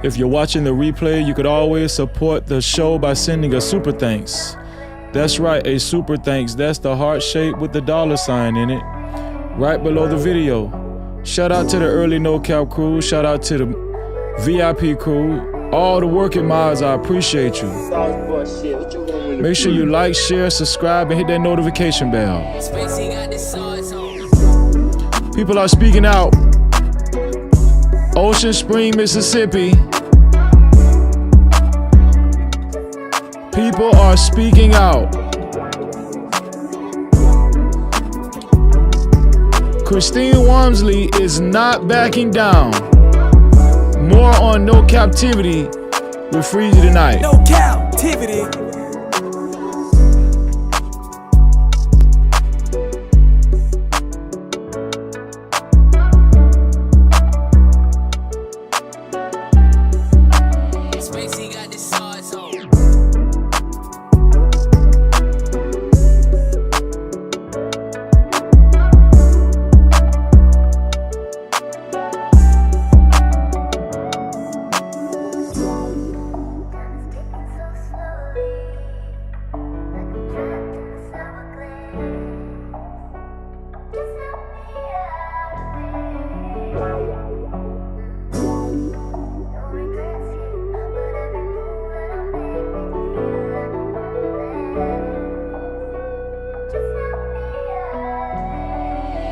If you're watching the replay, you could always support the show by sending a super thanks. That's right, a super thanks. That's the heart shape with the $sign in it, right below the video. Shout out to the early No Cap crew. Shout out to the VIP crew. All the working mods, I appreciate you. Make sure you like, share, subscribe, and hit that notification bell. People are speaking out. Ocean Spring, Mississippi. People are speaking out. Christine Wormsley is not backing down. More on No Cap-tivity with Freezy tonight. No Cap-tivity. Spacey got the sauce on.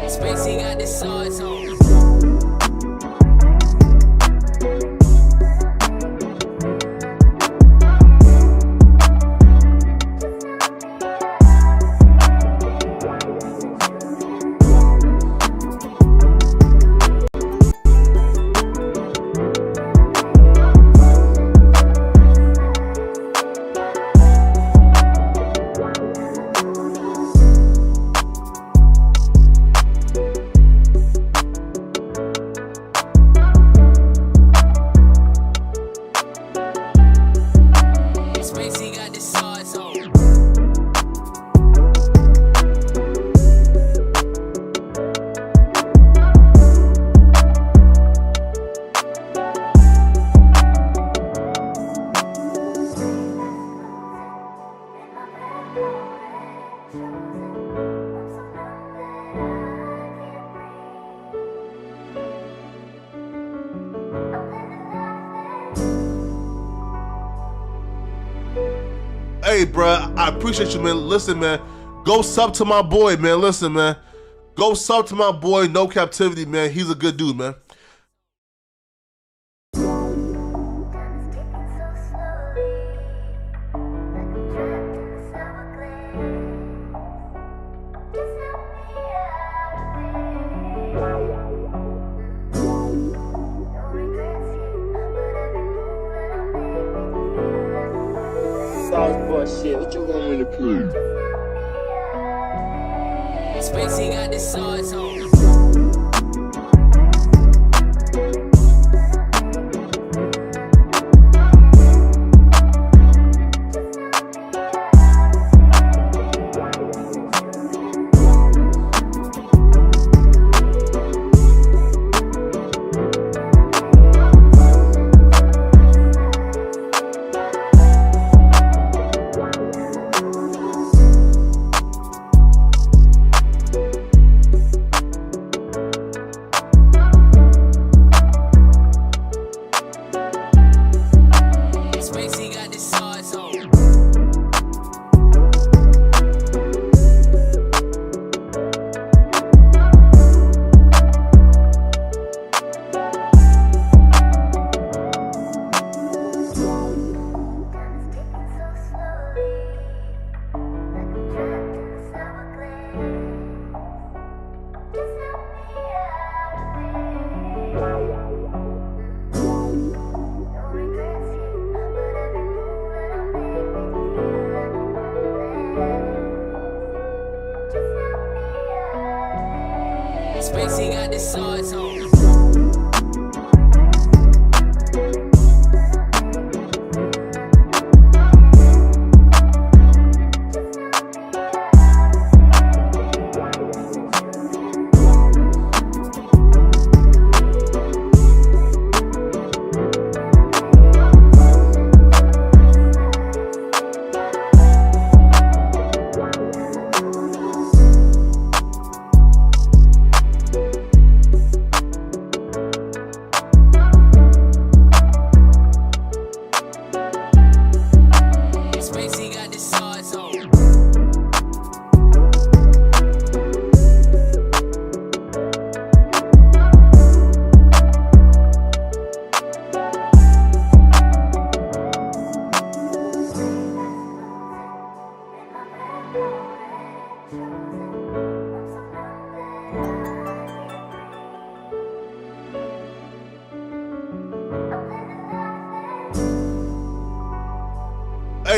Spacey got the sauce on. Spacey got the sauce on. Hey, bruh, I appreciate you, man. Listen, man, go sub to my boy, man. Listen, man, go sub to my boy, No Cap-tivity, man. He's a good dude, man. Shit, what you want me to prove? Spacey got the sauce on. Spacey got the sauce on. Spacey got the sauce on.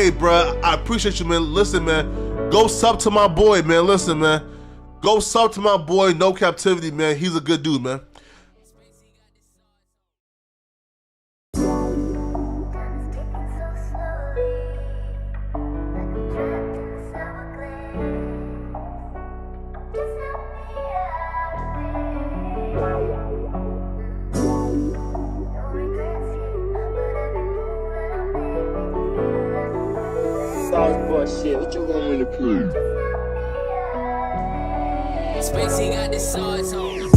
Hey, bro, I appreciate you, man. Listen, man, go sub to my boy, man. Listen, man, go sub to my boy, No Captivity, man. He's a good dude, man. Shit, what you want me to prove? Spacey got the sauce on.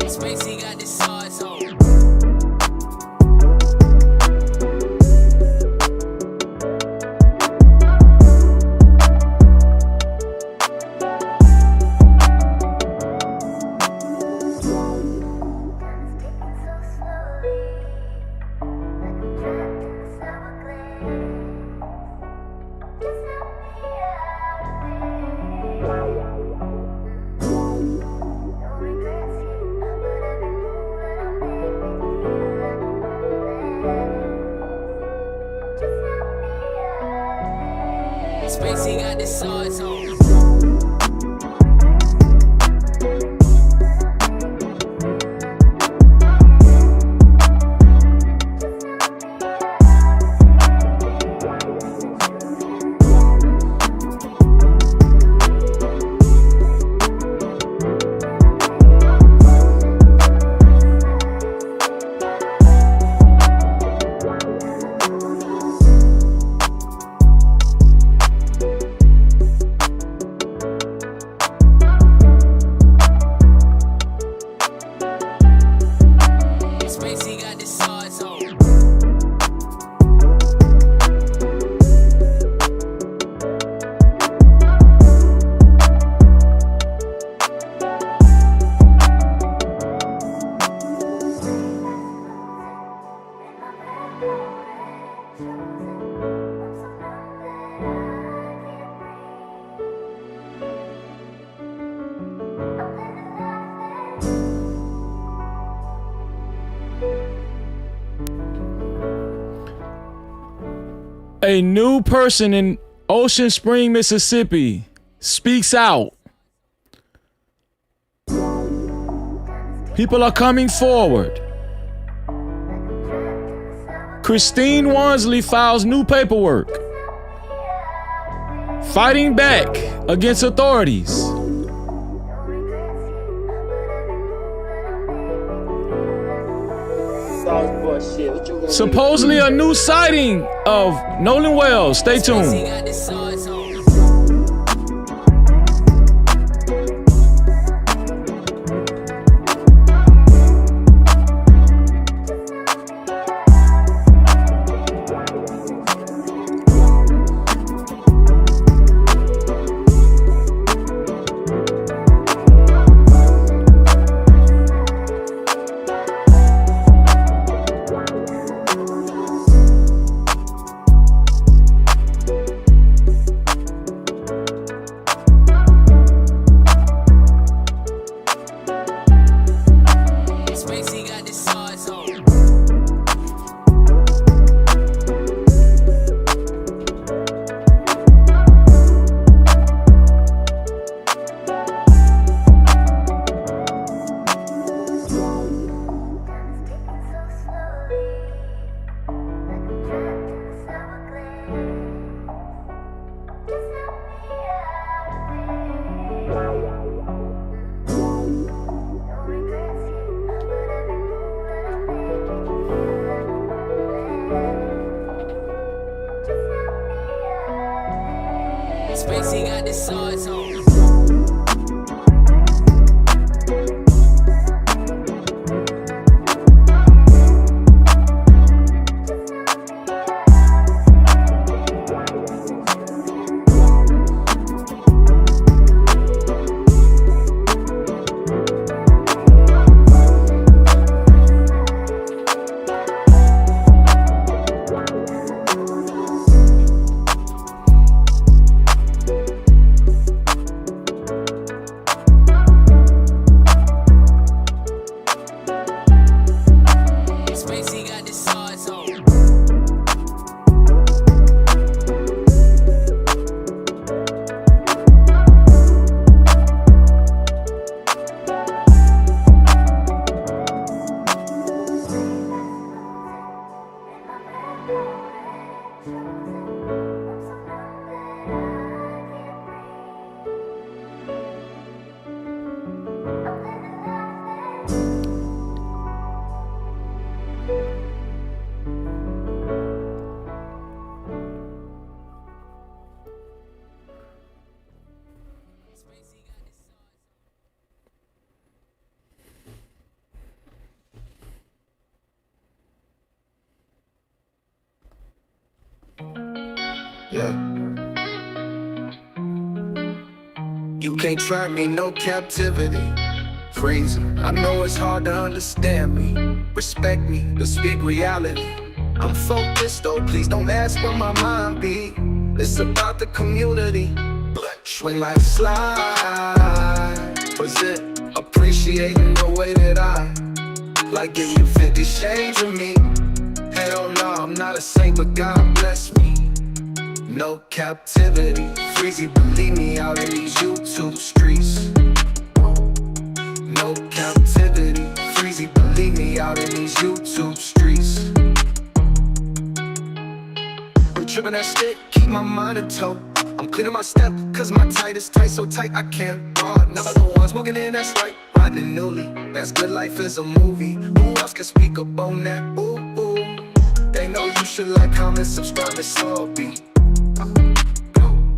Spacey got the sauce on. Spacey got the sauce on. Spacey got the sauce on. A new person in Ocean Spring, Mississippi speaks out. People are coming forward. Christine Wansley files new paperwork, fighting back against authorities. Shit, what you want me to Supposedly a new sighting of Nolan Wells. Stay tuned. Spacey got the sauce on. Yeah. You can't try me, no captivity. Crazy. I know it's hard to understand me. Respect me, to speak reality. I'm focused though, please don't ask where my mind be. It's about the community. Swing like slide. Was it appreciating the way that I like give you 50 shades of me? Hell no, I'm not a saint, but God bless me. No captivity. Freezy, believe me, out in these YouTube streets. No captivity. Freezy, believe me, out in these YouTube streets. I'm tripping that stick, keep my mind in tow. I'm cleaning my step, cause my tight is tight, so tight I can't guard. Never the one smoking in, that's right, riding newly. That's good, life is a movie. Who else can speak up on that? Ooh, ooh. They know you should like, comment, subscribe, it's all beat.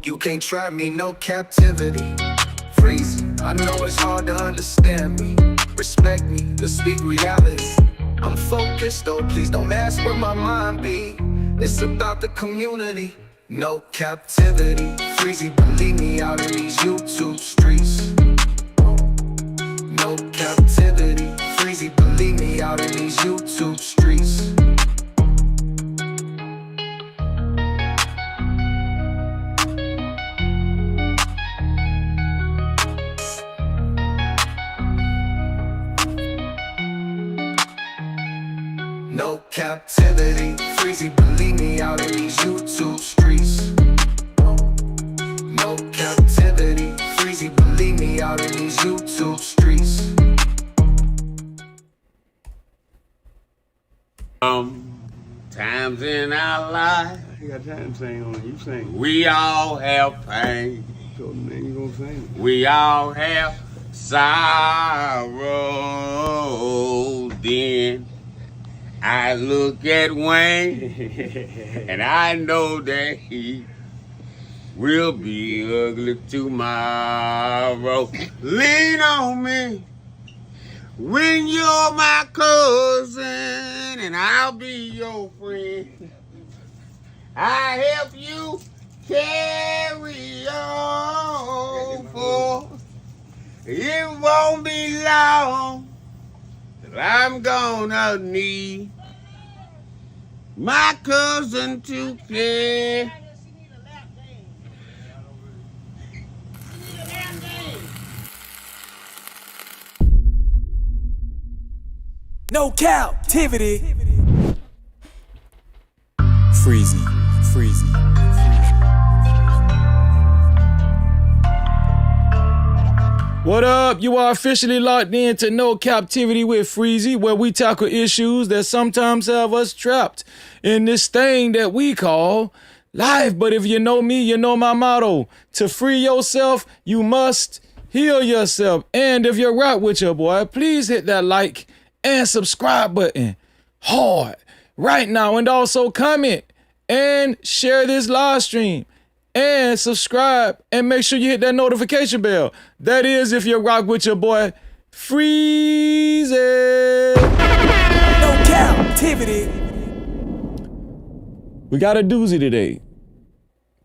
You can't try me, no captivity. Freezy, I know it's hard to understand me. Respect me, to speak reality. I'm focused though, please don't ask where my mind be. It's about the community. No captivity. Freezy, believe me, out in these YouTube streets. No captivity. Freezy, believe me, out in these YouTube streets. No captivity. Freezy, believe me, out in these YouTube streets. No captivity. Freezy, believe me, out in these YouTube streets. Times in our life, You got time to sing on it. You sing. we all have pain. So man, you gonna sing. We all have sorrow. Then I look at Wayne and I know that he will be ugly tomorrow. Lean on me when you're my cousin and I'll be your friend. I help you carry on, for it won't be long till I'm gonna need my cousin to care. No captivity. Freezy, Freezy. What up? You are officially locked in to No Captivity with Freezy, where we tackle issues that sometimes have us trapped in this thing that we call life. But if you know me, you know my motto. To free yourself, you must heal yourself. And if you're right with your boy, please hit that like and subscribe button hard right now. And also comment and share this live stream. And subscribe and make sure you hit that notification bell. That is if you rock with your boy Freezy. No captivity. We got a doozy today.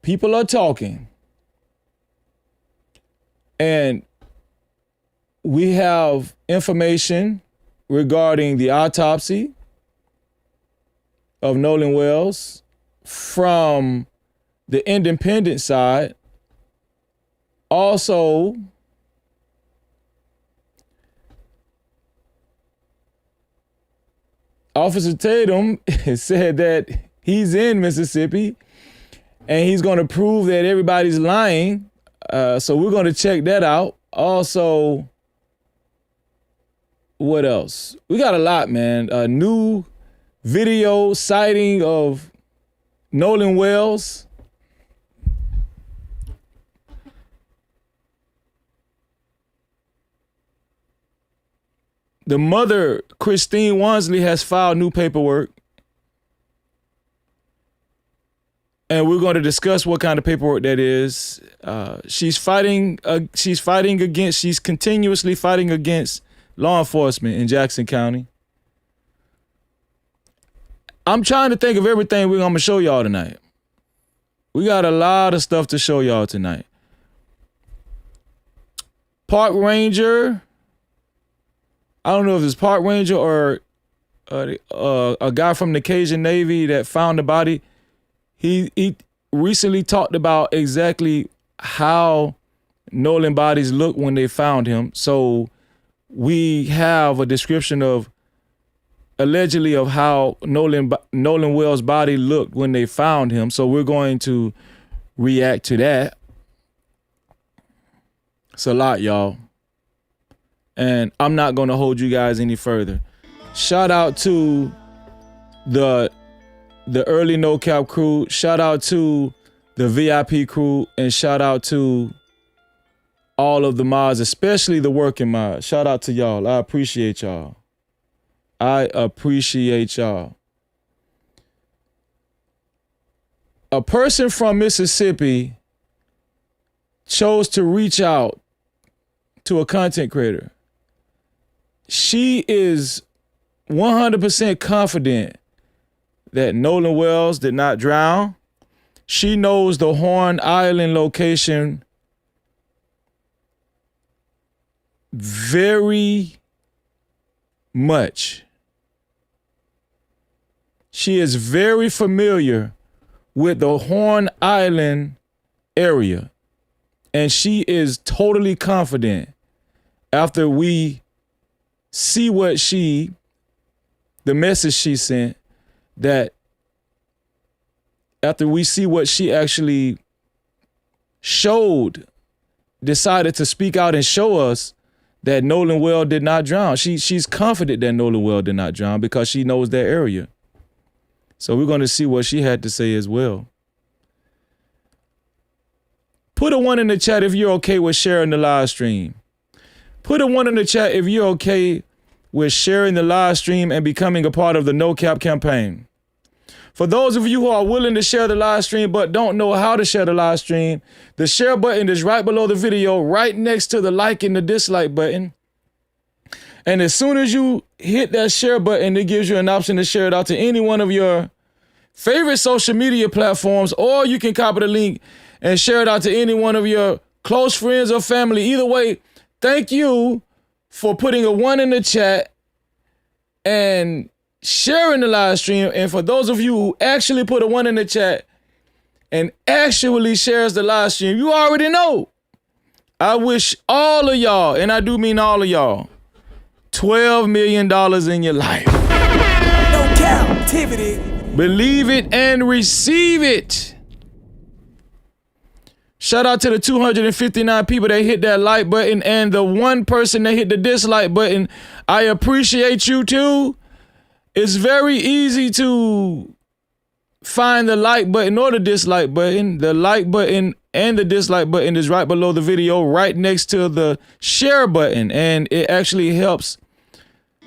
People are talking. And we have information regarding the autopsy of Nolan Wells from the independent side. Also, Officer Tatum said that he's in Mississippi and he's going to prove that everybody's lying. So we're going to check that out. Also, what else? We got a lot, man. A new video sighting of Nolan Wells. The mother, Christine Wansley, has filed new paperwork. And we're going to discuss what kind of paperwork that is. She's continuously fighting against law enforcement in Jackson County. I'm trying to think of everything we're going to show y'all tonight. We got a lot of stuff to show y'all tonight. Park ranger. I don't know if it's park ranger or a guy from the Cajun Navy that found the body. He recently talked about exactly how Nolan bodies look when they found him. So we have a description of allegedly of how Nolan Wells' body looked when they found him. So we're going to react to that. It's a lot, y'all. And I'm not going to hold you guys any further. Shout out to the early No Cap crew. Shout out to the VIP crew. And shout out to all of the mods, especially the working mods. Shout out to y'all. I appreciate y'all. I appreciate y'all. A person from Mississippi chose to reach out to a content creator. She is 100% confident that Nolan Wells did not drown. She knows the Horn Island location very much. She is very familiar with the Horn Island area. And she is totally confident after we see what the message she sent, that after we see what she actually decided to speak out and show us that Nolan Wells did not drown. She's confident that Nolan Wells did not drown because she knows that area. So we're going to see what she had to say as well. Put a 1 in the chat if you're okay with sharing the live stream. Put a 1 in the chat if you're okay with sharing the live stream and becoming a part of the No Cap campaign. For those of you who are willing to share the live stream but don't know how to share the live stream, the share button is right below the video, right next to the like and the dislike button. And as soon as you hit that share button, it gives you an option to share it out to any one of your favorite social media platforms, or you can copy the link and share it out to any one of your close friends or family. Either way, thank you for putting a 1 in the chat and sharing the live stream. And for those of you who actually put a 1 in the chat and actually shares the live stream, you already know. I wish all of y'all, and I do mean all of y'all, $12 million in your life. No Cap-tivity. Believe it and receive it. Shout out to the 259 people that hit that like button and the 1 person that hit the dislike button. I appreciate you too. It's very easy to find the like button or the dislike button. The like button and the dislike button is right below the video, right next to the share button. And it actually helps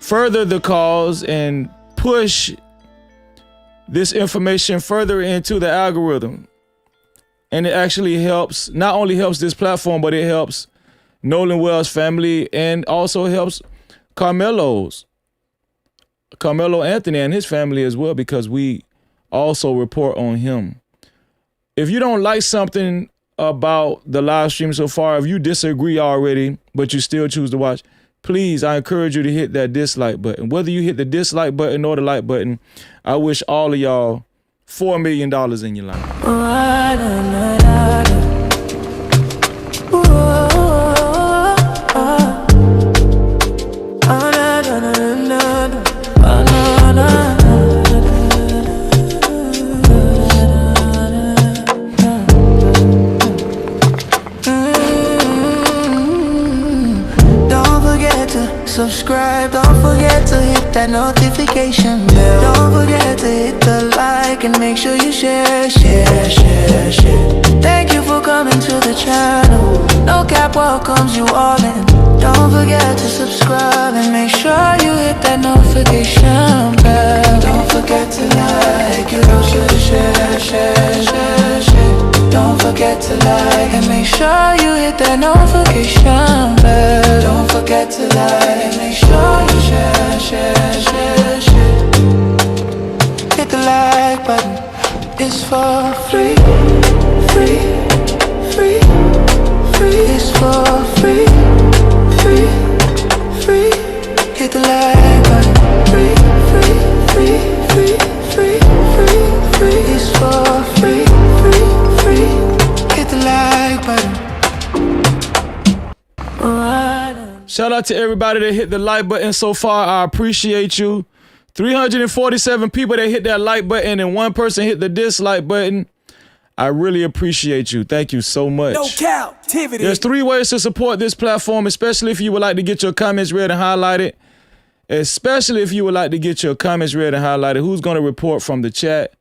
further the cause and push this information further into the algorithm. And it actually helps, not only helps this platform, but it helps Nolan Wells' family and also helps Carmelo Anthony and his family as well, because we also report on him. If you don't like something about the live stream so far, if you disagree already, but you still choose to watch, please, I encourage you to hit that dislike button. Whether you hit the dislike button or the like button, I wish all of y'all $4 million in your life. Subscribe, don't forget to hit that notification bell. Don't forget to hit the like and make sure you share. Thank you for coming to the channel. No Cap welcomes you all in. Don't forget to subscribe and make sure you hit that notification bell. Don't forget to like, you don't should share. Don't forget to like and make sure you hit that notification bell. Don't forget to like and make sure you share. Hit the like button, it's for free. Shout out to everybody that hit the like button so far. I appreciate you. 347 people that hit that like button and 1 person hit the dislike button. I really appreciate you. Thank you so much. No Cap-tivity. There's 3 ways to support this platform, especially if you would like to get your comments read and highlighted. Especially if you would like to get your comments read and highlighted. Who's going to report from the chat?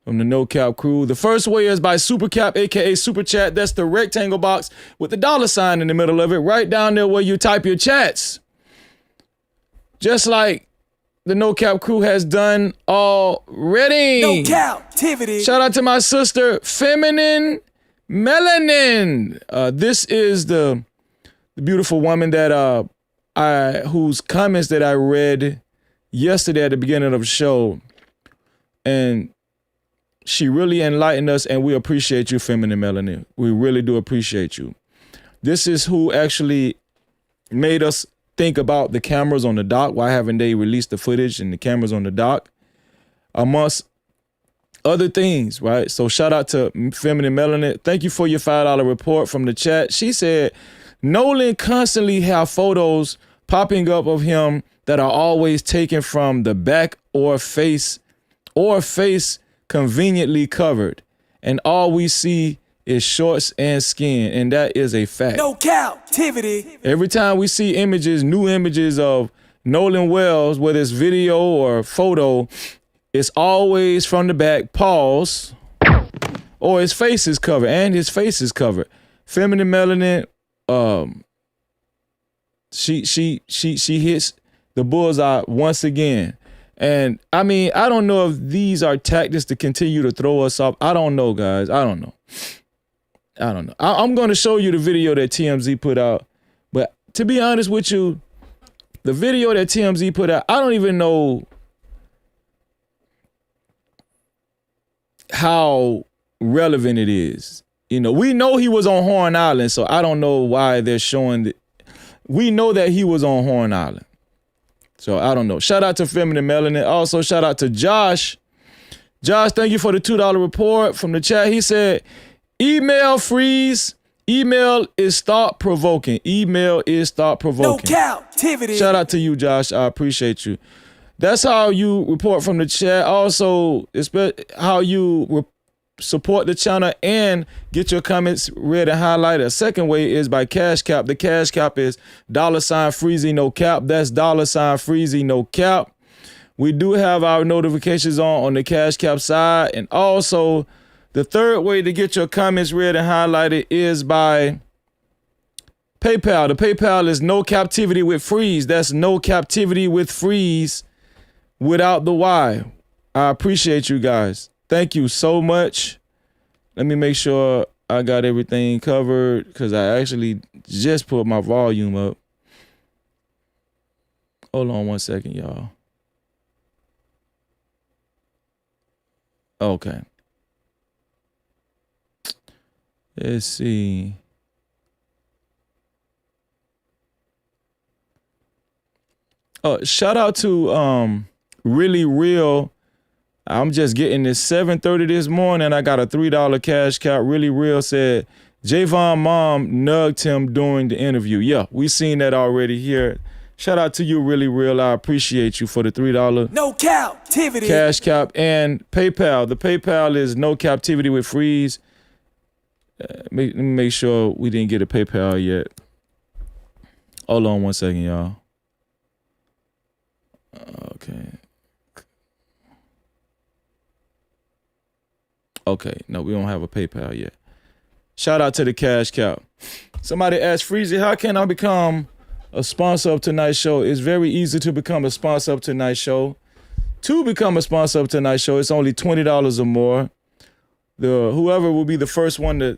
From the No Cap crew. The first way is by Super Cap, aka Super Chat. That's the rectangle box with the $ in the middle of it, right down there where you type your chats. Just like the No Cap crew has done already. No Cap-tivity. Shout out to my sister, Feminine Melanin. This is the beautiful woman that whose comments that I read yesterday at the beginning of the show, and she really enlightened us, and we appreciate you, Feminine Melanin. We really do appreciate you. This is who actually made us think about the cameras on the dock. Why haven't they released the footage and the cameras on the dock? Amongst other things, right? So shout out to Feminine Melanin. Thank you for your $5 report from the chat. She said, Nolan constantly have photos popping up of him that are always taken from the back or face conveniently covered, and all we see is shorts and skin, and that is a fact. No Cap-tivity. Every time we see images, new images of Nolan Wells, whether it's video or photo, it's always from the back, pause, or his face is covered, and his face is covered. Feminine Melanin, she hits the bullseye once again. And I mean, I don't know if these are tactics to continue to throw us off. I don't know, guys. I don't know. I'm going to show you the video that TMZ put out. But to be honest with you, the video that TMZ put out, I don't even know how relevant it is. You know, we know he was on Horn Island, so I don't know why they're showing that. We know that he was on Horn Island. So I don't know. Shout out to Feminine Melanin. Also, shout out to Josh. Josh, thank you for the $2 report from the chat. He said, email freeze. Email is thought-provoking. Email is thought-provoking. No Cap-tivity. Shout out to you, Josh. I appreciate you. That's how you report from the chat. Also, how you support the channel and get your comments read and highlighted. A second way is by Cash Cap. The Cash Cap is $Freezy No Cap. That's $Freezy No Cap. We do have our notifications on the Cash Cap side. And also, the third way to get your comments read and highlighted is by PayPal. The PayPal is No Cap-tivity with Freeze. That's No Cap-tivity with Freeze without the Y. I appreciate you guys. Thank you so much. Let me make sure I got everything covered because I actually just put my volume up. Hold on 1 second, y'all. Okay. Let's see. Shout out to Really Real. I'm just getting this 7:30 this morning. I got a $3 Cash Cap. Really Real said Javon mom nugged him during the interview. Yeah, we seen that already here. Shout out to you, Really Real. I appreciate you for the $3 No Cap-tivity. Cash Cap and PayPal. The PayPal is No Cap-tivity with Freeze. Let me make sure we didn't get a PayPal yet. Hold on 1 second, y'all. Okay. Okay, no, we don't have a PayPal yet. Shout out to the Cash Cap. Somebody asked Freezy, how can I become a sponsor of tonight's show? It's very easy to become a sponsor of tonight's show. To become a sponsor of tonight's show, it's only $20 or more. Whoever will be the first one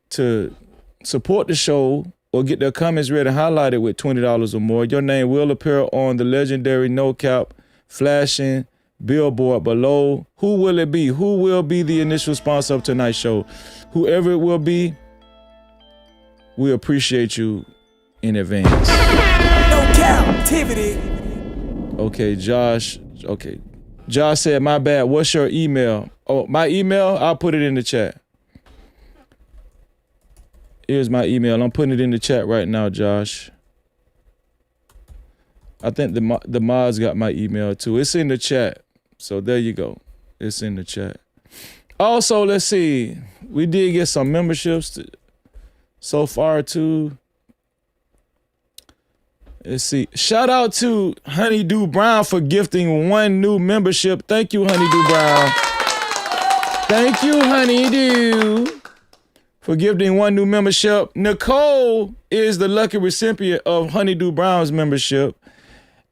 to support the show or get their comments read and highlighted with $20 or more, your name will appear on the legendary No Cap flashing billboard below. Who will it be? Who will be the initial sponsor of tonight's show? Whoever it will be, we appreciate you in advance. No Cap-tivity. Okay, Josh. Okay. Josh said, my bad. What's your email? Oh, my email? I'll put it in the chat. Here's my email. I'm putting it in the chat right now, Josh. I think the mods got my email too. It's in the chat. So there you go. It's in the chat. Also, let's see. We did get some memberships so far too. Let's see. Shout out to Honeydew Brown for gifting 1 new membership. Thank you, Honeydew Brown. Thank you, Honeydew, for gifting 1 new membership. Nicole is the lucky recipient of Honeydew Brown's membership.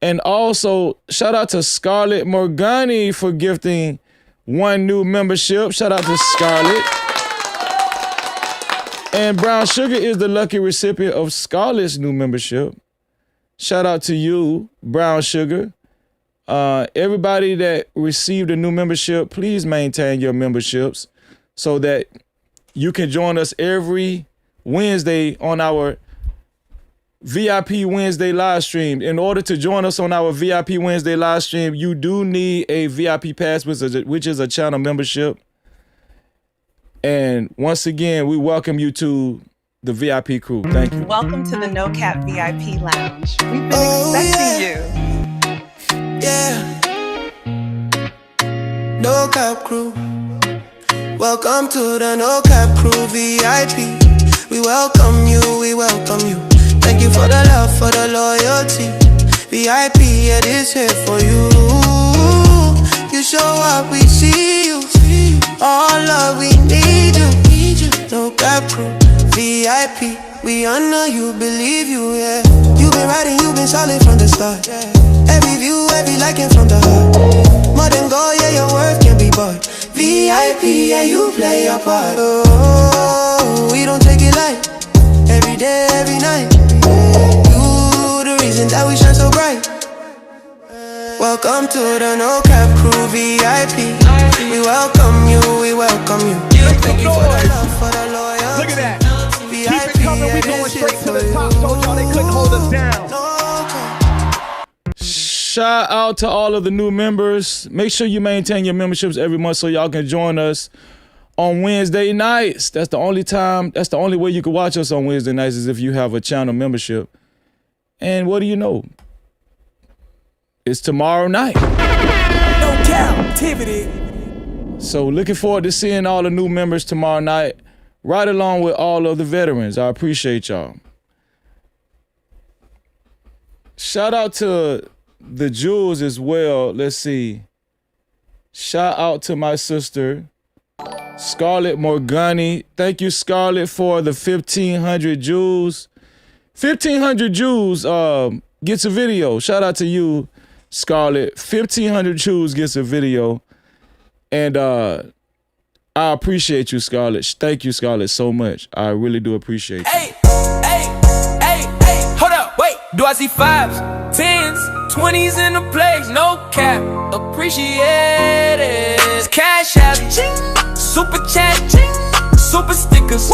And also, shout out to Scarlett Morgani for gifting 1 new membership. Shout out to Scarlett. And Brown Sugar is the lucky recipient of Scarlett's new membership. Shout out to you, Brown Sugar. Everybody that received a new membership, please maintain your memberships so that you can join us every Wednesday on our VIP Wednesday live stream. In order to join us on our VIP Wednesday live stream, you do need a VIP pass, which is a channel membership. And once again, we welcome you to the VIP crew. Thank you. Welcome to the No Cap VIP Lounge. We've been expecting you. Yeah. No Cap crew. Welcome to the No Cap crew VIP. We welcome you, we welcome you. Thank you for the love, for the loyalty. VIP, it is here for you. You show up, we see you. All love, we need you. No Cap crew, VIP. We honor you, believe you, yeah. You've been riding, you've been solid from the start. Every view, every liking from the heart. More than gold, yeah, your worth can be bought. VIP, yeah, you play your part. Oh, we don't take it light. Every day, every night. You the reason that we shine so bright. Welcome to the No Cap crew VIP. We welcome you, we welcome you. Thank you for the love, for the loyalty. Look at that. Keep it coming, we going straight to the top. Told y'all they couldn't hold us down. Shout out to all of the new members. Make sure you maintain your memberships every month so y'all can join us on Wednesday nights. That's the only way you can watch us on Wednesday nights is if you have a channel membership. And what do you know? It's tomorrow night. No Cap-tivity. So looking forward to seeing all the new members tomorrow night, right along with all of the veterans. I appreciate y'all. Shout out to the Jewels as well. Let's see. Shout out to my sister, Scarlett Morgani. Thank you, Scarlett, for the 1,500 Jewels. 1,500 Jewels gets a video. Shout out to you, Scarlett. 1,500 Jewels gets a video. And I appreciate you, Scarlett. Thank you, Scarlett, so much. I really do appreciate you. Hey, hold up, wait. Do I see 5s, 10s, 20s in the place? No cap, appreciate it. Cash app, super chat, super stickers,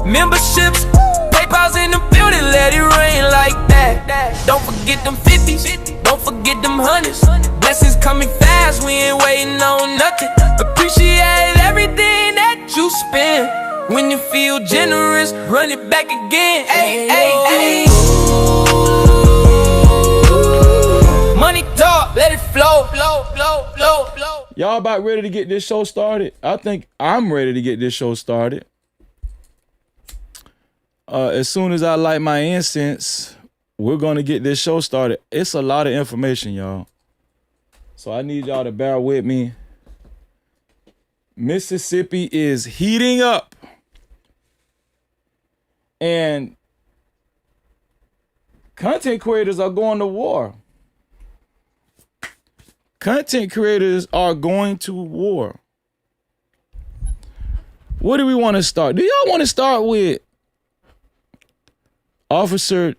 memberships, PayPal's in the building, let it rain like that. Don't forget them 50s, don't forget them 100s. Blessings coming fast, we ain't waiting on nothing. Appreciate everything that you spend. When you feel generous, run it back again. Ay. Money talk, let it flow. Y'all about ready to get this show started? I think I'm ready to get this show started. As soon as I light my incense, we're gonna get this show started. It's a lot of information, y'all. So I need y'all to bear with me. Mississippi is heating up. And content creators are going to war. Content creators are going to war. What do we want to start? Do y'all want to start with Officer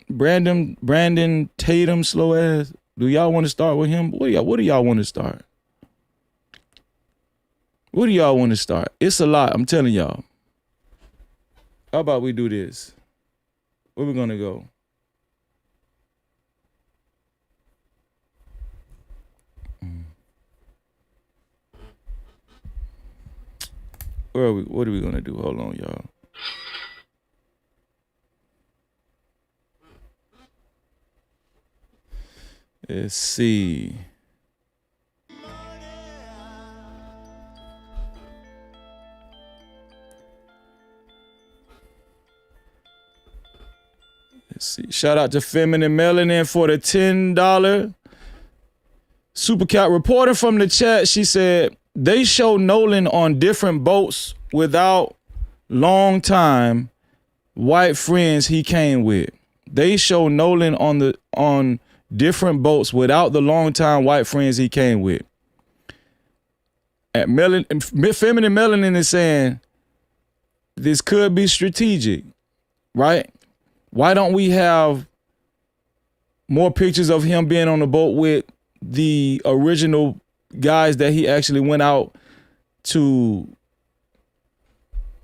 Brandon Tatum, slow ass? Do y'all want to start with him? What do y'all want to start? What do y'all want to start? It's a lot, I'm telling y'all. How about we do this? Where we gonna go? Where are we? What are we gonna do? Hold on, y'all. Let's see. Let's see. Shout out to Feminine Melanin for the $10 super cat. Reporting from the chat, she said they show Nolan on different boats without long time white friends he came with. They show Nolan on different boats without the long time white friends he came with. And Feminine Melanin is saying this could be strategic, right? Why don't we have more pictures of him being on the boat with the original guys that he actually went out to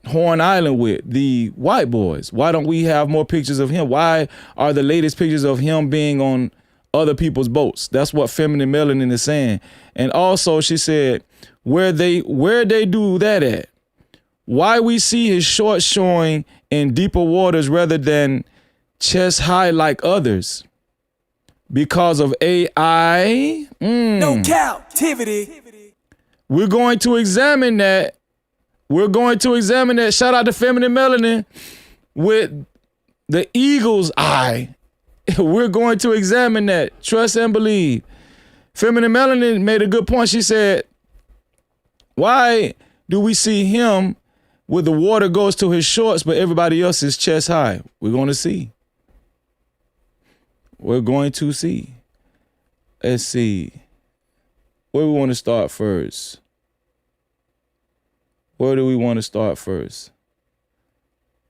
Horn Island with, the white boys? Why don't we have more pictures of him? Why are the latest pictures of him being on other people's boats? That's what Feminine Melanin is saying. And also she said, where they do that at? Why we see his shorts showing in deeper waters rather than chest high like others? Because of AI? No captivity. We're going to examine that. Shout out to Feminine Melanin with the eagle's eye. We're going to examine that. Trust and believe. Feminine Melanin made a good point. She said, why do we see him with the water goes to his shorts, but everybody else is chest high? We're going to see. We're going to see. Let's see. Where we want to start first? Where do we want to start first?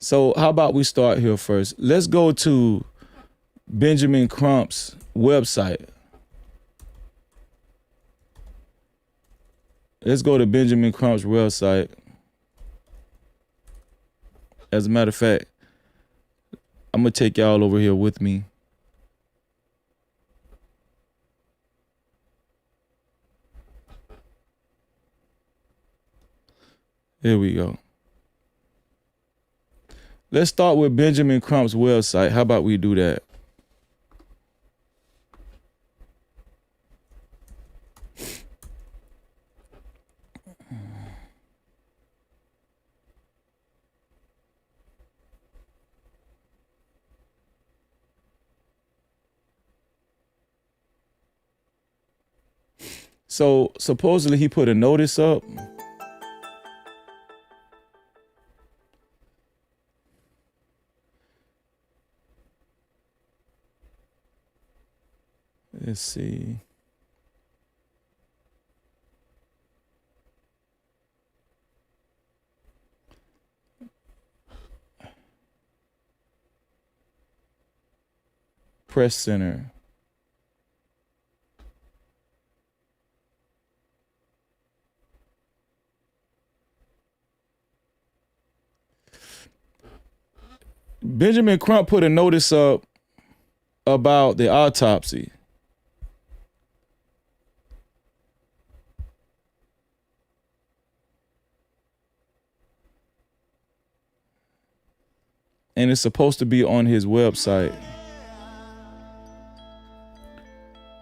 So how about we start here first? Let's go to Benjamin Crump's website. Let's go to Benjamin Crump's website. As a matter of fact, I'm going to take y'all over here with me. Here we go. Let's start with Benjamin Crump's website. How about we do that? So supposedly he put a notice up. Let's see. Press Center. Benjamin Crump put a notice up about the autopsy. And it's supposed to be on his website.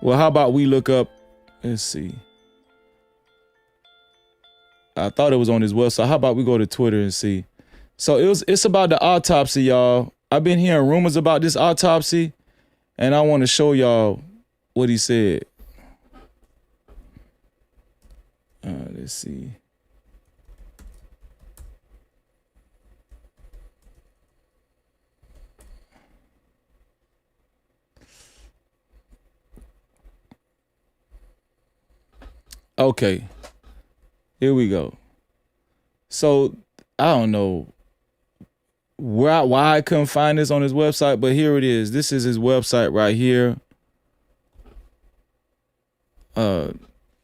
Well, how about we look up, let's see. I thought it was on his website. How about we go to Twitter and see? So it's about the autopsy, y'all. I've been hearing rumors about this autopsy, and I want to show y'all what he said. Let's see. Okay, here we go. So I don't know why I couldn't find this on his website, but here it is. This is his website right here. What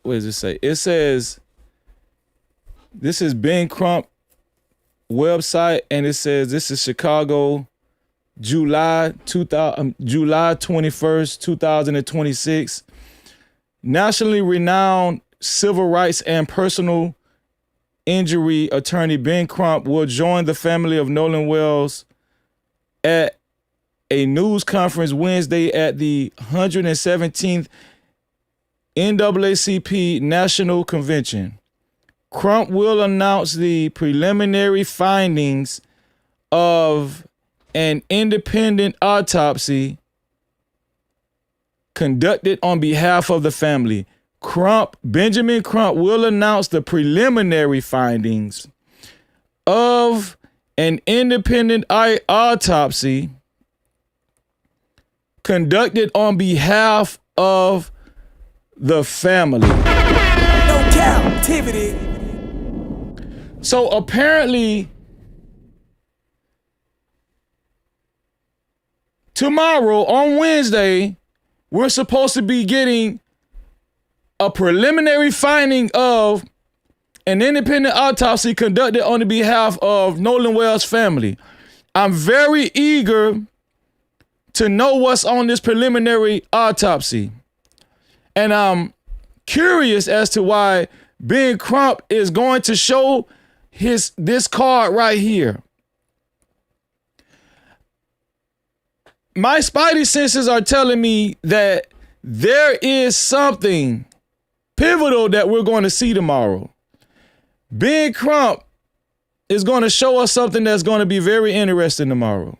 does it say? It says, this is Ben Crump website, and it says this is Chicago, July 21st, 2026. Nationally renowned civil rights and personal injury attorney Ben Crump will join the family of Nolan Wells at a news conference Wednesday at the 117th NAACP National Convention. Crump will announce the preliminary findings of an independent autopsy conducted on behalf of the family. Benjamin Crump will announce the preliminary findings of an independent autopsy conducted on behalf of the family. No captivity. So apparently, tomorrow on Wednesday, we're supposed to be getting a preliminary finding of an independent autopsy conducted on the behalf of Nolan Wells' family. I'm very eager to know what's on this preliminary autopsy. And I'm curious as to why Ben Crump is going to show this card right here. My spidey senses are telling me that there is something pivotal that we're going to see tomorrow. Ben Crump is going to show us something that's going to be very interesting tomorrow.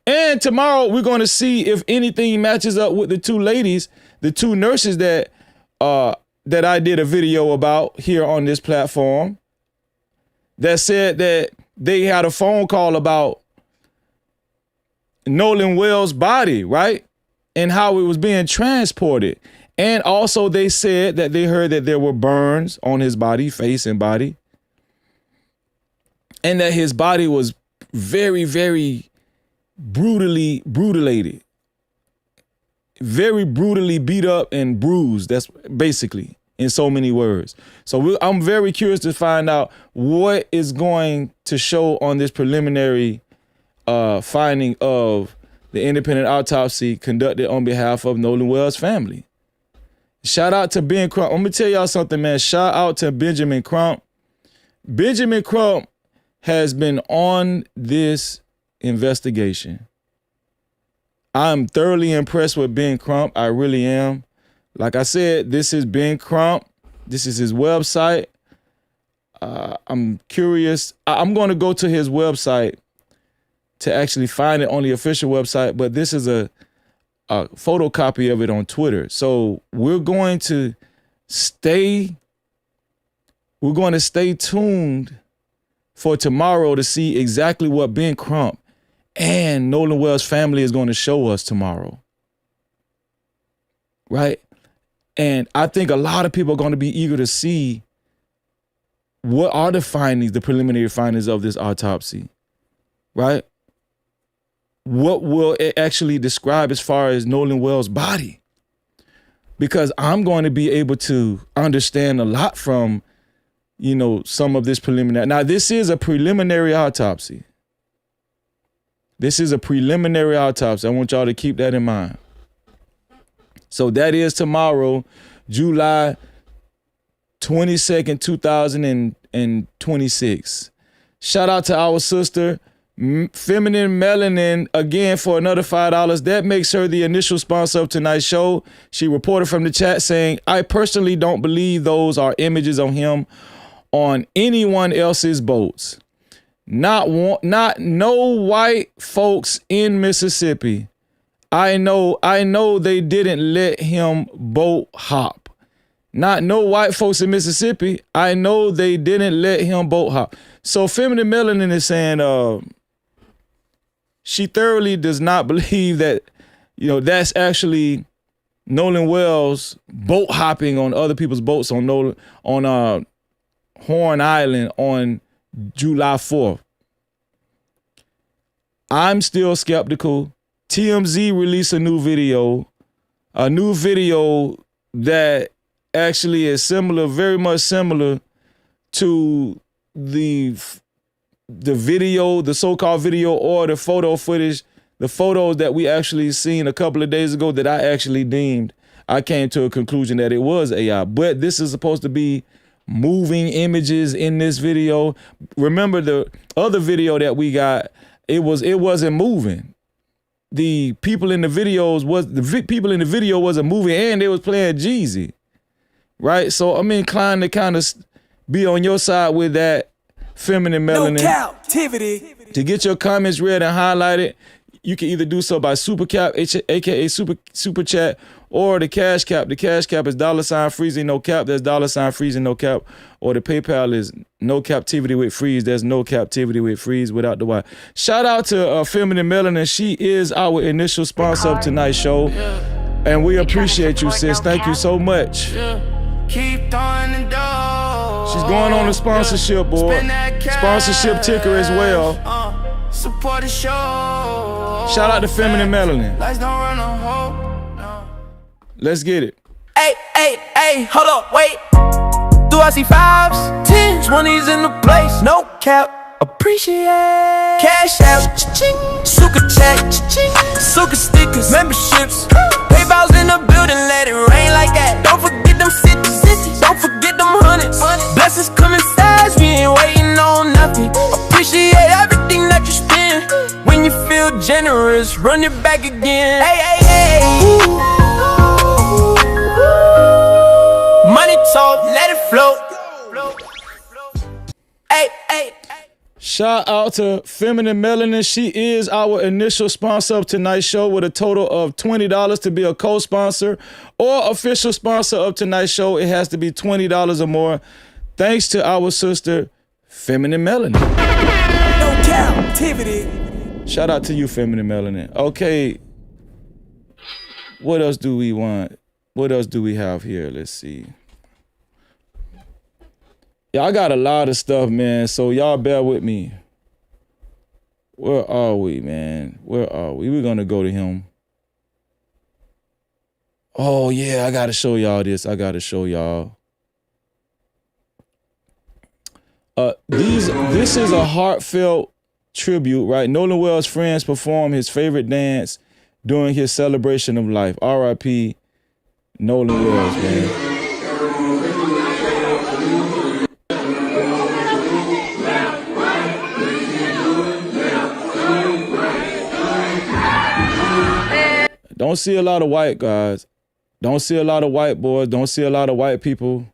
And tomorrow we're going to see if anything matches up with the two ladies, the two nurses that I did a video about here on this platform that said that they had a phone call about Nolan Wells' body, right? And how it was being transported. And also they said that they heard that there were burns on his body, face and body. And that his body was very, very brutally brutalated. Very brutally beat up and bruised. That's basically in so many words. So I'm very curious to find out what is going to show on this preliminary finding of the independent autopsy conducted on behalf of Nolan Wells' family. Shout out to Ben Crump. I'm gonna tell y'all something, man. Shout out to Benjamin Crump. Benjamin Crump has been on this investigation. I'm thoroughly impressed with Ben Crump. I really am. Like I said, this is Ben Crump. This is his website. I'm curious. I'm going to go to his website to actually find it on the official website, but this is a photocopy of it on Twitter. So we're going to stay tuned for tomorrow to see exactly what Ben Crump and Nolan Wells' family is going to show us tomorrow. Right? And I think a lot of people are going to be eager to see what are the findings, the preliminary findings of this autopsy. Right? What will it actually describe as far as Nolan Wells' body? Because I'm going to be able to understand a lot from, some of this preliminary. Now, this is a preliminary autopsy. This is a preliminary autopsy. I want y'all to keep that in mind. So that is tomorrow, July 22nd, 2026. Shout out to our sister, Feminine Melanin, again for another $5. That makes her the initial sponsor of tonight's show. She reported from the chat saying, I personally don't believe those are images of him on anyone else's boats. Not no white folks in Mississippi. I know they didn't let him boat hop. Not no white folks in Mississippi. I know they didn't let him boat hop. So Feminine Melanin is saying she thoroughly does not believe that, that's actually Nolan Wells boat hopping on other people's boats on Horn Island on July 4th. I'm still skeptical. TMZ released a new video that actually is similar, very much similar to the video, the so-called video or the photo footage, the photos that we actually seen a couple of days ago that I came to a conclusion that it was AI. But this is supposed to be moving images in this video. Remember the other video that we got it wasn't moving. The people in the videos wasn't moving, and they was playing Jeezy, right? So I'm inclined to kind of be on your side with that, Feminine Melanin. No Cap-tivity. To get your comments read and highlighted, you can either do so by Super Cap, aka Super Chat, or the Cash Cap. The Cash Cap is $freezing no cap. That's $freezing no cap. Or the PayPal is no captivity with freeze. There's no captivity with freeze without the Y. Shout out to Feminine Melanin. She is our initial sponsor of tonight's show, and we appreciate you, sis. Thank you so much. Keep throwing the dough. She's going on the sponsorship board. Sponsorship ticker as well. Support the show. Shout out to Feminine Melanin. Lights don't run a hole. Let's get it. Hey, hold up, wait. Do I see 5s, 10s, 20s in the place? No cap, appreciate. Cash out, cha-ching. Suka chat, cha-ching. Suka stickers, memberships. PayPal's in the building, let it rain like that. Don't forget them cities, don't forget them hundreds. Blessings coming fast, we ain't waiting on nothing. Appreciate everything that you spend. When you feel generous, run it back again. Hey. Money talk, let it flow. Hey. Shout out to Feminine Melanin. She is our initial sponsor of tonight's show with a total of $20 to be a co-sponsor or official sponsor of tonight's show. It has to be $20 or more. Thanks to our sister, Feminine Melanin. No Cap-tivity. Shout out to you, Feminine Melanin. Okay. What else do we want? What else do we have here? Let's see. Yeah, I got a lot of stuff, man, so y'all bear with me. Where are we, man? Where are we? We're going to go to him. Oh, yeah, I got to show y'all this. I got to show y'all. This is a heartfelt tribute, right? Nolan Wells' friends perform his favorite dance during his celebration of life. R.I.P. Nolan Wells, man. Don't see a lot of white guys. Don't see a lot of white boys. Don't see a lot of white people,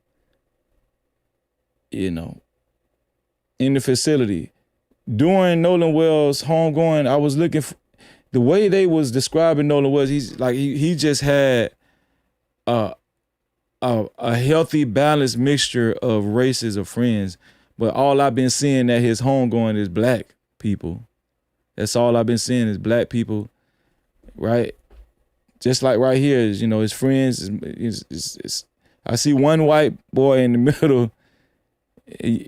in the facility. During Nolan Wells' homegoing, I was looking for the way they was describing Nolan Wells. He's like he just had a healthy, balanced mixture of races of friends. But all I've been seeing at his homegoing is black people. That's all I've been seeing is black people, right? Just like right here, is, his friends. I see one white boy in the middle.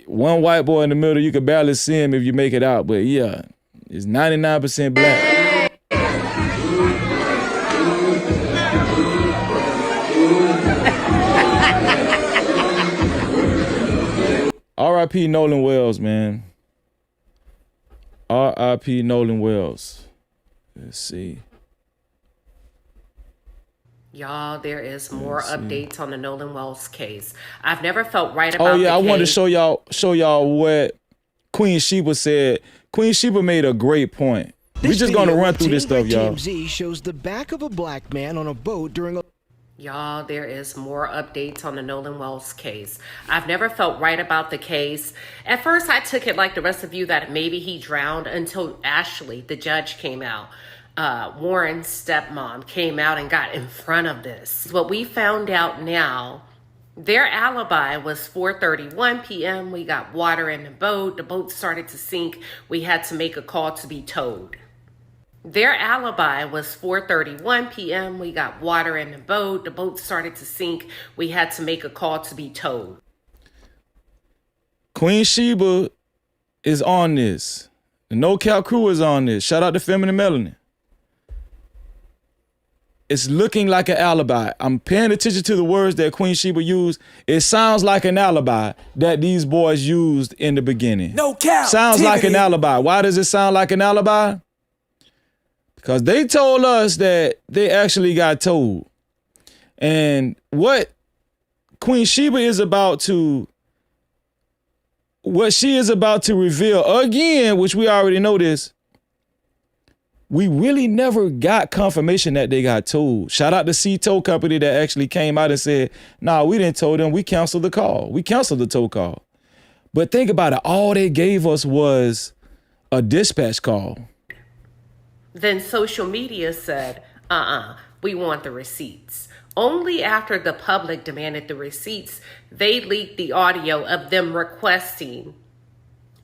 One white boy in the middle, you can barely see him if you make it out. But yeah, it's 99% black. R.I.P. Nolan Wells, man. R.I.P. Nolan Wells. Let's see. Y'all, there is more updates on the Nolan Wells case. I've never felt right about I wanted to show y'all what Queen Sheba said. Queen Sheba made a great point. We're just gonna run through this stuff, y'all. TMZ shows the back of a black man on a boat during a... Y'all, there is more updates on the Nolan Wells case. I've never felt right about the case. At first, I took it like the rest of you that maybe he drowned until Ashley, the judge, came out. Warren's stepmom came out and got in front of this. What we found out now, their alibi was 4:31 p.m. We got water in the boat. The boat started to sink. We had to make a call to be towed. Their alibi was 4:31 p.m. We got water in the boat. The boat started to sink. We had to make a call to be towed. Queen Sheba is on this. The No Cap crew is on this. Shout out to Feminine Melanin. It's looking like an alibi. I'm paying attention to the words that Queen Sheba used. It sounds like an alibi that these boys used in the beginning. No cap. Sounds like an alibi. Why does it sound like an alibi? Because they told us that they actually got told. And what Queen Sheba is about to, what she is about to reveal again, which we already know this, we really never got confirmation that they got told. Shout out to C-Tow Company that actually came out and said, nah, we didn't tow them. We canceled the call. We canceled the tow call. But think about it. All they gave us was a dispatch call. Then social media said, we want the receipts. Only after the public demanded the receipts, they leaked the audio of them requesting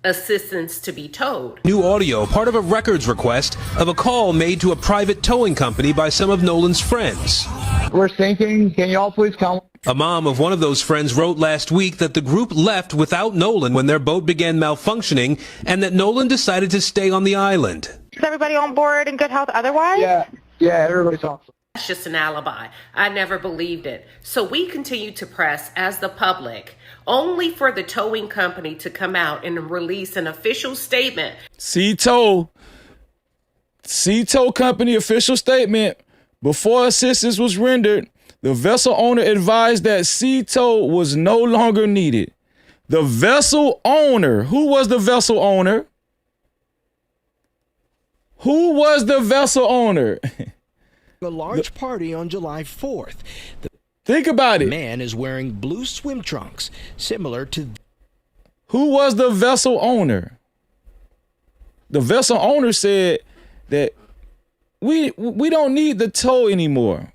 assistance to be towed. New audio, part of a records request of a call made to a private towing company by some of Nolan's friends. We're sinking. Can y'all please come? A mom of one of those friends wrote last week that the group left without Nolan when their boat began malfunctioning and that Nolan decided to stay on the island. Is everybody on board in good health otherwise? Yeah, everybody's awesome. That's just an alibi. I never believed it. So we continue to press as the public, only for the towing company to come out and release an official statement. C-Tow Company official statement. Before assistance was rendered, the vessel owner advised that C-Tow was no longer needed. The vessel owner, who was the vessel owner? Who was the vessel owner? A large party on July 4th. Think about it. Man is wearing blue swim trunks, similar to... Who was the vessel owner? The vessel owner said that we don't need the tow anymore.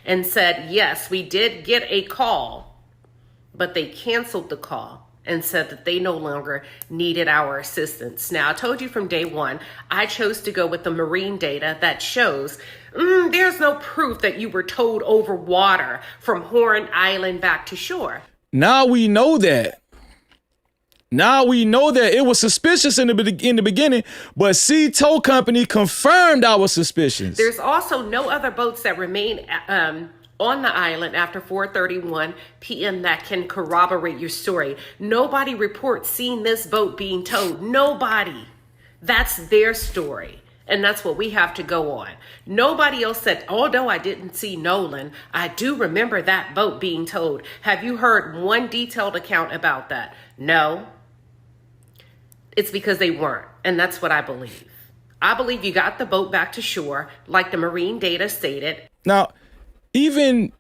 And said, yes, we did get a call, but they canceled the call and said that they no longer needed our assistance. Now, I told you from day one, I chose to go with the marine data that shows there's no proof that you were towed over water from Horn Island back to shore. Now we know that. It was suspicious in the beginning, but C-Tow Company confirmed our suspicions. There's also no other boats that remain on the island after 4:31 p.m. that can corroborate your story. Nobody reports seeing this boat being towed. Nobody. That's their story. And that's what we have to go on. Nobody else said, although I didn't see Nolan, I do remember that boat being towed. Have you heard one detailed account about that? No. It's because they weren't. And that's what I believe. I believe you got the boat back to shore, like the marine data stated. Now, even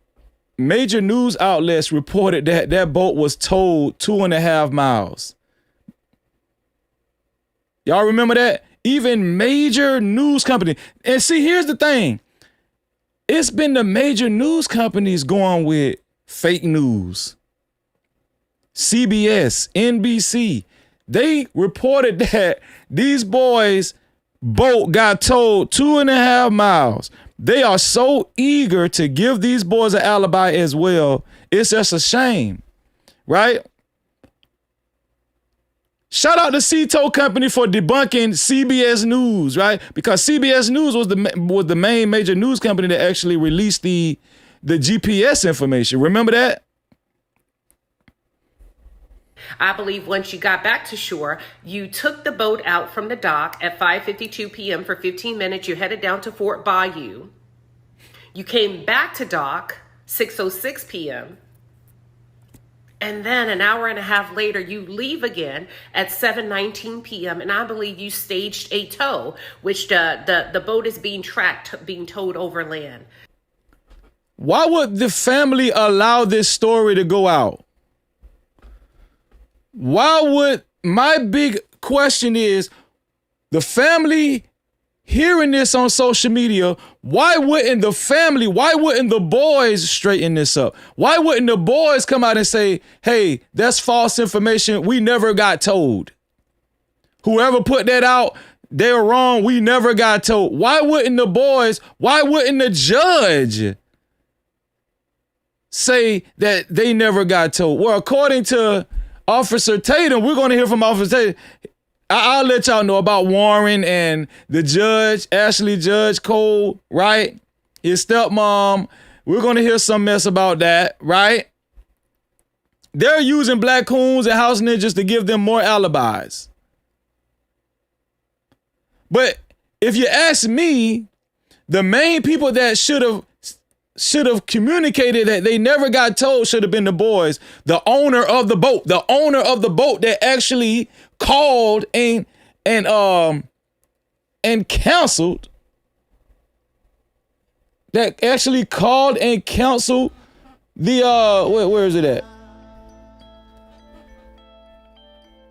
major news outlets reported that that boat was towed 2.5 miles. Y'all remember that? Even major news company. And see, here's the thing. It's been the major news companies going with fake news. CBS, NBC, they reported that these boys' boat got towed 2.5 miles. They are so eager to give these boys an alibi as well. It's just a shame, right? Shout out to C-Tow Company for debunking CBS News, right? Because CBS News was the main major news company that actually released the GPS information. Remember that? I believe once you got back to shore, you took the boat out from the dock at 5:52 p.m. for 15 minutes. You headed down to Fort Bayou. You came back to dock 6:06 p.m. And then an hour and a half later, you leave again at 7:19 p.m. And I believe you staged a tow, which the boat is being tracked, being towed over land. Why would the family allow this story to go out? Why would, my big question is, the family hearing this on social media, why wouldn't the boys straighten this up? Why wouldn't the boys come out and say, hey, that's false information. We never got told. Whoever put that out, they're wrong. We never got told. Why wouldn't the judge say that they never got told? Well, according to Officer Tatum, we're going to hear from Officer Tatum. I'll let y'all know about Warren and the judge, Ashley Judge Cole, right? His stepmom. We're going to hear some mess about that, right? They're using Black Coons and House Ninjas to give them more alibis. But if you ask me, the main people that should have communicated that they never got told should have been the boys, the owner of the boat that actually called and and canceled, that actually called and canceled the, where is it at?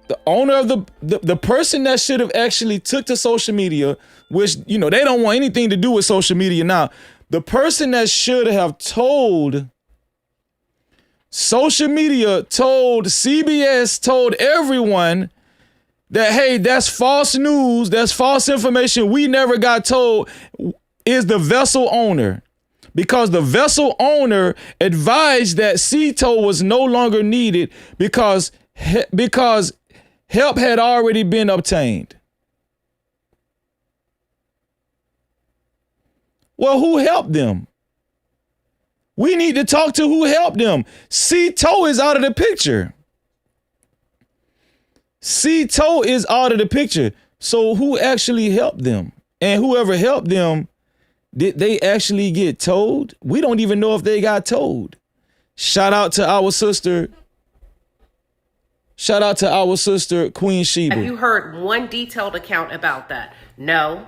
The owner of the person that should have actually took to social media, which, you know, they don't want anything to do with social media now. The person that should have told social media, told CBS, told everyone that, hey, that's false news, that's false information, we never got told, is the vessel owner. Because the vessel owner advised that CTO was no longer needed because help had already been obtained. Well, who helped them? We need to talk to who helped them. CTO is out of the picture. CTO is out of the picture. So who actually helped them? And whoever helped them, did they actually get told? We don't even know if they got told. Shout out to our sister. Shout out to our sister, Queen Sheba. Have you heard one detailed account about that? No.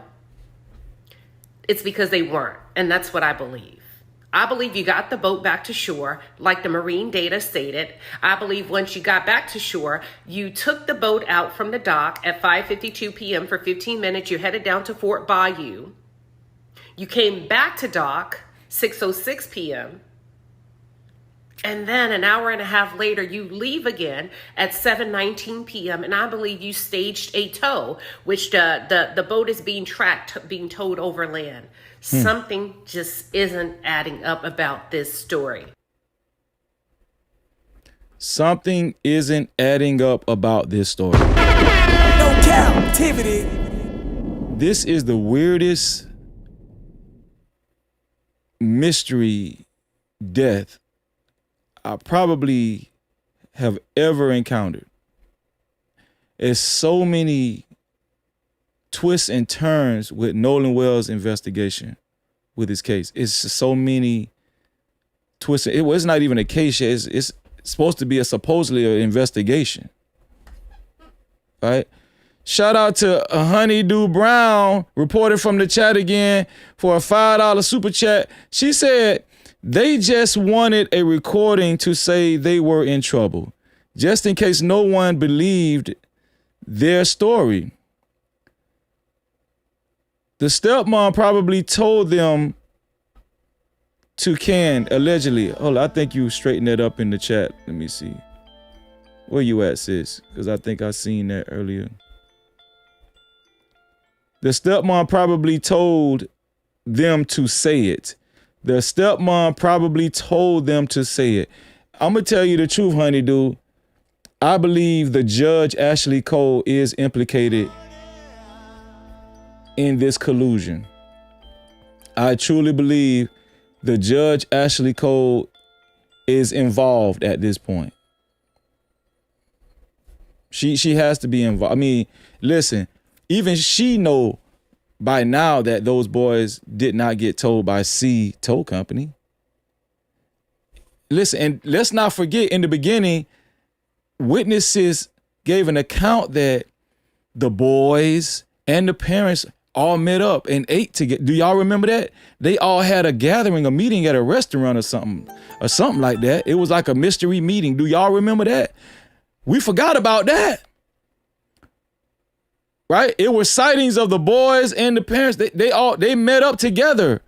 It's because they weren't. And that's what I believe. I believe you got the boat back to shore, like the marine data stated. I believe once you got back to shore, you took the boat out from the dock at 5:52 p.m. for 15 minutes. You headed down to Fort Bayou. You came back to dock 6:06 p.m. And then an hour and a half later, you leave again at 7:19 p.m. And I believe you staged a tow, which the boat is being tracked, being towed over land. Something just isn't adding up about this story. Something isn't adding up about this story. No Cap-tivity. This is the weirdest mystery death I probably have ever encountered. There's so many twists and turns with Nolan Wells' investigation with his case. It's just so many twists. It was not even a case yet. It's supposed to be supposedly an investigation. Right? Shout out to Honeydew Brown, reported from the chat again for a $5 super chat. She said they just wanted a recording to say they were in trouble, just in case no one believed their story. The stepmom probably told them to can, allegedly. Hold on, I think you straightened that up in the chat. Let me see. Where you at, sis? Because I think I seen that earlier. The stepmom probably told them to say it. The stepmom probably told them to say it. I'm going to tell you the truth, Honeydew. I believe the judge, Ashley Cole, is implicated in this collusion. I truly believe the judge, Ashley Cole, is involved at this point. She has to be involved. I mean, listen, even she know by now that those boys did not get told by C Tow Company. Listen, and let's not forget, in the beginning, witnesses gave an account that the boys and the parents all met up and ate together. Do y'all remember that? They all had a gathering, a meeting at a restaurant or something like that. It was like a mystery meeting. Do y'all remember that? We forgot about that. Right? It was sightings of the boys and the parents. They met up together.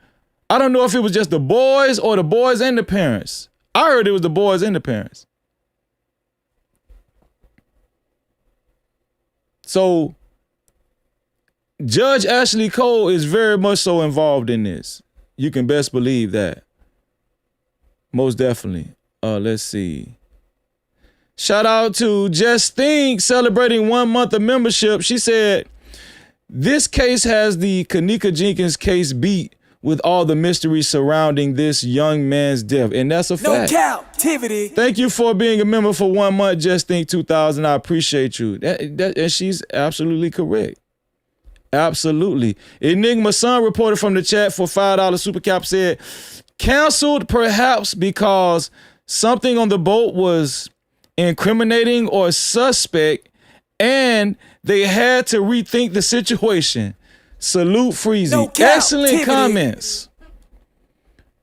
I don't know if it was just the boys or the boys and the parents. I heard it was the boys and the parents. So Judge Ashley Cole is very much so involved in this. You can best believe that. Most definitely. Let's see. Shout out to Just Think, celebrating 1 month of membership. She said, this case has the Kanika Jenkins case beat with all the mystery surrounding this young man's death. And that's a fact. No Cap-tivity. Thank you for being a member for 1 month, Just Think 2000. I appreciate you. And she's absolutely correct. Absolutely. Enigma Sun reported from the chat for $5 super cap, said, canceled perhaps because something on the boat was incriminating or suspect and they had to rethink the situation. Salute Freezy. No cap, Excellent Tivity. comments.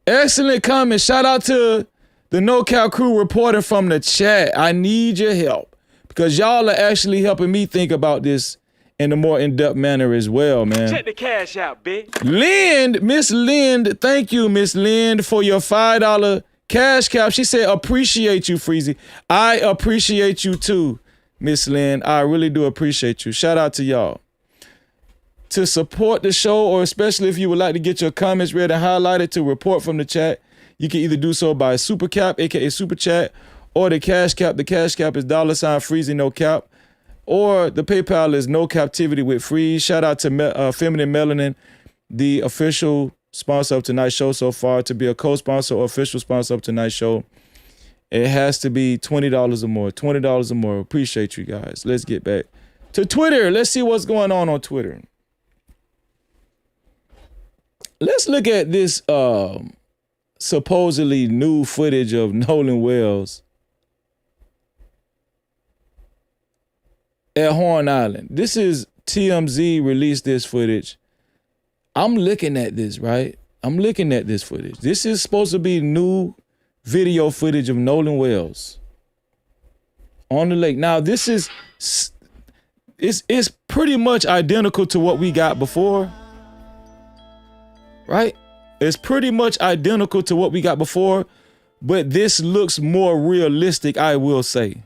Excellent comments. Shout out to the No Cap crew reporting from the chat. I need your help because y'all are actually helping me think about this in a more in-depth manner as well, man. Check the cash out, bitch. Lind, Miss Lind, thank you, Miss Lind, for your $5 cash cap. She said, appreciate you, Freezy. I appreciate you too, Miss Lind. I really do appreciate you. Shout out to y'all. To support the show, or especially if you would like to get your comments read and highlighted to report from the chat, you can either do so by Super Cap, aka Super Chat, or the Cash Cap. The Cash Cap is $Freezy No Cap. Or the PayPal is No Cap-tivity with Freeze. Shout out to Feminine Melanin, the official sponsor of tonight's show so far, to be a co-sponsor or official sponsor of tonight's show. It has to be $20 or more. $20 or more. Appreciate you guys. Let's get back to Twitter. Let's see what's going on Twitter. Let's look at this supposedly new footage of Nolan Wells at Horn Island. This is TMZ released this footage. I'm looking at this, right? I'm looking at this footage. This is supposed to be new video footage of Nolan Wells on the lake. Now, this is, it's pretty much identical to what we got before, right? It's pretty much identical to what we got before, but this looks more realistic, I will say.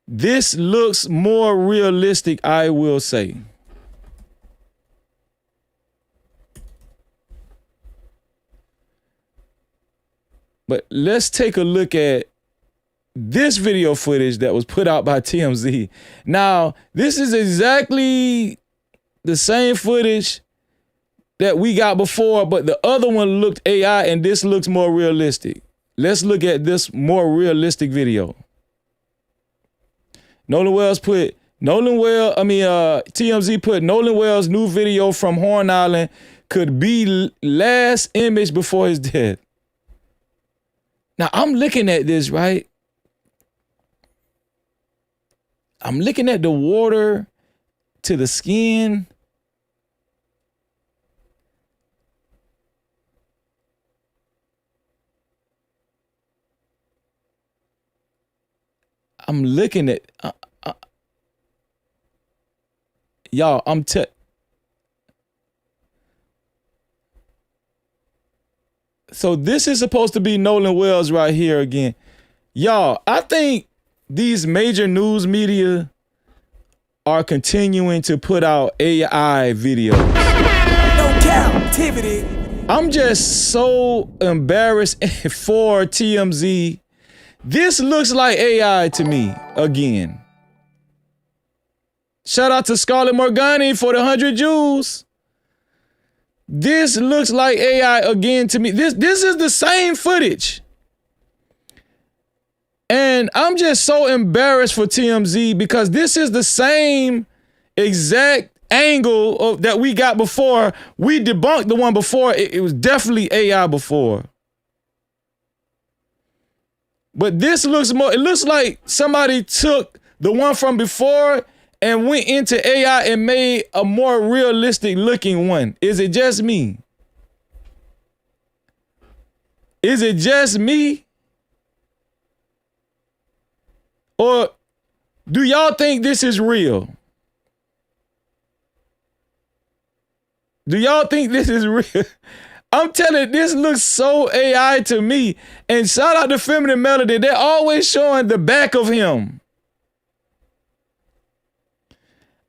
This looks more realistic, I will say. But let's take a look at this video footage that was put out by TMZ. Now, this is exactly the same footage that we got before, but the other one looked AI and this looks more realistic. Let's look at this more realistic video. TMZ put Nolan Wells' new video from Horn Island could be last image before his death. Now, I'm looking at this, right? I'm looking at the water to the skin. I'm looking at, y'all, so this is supposed to be Nolan Wells right here again. Y'all, I think these major news media are continuing to put out AI videos. No Cap-tivity. I'm just so embarrassed for TMZ. This looks like AI to me again. Shout out to Scarlett Morgani for the 100 Jews. This looks like AI again to me. This is the same footage. And I'm just so embarrassed for TMZ because this is the same exact angle that we got before. We debunked the one before. It was definitely AI before. But this looks more, it looks like somebody took the one from before and went into AI and made a more realistic looking one. Is it just me? Is it just me? Or do y'all think this is real? Do y'all think this is real? I'm telling you, this looks so AI to me. And shout out to Feminine Melody. They're always showing the back of him.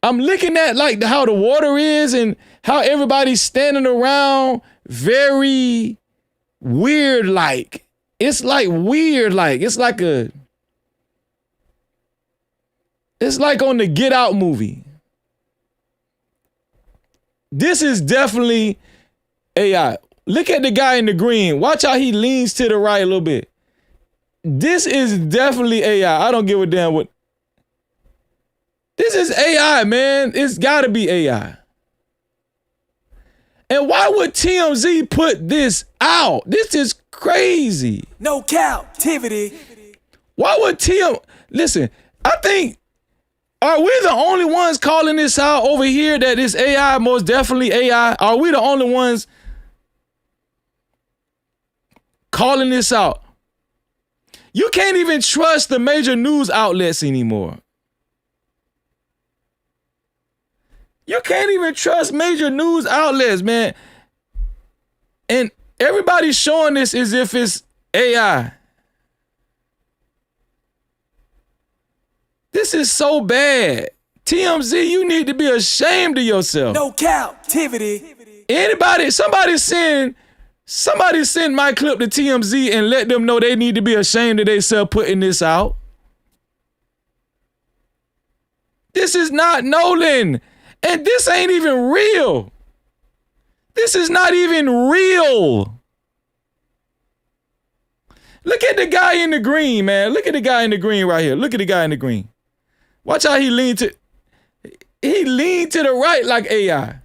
I'm looking at like how the water is and how everybody's standing around very weird like. It's like weird like. It's like on the Get Out movie. This is definitely AI. Look at the guy in the green. Watch how he leans to the right a little bit. This is definitely AI. I don't give a damn what. This is AI, man. It's gotta be AI. And why would TMZ put this out? This is crazy. No Cap-tivity. Why would listen, I think Are we the only ones calling this out over here that it's AI, most definitely AI? Are we the only ones calling this out? You can't even trust the major news outlets anymore. You can't even trust major news outlets, man. And everybody's showing this as if it's AI. This is so bad. TMZ, you need to be ashamed of yourself. No Cap-tivity. Somebody send my clip to TMZ and let them know they need to be ashamed of themselves putting this out. This is not Nolan. And this ain't even real. This is not even real. Look at the guy in the green, man. Look at the guy in the green right here. Look at the guy in the green. Watch how he leaned to the right like AI.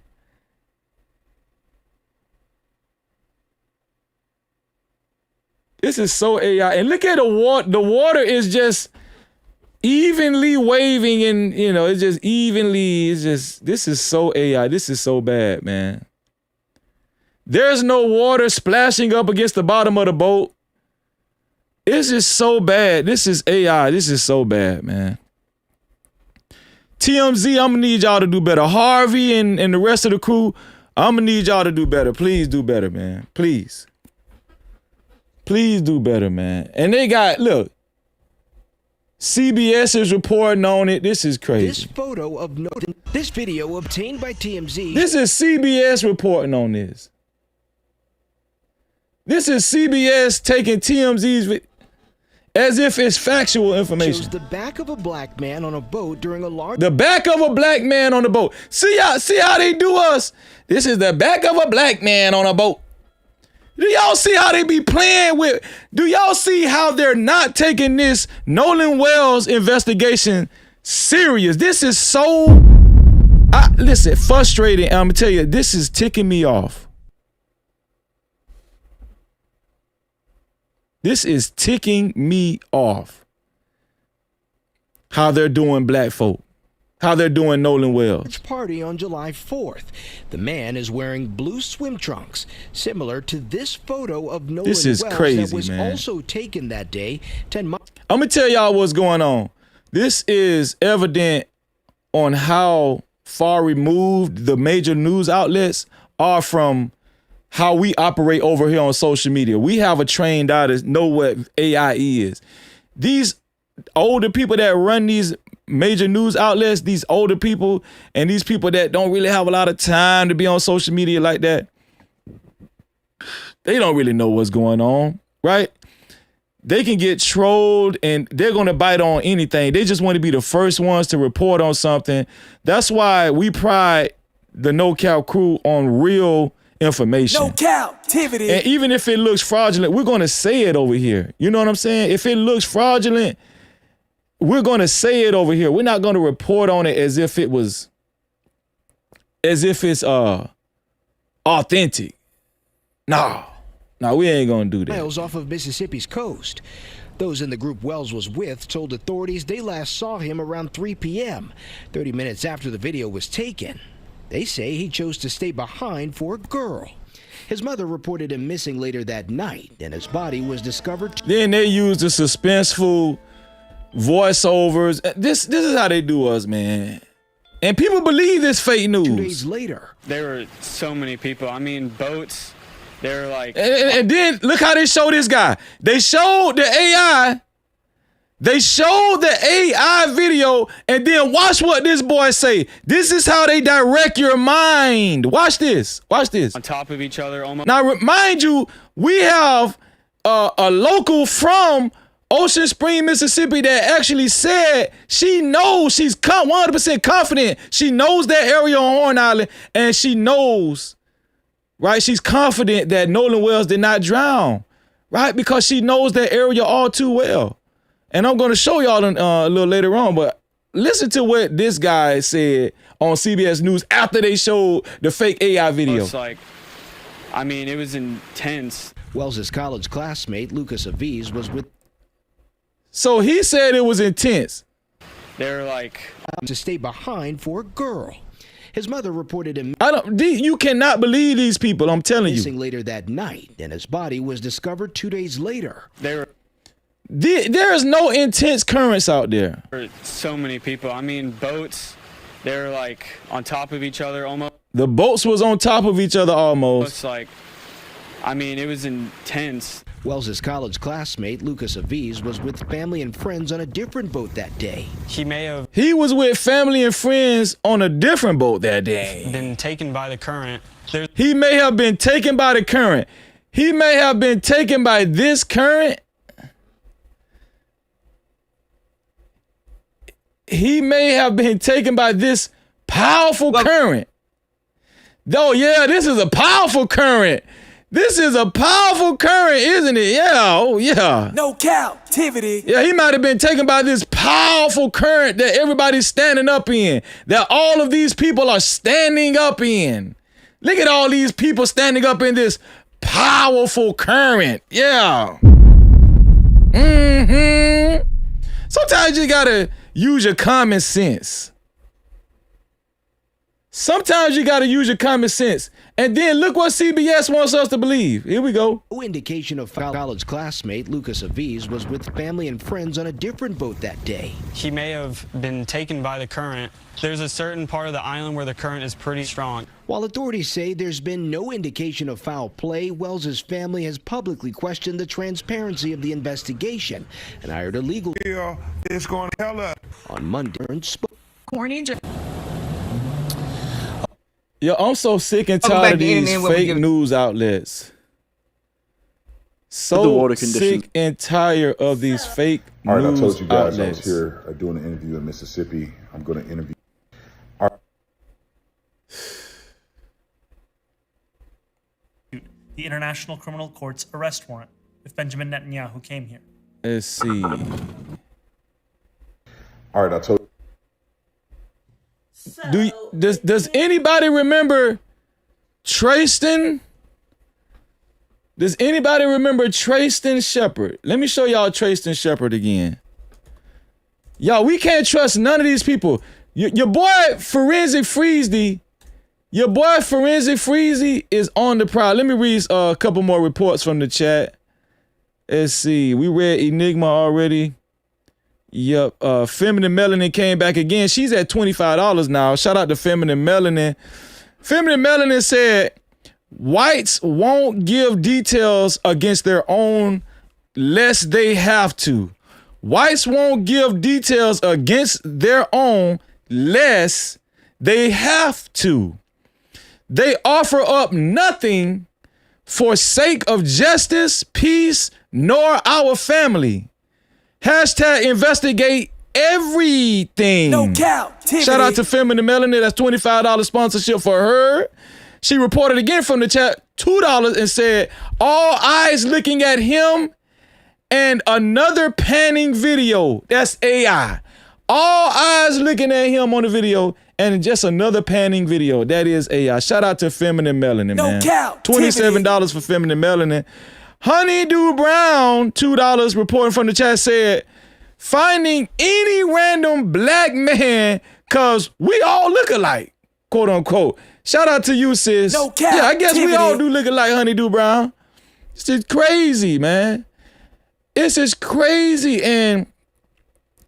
This is so AI. And look at the water. The water is just evenly waving, and it's just evenly. This is so AI. This is so bad, man. There's no water splashing up against the bottom of the boat. This is so bad. This is AI. This is so bad, man. TMZ, I'm gonna need y'all to do better. Harvey and the rest of the crew, I'm gonna need y'all to do better. Please do better, man. Please. Please do better, man. And they got, look, CBS is reporting on it. This is crazy. This video obtained by TMZ. This is CBS reporting on this. This is CBS taking TMZ's as if it's factual information. Shows the back of a black man on a boat during a large. The back of a black man on a boat. See how they do us? This is the back of a black man on a boat. Do y'all see how they be playing with? Do y'all see how they're not taking this Nolan Wells investigation serious? This is so, listen, frustrating. I'm gonna tell you, this is ticking me off. This is ticking me off. How they're doing black folk. How they're doing Nolan Wells. Party on July 4th. The man is wearing blue swim trunks, similar to this photo of Nolan Wells. This is crazy, that was man. also taken that day. I'm gonna tell y'all what's going on. This is evident on how far removed the major news outlets are from how we operate over here on social media. We have a trained eye to know what AI is. These older people that run these major news outlets, these older people and these people that don't really have a lot of time to be on social media like that, they don't really know what's going on, right? They can get trolled and they're going to bite on anything. They just want to be the first ones to report on something. That's why we pride the No Cap crew on real information. No Cap-tivity. And even if it looks fraudulent, we're going to say it over here. You know what I'm saying? If it looks fraudulent, we're going to say it over here. We're not going to report on it as if it's authentic. No, we ain't going to do that. Miles off of Mississippi's coast. Those in the group Wells was with told authorities they last saw him around 3 p.m., 30 minutes after the video was taken. They say he chose to stay behind for a girl. His mother reported him missing later that night, and his body was discovered. Then they used the suspenseful voiceovers. This is how they do us, man. And people believe this fake news. 2 days later, there were so many people. I mean, boats. They were like, and then look how they show this guy. They showed the AI. They showed the AI video, and then watch what this boy say. This is how they direct your mind. Watch this. Watch this. On top of each other, almost. Now, mind you, we have a local from Ocean Spring, Mississippi that actually said she knows, she's 100% confident. She knows that area on Horn Island, and she knows, right? She's confident that Nolan Wells did not drown, right? Because she knows that area all too well. And I'm going to show y'all a little later on, but listen to what this guy said on CBS News after they showed the fake AI video. It's like, I mean, it was intense. Wells's college classmate, Lucas Aviz, was with. So he said it was intense. They're like to stay behind for a girl. His mother reported him you cannot believe these people, I'm telling missing you. later that night, and his body was discovered 2 days later. there There's no intense currents out there. were so many people. I mean, boats. They're like on top of each other almost. The boats was on top of each other almost. It's like, I mean, it was intense. Wells's college classmate, Lucas Aviz, was with family and friends on a different boat that day. He was with family and friends on a different boat that day. Been taken by the current. He may have been taken by the current. He may have been taken by this current. He may have been taken by this powerful current. Oh, yeah, this is a powerful current. This is a powerful current, isn't it? Yeah, oh, yeah. No captivity. Yeah, he might have been taken by this powerful current that everybody's standing up in, that all of these people are standing up in. Look at all these people standing up in this powerful current. Yeah. Sometimes you gotta use your common sense. Sometimes you gotta use your common sense. And then look what CBS wants us to believe. Here we go. No indication of college classmate Lucas Aviz was with family and friends on a different boat that day. He may have been taken by the current. There's a certain part of the island where the current is pretty strong. While authorities say there's been no indication of foul play, Wells's family has publicly questioned the transparency of the investigation and hired a legal it's going to hell up. on Monday. Corny. Yo, I'm so sick and tired of these fake news outlets. So sick and tired of these fake All right, I news told you guys I was outlets. here doing an interview in Mississippi. I'm going to interview. The International Criminal Court's arrest warrant if Benjamin Netanyahu came here. Let's see. All right, I told. Does anybody remember Trayston? Does anybody remember Trayston Shepard? Let me show y'all Trayston Shepard again. Y'all, we can't trust none of these people. Your boy Forensic Freezy, is on the prowl. Let me read a couple more reports from the chat. Let's see. We read Enigma already. Yep. Feminine Melanin came back again. She's at $25 now. Shout out to Feminine Melanin. Feminine Melanin said, whites won't give details against their own lest they have to. Whites won't give details against their own lest they have to. They offer up nothing for sake of justice, peace, nor our family. Hashtag investigate everything. No captivity. Shout out to Feminine Melanin. That's $25 sponsorship for her. She reported again from the chat, $2, and said, all eyes looking at him and another panning video. That's AI. All eyes looking at him on the video and just another panning video. That is AI. Shout out to Feminine Melanin, man. $27 for Feminine Melanin. Honeydew Brown, $2, reporting from the chat, said, finding any random black man cause we all look alike, quote unquote. Shout out to you, sis. Yeah, I guess we all do look alike, Honeydew Brown. It's just crazy, man. It's just crazy. And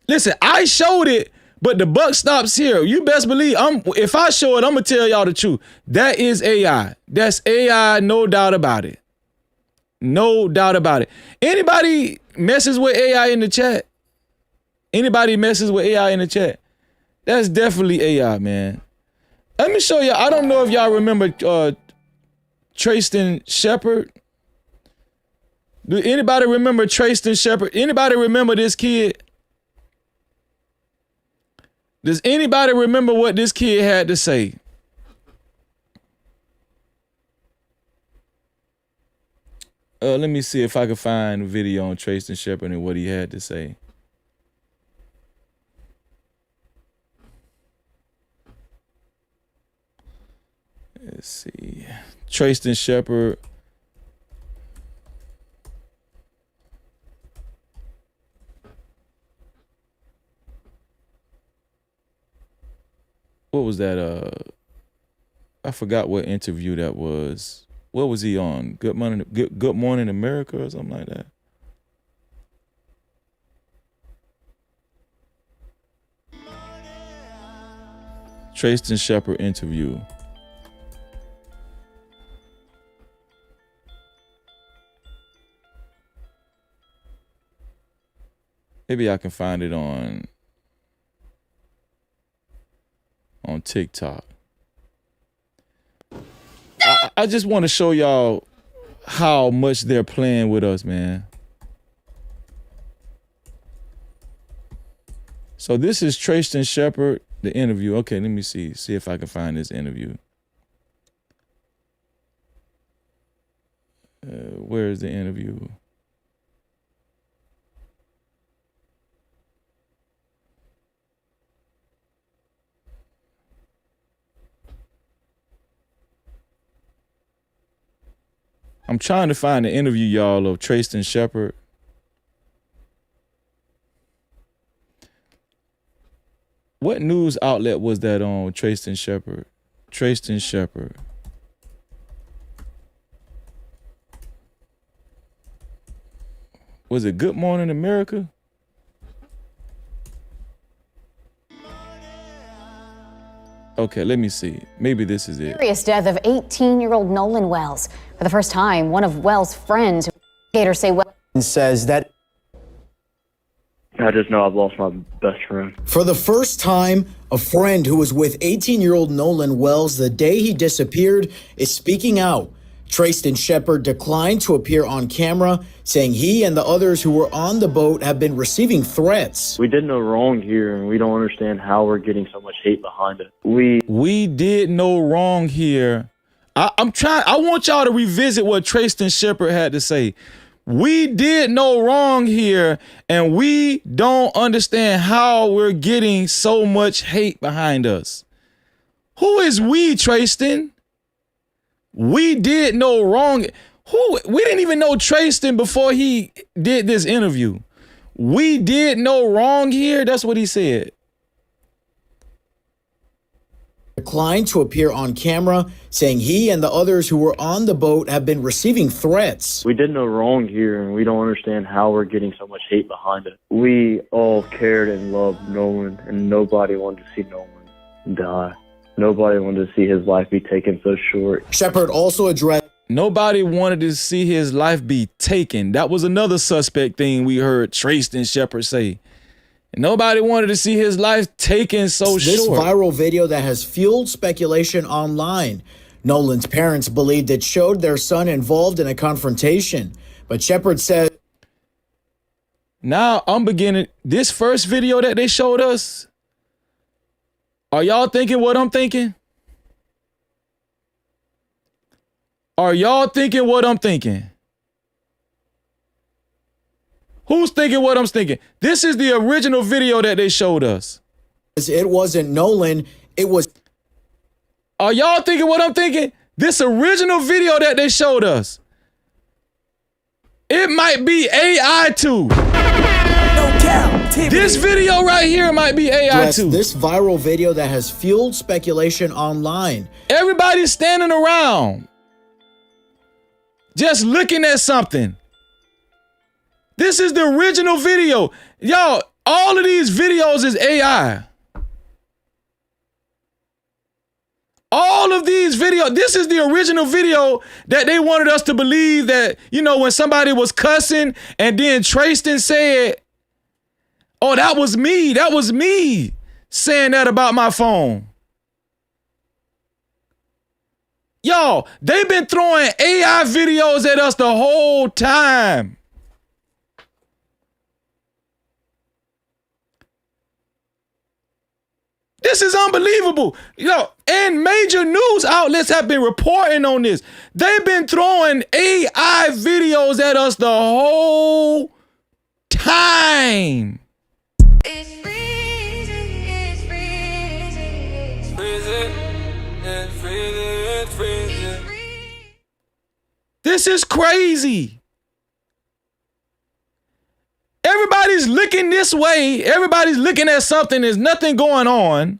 listen, I showed it, but the buck stops here. You best believe if I show it, I'm gonna tell y'all the truth. That is AI. That's AI, no doubt about it. No doubt about it. Anybody messes with AI in the chat? Anybody messes with AI in the chat? That's definitely AI, man. Let me show you. I don't know if y'all remember Trayston Shepard. Do anybody remember Trayston Shepard? Anybody remember this kid? Does anybody remember what this kid had to say? Let me see if I can find a video on Trayston Shepard and what he had to say. Let's see. Trayston Shepard. was that I forgot what interview that was. What was he on? Good Morning America or something like that. Tristan Shepard interview. Maybe I can find it on TikTok. I just want to show y'all how much they're playing with us, man. So this is Tristan Shepard, the interview. Okay, let me see if I can find this interview. Where is the interview? I'm trying to find the interview, y'all, of Tristan Shepard. What news outlet was that on, Tristan Shepard? Tristan Shepard. Was it Good Morning America? Okay, let me see. Maybe this is it. Mysterious death of 18-year-old Nolan Wells. For the first time, one of Wells' friends, investigators say Wells says that I just know I've lost my best friend. for the first time, a friend who was with 18-year-old Nolan Wells the day he disappeared is speaking out. Tristan Shepard declined to appear on camera, saying he and the others who were on the boat have been receiving threats. We did no wrong here, and we don't understand how we're getting so much hate behind it. We did no wrong here. I want y'all to revisit what Tristan Shepard had to say. We did no wrong here, and we don't understand how we're getting so much hate behind us. Who is we, Tristan? We did no wrong. We didn't even know Tristan before he did this interview. We did no wrong here. That's what he said. Declined to appear on camera, saying he and the others who were on the boat have been receiving threats. We did no wrong here, and we don't understand how we're getting so much hate behind it. We all cared and loved Nolan, and nobody wanted to see Nolan die. Nobody wanted to see his life be taken so short. Shepard also addressed nobody wanted to see his life be taken. That was another suspect thing we heard Tristan Shepard say. Nobody wanted to see his life taken so short. This viral video that has fueled speculation online. Nolan's parents believed it showed their son involved in a confrontation, but Shepard said, now I'm beginning, this first video that they showed us, are y'all thinking what I'm thinking? Are y'all thinking what I'm thinking? Who's thinking what I'm thinking? This is the original video that they showed us. It wasn't Nolan, it was... Are y'all thinking what I'm thinking? This original video that they showed us. It might be AI too. This video right here might be AI too. This viral video that has fueled speculation online. Everybody's standing around, just looking at something. This is the original video. Y'all, all of these videos is AI. All of these videos, this is the original video that they wanted us to believe that, you know, when somebody was cussing and then Tristan said, oh, that was me saying that about my phone. Y'all, they've been throwing AI videos at us the whole time. This is unbelievable. You know, and major news outlets have been reporting on this. They've been throwing AI videos at us the whole time. This is crazy. Everybody's looking this way. Everybody's looking at something. There's nothing going on.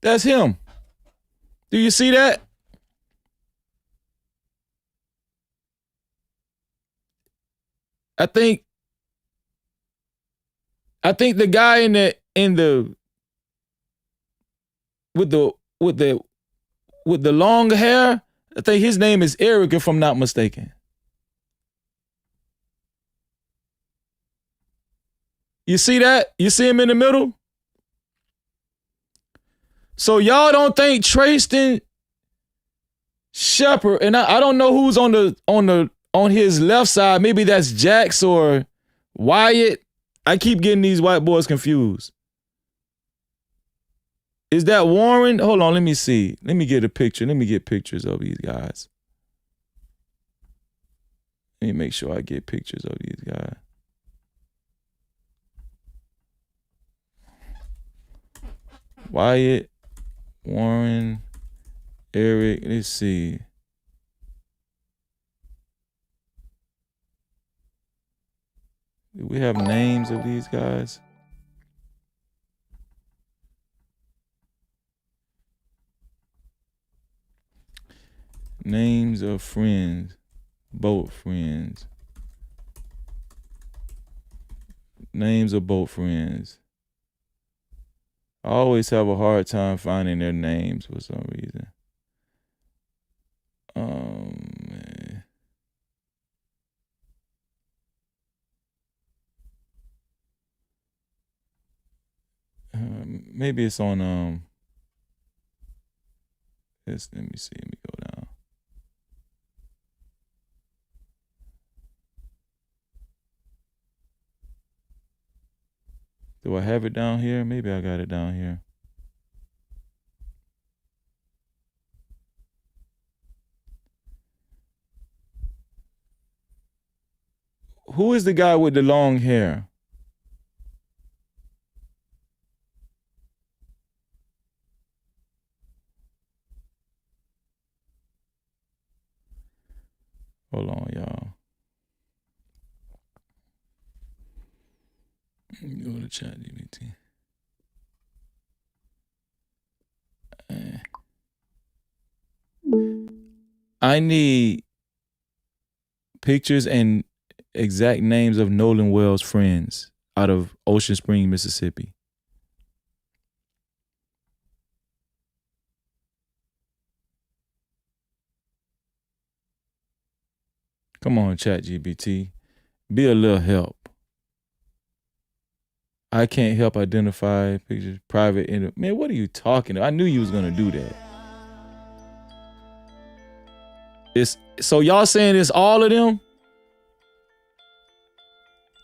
That's him. Do you see that? I think the guy with the long hair, I think his name is Eric, if I'm not mistaken. You see that? You see him in the middle? So y'all don't think Trayston Shepard, and I don't know who's on his left side. Maybe that's Jax or Wyatt. I keep getting these white boys confused. Is that Warren? Hold on, let me see. Let me get a picture. Let me get pictures of these guys. Let me make sure I get pictures of these guys. Wyatt, Warren, Eric, let's see. Do we have names of these guys? Names of friends, boat friends. Names of boat friends. I always have a hard time finding their names for some reason. Maybe it's on let me see. Let me go down. Do I have it down here? Maybe I got it down here. Who is the guy with the long hair? Hold on, y'all. Go to ChatGPT. I need pictures and exact names of Nolan Wells' friends out of Ocean Spring, Mississippi. Come on, ChatGPT. Be a little help. I can't help identify pictures, private. Man, what are you talking about? I knew you was going to do that. So y'all saying it's all of them?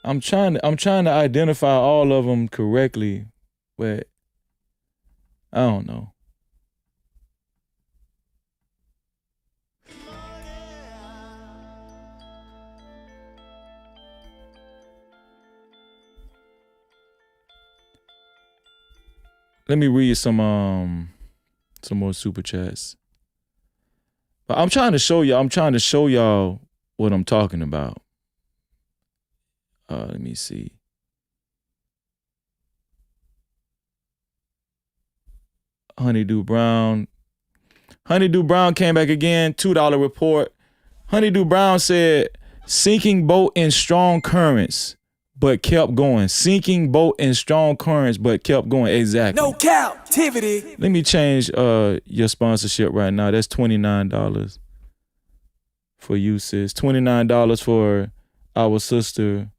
I'm trying to identify all of them correctly, but I don't know. Let me read some more super chats. But I'm trying to show y'all what I'm talking about. Let me see. Honeydew Brown came back again, $2 report. Honeydew Brown said, sinking boat in strong currents, but kept going. Sinking boat in strong currents, but kept going. Exactly. No Cap-tivity. Let me change your sponsorship right now. That's $29 for you, sis. $29 for our sister,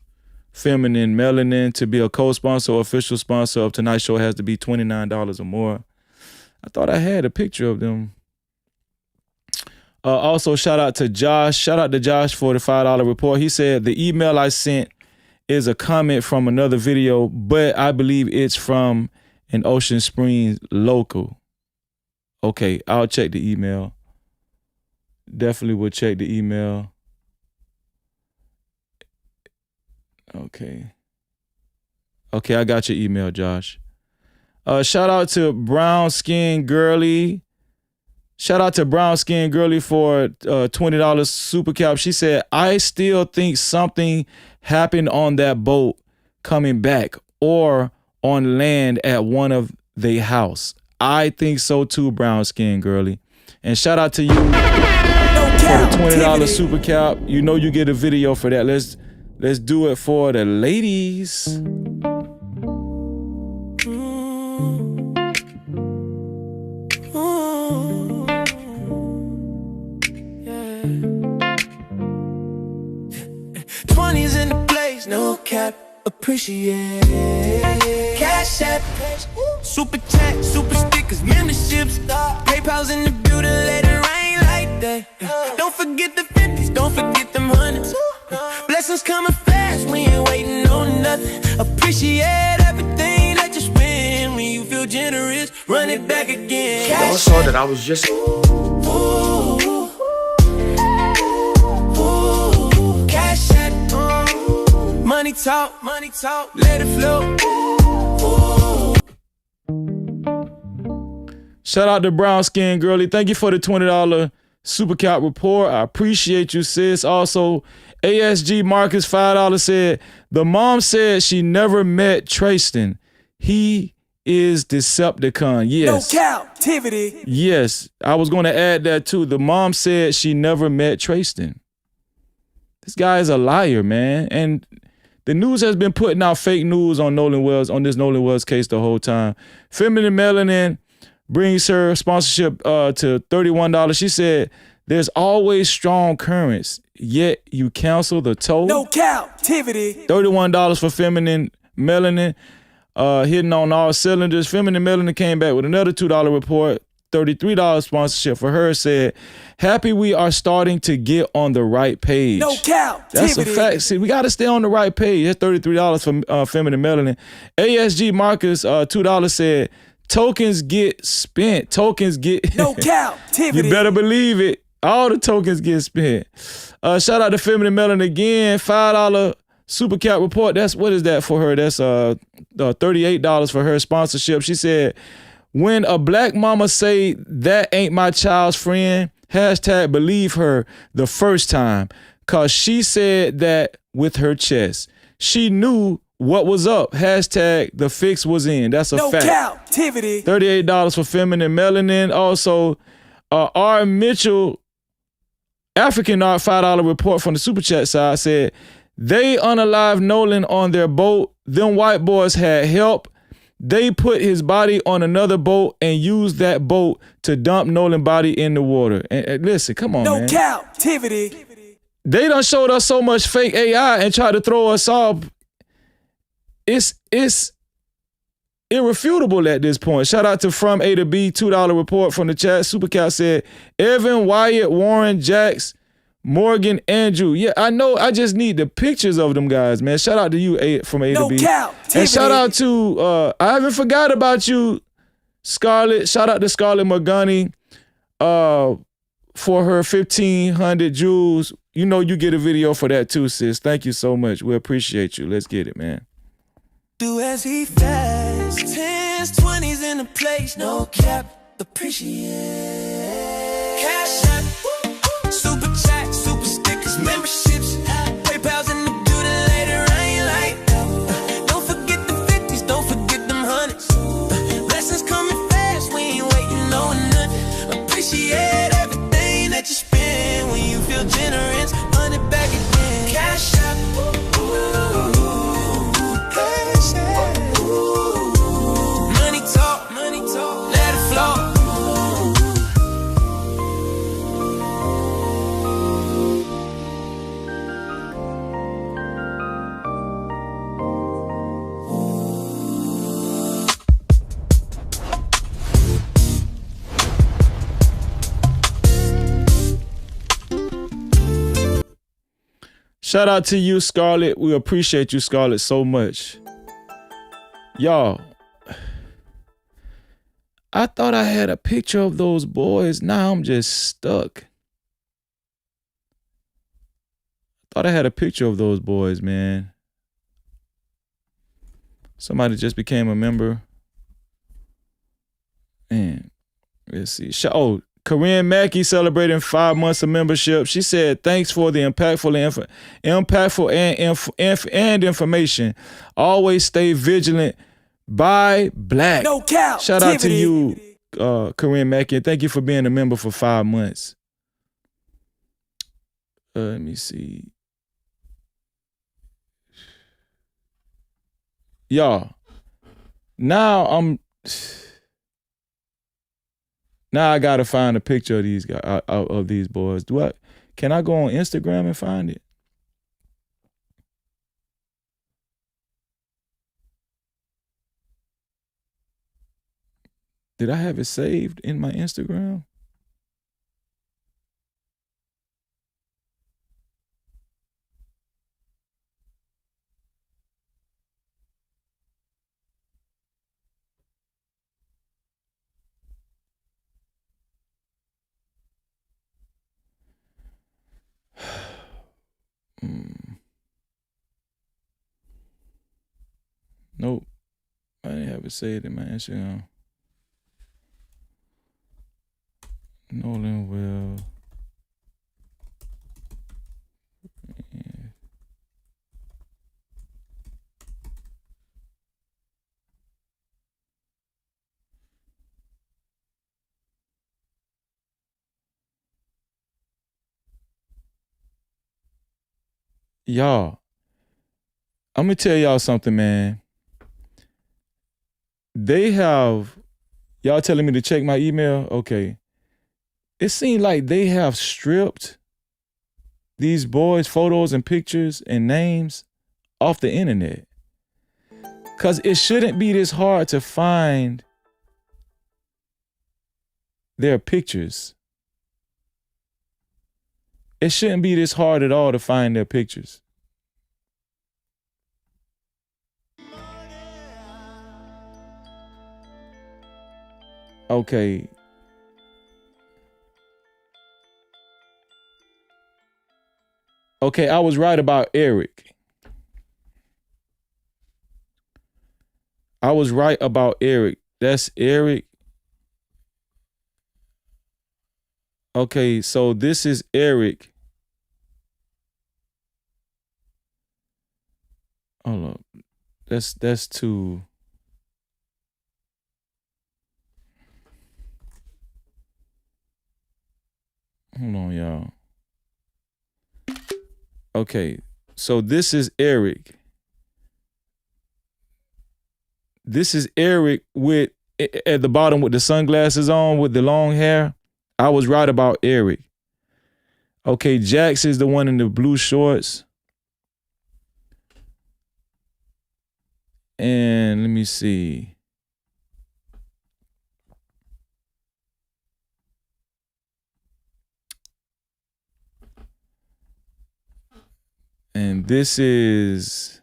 Feminine Melanin, to be a co-sponsor or official sponsor of tonight's show. Has to be $29 or more. I thought I had a picture of them. Also, shout out to Josh. Shout out to Josh for the $5 report. He said, the email I sent is a comment from another video, but I believe it's from an Ocean Springs local. Okay, I'll check the email. Definitely will check the email. Okay, I got your email, Josh. Shout out to Brown Skin Girly. Shout out to Brown Skin Girly for $20 super cap. She said, I still think something happened on that boat coming back or on land at one of their house. I think so too, brown skin girly. And shout out to you for the $20 super cap. You know you get a video for that. Let's do it for the ladies. 20s in the place, no cap, appreciate. Cash app, super chat, super stickers, memberships, PayPal's in the building, let it rain like that. Don't forget the 50s, don't forget them hundreds. Blessings coming fast, we ain't waiting on nothing. Appreciate everything that you spend. When you feel generous, run it back again. Y'all saw that I was just... Money talk, let it flow. Shout out to brown skin girly. Thank you for the $20 super cap report. I appreciate you, sis. Also, ASG Marcus $5 said the mom said she never met Tristan. He is Decepticon. Yes. No Cap-tivity. Yes, I was going to add that too. The mom said she never met Tristan. This guy is a liar, man. And the news has been putting out fake news on this Nolan Wells case the whole time. Feminine Melanin brings her sponsorship to $31. She said, there's always strong currents, yet you cancel the toll. No Cap-tivity. $31 for Feminine Melanin, hitting on all cylinders. Feminine Melanin came back with another $2 report. $33 sponsorship for her, said, happy we are starting to get on the right page. No cap. That's a fact. See, we got to stay on the right page. That's $33 for Feminine Melanin. ASG Marcus, $2 said, tokens get spent. Tokens get... No cap. You better believe it. All the tokens get spent. Shout out to Feminine Melanin again. $5 super cap report. What is that for her? That's $38 for her sponsorship. She said, when a black mama say that ain't my child's friend, hashtag believe her the first time, cause she said that with her chest. She knew what was up. Hashtag the fix was in. That's a fact. No Cap-tivity. $38 for Feminine Melanin. Also, R. Mitchell, African Art, $5 report from the super chat side said, they unalived Nolan on their boat. Them white boys had help. They put his body on another boat and used that boat to dump Nolan's body in the water. And listen, come on, man. No Cap-tivity. They done showed us so much fake AI and tried to throw us off. It's irrefutable at this point. Shout out to From A to B, $2 report from the chat. Supercat said, Evan, Wyatt, Warren, Jax, Morgan, Andrew. Yeah, I know. I just need the pictures of them guys, man. Shout out to you from A to B. And shout out to, I haven't forgot about you, Scarlett. Shout out to Scarlett Magani for her 1,500 jewels. You know you get a video for that too, sis. Thank you so much. We appreciate you. Let's get it, man. Do as he fast. 10s, 20s in the place. No cap. Appreciate. Cash app. Super chat, super stickers, memberships, PayPal's in the building, later I ain't like that. Don't forget the 50s, don't forget them hundreds. Blessings coming fast, we ain't waiting on nothing. Appreciate everything that you spend. When you feel generous, run it back again. Cash app, cash app. Money talk, let it flow. Shout out to you, Scarlett. We appreciate you, Scarlett, so much. Y'all, I thought I had a picture of those boys. Now I'm just stuck. Thought I had a picture of those boys, man. Somebody just became a member. Man, let's see. Corinne Mackey celebrating 5 months of membership. She said, thanks for the impactful and information. Always stay vigilant. By Black. No cap. Shout out to you, Corinne Mackey, and thank you for being a member for 5 months. Let me see. Y'all, now I gotta find a picture of these guys, of these boys. Can I go on Instagram and find it? Did I have it saved in my Instagram? Nope. I didn't have it saved in my Instagram. Nolan will. Y'all, I'm gonna tell y'all something, man. They have, y'all telling me to check my email? Okay. It seems like they have stripped these boys' photos and pictures and names off the internet. Because it shouldn't be this hard to find their pictures. It shouldn't be this hard at all to find their pictures. Okay. Okay, I was right about Eric. I was right about Eric. That's Eric. Okay, so this is Eric. Hold up. That's too. Hold on, y'all. Okay, so this is Eric. This is Eric with at the bottom with the sunglasses on with the long hair. I was right about Eric. Okay, Jax is the one in the blue shorts. And let me see. And this is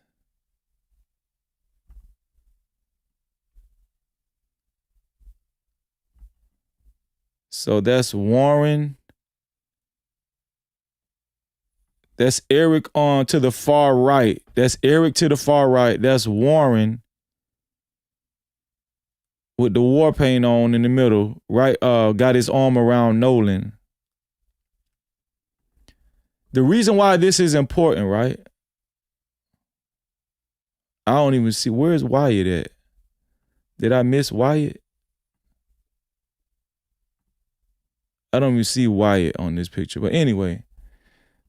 so that's Warren. That's Eric on to the far right. That's Eric to the far right. That's Warren with the war paint on in the middle. Right, got his arm around Nolan. The reason why this is important, right? I don't even see, where's Wyatt at? Did I miss Wyatt? I don't even see Wyatt on this picture. But anyway,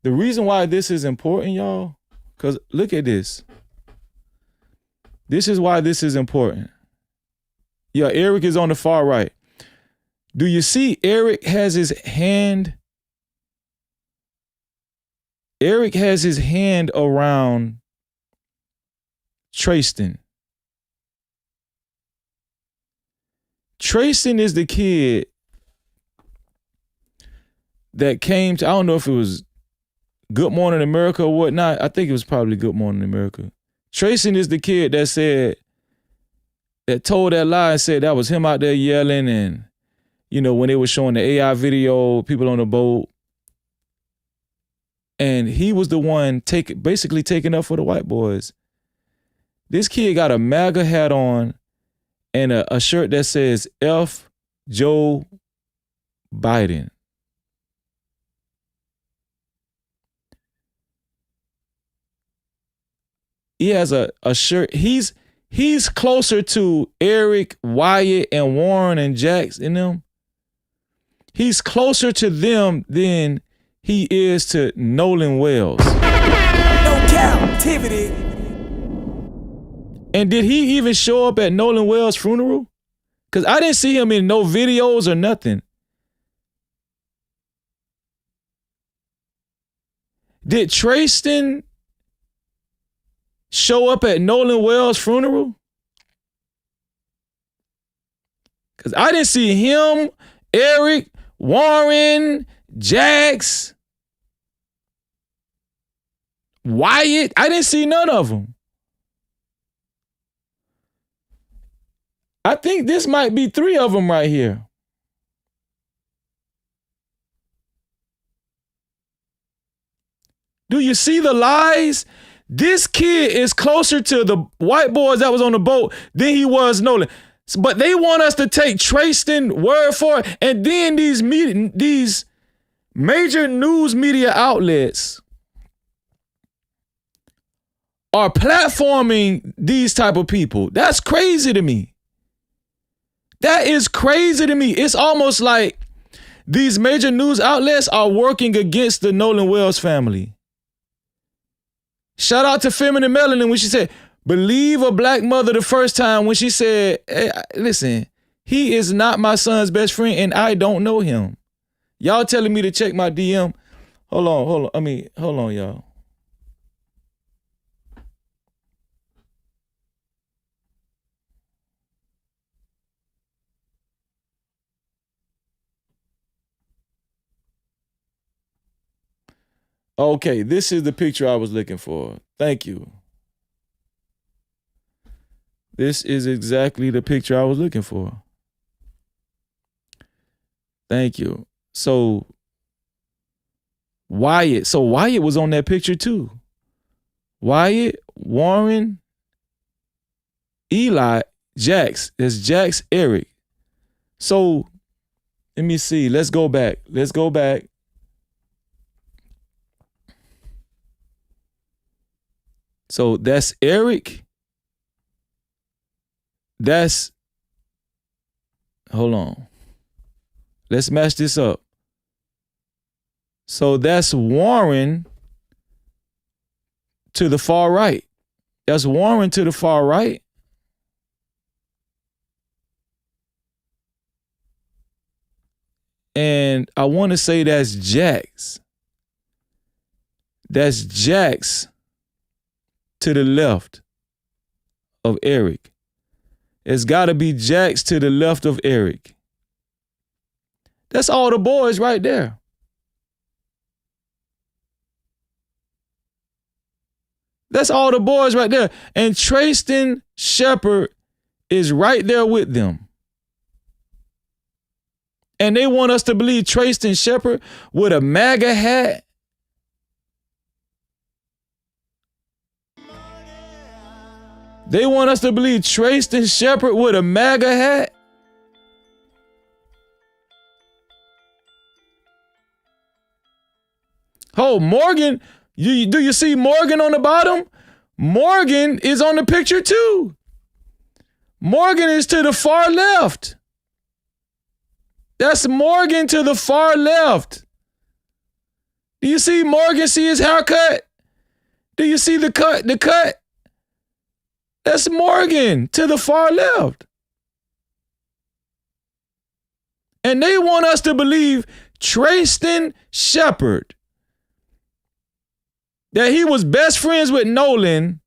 the reason why this is important, y'all, because look at this. This is why this is important. Yeah, Eric is on the far right. Do you see Eric has his hand? Eric has his hand around Tristan. Tristan is the kid that came to, I don't know if it was Good Morning America or whatnot. I think it was probably Good Morning America. Tristan is the kid that said, that told that lie and said that was him out there yelling, and, you know, when they were showing the AI video, people on the boat. And he was the one basically taking up for the white boys. This kid got a MAGA hat on and a shirt that says F Joe Biden. He has a shirt. He's he's closer to Eric, Wyatt, and Warren and Jax and them. He's closer to them than he is to Nolan Wells. No Cap-tivity. And did he even show up at Nolan Wells' funeral? Because I didn't see him in no videos or nothing. Did Trayston show up at Nolan Wells' funeral? Because I didn't see him, Eric, Warren, Jax, Wyatt. I didn't see none of them. I think this might be 3 of them right here. Do you see the lies? This kid is closer to the white boys that was on the boat than he was Nolan. But they want us to take Trayston word for it. And then these major news media outlets are platforming these type of people. That's crazy to me. That is crazy to me. It's almost like these major news outlets are working against the Nolan Wells family. Shout out to Feminine Melanin when she said, believe a black mother the first time when she said, hey, listen, he is not my son's best friend and I don't know him. Y'all telling me to check my DM. Hold on, y'all. Okay, this is the picture I was looking for. Thank you. This is exactly the picture I was looking for. Thank you. So Wyatt was on that picture too. Wyatt, Warren, Eli, Jax. There's Jax, Eric. So let me see. Let's go back. So that's Eric. Hold on. Let's match this up. So that's Warren to the far right. That's Warren to the far right. And I want to say that's Jax. That's Jax to the left of Eric. It's got to be Jax to the left of Eric. That's all the boys right there. That's all the boys right there. And Trayston Shepard is right there with them. And they want us to believe Trayston Shepard with a MAGA hat. They want us to believe Trayston Shepard with a MAGA hat. Oh, Morgan, do you see Morgan on the bottom? Morgan is on the picture too. Morgan is to the far left. That's Morgan to the far left. Do you see Morgan? See his haircut? Do you see the cut? That's Morgan to the far left. And they want us to believe Trayston Shepard, that he was best friends with Nolan,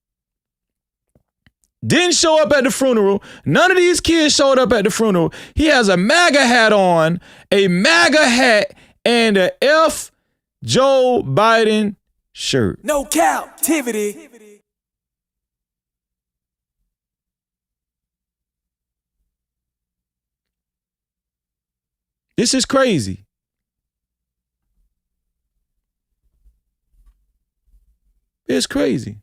didn't show up at the funeral. None of these kids showed up at the funeral. He has a MAGA hat on, and a F Joe Biden shirt. No Cap-tivity. This is crazy. It's crazy.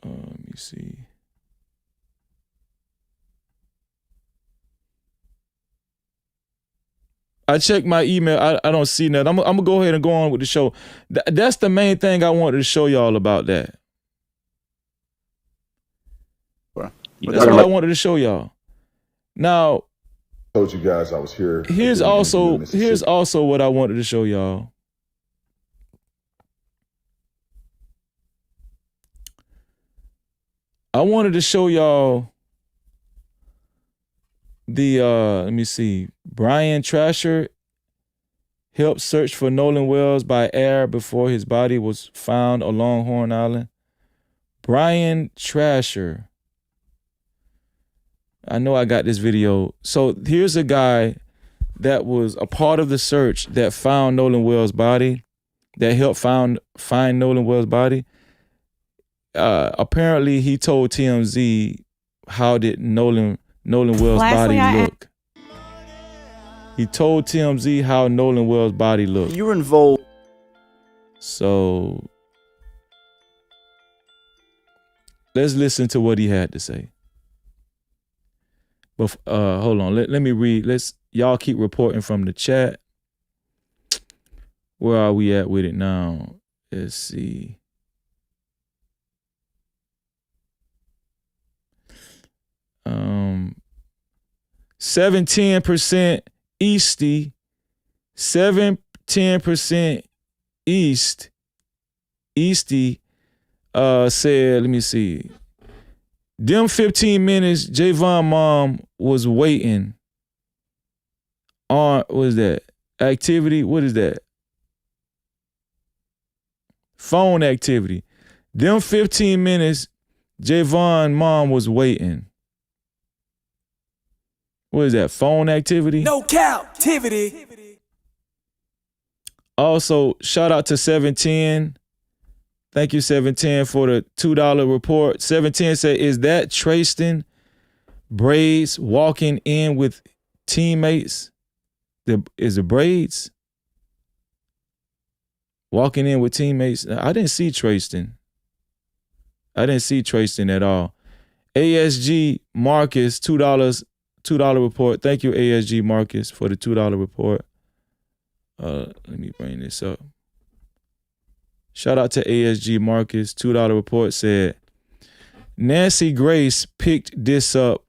Let me see. I checked my email. I don't see nothing. I'm gonna go ahead and go on with the show. That's the main thing I wanted to show y'all about that. That's what I wanted to show y'all. Now, I told you guys I was here. Here's also what I wanted to show y'all. I wanted to show y'all the let me see. Brian Trasher helped search for Nolan Wells by air before his body was found along Horn Island. Brian Trasher. I know I got this video. So here's a guy that was a part of the search that found Nolan Wells' body, that helped find Nolan Wells' body. Apparently he told TMZ how did Nolan Wells' body look. He told TMZ how Nolan Wells' body looked. You were involved. So let's listen to what he had to say. But hold on, let me read. Y'all keep reporting from the chat. Where are we at with it now? Let's see. Um, 7-10% Easty, 7-10% East. Easty said, let me see. Them 15 minutes, Javon mom was waiting on, what is that? Activity? What is that? Phone activity. Them 15 minutes, Javon mom was waiting. What is that? Phone activity? No Cap-tivity. Also, shout out to 710. Thank you, 710, for the $2 report. 710 said, is that Trayston Braids walking in with teammates? Is it Braids walking in with teammates? I didn't see Trayston. I didn't see Trayston at all. ASG Marcus, $2 report. Thank you, ASG Marcus, for the $2 report. Let me bring this up. Shout out to ASG Marcus. $2 report said, Nancy Grace picked this up.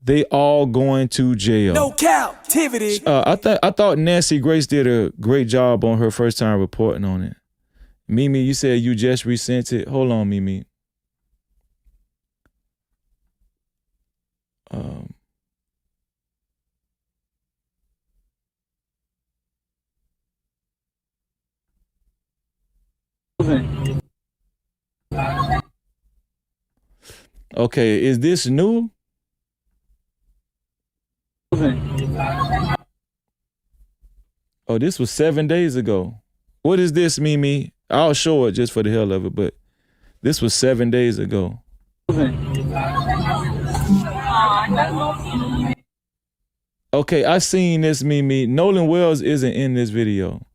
They all going to jail. No Cap-tivity. I thought Nancy Grace did a great job on her first time reporting on it. Mimi, you said you just resent it. Hold on, Mimi. Okay, is this new? Oh, this was 7 days ago. What is this, Mimi? I'll show it just for the hell of it, but this was 7 days ago. Okay, I seen this, Mimi. Nolan Wells isn't in this video.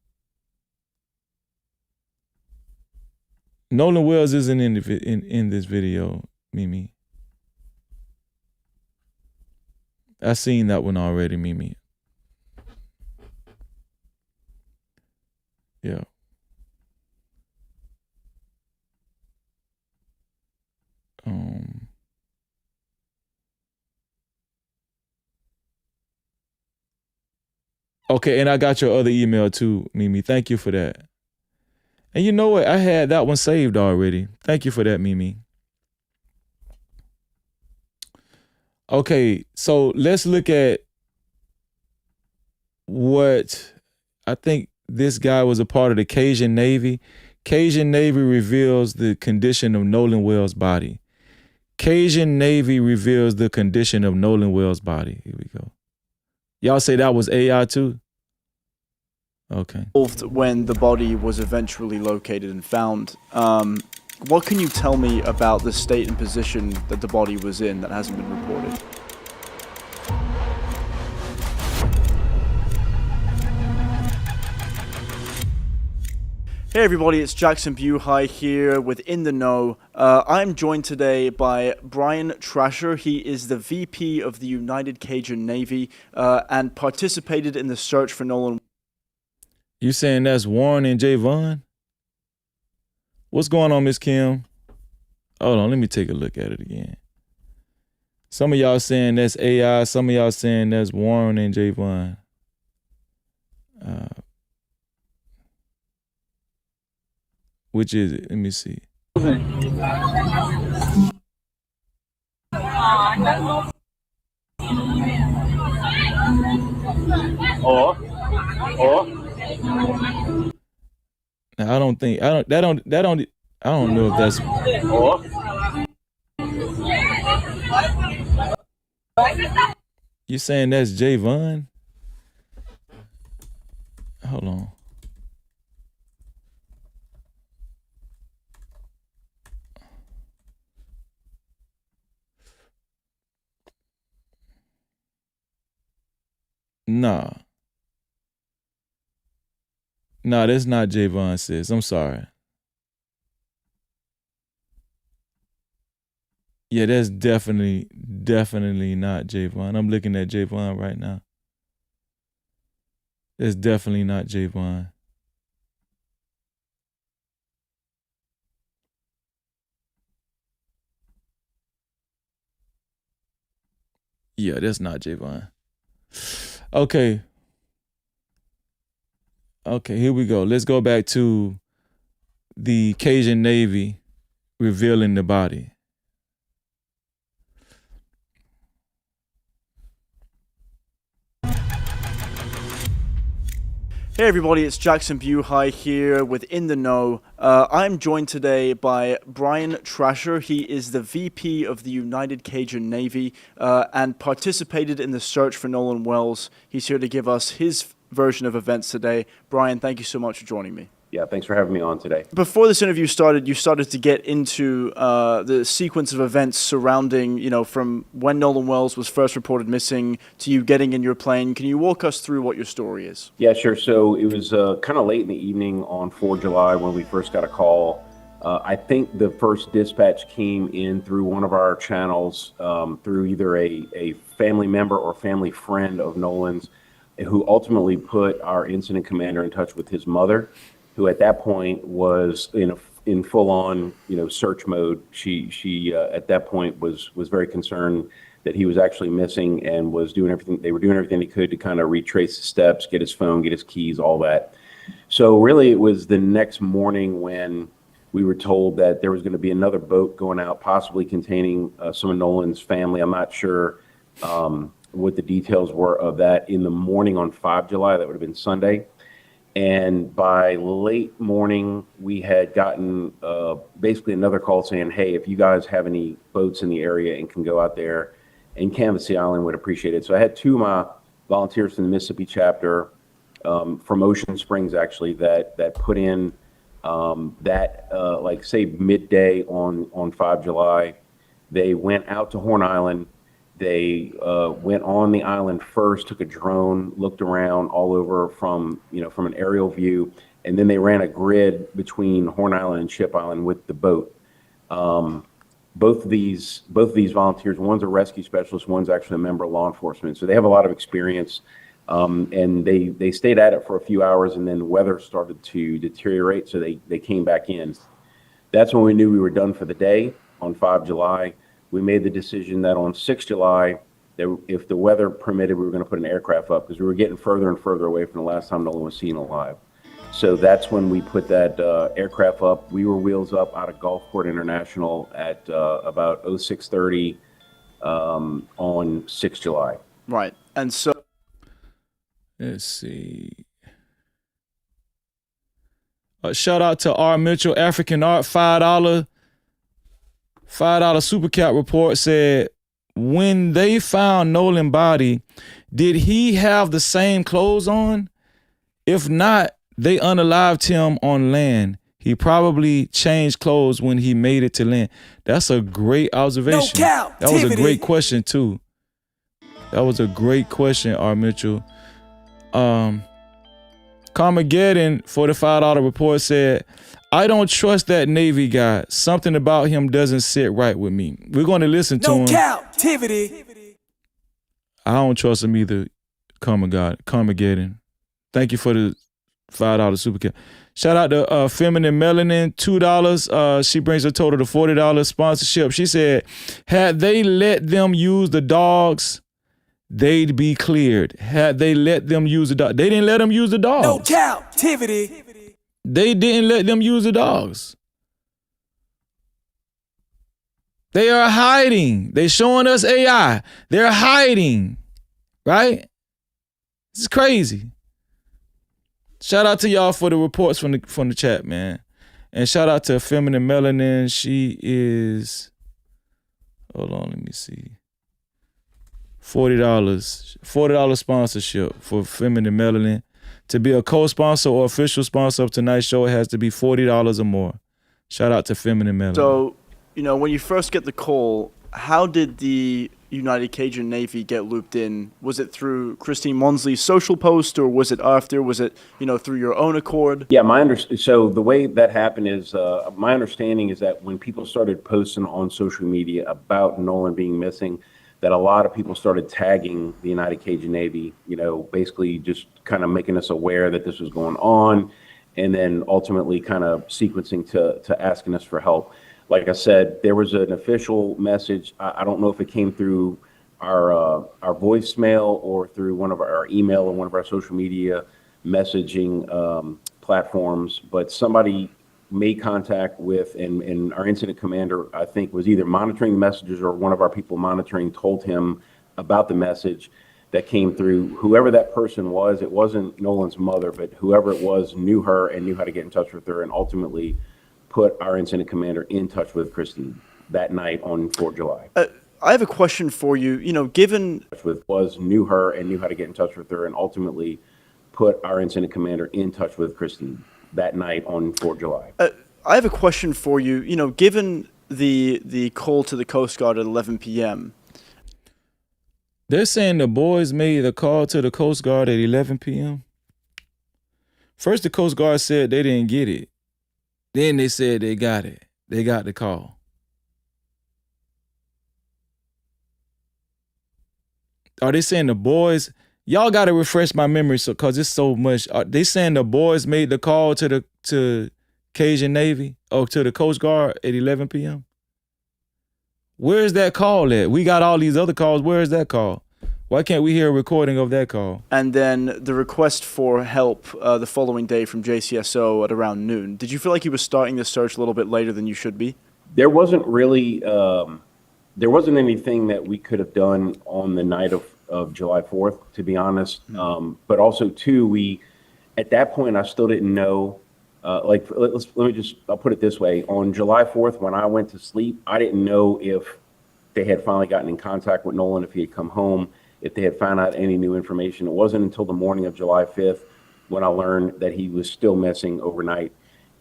Nolan Wells isn't in this video, Mimi. I seen that one already, Mimi. Yeah. Okay, and I got your other email too, Mimi. Thank you for that. And you know what? I had that one saved already. Thank you for that, Mimi. Okay, so let's look at what I think this guy was a part of the Cajun Navy. Cajun Navy reveals the condition of Nolan Wells' body. Cajun Navy reveals the condition of Nolan Wells' body. Here we go. Y'all say that was AI too? Okay. When the body was eventually located and found, what can you tell me about the state and position that the body was in that hasn't been reported? Hey everybody, it's Jackson Buhai here with In the Know. I'm joined today by Brian Trasher. He is the VP of the United Cajun Navy and participated in the search for Nolan. You saying that's Warren and Javon? What's going on, Miss Kim? Hold on, let me take a look at it again. Some of y'all saying that's AI. Some of y'all saying that's Warren and Javon. Which is it? Let me see. Now, I don't know if that's. You saying that's Javon? Hold on. Nah, that's not Javon, sis. I'm sorry. Yeah, that's definitely not Javon. I'm looking at Javon right now. That's definitely not Javon. Yeah, that's not Javon. Okay, here we go. Let's go back to the Cajun Navy revealing the body. Hey everybody, it's Jackson Buhai here with In the Know. I'm joined today by Brian Trasher. He is the VP of the United Cajun Navy and participated in the search for Nolan Wells. He's here to give us his version of events today. Brian, thank you so much for joining me. Yeah, thanks for having me on today. Before this interview started, you started to get into the sequence of events surrounding, from when Nolan Wells was first reported missing to you getting in your plane. Can you walk us through what your story is? Yeah, sure. So it was kind of late in the evening on 4 July when we first got a call. I think the first dispatch came in through one of our channels, through either a family member or family friend of Nolan's, who ultimately put our incident commander in touch with his mother, who at that point was in full-on search mode. She at that point was very concerned that he was actually missing and was doing everything. They were doing everything they could to kind of retrace the steps, get his phone, get his keys, all that. So really, it was the next morning when we were told that there was going to be another boat going out, possibly containing some of Nolan's family. I'm not sure what the details were of that. In the morning on 5 July, that would have been Sunday. And by late morning, we had gotten basically another call saying, hey, if you guys have any boats in the area and can go out there and canvass the island, would appreciate it. So I had two of my volunteers from the Mississippi chapter from Ocean Springs, actually, that put in like say midday on 5 July. They went out to Horn Island. They went on the island first, took a drone, looked around all over from an aerial view, and then they ran a grid between Horn Island and Ship Island with the boat. Both of these volunteers, one's a rescue specialist, one's actually a member of law enforcement, so they have a lot of experience. And they stayed at it for a few hours, and then the weather started to deteriorate, so they came back in. That's when we knew we were done for the day on 5 July. We made the decision that on 6 July, that if the weather permitted, we were going to put an aircraft up because we were getting further and further away from the last time Nolan was seen alive. So that's when we put that aircraft up. We were wheels up out of Gulfport International at about 06:30 on 6 July. Right. And so, let's see. Shout out to R. Mitchell, African Art, $5 super cap report said, when they found Nolan's body, did he have the same clothes on? If not, they unalived him on land. He probably changed clothes when he made it to land. That's a great observation. That was a great question too. That was a great question, R. Mitchell. Carmageddon for the $5 report said, I don't trust that Navy guy. Something about him doesn't sit right with me. We're going to listen to him. No captivity. I don't trust him either, Carmageddon. Thank you for the $5 super kick. Shout out to Feminine Melanin, $2. She brings a total to $40 sponsorship. She said, had they let them use the dogs, they'd be cleared. Had they let them use the dogs. They didn't let them use the dogs. No captivity. They didn't let them use the dogs. They are hiding. They showing us AI. They're hiding. Right? This is crazy. Shout out to y'all for the reports from the chat, man. And shout out to Feminine Melanin. She is, hold on, let me see. $40 sponsorship for Feminine Melanin. To be a co-sponsor or official sponsor of tonight's show, it has to be $40 or more. Shout out to Feminine Melanin. So, when you first get the call, how did the United Cajun Navy get looped in? Was it through Christine Monsley's social post, or was it after? Was it, through your own accord? Yeah, so the way that happened is, my understanding is that when people started posting on social media about Nolan being missing, that a lot of people started tagging the United Cajun Navy, basically just kind of making us aware that this was going on, and then ultimately kind of sequencing to asking us for help. Like I said, there was an official message. I don't know if it came through our voicemail or through one of our email or one of our social media messaging platforms, but somebody made contact with, and our incident commander, I think, was either monitoring the messages or one of our people monitoring told him about the message that came through. Whoever that person was, it wasn't Nolan's mother, but whoever it was knew her and knew how to get in touch with her, and ultimately put our incident commander in touch with Christine that night on 4th of July. I have a question for you. Given knew her and knew how to get in touch with her, and ultimately put our incident commander in touch with Christine that night on 4th of July. I have a question for you. Given the call to the Coast Guard at 11 p.m. They're saying the boys made a call to the Coast Guard at 11 p.m. First, the Coast Guard said they didn't get it. Then they said they got it. They got the call. Are they saying the boys? Y'all got to refresh my memory, because it's so much. Are they saying the boys made the call to Cajun Navy or to the Coast Guard at 11 p.m.? Where's that call at? We got all these other calls. Where is that call? Why can't we hear a recording of that call? And then the request for help the following day from JCSO at around noon. Did you feel like you were starting the search a little bit later than you should be? There wasn't really, there wasn't anything that we could have done on the night of July 4th, to be honest. But also, too, at that point, I still didn't know. I'll put it this way. On July 4th, when I went to sleep, I didn't know if they had finally gotten in contact with Nolan, if he had come home, if they had found out any new information. It wasn't until the morning of July 5th when I learned that he was still missing overnight.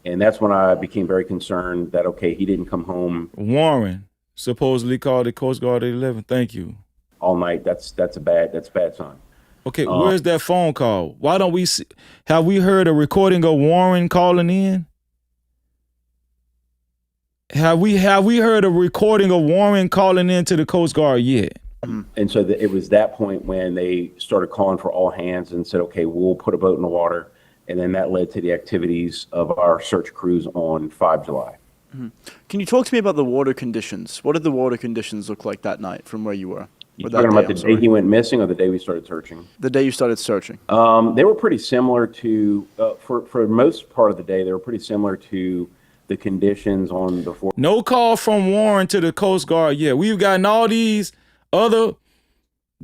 And that's when I became very concerned that, okay, he didn't come home. Warren supposedly called the Coast Guard at 11. Thank you. All night. That's a bad sign. Okay, where's that phone call? Why don't we see? Have we heard a recording of Warren calling in? Have we heard a recording of Warren calling in to the Coast Guard yet? And so it was that point when they started calling for all hands and said, okay, we'll put a boat in the water. And then that led to the activities of our search crews on 5 July. Can you talk to me about the water conditions? What did the water conditions look like that night from where you were? You're talking about the day he went missing or the day we started searching? The day you started searching. They were pretty similar to, for most part of the day, they were pretty similar to the conditions on the 4th. No call from Warren to the Coast Guard yet. We've gotten all these other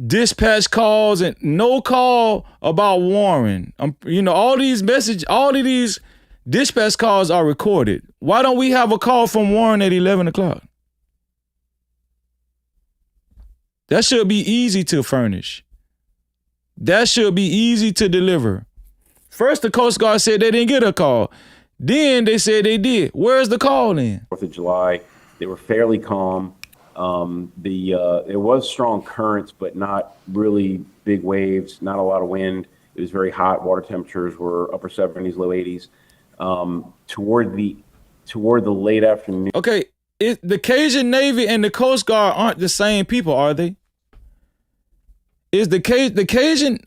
dispatch calls and no call about Warren. All these all of these dispatch calls are recorded. Why don't we have a call from Warren at 11 o'clock? That should be easy to furnish. That should be easy to deliver. First, the Coast Guard said they didn't get a call. Then they said they did. Where's the call then? 4th of July, they were fairly calm. There was strong currents, but not really big waves, not a lot of wind. It was very hot. Water temperatures were upper 70s, low 80s. Toward the late afternoon. Okay, the Cajun Navy and the Coast Guard aren't the same people, are they? Is the Cajun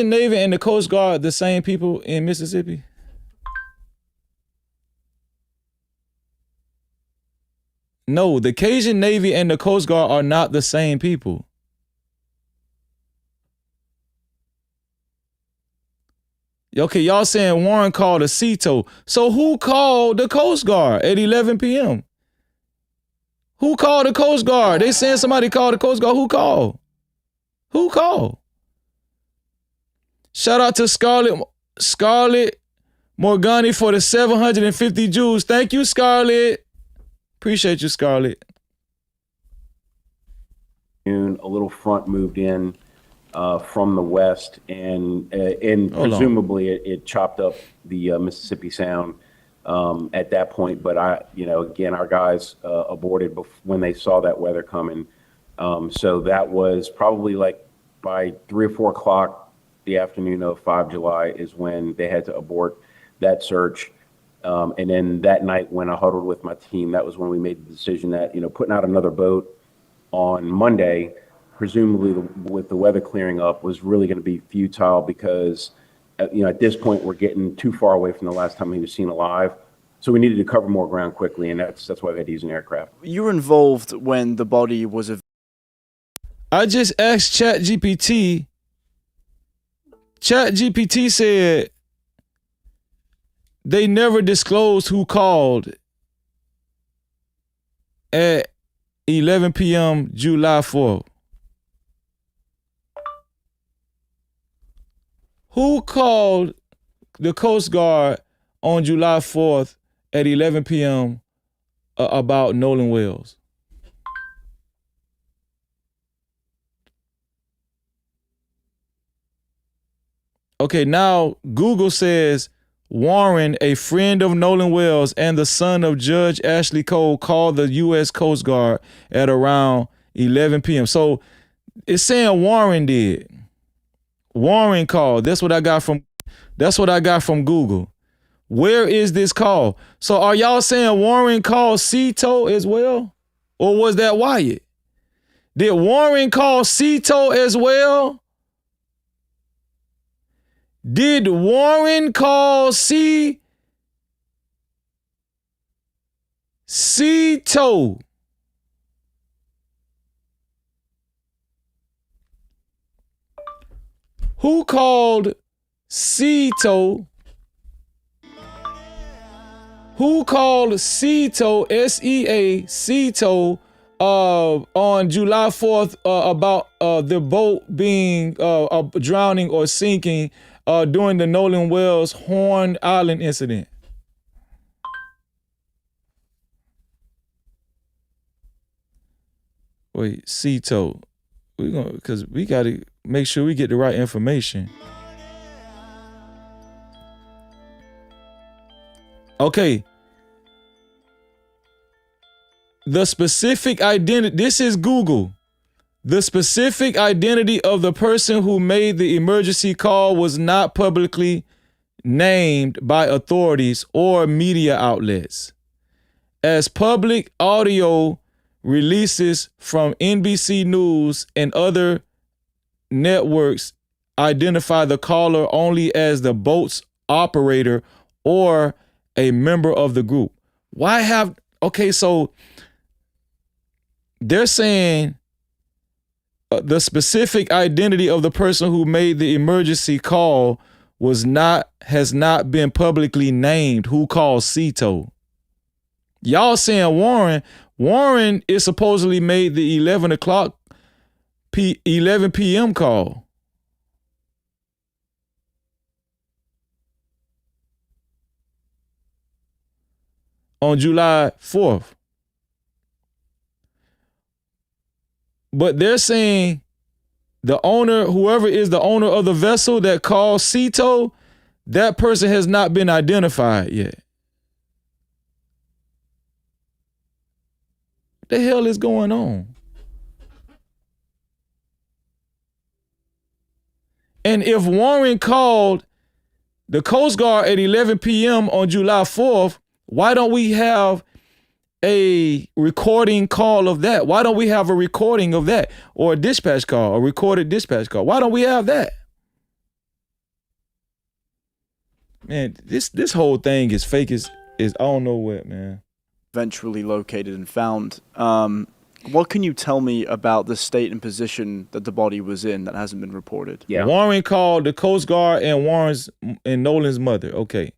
Navy and the Coast Guard the same people in Mississippi? No, the Cajun Navy and the Coast Guard are not the same people. Okay, y'all saying Warren called a CETO. So who called the Coast Guard at 11 p.m.? Who called the Coast Guard? They saying somebody called the Coast Guard. Who called? Who called? Shout out to Scarlett Morgani for the 750 Jews. Thank you, Scarlett. Appreciate you, Scarlett. A little front moved in from the west, and presumably it chopped up the Mississippi Sound at that point. But again, our guys aborted when they saw that weather coming. So that was probably like by 3 or 4 o'clock the afternoon of 5 July is when they had to abort that search. And then that night when I huddled with my team, that was when we made the decision that, putting out another boat on Monday, presumably with the weather clearing up, was really going to be futile because, at this point we're getting too far away from the last time he was seen alive. So we needed to cover more ground quickly, and that's why we had to use an aircraft. You were involved when the body was... I just asked ChatGPT. ChatGPT said they never disclosed who called at 11 p.m. July 4th. Who called the Coast Guard on July 4th at 11 p.m. About Nolan Wells? Okay, now Google says Warren, a friend of Nolan Wells and the son of Judge Ashley Cole, called the U.S. Coast Guard at around 11 p.m. So it's saying Warren did. Warren called. That's what I got from Google. Where is this call? So are y'all saying Warren called CETO as well? Or was that Wyatt? Did Warren call CETO as well? Did Warren call CETO? Who called CETO? Who called CETO, S-E-A, CETO, on July 4th about the boat being drowning or sinking during the Nolan Wells Horn Island incident? Wait, CETO. Because we got to make sure we get the right information. Okay. The specific identity, this is Google. The specific identity of the person who made the emergency call was not publicly named by authorities or media outlets. As public audio releases from NBC News and other networks identify the caller only as the boat's operator or a member of the group. Okay, so they're saying the specific identity of the person who made the emergency call has not been publicly named. Who called CETO? Y'all saying Warren is supposedly made the 11 p.m. call. On July 4th. But they're saying the owner, whoever is the owner of the vessel that called CETO, that person has not been identified yet. What the hell is going on? And if Warren called the Coast Guard at 11 p.m. on July 4th, why don't we have a recording call of that? Why don't we have a recording of that? Or a dispatch call, a recorded dispatch call? Why don't we have that? Man, this whole thing is fake as I don't know what, man. Eventually located and found. What can you tell me about the state and position that the body was in that hasn't been reported? Yeah. Warren called the Coast Guard and Nolan's mother. Okay.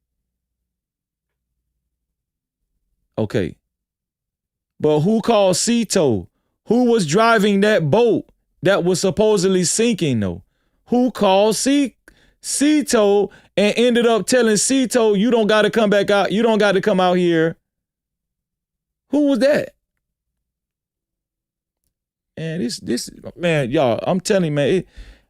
But who called Cito? Who was driving that boat that was supposedly sinking though? Who called Cito and ended up telling Cito, you don't got to come back out. You don't got to come out here. Who was that? Man, this man, y'all, I'm telling you, man,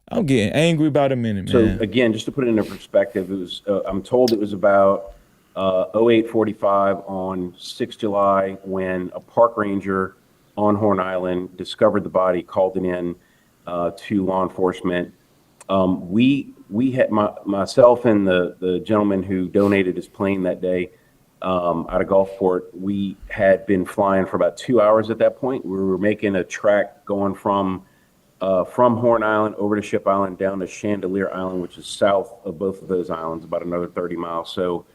I'm getting angry about a minute, man. So again, just to put it into perspective, it was I'm told it was about 08:45 on 6 July when a park ranger on Horn Island discovered the body, called it in to law enforcement. We had myself and the gentleman who donated his plane that day out of Gulfport. We had been flying for about 2 hours at that point. We were making a track going from Horn Island over to Ship Island down to Chandelier Island, which is south of both of those islands, about another 30 miles. So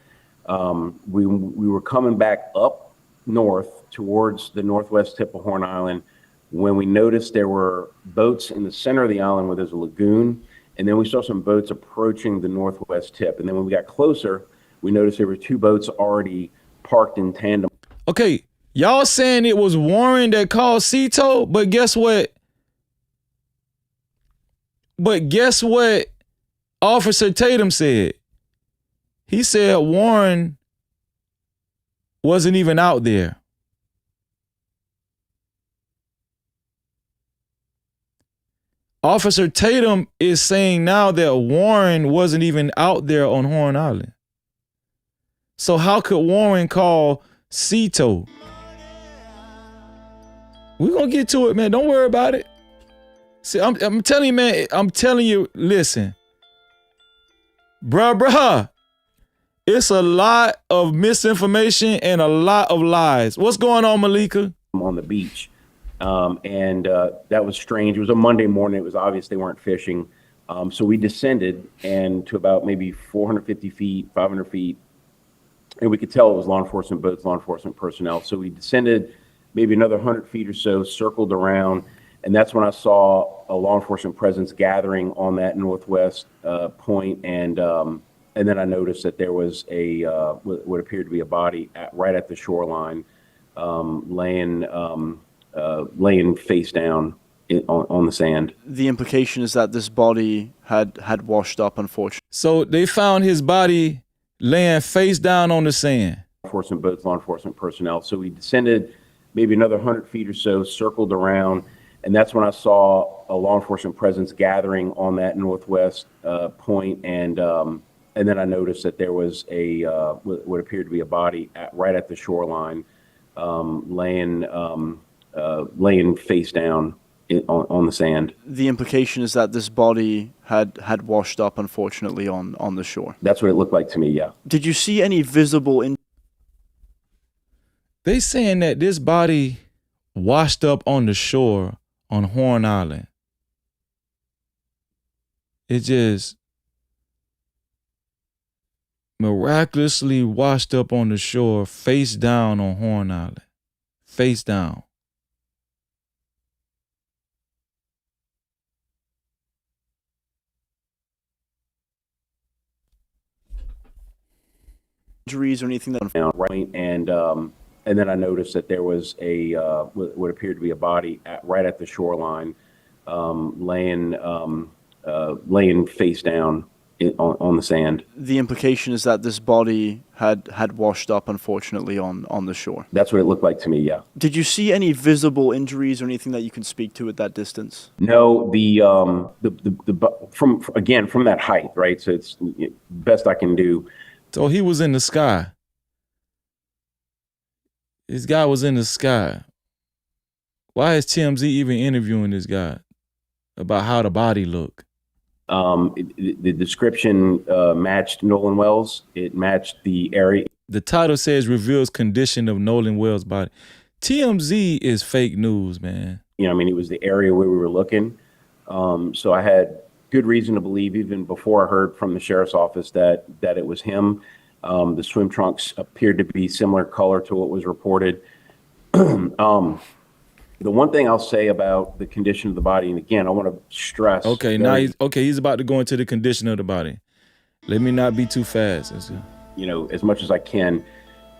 we were coming back up north towards the northwest tip of Horn Island when we noticed there were boats in the center of the island where there's a lagoon. And then we saw some boats approaching the northwest tip. And then when we got closer, we noticed there were two boats already parked in tandem. Okay, y'all saying it was Warren that called Cito, but guess what? Officer Tatum said? He said Warren wasn't even out there. Officer Tatum is saying now that Warren wasn't even out there on Horn Island. So how could Warren call Cito? We're going to get to it, man. Don't worry about it. See, I'm telling you, man. I'm telling you, listen. Bruh. It's a lot of misinformation and a lot of lies. What's going on, Malika? On the beach. And that was strange. It was a Monday morning. It was obvious they weren't fishing. So we descended and to about maybe 450 feet, 500 feet. And we could tell it was law enforcement boats, law enforcement personnel. So we descended maybe another 100 feet or so, circled around. And that's when I saw a law enforcement presence gathering on that northwest point. And then I noticed that there was what appeared to be a body right at the shoreline, laying face down on the sand. The implication is that this body had washed up, unfortunately. So they found his body laying face down on the sand. Enforcement boats, law enforcement personnel. So we descended maybe another 100 feet or so, circled around. And that's when I saw a law enforcement presence gathering on that northwest point. And then I noticed that there was what appeared to be a body right at the shoreline, laying face down on the sand. The implication is that this body had washed up, unfortunately, on the shore. That's what it looked like to me, yeah. Did you see any visible... They saying that this body washed up on the shore on Horn Island. It just miraculously washed up on the shore, face down on Horn Island. Face down. Injuries or anything that found, right? And then I noticed that there was what appeared to be a body right at the shoreline, laying face down on the sand. The implication is that this body had washed up, unfortunately, on the shore. That's what it looked like to me, yeah. Did you see any visible injuries or anything that you can speak to at that distance? No, from that height, right? So it's best I can do. So he was in the sky. This guy was in the sky. Why is TMZ even interviewing this guy about how the body looked? The description matched Nolan Wells. It matched the area. The title says reveals condition of Nolan Wells' body. TMZ is fake news, man. You know, I mean, it was the area where we were looking. So I had good reason to believe, even before I heard from the sheriff's office, that it was him. The swim trunks appeared to be similar color to what was reported. The one thing I'll say about the condition of the body, and again, I want to stress. Okay, now he's about to go into the condition of the body. Let me not be too fast. You know, as much as I can,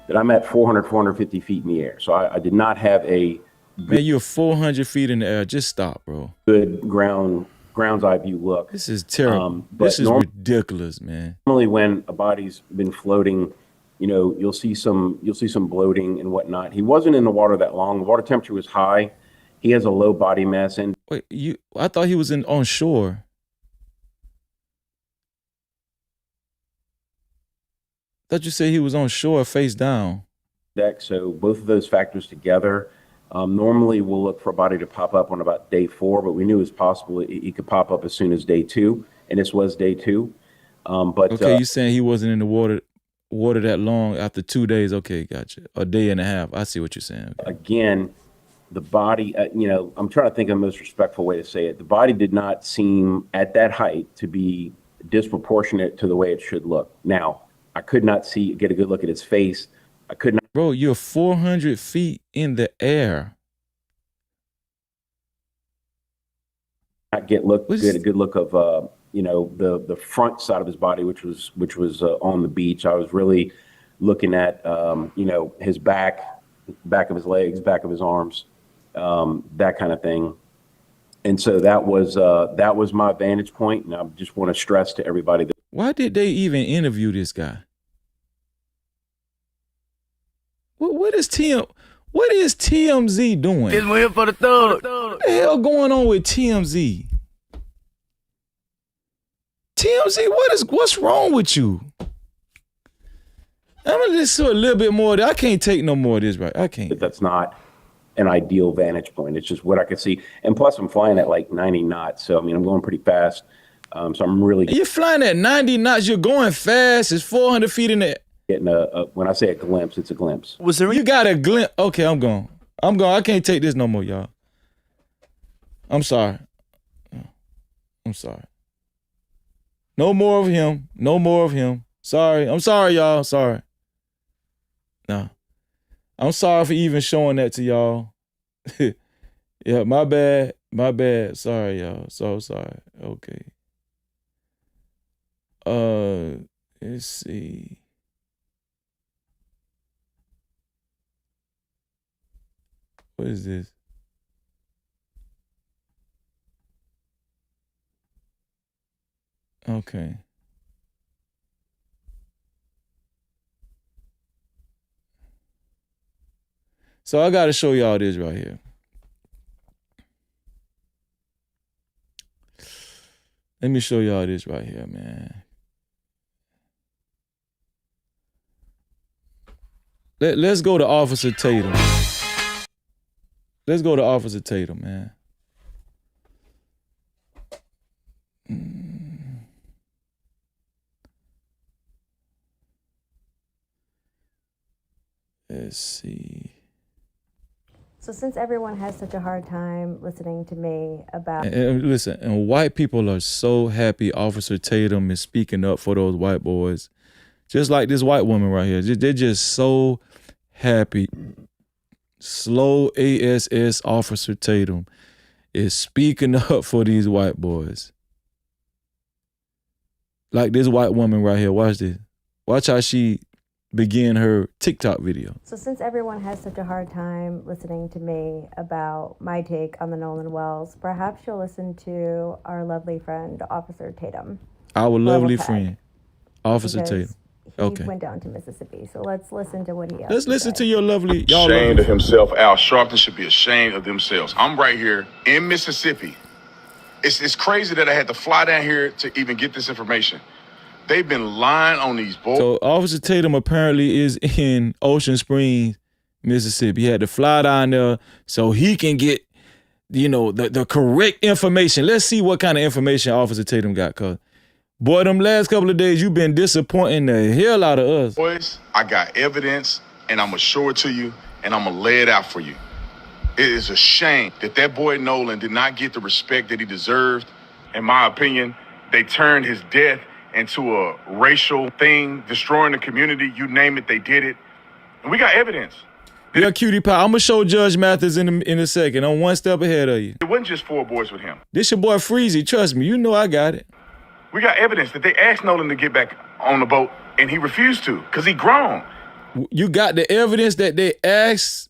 that I'm at 450 feet in the air. So I did not have a. Man, you're 400 feet in the air. Just stop, bro. Good ground's eye view look. This is terrible. This is ridiculous, man. Normally, when a body's been floating, you know, you'll see some bloating and whatnot. He wasn't in the water that long. The water temperature was high. He has a low body mass. And wait, I thought he was on shore. I thought you said he was on shore face down. Deck. So both of those factors together. Normally, we'll look for a body to pop up on about day 4, but we knew it was possible it could pop up as soon as day 2, and this was day 2. But okay, you saying he wasn't in the water that long after 2 days? Okay, gotcha. A day and a half. I see what you're saying. Okay. Again, the body, you know, I'm trying to think of the most respectful way to say it. The body did not seem at that height to be disproportionate to the way it should look. Now, I could not get a good look at his face. I could not. Bro, you're 400 feet in the air. Not get a good look of you know, the front side of his body, which was on the beach. I was really looking at you know, his back of his legs, back of his arms, that kind of thing. And so that was my vantage point, and I just want to stress to everybody that. Why did they even interview this guy? What is TMZ doing? This one here for the thug. What the hell going on with TMZ? TMZ, what's wrong with you? I'm gonna listen to a little bit more. I can't take no more of this, right? I can't. That's not an ideal vantage point. It's just what I could see. And plus, I'm flying at like 90 knots, so I mean, I'm going pretty fast. So I'm really. You're flying at 90 knots. You're going fast. It's 400 feet in the air. Getting when I say a glimpse, it's a glimpse. Was there? You got a glimpse? Okay, I'm going. I can't take this no more, y'all. I'm sorry. No more of him. No more of him. Sorry. I'm sorry, y'all. Sorry. No. I'm sorry for even showing that to y'all. Yeah, my bad. My bad. Sorry, y'all. So sorry. Okay. Let's see. What is this? Okay. So I got to show y'all this right here. Let me show y'all this right here, man. Let's go to Officer Tatum. Let's go to Officer Tatum, man. Let's see. So since everyone has such a hard time listening to me about... And listen, and white people are so happy Officer Tatum is speaking up for those white boys. Just like this white woman right here. They're just so happy. Slow ASS Officer Tatum is speaking up for these white boys. Like this white woman right here. Watch this. Watch how she begin her TikTok video. So since everyone has such a hard time listening to me about my take on the Nolan Wells, perhaps you'll listen to our lovely friend, Officer Tatum. Our lovely friend, Officer Because Tatum. He Okay. went down to Mississippi. So let's listen to what he has Let's to listen say. to your lovely, y'all Ashamed lovely of himself. Al Sharpton should be ashamed of themselves. I'm right here in Mississippi. It's crazy that I had to fly down here to even get this information. They've been lying on these boys. So Officer Tatum apparently is in Ocean Springs, Mississippi. He had to fly down there so he can get the correct information. Let's see what kind of information Officer Tatum got, cuz. Boy, them last couple of days, you've been disappointing the hell out of us. Boys, I got evidence, and I'm going to show it to you, and I'm going to lay it out for you. It is a shame that boy Nolan did not get the respect that he deserved. In my opinion, they turned his death into a racial thing, destroying the community. You name it, they did it. And we got evidence. Yeah, cutie pie. I'm going to show Judge Mathis in a second. I'm one step ahead of you. It wasn't just 4 boys with him. This your boy Freezy. Trust me. You know I got it. We got evidence that they asked Nolan to get back on the boat, and he refused to because he grown. You got the evidence that they asked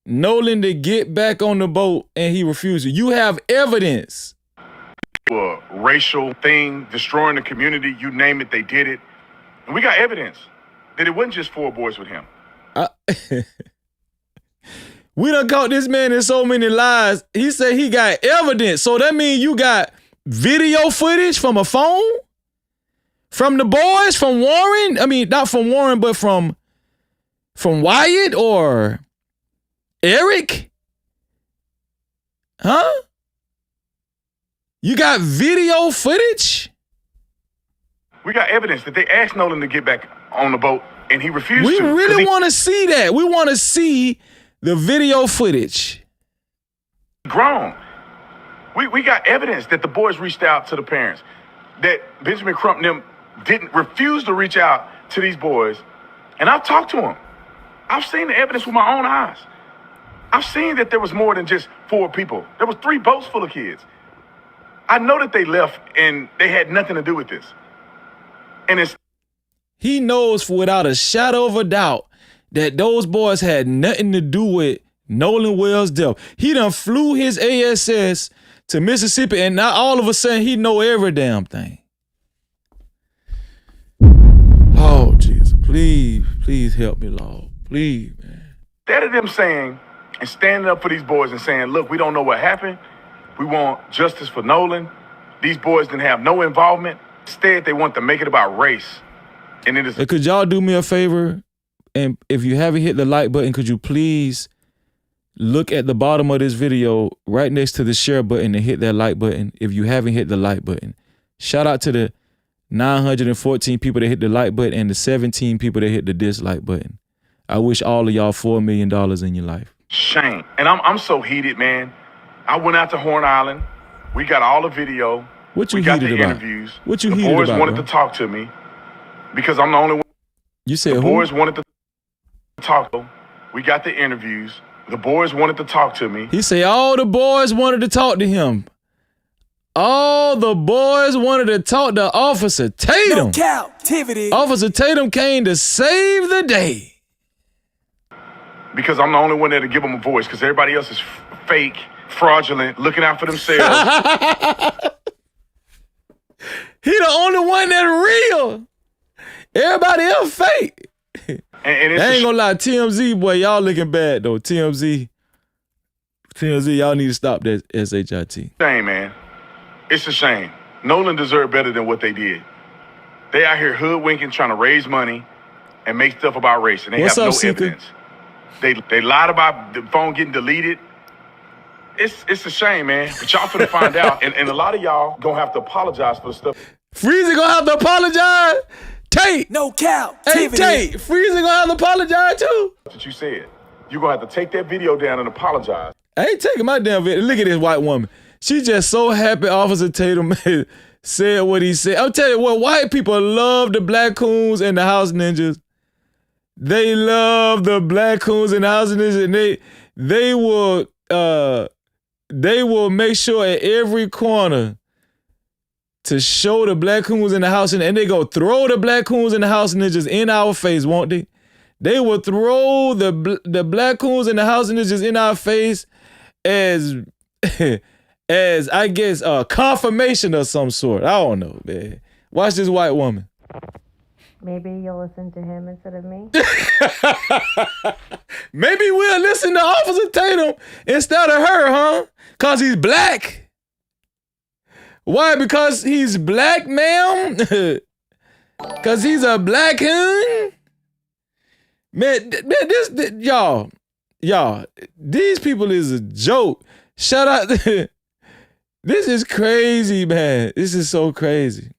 Nolan to get back on the boat, and he refused to. You have evidence. A racial thing, destroying the community. You name it, they did it. And we got evidence that it wasn't just 4 boys with him. We done caught this man in so many lies. He said he got evidence. So that means you got video footage from a phone? From the boys? From Warren? I mean, not from Warren, but from Wyatt or Eric? Huh? You got video footage? We got evidence that they asked Nolan to get back on the boat, and he refused We to. really want to see that. We want to see the video footage. Grown. We got evidence that the boys reached out to the parents, that Benjamin Crump and them didn't refuse to reach out to these boys. And I've talked to them. I've seen the evidence with my own eyes. I've seen that there was more than just 4 people. There was 3 boats full of kids. I know that they left and they had nothing to do with this. And he knows without a shadow of a doubt that those boys had nothing to do with Nolan Wells' death. He done flew his ASS to Mississippi, and now all of a sudden he know every damn thing. Oh, Jesus, please help me, Lord. Please, man. Instead of them saying and standing up for these boys and saying, look, we don't know what happened. We want justice for Nolan. These boys didn't have no involvement. Instead, they want to make it about race. And it is. Could y'all do me a favor? And if you haven't hit the like button, could you please look at the bottom of this video right next to the share button and hit that like button if you haven't hit the like button. Shout out to the 914 people that hit the like button and the 17 people that hit the dislike button. I wish all of y'all $4 million in your life. Shame. And I'm so heated, man. I went out to Horn Island. We got all the video. What you we got heated the about? Interviews. What you the heated boys about, wanted bro? to talk to me because I'm the only one. You said the who? boys wanted to talk. We got the interviews. The boys wanted to talk to me. He said all the boys wanted to talk to him. All the boys wanted to talk to Officer Tatum. No Cap-tivity. Officer Tatum came to save the day. Because I'm the only one there to give them a voice, because everybody else is fake, fraudulent, looking out for themselves. He the only one that's real. Everybody else fake. And I ain't gonna lie, TMZ, boy, y'all looking bad though. TMZ, y'all need to stop that SHIT. Shame, man. It's a shame. Nolan deserved better than what they did. They out here hoodwinking, trying to raise money and make stuff about race, and they What's have up, no Seeker? evidence. They lied about the phone getting deleted. It's a shame, man. But y'all finna find out, and a lot of y'all gonna have to apologize for the stuff. Freezy gonna have to apologize. Tate. No cap. Hey, Tate. Freezy gonna have to apologize too. That's what you said. You're gonna have to take that video down and apologize. I ain't taking my damn video. Look at this white woman. She just so happy Officer Tatum said what he said. I'll tell you what, white people love the Black Coons and the House Ninjas. They love the Black Coons and the House Ninjas, and they will make sure at every corner to show the Black Coons in the House, and they go throw the Black Coons and the House Ninjas in our face, won't they? They will throw the Black Coons and the House Ninjas in our face as I guess confirmation of some sort. I don't know, man. Watch this white woman. Maybe you'll listen to him instead of me. Maybe we'll listen to Officer Tatum instead of her, huh? Cause he's black. Why? Because he's black, ma'am? Cause he's a black coon? Man, y'all, these people is a joke. Shout out to, this is crazy, man. This is so crazy.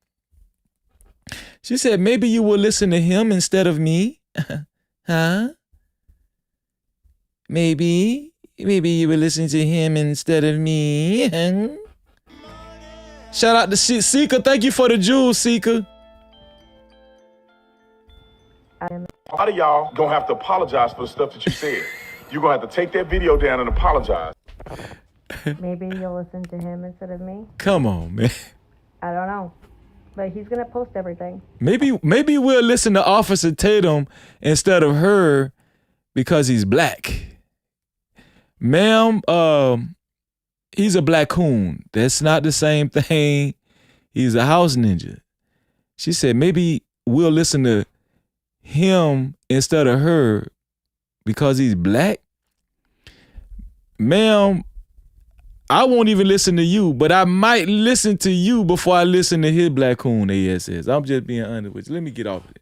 She said, maybe you will listen to him instead of me. Huh? Maybe you will listen to him instead of me. Shout out to Seeker. Thank you for the jewels, Seeker. A lot of y'all gonna have to apologize for the stuff that you said. You're gonna have to take that video down and apologize. Maybe you'll listen to him instead of me. Come on, man. I don't know. But he's going to post everything. Maybe we'll listen to Officer Tatum instead of her because he's black. Ma'am, he's a black coon. That's not the same thing. He's a house ninja. She said maybe we'll listen to him instead of her because he's black. Ma'am, I won't even listen to you, but I might listen to you before I listen to his black coon ASS. I'm just being honest with you. Let me get off of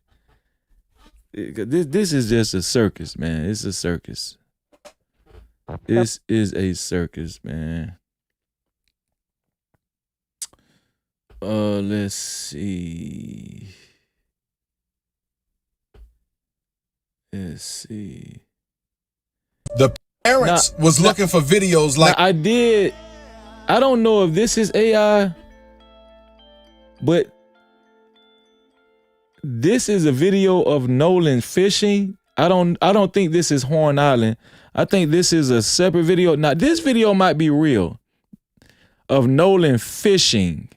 it. This is just a circus, man. It's a circus. This is a circus, man. Let's see. The parents was looking for videos like I don't know if this is AI, but this is a video of Nolan fishing. I don't think this is Horn Island. I think this is a separate video. Now this video might be real of Nolan fishing.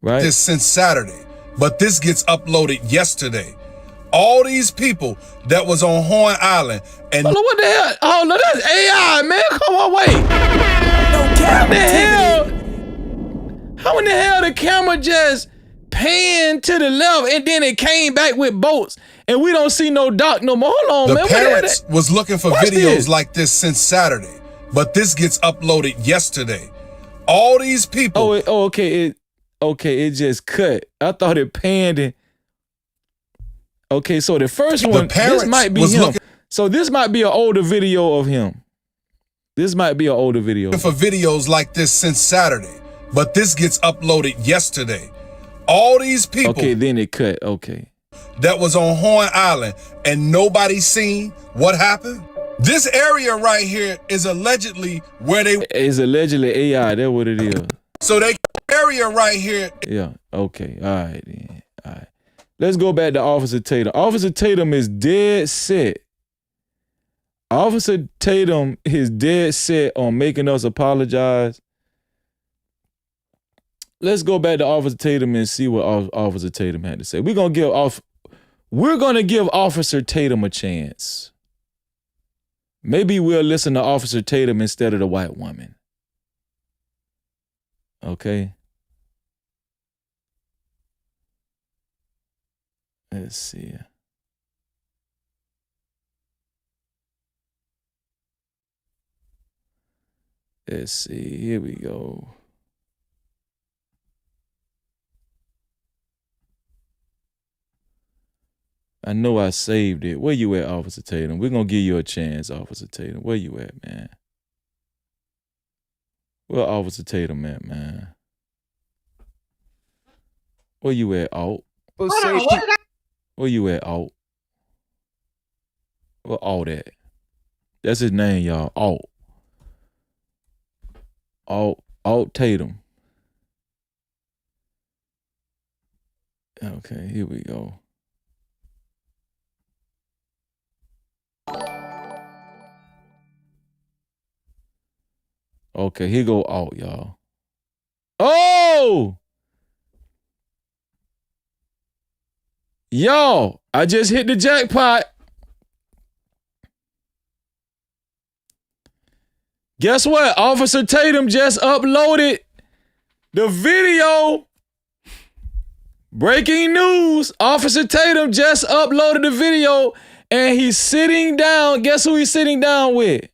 Right? this since Saturday, but this gets uploaded yesterday. All these people that was on Horn Island and what the hell? Oh no, that's AI, man. Come on, wait. What the hell? How in the hell the camera just panned to the left and then it came back with boats and we don't see no dock no more? Hold on, man. The parents was looking for videos like this since Saturday, but this gets uploaded yesterday. All these people. Okay. It just cut. I thought it panned and. Okay, so the first one, this might be him. So this might be an older video of him. This might be an older video. For videos like this since Saturday, but this gets uploaded yesterday. All these people. Okay, then it cut. Okay. That was on Horn Island and nobody seen what happened. This area right here is allegedly where they. It's allegedly AI. That's what it is. So they area right here. Yeah. Okay. All right then. All right. Let's go back to Officer Tatum. Officer Tatum is dead set. Officer Tatum is dead set on making us apologize. Let's go back to Officer Tatum and see what Officer Tatum had to say. We're gonna give Officer Tatum a chance. Maybe we'll listen to Officer Tatum instead of the white woman. Okay. Let's see. Let's see. Here we go. I know I saved it. Where you at, Officer Tatum? We're going to give you a chance, Officer Tatum. Where you at, man? Where Officer Tatum at, man? Where you at, Alt? Where you at, Alt? Where Alt at? That's his name, y'all. Alt Tatum. Okay, here we go. Okay, here go Alt, y'all. Oh! Yo, I just hit the jackpot. Guess what? Officer Tatum just uploaded the video. Breaking news. Officer Tatum just uploaded the video and he's sitting down. Guess who he's sitting down with?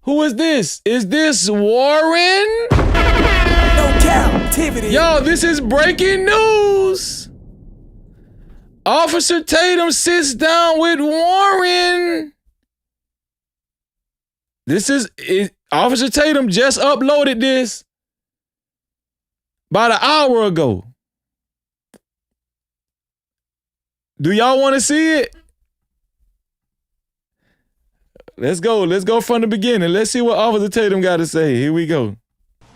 Who is this? Is this Warren? No Cap-tivity. Yo, this is breaking news. Officer Tatum sits down with Warren. Officer Tatum just uploaded this about an hour ago. Do y'all want to see it? Let's go from the beginning. Let's see what Officer Tatum got to say. Here we go.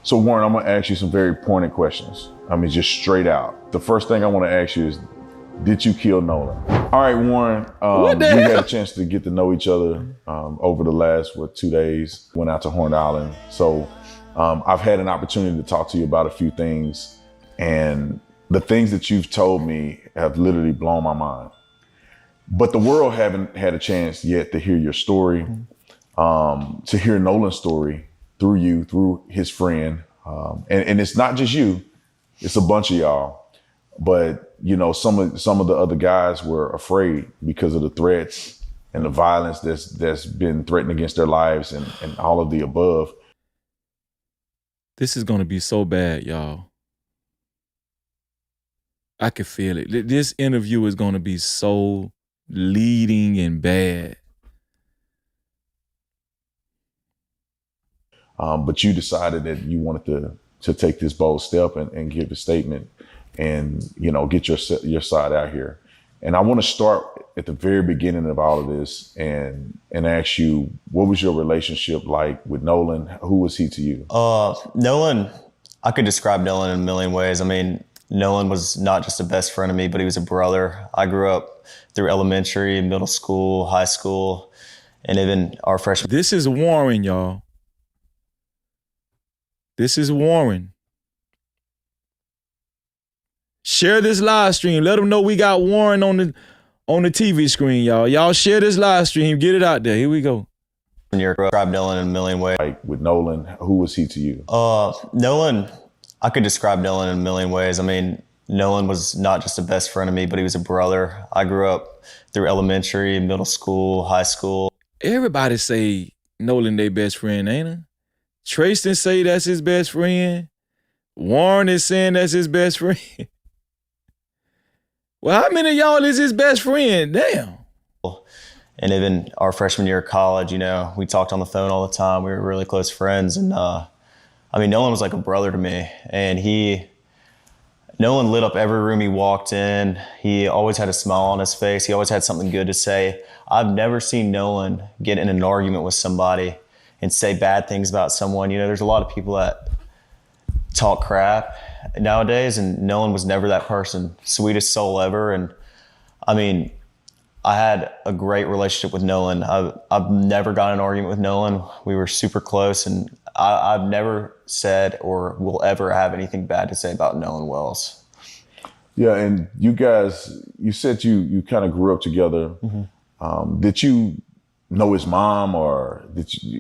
So Warren, I'm gonna ask you some very pointed questions. I mean, just straight out. The first thing I want to ask you is, did you kill Nolan? All right, Warren, we had a chance to get to know each other over the last, 2 days. Went out to Horn Island. So I've had an opportunity to talk to you about a few things. And the things that you've told me have literally blown my mind. But the world haven't had a chance yet to hear your story, to hear Nolan's story through you, through his friend. And it's not just you, it's a bunch of y'all. But, you know, some of the other guys were afraid because of the threats and the violence that's been threatened against their lives and all of the above. This is going to be so bad, y'all. I can feel it. This interview is going to be so leading and bad. But you decided that you wanted to take this bold step and give a statement and, you know, get your side out here. And I want to start at the very beginning of all of this and ask you, what was your relationship like with Nolan? Who was he to you? Nolan, I could describe Nolan in a million ways. I mean, Nolan was not just a best friend of me, but he was a brother. I grew up through elementary, middle school, high school, and even our freshman. This is Warren, y'all. This is Warren. Share this live stream. Let them know we got Warren on the TV screen, y'all. Y'all share this live stream. Get it out there. Here we go. You describe Nolan in a million ways. Like with Nolan, who was he to you? Nolan, I could describe Nolan in a million ways. I mean, Nolan was not just a best friend of me, but he was a brother. I grew up through elementary, middle school, high school. Everybody say Nolan their best friend, ain't it? Trayston say that's his best friend. Warren is saying that's his best friend. Well, how many of y'all is his best friend? Damn. And even our freshman year of college, you know, we talked on the phone all the time. We were really close friends. And I mean, Nolan was like a brother to me. And Nolan lit up every room he walked in. He always had a smile on his face. He always had something good to say. I've never seen Nolan get in an argument with somebody and say bad things about someone. You know, there's a lot of people that talk crap nowadays, and Nolan was never that person. Sweetest soul ever. And I mean, I had a great relationship with Nolan. I've never got in an argument with Nolan. We were super close, and I've never said or will ever have anything bad to say about Nolan Wells. Yeah, and you guys, you said you kind of grew up together. Mm-hmm. Did you know his mom, or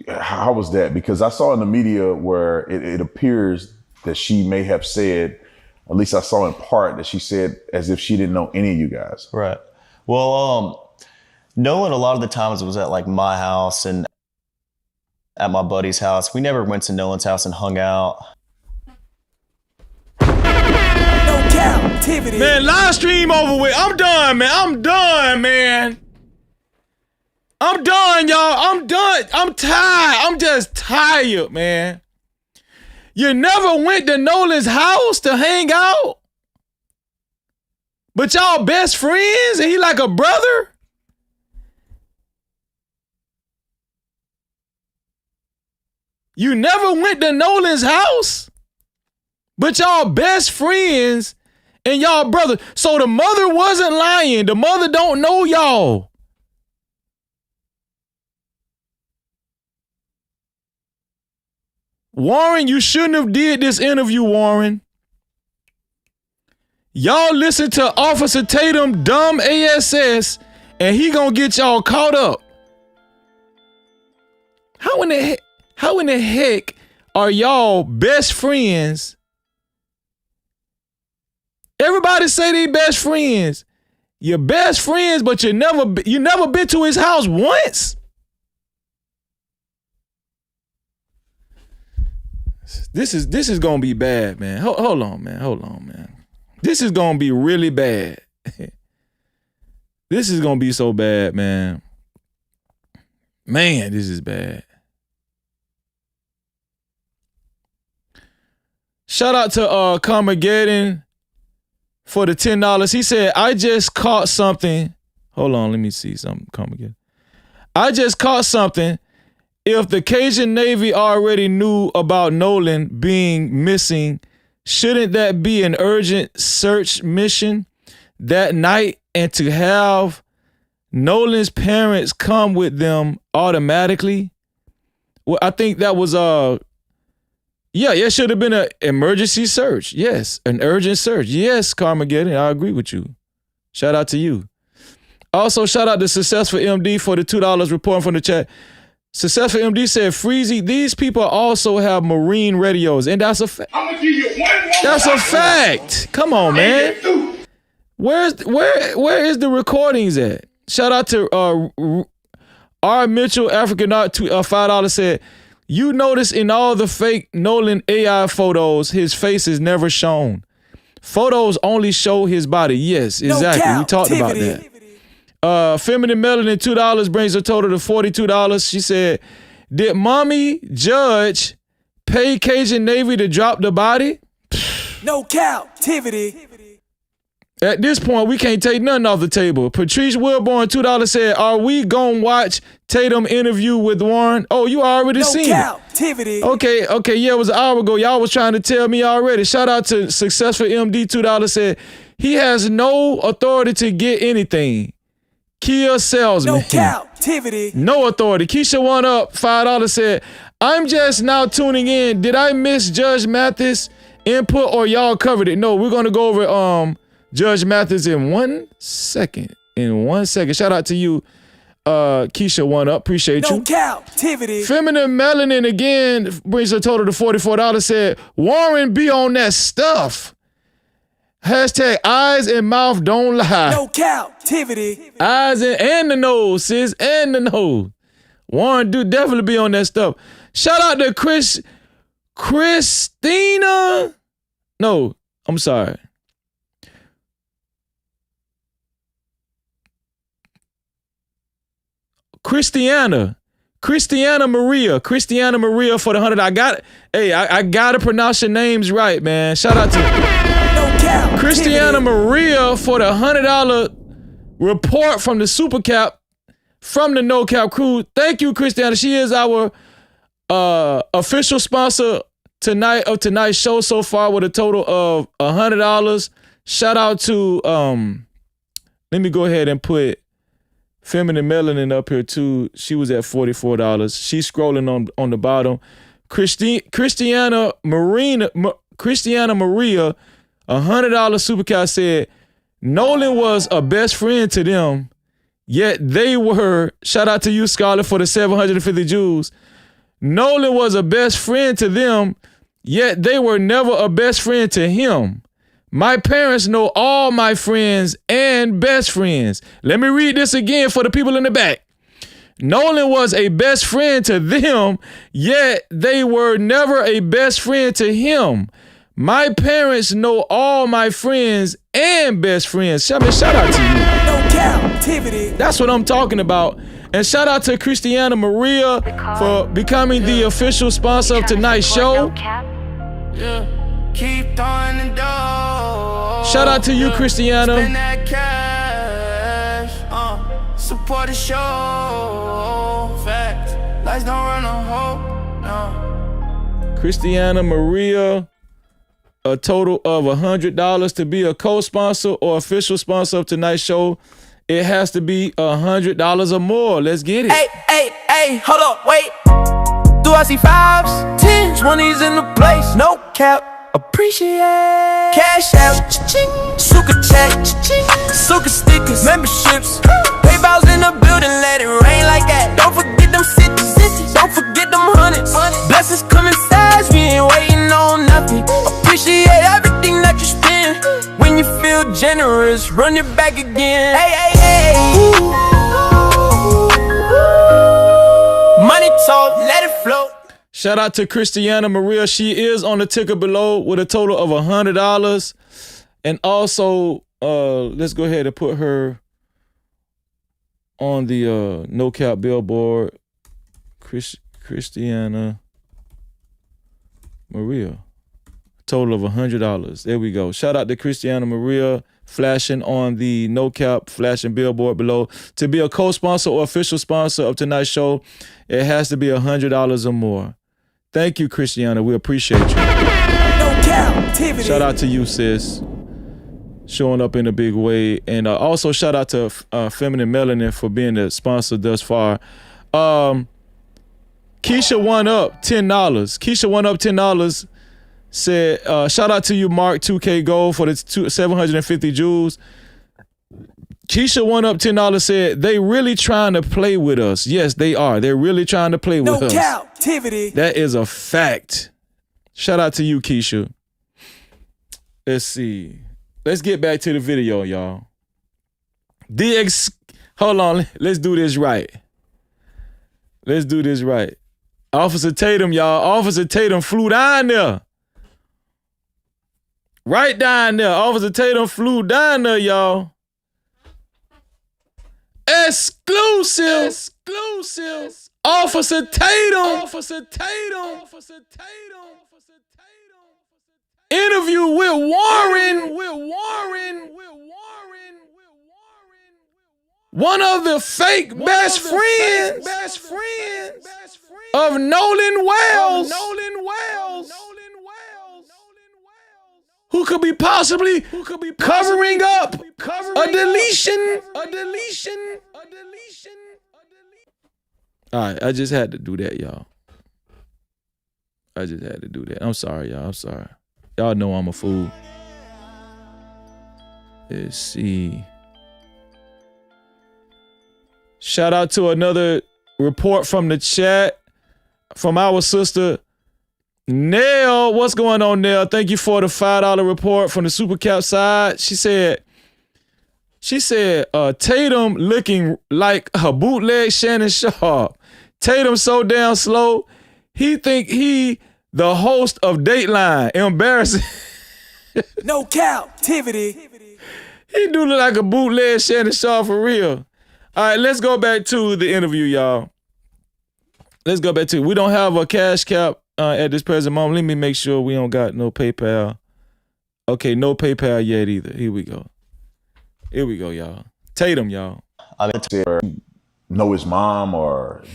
how was that? Because I saw in the media where it appears that she may have said, at least I saw in part, that she said as if she didn't know any of you guys. Right. Well, Nolan, a lot of the times was at like my house and at my buddy's house. We never went to Nolan's house and hung out. No Cap-tivity. Man, live stream over with. I'm done, man. I'm done, man. I'm done, y'all. I'm done. I'm tired. I'm just tired, man. You never went to Nolan's house to hang out? But y'all best friends and he like a brother? You never went to Nolan's house? But y'all best friends and y'all brother. So the mother wasn't lying. The mother don't know y'all. Warren, you shouldn't have did this interview, Warren. Y'all listen to Officer Tatum, dumb ASS, and he gonna get y'all caught up. How in the heck are y'all best friends? Everybody say they best friends. You're best friends, but you never been to his house once. This is gonna be bad, man. Hold on, man. This is gonna be really bad. This is gonna be so bad, man. Man, this is bad. Shout out to Carmageddon for the $10. He said, I just caught something. Hold on, let me see something. Carmageddon. I just caught something. If the Cajun Navy already knew about Nolan being missing, shouldn't that be an urgent search mission that night, and to have Nolan's parents come with them automatically? Well, I think that was it should have been an emergency search. Yes, an urgent search. Yes, Carmageddon, I agree with you. Shout out to you. Also, shout out to Successful MD for the $2 reporting from the chat. Successful MD said, Freezy, these people also have marine radios, and that's a fact. I'm gonna give you one. That's a fact. Come on, man. Where is the recordings at? Shout out to R. Mitchell, Africanaut, $5 said, you notice in all the fake Nolan AI photos, his face is never shown. Photos only show his body. Yes, exactly. We talked about that. Feminine Melanin, $2 brings a total to $42. She said, did mommy judge pay Cajun Navy to drop the body? No captivity. At this point, we can't take nothing off the table. Patrice Wilborn, $2 said, are we gonna watch Tatum interview with Warren? Oh, you already seen captivity. It. Okay, yeah, it was an hour ago. Y'all was trying to tell me already. Shout out to Successful MD, $2 said, he has no authority to get anything. Kia salesman. No captivity. No authority. Keisha One Up, $5 said, I'm just now tuning in. Did I miss Judge Mathis input or y'all covered it? No, we're gonna go over Judge Mathis in 1 second. Shout out to you, Keisha One Up. Appreciate you. No captivity. Feminine Melanin again brings a total to $44. Said, Warren be on that stuff. Hashtag eyes and mouth don't lie. No captivity. Eyes and the nose, sis, and the nose. Warren do definitely be on that stuff. Shout out to Christina. No, I'm sorry. Christiana Maria for the $100. I gotta pronounce your names right, man. Shout out to Christiana Maria for the $100 report from the Super Cap from the No Cap crew. Thank you, Christiana. She is our official sponsor of tonight's show so far with a total of $100. Shout out to let me go ahead and put Feminine Melanin up here too. She was at $44. She's scrolling on the bottom. Christiana Maria, $100 super cat said, Nolan was a best friend to them, yet they were, shout out to you, Scarlett, for the 750 Jews. Nolan was a best friend to them, yet they were never a best friend to him. My parents know all my friends and best friends. Let me read this again for the people in the back. Nolan was a best friend to them, yet they were never a best friend to him. My parents know all my friends and best friends. Shout out to you. No captivity. That's what I'm talking about. And shout out to Christiana Maria for becoming the official sponsor of tonight's show. Keep throwing the dough. Shout out to you, Christiana. Spend that cash. Support the show. Facts. Lights don't run a hope. No. Christiana Maria, a total of $100 to be a co-sponsor or official sponsor of tonight's show. It has to be $100 or more. Let's get it. Hey, hold up, wait. Do I see 5s, 10s, 20s in the place? No cap. Appreciate cash out, cha-ching. Suka check, cha-ching. Suka stickers, memberships, PayPal's in the building, let it rain like that. Don't forget them cities, don't forget them hundreds. Blessings coming fast, we ain't waiting on nothing. Appreciate everything that you spend. When you feel generous, run it back again. Hey. Money talk, let it flow. Shout out to Christiana Maria. She is on the ticker below with a total of $100. And also, let's go ahead and put her on the No Cap billboard. Christiana Maria. Total of $100. There we go. Shout out to Christiana Maria, flashing on the No Cap flashing billboard below. To be a co-sponsor or official sponsor of tonight's show, it has to be $100 or more. Thank you, Christiana. We appreciate you. No Cap-tivity. Shout out to you, sis. Showing up in a big way. And also shout out to Feminine Melanin for being the sponsor thus far. Keisha won up $10. Keisha won up $10. Said, shout out to you, Mark 2K Gold, for the 750 jewels. Keisha won up $10, said, they really trying to play with us. Yes, they are. They're really trying to play with us. No Cap-tivity. That is a fact. Shout out to you, Keisha. Let's see. Let's get back to the video, y'all. Hold on. Let's do this right. Let's do this right. Officer Tatum, y'all. Officer Tatum flew down there. Right down there. Officer Tatum flew down there, y'all. Exclusive. Officer Tatum. Interview with Warren. One of the fake best friends of Nolan Wells. Who could be possibly covering up a deletion. All right, I just had to do that, y'all. I just had to do that. I'm sorry, y'all. I'm sorry. Y'all know I'm a fool. Let's see. Shout out to another report from the chat from our sister Nell. What's going on, Nell? Thank you for the $5 report from the Super Cap side. She said Tatum looking like a bootleg Shannon Sharp. Tatum so damn slow. He think he the host of Dateline. Embarrassing. No Cap-tivity. He do look like a bootleg Shannon Sharp for real. All right, let's go back to the interview, y'all. Let's go back to it. We don't have a cash cap at this present moment. Let me make sure we don't got no PayPal. Okay, no PayPal yet either. Here we go, y'all. Tatum, y'all. Know his mom, or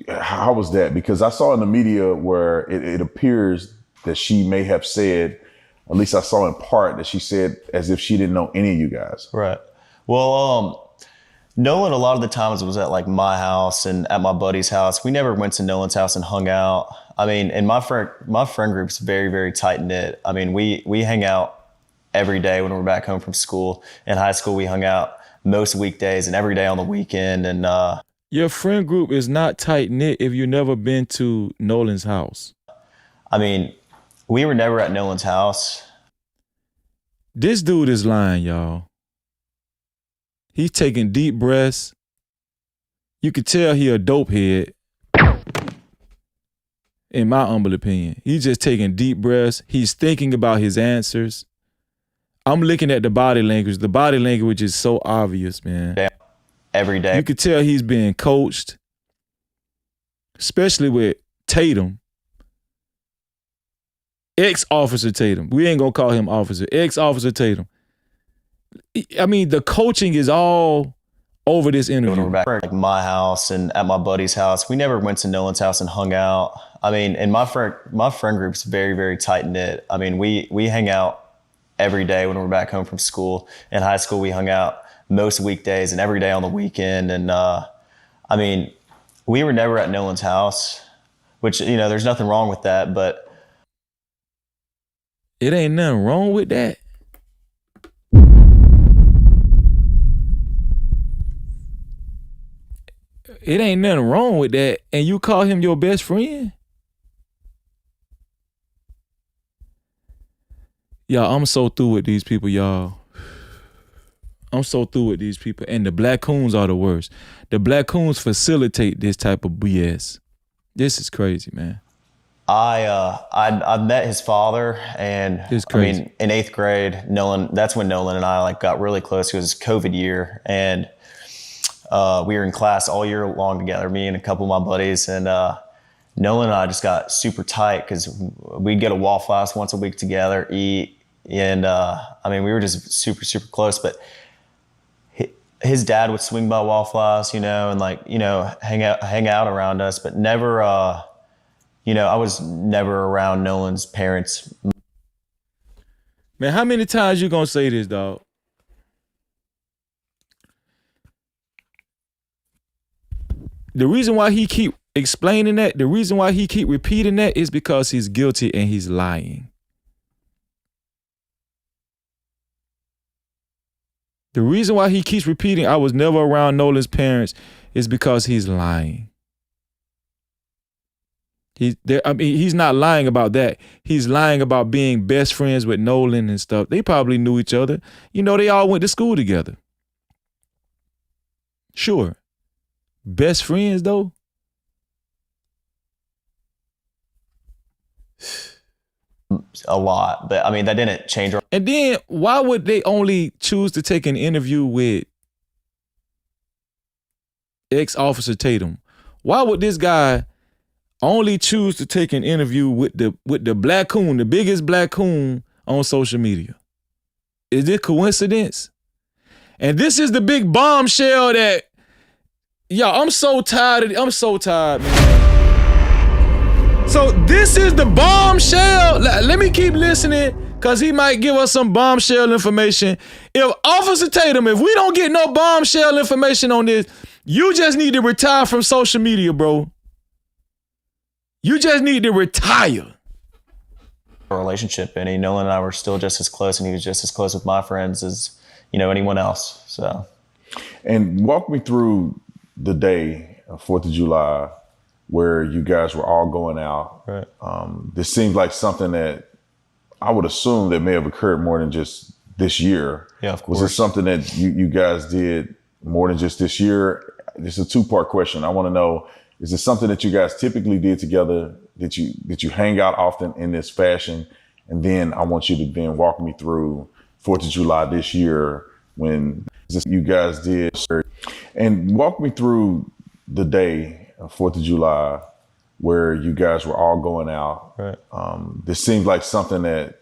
how was that? Because I saw in the media where it appears that she may have said, at least I saw in part, that she said as if she didn't know any of you guys. Right. Well, Nolan, a lot of the times was at like my house and at my buddy's house. We never went to Nolan's house and hung out. I mean, and my friend group's very, very tight knit. I mean, we hang out every day when we're back home from school. In high school, we hung out most weekdays and every day on the weekend. And your friend group is not tight knit if you've never been to Nolan's house. I mean, we were never at Nolan's house. This dude is lying, y'all. He's taking deep breaths. You could tell he a dope head. In my humble opinion. He's just taking deep breaths. He's thinking about his answers. I'm looking at the body language. The body language is so obvious, man. Every day. You could tell he's being coached. Especially with Tatum. Ex-Officer Tatum. We ain't gonna call him officer. Ex-Officer Tatum. I mean, the coaching is all over this interview. We're back at like my house and at my buddy's house. We never went to Nolan's house and hung out. I mean, and my friend group's very, very tight knit. I mean, we hang out every day when we're back home from school. In high school, we hung out most weekdays and every day on the weekend. And I mean, we were never at Nolan's house, which, you know, there's nothing wrong with that, but it ain't nothing wrong with that. It ain't nothing wrong with that. And you call him your best friend? Y'all, I'm so through with these people, y'all. I'm so through with these people. And the Black Coons are the worst. The Black Coons facilitate this type of BS. This is crazy, man. I met his father, and it's crazy. I mean, in 8th grade, Nolan, that's when Nolan and I like got really close. It was COVID year, and we were in class all year long together, me and a couple of my buddies. And Nolan and I just got super tight because we'd go to Waffle House once a week together, eat, and I mean, we were just super, super close. But his dad would swing by Waffle House, and like, hang out around us, but never, I was never around Nolan's parents. Man, how many times you gonna say this, dog? The reason why he keep explaining that, the reason why he keep repeating that is because he's guilty and he's lying. The reason why he keeps repeating, I was never around Nolan's parents, is because he's lying. He's not lying about that. He's lying about being best friends with Nolan and stuff. They probably knew each other. They all went to school together. Sure. Best friends, though? A lot, but I mean, that didn't change. And then why would they only choose to take an interview with ex-officer Tatum? Why would this guy only choose to take an interview with the black coon, the biggest black coon on social media? Is it coincidence? And this is the big bombshell that, I'm so tired, man. So this is the bombshell. Let me keep listening, because he might give us some bombshell information. If Officer Tatum, if we don't get no bombshell information on this, you just need to retire from social media, bro. You just need to retire. Relationship, and Nolan and I were still just as close, and he was just as close with my friends as anyone else. So, and walk me through the day of 4th of July where you guys were all going out. Right. This seems like something that I would assume that may have occurred more than just this year. Yeah, of course. Was it something that you guys did more than just this year? It's a two-part question. I want to know, is it something that you guys typically did together, that you hang out often in this fashion? And then I want you to then walk me through 4th of July this year when you guys did. And walk me through the day of 4th of July where you guys were all going out. Right. This seems like something that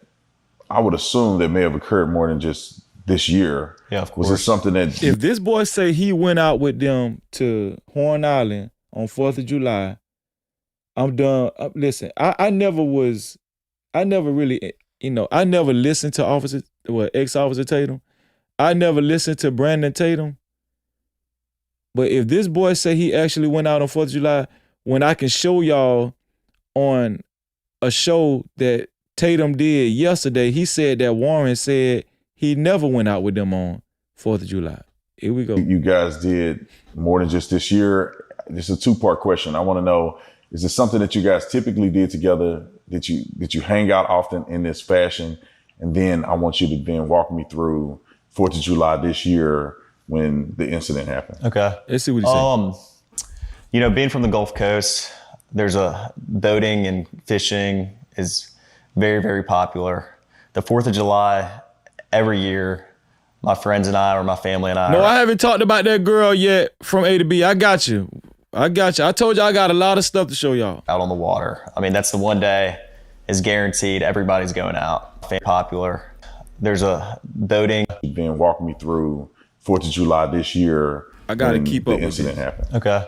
I would assume that may have occurred more than just this year. Yeah, of course. Was it something that... If this boy say he went out with them to Horn Island on 4th of July, I'm done. Listen, I never really, I never listened to ex-officer Tatum. I never listened to Brandon Tatum. But if this boy say he actually went out on 4th of July, when I can show y'all on a show that Tatum did yesterday, he said that Warren said he never went out with them on 4th of July. Here we go. You guys did more than just this year. It's a two-part question. I want to know, is it something that you guys typically did together, that you hang out often in this fashion? And then I want you to then walk me through 4th of July this year when the incident happened. Okay. Let's see what he's saying. Being from the Gulf Coast, there's boating and fishing is very, very popular. The 4th of July, every year, my friends and I, or my family and I. No, I haven't talked about that girl yet from A to B. I got you. I told you I got a lot of stuff to show y'all. Out on the water. I mean, that's the one day is guaranteed everybody's going out. Popular. There's boating. Then walk me through 4th of July this year. I got to keep up with the incident happened. Okay.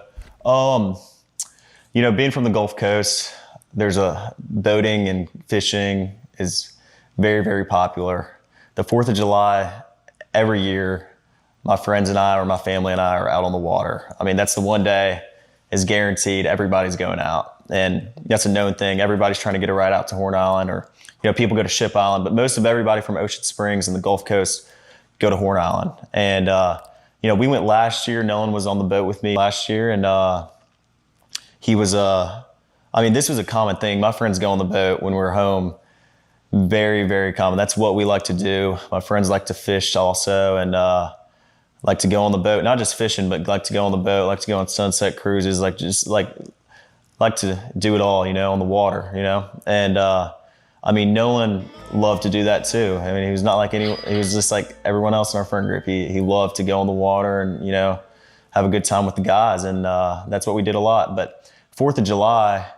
Being from the Gulf Coast, there's boating and fishing is very, very popular. The 4th of July, every year, my friends and I, or my family and I, are out on the water. I mean, that's the one day is guaranteed everybody's going out. And that's a known thing. Everybody's trying to get a ride out to Horn Island, or, people go to Ship Island, but most of everybody from Ocean Springs and the Gulf Coast go to Horn Island. And, we went last year. Nolan was on the boat with me last year, and he was, this was a common thing. My friends go on the boat when we're home. Very, very common. That's what we like to do. My friends like to fish also, and like to go on the boat. Not just fishing, but like to go on the boat, like to go on sunset cruises, like to do it all, on the water, And Nolan loved to do that too. He was not like he was just like everyone else in our friend group. He loved to go on the water and, have a good time with the guys. And that's what we did a lot. But 4th of July,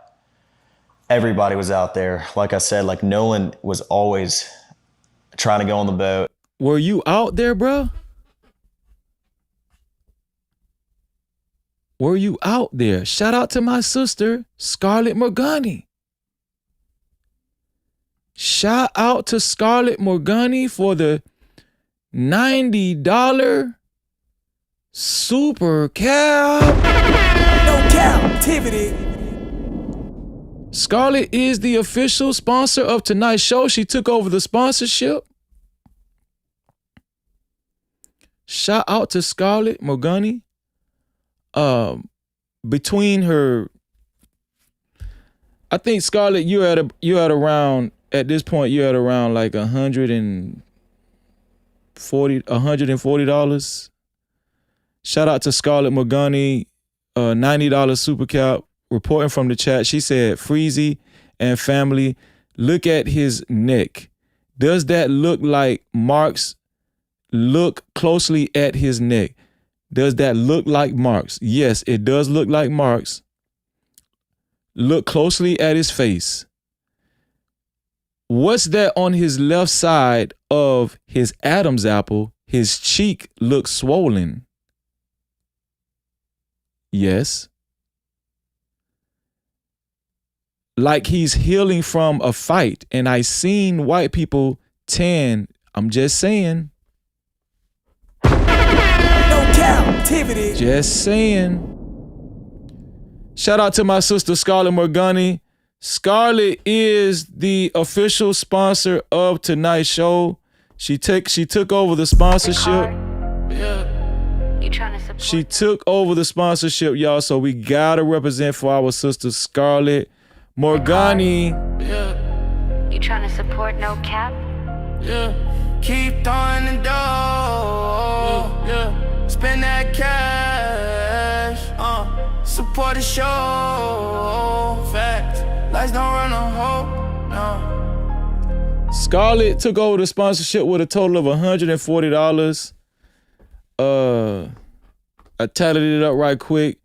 everybody was out there. Like I said, like Nolan was always trying to go on the boat. Were you out there, bro? Were you out there? Shout out to my sister, Scarlett Morgani. Shout out to Scarlett Morgani for the $90 super cap. No Cap-tivity. Scarlett is the official sponsor of tonight's show. She took over the sponsorship. Shout out to Scarlett Morgani. Between her, I think Scarlett, you're at around at this point you're at around like $140. Shout out to Scarlett Morgani, $90 super cap. Reporting from the chat, she said, Freezy and family, look at his neck. Does that look like marks? Look closely at his neck. Does that look like marks? Yes, it does look like marks. Look closely at his face. What's that on his left side of his Adam's apple? His cheek looks swollen. Yes. Like he's healing from a fight. And I seen white people tan. I'm just saying. Cap-tivity. Just saying. Shout out to my sister Scarlett Morgani. Scarlett is the official sponsor of tonight's show. She took over the sponsorship. She took over the sponsorship, y'all. So we gotta represent for our sister Scarlett Morgani. You trying to support No Cap? Yeah. Keep throwing the dough. Yeah. Spend that cash, support the show. Facts, lights don't run on hope, no. Scarlett took over the sponsorship with a total of $140. I tallied it up right quick.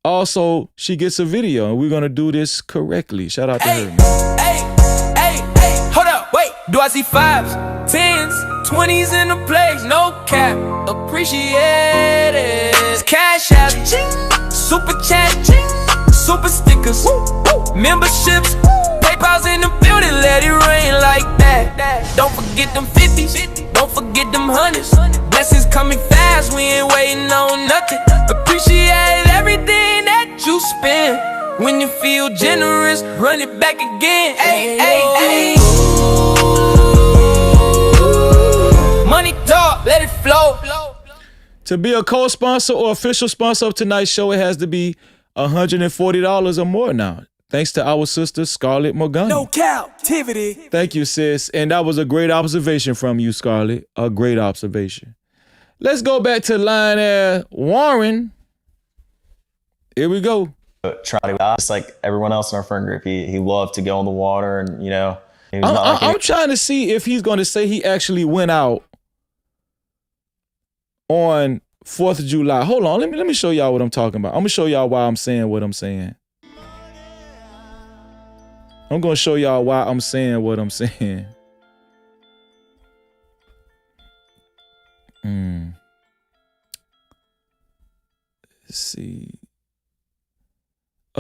Also, she gets a video, and we're gonna do this correctly. Shout out to her. Hey, hold up, wait. Do I see 5s, 10s, 20s in the place? No cap, appreciate it. Cash out, super chat, super stickers, memberships, PayPal's in the building, let it rain like that. Don't forget them 50s, don't forget them 100s. Blessings coming fast, we ain't waiting on nothing. Appreciate everything that you spend. When you feel generous, run it back again. Hey. Money talk, let it flow. To be a co-sponsor or official sponsor of tonight's show, it has to be $140 or more now. Thanks to our sister, Scarlett Morgani. No Cap-tivity. Thank you, sis. And that was a great observation from you, Scarlett. A great observation. Let's go back to Lionel Warren. Here we go. Try to, just like everyone else in our friend group, he loved to go in the water, and he was I'm trying to see if he's going to say he actually went out on 4th of July. Hold on, let me show y'all what I'm talking about. I'm gonna show y'all why I'm saying what I'm saying. I'm gonna show y'all why I'm saying what I'm saying. Let's see.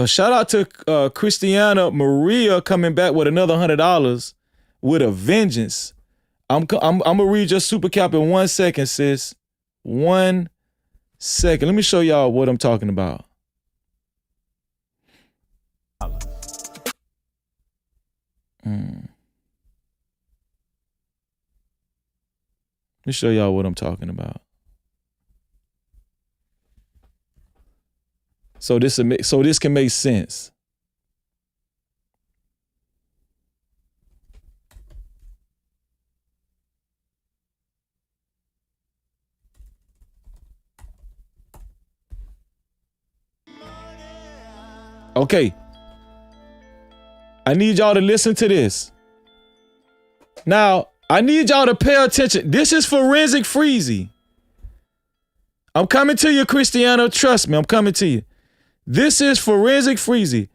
Shout out to Christiana Maria coming back with another $100 with a vengeance. I'm gonna read your super cap in 1 second, sis. 1 second. Let me show y'all what I'm talking about. Let me show y'all what I'm talking about. So this can make sense. Okay. I need y'all to listen to this. Now, I need y'all to pay attention. This is Forensic Freezy. I'm coming to you, Christiana. Trust me, I'm coming to you. This is Forensic Freezy.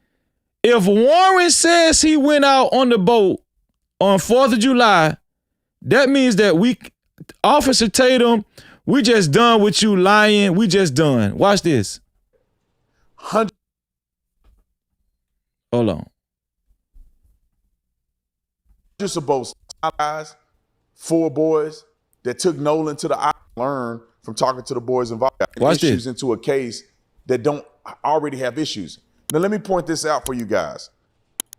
If Warren says he went out on the boat on 4th of July, that means that Officer Tatum, we just done with you lying. We just done. Watch this. Hold on. Just about guys, 4 boys that took Nolan to the island, learn from talking to the boys involved. Watch issues this. Into a case that don't already have issues. Now, let me point this out for you guys.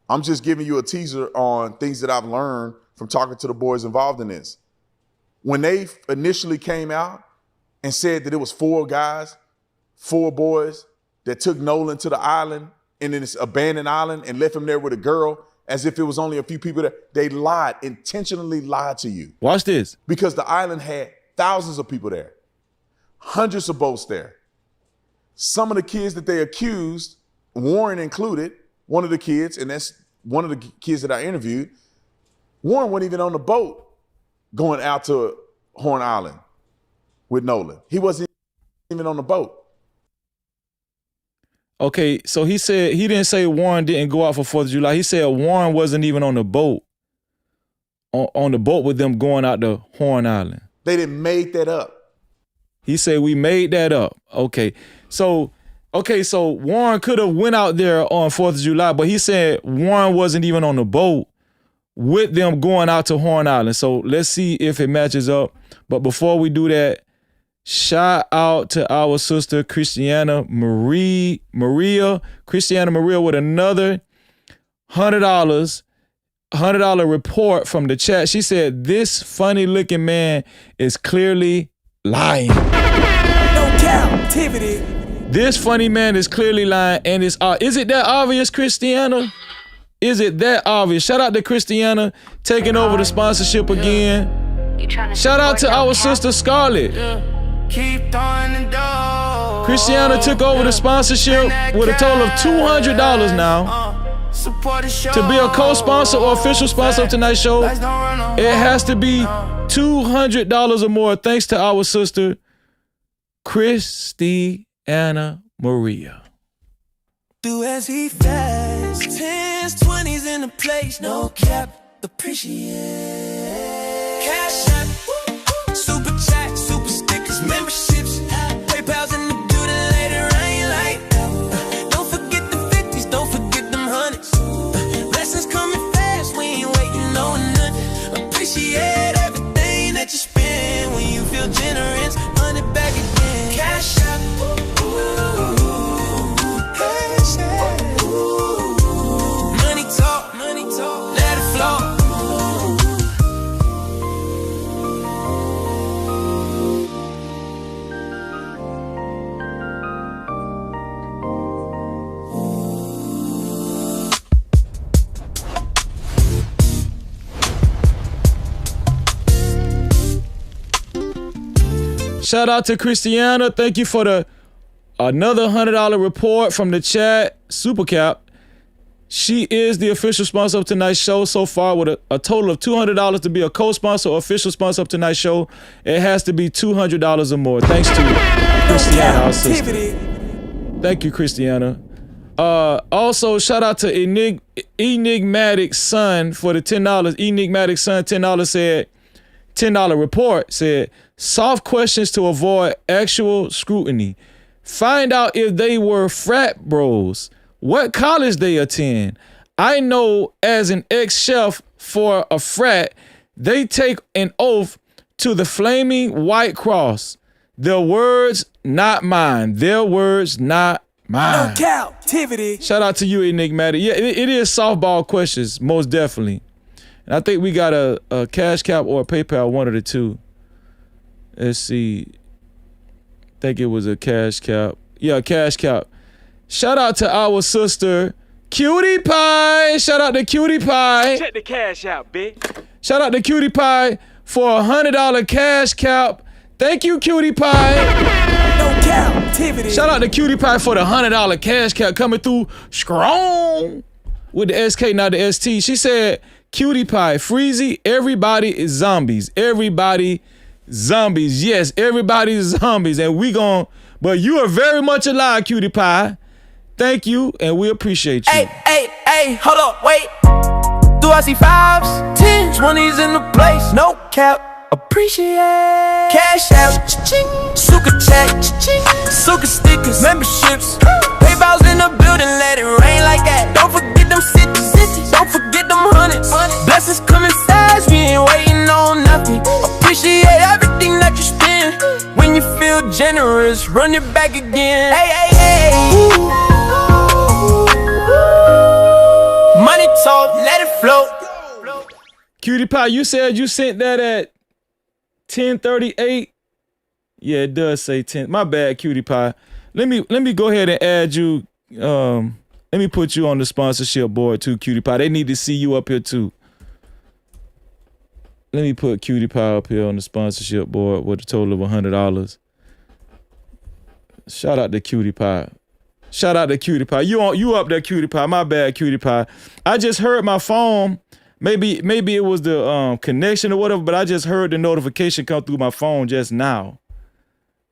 I'm just giving you a teaser on things that I've learned from talking to the boys involved in this. When they initially came out and said that it was 4 guys, 4 boys that took Nolan to the island and in this abandoned island and left him there with a girl as if it was only a few people there, they lied, intentionally lied to you. Watch this. Because the island had thousands of people there, hundreds of boats there. Some of the kids that they accused, Warren included, one of the kids, and that's one of the kids that I interviewed, Warren wasn't even on the boat going out to Horn Island with Nolan. He wasn't even on the boat. Okay, so he said, he didn't say Warren didn't go out for 4th of July. He said Warren wasn't even on the boat, on the boat with them going out to Horn Island. They didn't make that up. He said we made that up. Okay, so Warren could have went out there on 4th of July, but he said Warren wasn't even on the boat with them going out to Horn Island. So let's see if it matches up. But before we do that, shout out to our sister Christiana Maria with another $100 report from the chat. She said this funny looking man is clearly lying. No Cap-tivity. This funny man is clearly lying, and is it that obvious, Christiana? Is it that obvious? Shout out to Christiana taking over the sponsorship again. Shout out to our sister Scarlett. Christiana took over the sponsorship with a total of $200 now. To be a co-sponsor or official sponsor of tonight's show, it has to be $200 or more, thanks to our sister Christiana Maria. Do as he fast, 10s, 20s in the place, no cap, appreciate. Cash app, super chat, super stickers, memberships, PayPal's in the building later, I ain't like don't forget the 50s, don't forget them 100s. Blessings coming fast, we ain't waiting on none. Appreciate everything that you spend when you feel generous. Run it back again. Cash app, money talk, let it flow. Shout out to Christiana. Thank you for another $100 report from the chat. Super Cap. She is the official sponsor of tonight's show so far with a total of $200 to be a co-sponsor or official sponsor of tonight's show. It has to be $200 or more. Thanks to Christiana, our sister. Thank you, Christiana. Also, shout out to Enigmatic Son for the $10. Enigmatic Son, $10 said, $10 report said, soft questions to avoid actual scrutiny. Find out if they were frat bros, what college they attend. I know as an ex-chef for a frat, they take an oath to the flaming white cross. Their words, not mine. Their words, not mine. No Cap-tivity. Shout out to you, Enigmatic. Yeah, it is softball questions, most definitely. And I think we got a Cash Cap or a PayPal, one of the two. Let's see. I think it was a Cash Cap. Yeah, Cash Cap. Shout out to our sister, Cutie Pie. Shout out to Cutie Pie. Check the cash out, bitch. Shout out to Cutie Pie for a $100 Cash Cap. Thank you, Cutie Pie. No Cap-tivity. Shout out to Cutie Pie for the $100 Cash Cap coming through strong with the SK, not the ST. She said, Cutie Pie, Freezy, everybody is zombies. Everybody zombies. Yes, everybody is zombies. And but you are very much alive, Cutie Pie. thank you, and we appreciate you. Hey, hold up, wait. Do I see 5s, 10s, 20s in the place? No cap. Appreciate cash out, cha-ching, suka chat, cha-ching, suka stickers, memberships, PayPal's in the building, let it rain like that. Don't forget them cities, don't forget them hundreds. Blessings coming fast, we ain't waiting on nothing. Appreciate everything that you spend. When you feel generous, run it back again. Hey. Money talk, let it flow. Cutie Pie, you said you sent that at 10:38. Yeah, it does say 10. My bad, Cutie Pie. Let me go ahead and add you. Let me put you on the sponsorship board too, Cutie Pie. They need to see you up here too. Let me put Cutie Pie up here on the sponsorship board with a total of $100. Shout out to Cutie Pie. Shout out to Cutie Pie. You up there, Cutie Pie. My bad, Cutie Pie. I just heard my phone. Maybe it was the connection or whatever, but I just heard the notification come through my phone just now.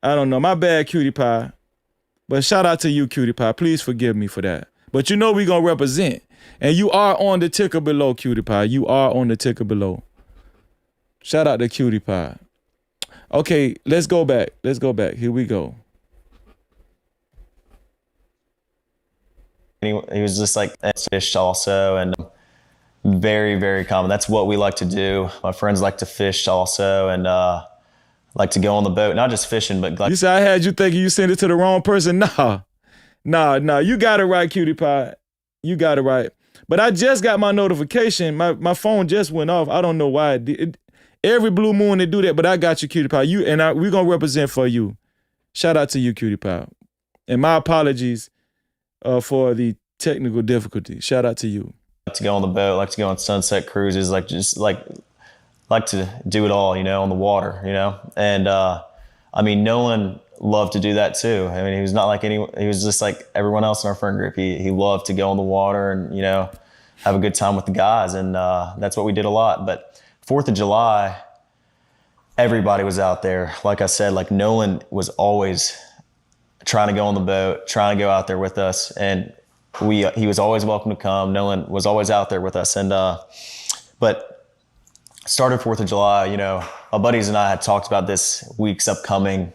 I don't know. My bad, Cutie Pie. But shout out to you, Cutie Pie. Please forgive me for that. But you know we gonna represent. And you are on the ticker below, Cutie Pie. You are on the ticker below. Shout out to Cutie Pie. Okay, let's go back. Here we go. He was just like fish also, and very, very common. That's what we like to do. My friends like to fish also, and like to go on the boat, not just fishing, but like. You said I had you thinking you sent it to the wrong person. Nah. You got it right, Cutie Pie. You got it right. But I just got my notification. My phone just went off. I don't know why it did. Every blue moon they do that, but I got you, Cutie Pie. We're gonna represent for you. Shout out to you, Cutie Pie. And my apologies for the technical difficulty. Shout out to you. Like to go on the boat, like to go on sunset cruises, like to do it all, on the water, And I mean, Nolan loved to do that too. I mean, he was not like he was just like everyone else in our friend group. He loved to go on the water and, have a good time with the guys. And that's what we did a lot. But 4th of July, everybody was out there. Like I said, like Nolan was always trying to go on the boat, trying to go out there with us. And he was always welcome to come. Nolan was always out there with us. And, but started 4th of July, my buddies and I had talked about this week's upcoming,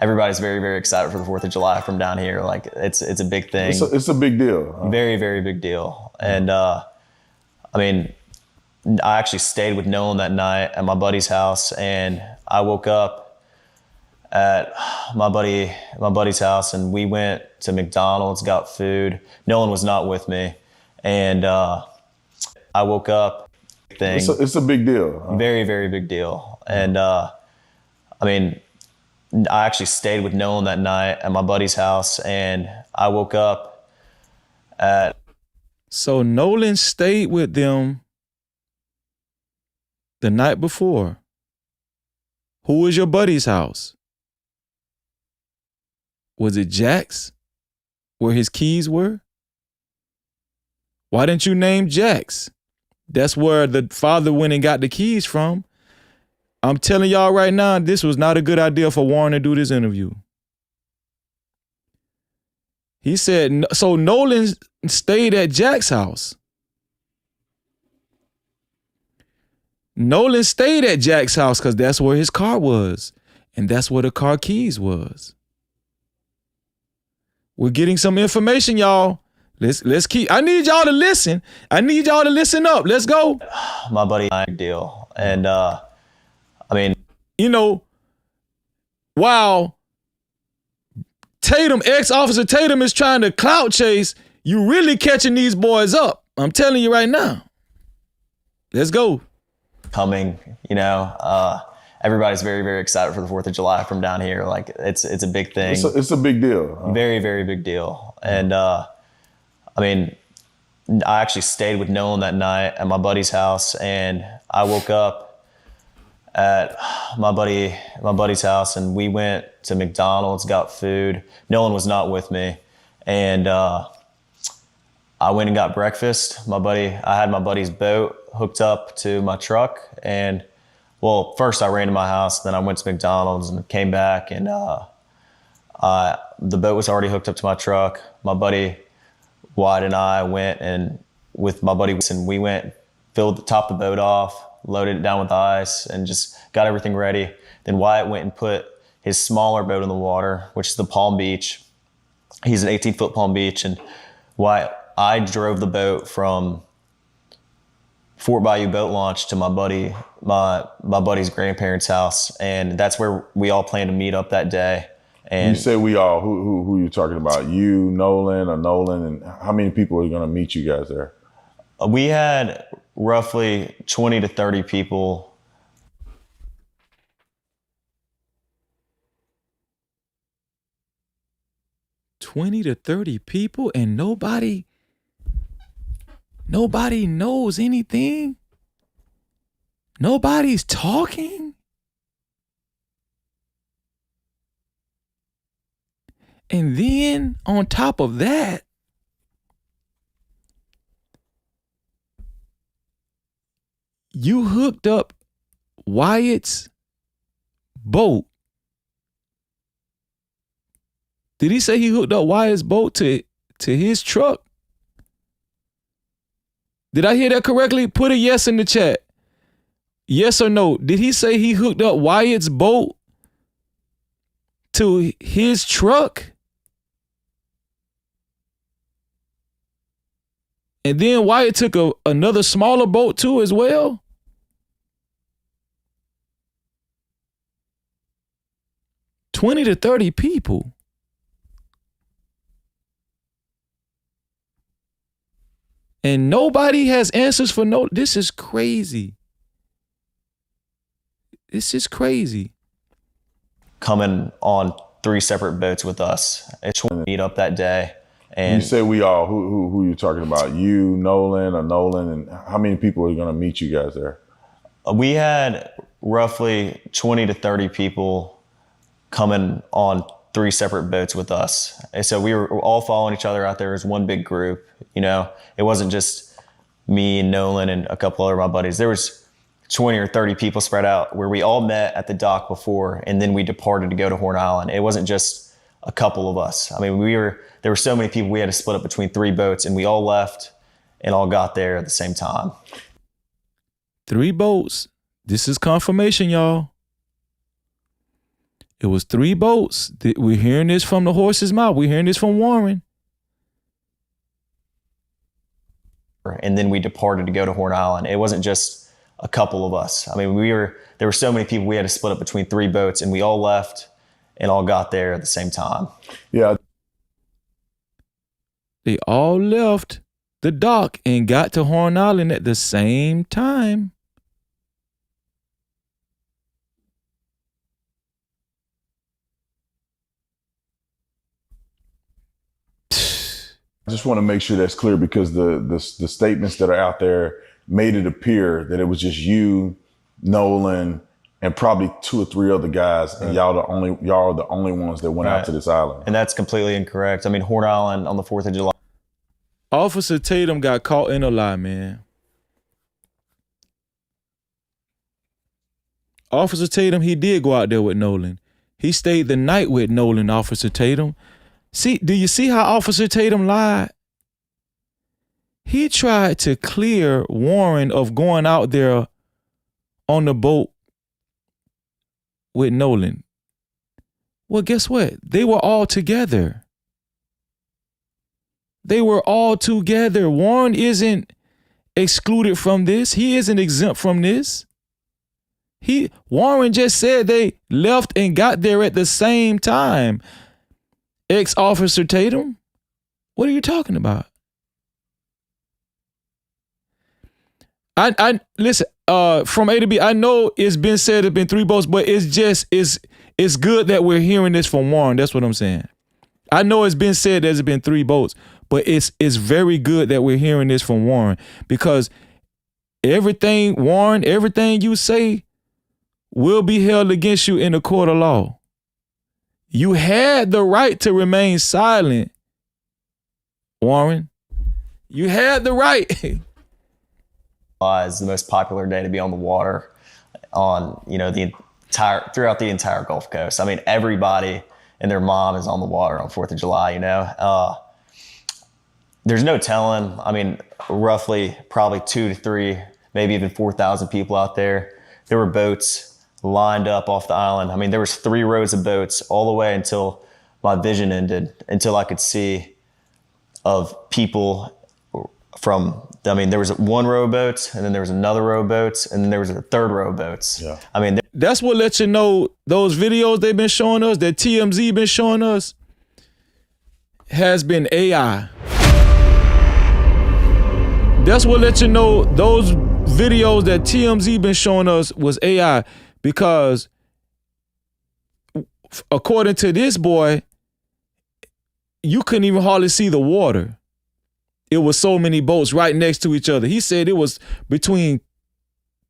everybody's very, very excited for the 4th of July from down here. Like it's a big thing. It's a big deal. Very, very big deal. And, I mean, I actually stayed with Nolan that night at my buddy's house, and I woke up at my buddy's house, and we went to McDonald's, got food. Nolan was not with me, and I woke up. It's a big deal. Very, very big deal. And I mean, I actually stayed with Nolan that night at my buddy's house, and I woke up at. So Nolan stayed with them the night before. Who was your buddy's house? Was it Jack's? Where his keys were? Why didn't you name Jack's? That's where the father went and got the keys from. I'm telling y'all right now, this was not a good idea for Warren to do this interview. He said, so Nolan stayed at Jack's house. Nolan stayed at Jack's house because that's where his car was. And that's where the car keys was. We're getting some information, y'all. Let's keep. I need y'all to listen. I need y'all to listen up. Let's go. My buddy, big deal. And I mean, while Tatum, ex-officer Tatum is trying to clout chase, you really catching these boys up. I'm telling you right now. Let's go. Coming, everybody's very, very excited for the 4th of July from down here. Like it's a big thing. It's a big deal. Very, very big deal. And I mean, I actually stayed with Nolan that night at my buddy's house, and I woke up at my buddy's house, and we went to McDonald's, got food. Nolan was not with me, and I went and got breakfast. I had my buddy's boat hooked up to my truck, and first I ran to my house, then I went to McDonald's and came back, and The boat was already hooked up to my truck. My buddy Wyatt and I went, and with my buddy, and we went, topped the boat off, loaded it down with ice, and just got everything ready. Then Wyatt went and put his smaller boat in the water, which is the Palm Beach. He's an 18-foot Palm Beach, and I drove the boat from Fort Bayou boat launch to my buddy's grandparents' house, and that's where we all planned to meet up that day. And you say we all, who you talking about? You, Nolan, and how many people are going to meet you guys there? We had roughly 20 to 30 people. $20 to $30 people, and nobody knows anything. Nobody's talking. And then on top of that, you hooked up Wyatt's boat. Did he say he hooked up Wyatt's boat to his truck? Did I hear that correctly? Put a yes in the chat. Yes or no? Did he say he hooked up Wyatt's boat to his truck? And then Wyatt took another smaller boat too as well? $20 to $30 people. And nobody has answers for no. This is crazy. This is crazy. Coming on 3 separate boats with us. It's meet up that day. And you say we all, who you talking about? You, Nolan, and how many people are going to meet you guys there? We had roughly 20 to 30 people coming on 3 separate boats with us. And so we were all following each other out there as one big group. You know, it wasn't just me and Nolan and a couple other of my buddies. There was 20 or 30 people spread out where we all met at the dock before, and then we departed to go to Horn Island. It wasn't just a couple of us. I mean, there were so many people, we had to split up between 3 boats, and we all left and all got there at the same time. 3 boats. This is confirmation, y'all. It was 3 boats. We're hearing this from the horse's mouth. We're hearing this from Warren. And then we departed to go to Horn Island. It wasn't just a couple of us. I mean, there were so many people, we had to split up between 3 boats, and we all left and all got there at the same time. Yeah. They all left the dock and got to Horn Island at the same time. I just want to make sure that's clear, because the statements that are out there made it appear that it was just you, Nolan, and probably 2 or 3 other guys, and y'all are the only ones that went out to this island. And that's completely incorrect. I mean, Horn Island on the 4th of July. Officer Tatum got caught in a lie, man. Officer Tatum, he did go out there with Nolan. He stayed the night with Nolan, Officer Tatum. See, do you see how Officer Tatum lied? He tried to clear Warren of going out there on the boat with Nolan. Well, guess what? They were all together. They were all together. Warren isn't excluded from this. He isn't exempt from this. Warren just said they left and got there at the same time. Ex-Officer Tatum, what are you talking about? I listen, from A to B, I know it's been said it's been 3 boats, but it's good that we're hearing this from Warren. That's what I'm saying. I know it's been said there's been 3 boats, but it's very good that we're hearing this from Warren, because everything you say will be held against you in a court of law. You had the right to remain silent, Warren. You had the right. Is the most popular day to be on the water throughout the entire Gulf Coast. I mean, everybody and their mom is on the water on 4th of July, you know? There's no telling. I mean, roughly probably 2 to 3, maybe even 4,000 people out there. There were boats lined up off the island. I mean, there was 3 rows of boats all the way until my vision ended, until I could see of people from, I mean, there was 1 row of boats, and then there was another row of boats, and then there was a 3rd row of boats. Yeah. I mean, that's what lets you know those videos they've been showing us, that TMZ been showing us, has been AI. That's what lets you know those videos that TMZ been showing us was AI, because according to this boy, you couldn't even hardly see the water. It was so many boats right next to each other. He said it was between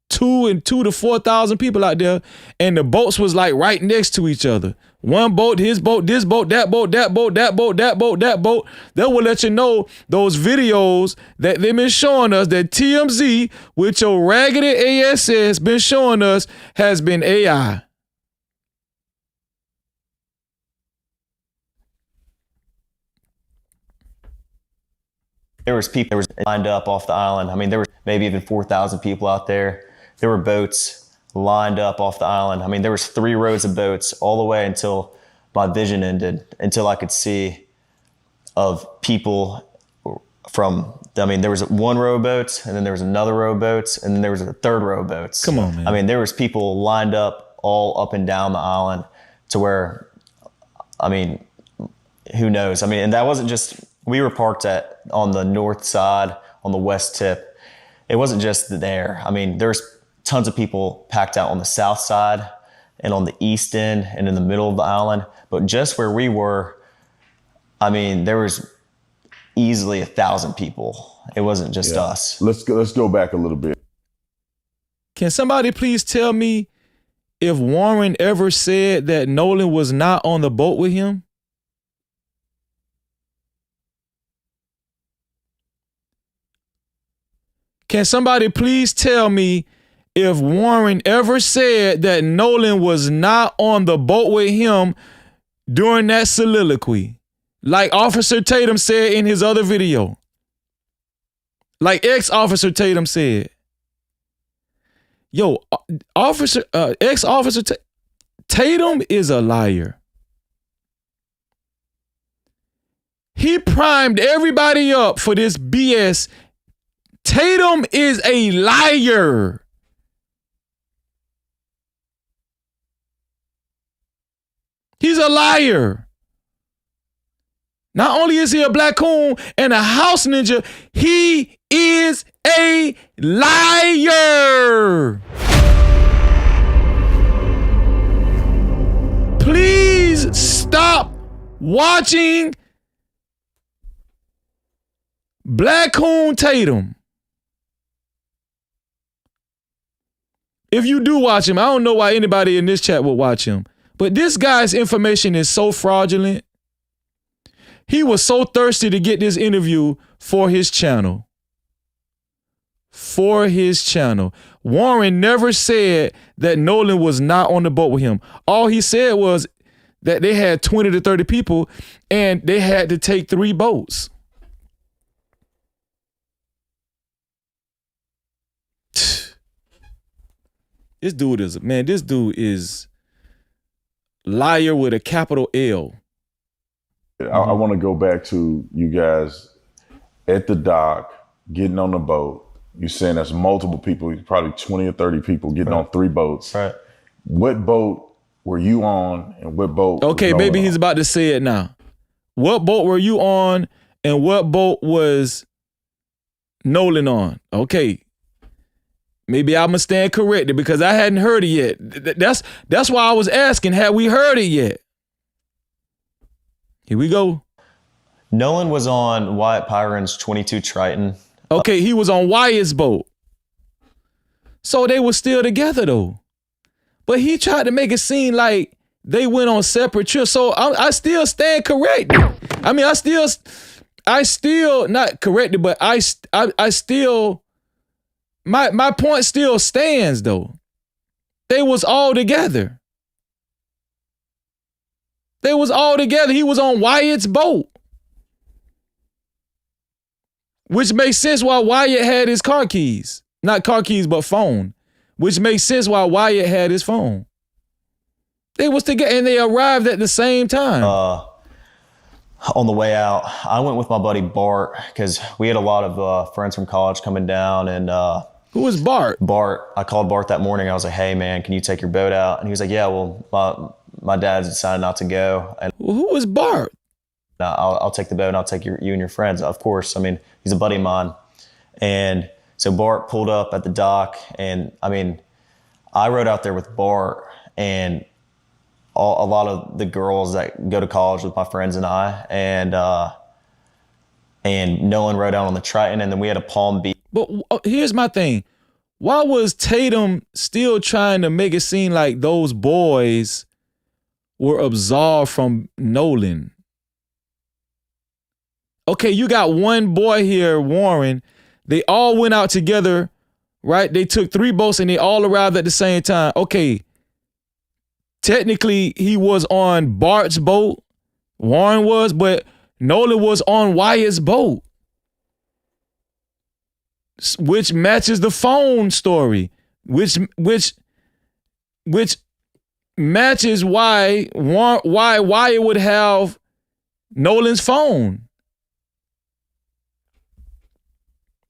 2 to 4,000 people out there, and the boats was like right next to each other. One boat, his boat, this boat, that boat, that boat, that boat, that boat, that boat. That will let you know those videos that they've been showing us, that TMZ with your raggedy ASS been showing us, has been AI. there was people that was lined up off the island. I mean, there was maybe even 4,000 people out there. There were boats lined up off the island. I mean, there was 3 rows of boats all the way until my vision ended, until I could see of people from, I mean, there was 1 row of boats, and then there was another row of boats, and then there was a 3rd row of boats. Come on, man. I mean, there was people lined up all up and down the island to where, I mean, who knows? I mean, and that wasn't just, we were parked on the north side, on the west tip. It wasn't just there. I mean, there's tons of people packed out on the south side and on the east end and in the middle of the island. But just where we were, I mean, there was easily 1,000 people. It wasn't just us. Let's go back a little bit. Can somebody please tell me if Warren ever said that Nolan was not on the boat with him? Can somebody please tell me if Warren ever said that Nolan was not on the boat with him during that soliloquy? Like Officer Tatum said in his other video. Like ex-Officer Tatum said. Yo, ex-Officer Tatum is a liar. He primed everybody up for this BS. Tatum is a liar. He's a liar. Not only is he a black coon and a house ninja, he is a liar. Please stop watching Black Coon Tatum. If you do watch him, I don't know why anybody in this chat would watch him, but this guy's information is so fraudulent. He was so thirsty to get this interview for his channel. For his channel. Warren never said that Nolan was not on the boat with him. All he said was that they had 20 to 30 people and they had to take 3 boats. This dude is liar with a capital L. I want to go back to you guys at the dock, getting on the boat. You're saying there's multiple people, probably 20 or 30 people getting on 3 boats. Right. What boat were you on and what boat? Okay, was maybe Nolan he's on? about to say it now. What boat were you on and what boat was Nolan on? Okay. Maybe I must stand corrected because I hadn't heard it yet. That's why I was asking, had we heard it yet? Here we go. Nolan was on Wyatt Pyron's 22 Triton. Okay, he was on Wyatt's boat. So they were still together though. But he tried to make it seem like they went on separate trips. So I still stand corrected. I mean, I still not corrected, but I still, my point still stands though. They was all together. They was all together. He was on Wyatt's boat. Which makes sense why Wyatt had his car keys. Not car keys, but phone. Which makes sense why Wyatt had his phone. They was together and they arrived at the same time. On the way out, I went with my buddy Bart because we had a lot of friends from college coming down. And who was Bart? Bart. I called Bart that morning. I was like, "Hey man, can you take your boat out?" And he was like, "Yeah, well, my dad decided not to go." And who was Bart? I'll take the boat and I'll take you and your friends. Of course. I mean, he's a buddy of mine. And so Bart pulled up at the dock, and I mean, I rode out there with Bart and a lot of the girls that go to college with my friends and I, and Nolan rode out on the Triton, and then we had a Palm Beach. But here's my thing. Why was Tatum still trying to make it seem like those boys were absolved from Nolan? Okay, you got one boy here, Warren. They all went out together, right? They took 3 boats and they all arrived at the same time. Okay, technically he was on Bart's boat, Warren was, but Nolan was on Wyatt's boat, which matches the phone story, which matches why Wyatt would have Nolan's phone.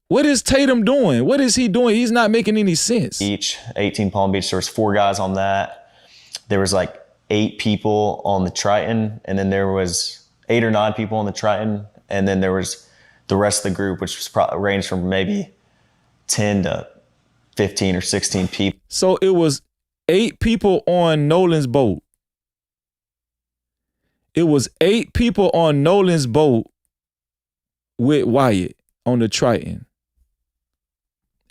What is Tatum doing? What is he doing? He's not making any sense. Beach, 18 Palm Beach. There was 4 guys on that. There was like 8 people on the Triton, and then there was 8 or 9 people on the Triton, and then there was the rest of the group, which was ranged from maybe 10 to 15 or 16 people. So it was 8 people on Nolan's boat. It was 8 people on Nolan's boat with Wyatt on the Triton.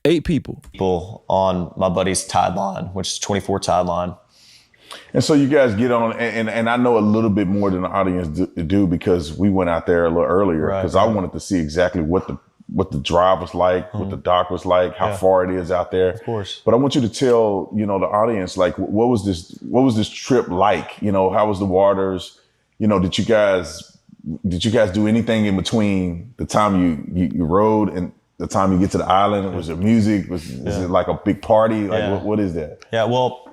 8 people. People on my buddy's tide line, which is 24 tide line. And so you guys get on, and I know a little bit more than the audience do because we went out there a little earlier because I wanted to see exactly what the drive was like, what the dock was like, how far it is out there. Of course. But I want you to tell, the audience, like, what was this trip like? How was the waters? Did you guys do anything in between the time you rode and the time you get to the island? Was there music? Is it like a big party? Like what is that? Yeah, well,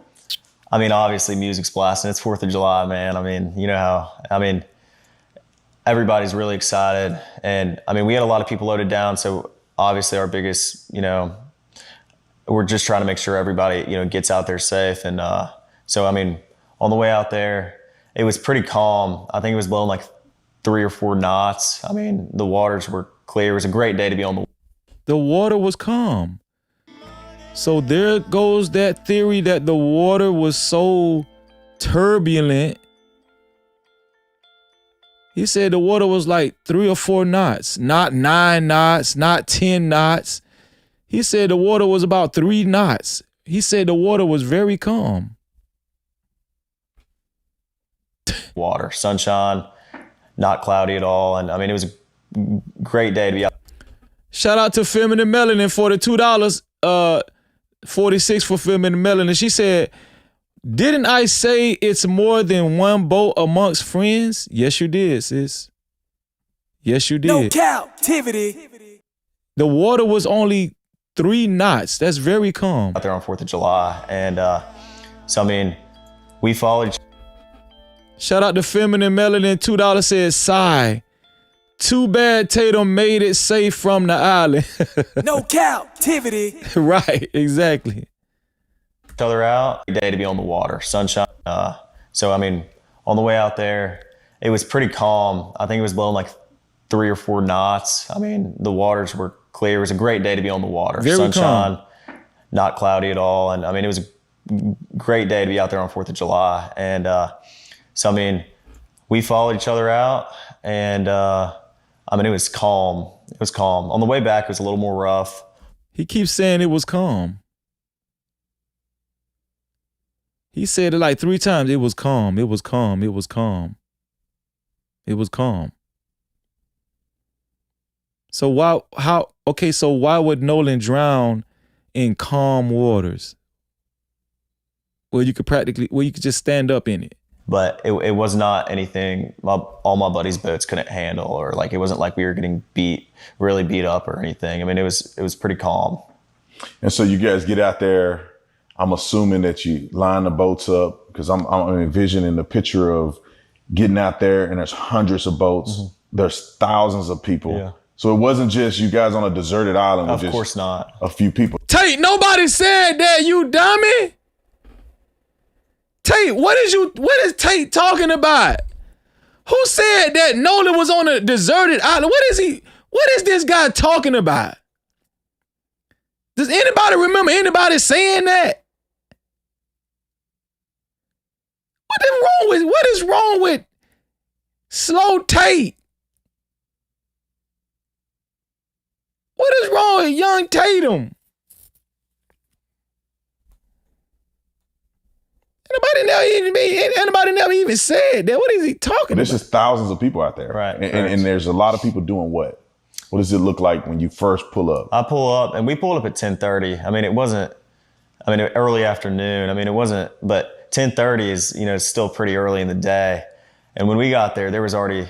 I mean, obviously music's blasting. It's 4th of July, man. I mean, everybody's really excited. And I mean, we had a lot of people loaded down. So obviously our biggest, we're just trying to make sure everybody, gets out there safe. And so, I mean, on the way out there, it was pretty calm. I think it was blowing like 3 or 4 knots. I mean, the waters were clear. It was a great day to be on the water. The water was calm. So there goes that theory that the water was so turbulent. He said the water was like 3 or 4 knots, not 9 knots, not 10 knots. He said the water was about 3 knots. He said the water was very calm. Water, sunshine, not cloudy at all. And I mean, it was a great day to be out. Shout out to Feminine Melanin for the $2, 46 for Feminine Melanin. She said, "Didn't I say it's more than one boat amongst friends?" Yes, you did, sis. Yes, you did. No Cap-tivity. The water was only 3 knots. That's very calm. Out there on 4th of July. And so, I mean, we followed. Shout out to Feminine Melanin. $2 says, "Sigh. Too bad Tatum made it safe from the island." No Cap-tivity. Right, exactly. Each other out. Great day to be on the water, sunshine. So, I mean, on the way out there, it was pretty calm. I think it was blowing like 3 or 4 knots. I mean, the waters were clear. It was a great day to be on the water. Very sunshine, calm. Not cloudy at all. And I mean, it was a great day to be out there on 4th of July. And so, I mean, we followed each other out, and I mean, it was calm. It was calm. On the way back, it was a little more rough. He keeps saying it was calm. He said it like 3 times. It was calm. It was calm. It was calm. It was calm. So why would Nolan drown in calm waters? Where you could just stand up in it? but it was not anything all my buddies' boats couldn't handle, or like it wasn't like we were getting really beat up or anything. I mean, it was pretty calm. And so you guys get out there. I'm assuming that you line the boats up, because I'm envisioning the picture of getting out there and there's hundreds of boats. Mm-hmm. There's thousands of people. Yeah. So it wasn't just you guys on a deserted island with of course not a few people. Tate, nobody said that, you dummy. Tate, what is Tate talking about? Who said that Nolan was on a deserted island? What is this guy talking about? Does anybody remember anybody saying that? What is wrong with Slow Tate? What is wrong with young Tatum? Anybody never even said that. What is he talking about? There's just thousands of people out there. Right. And there's a lot of people doing what? What does it look like when you first pull up? I pull up, and we pulled up at 10:30. I mean, it wasn't, early afternoon. I mean, it wasn't, but 10:30 is, still pretty early in the day. And when we got there, there was already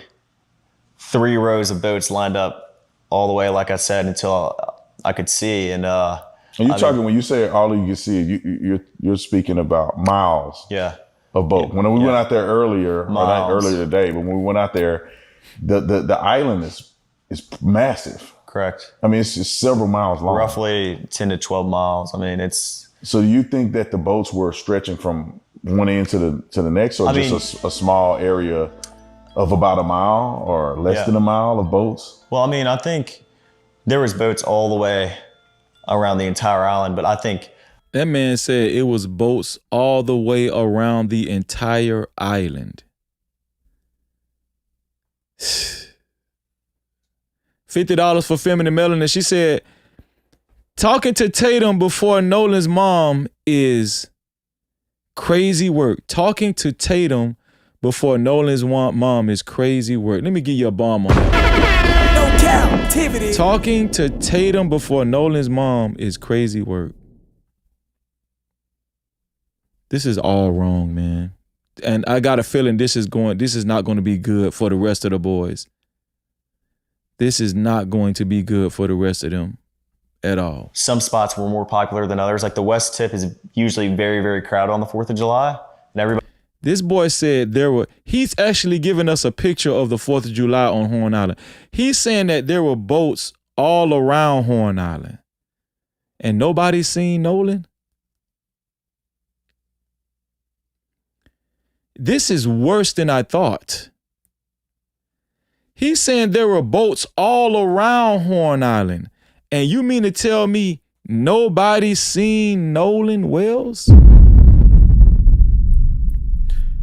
3 rows of boats lined up all the way, like I said, until I could see. And you're talking, when you say all you can see, you're speaking about miles of boat. When we went out there earlier, or not earlier today, but when we went out there, the island is massive. Correct. I mean, it's just several miles long. Roughly 10 to 12 miles. I mean, it's... So do you think that the boats were stretching from one end to the next, or just a small area of about a mile or less than a mile of boats? Well, I mean, I think there was boats all the way around the entire island, but I think... That man said it was boats all the way around the entire island. $50 for feminine melanin. She said, talking to Tatum before Nolan's mom is crazy work. Talking to Tatum before Nolan's mom is crazy work. Let me give you a bomb on that. No Cap-tivity. Talking to Tatum before Nolan's mom is crazy work. This is all wrong, man. And I got a feeling this is not going to be good for the rest of the boys. This is not going to be good for the rest of them at all. Some spots were more popular than others. Like the West Tip is usually very, very crowded on the 4th of July. And everybody... This boy said he's actually giving us a picture of the 4th of July on Horn Island. He's saying that there were boats all around Horn Island. And nobody's seen Nolan? This is worse than I thought. He's saying there were boats all around Horn Island. And you mean to tell me nobody's seen Nolan Wells?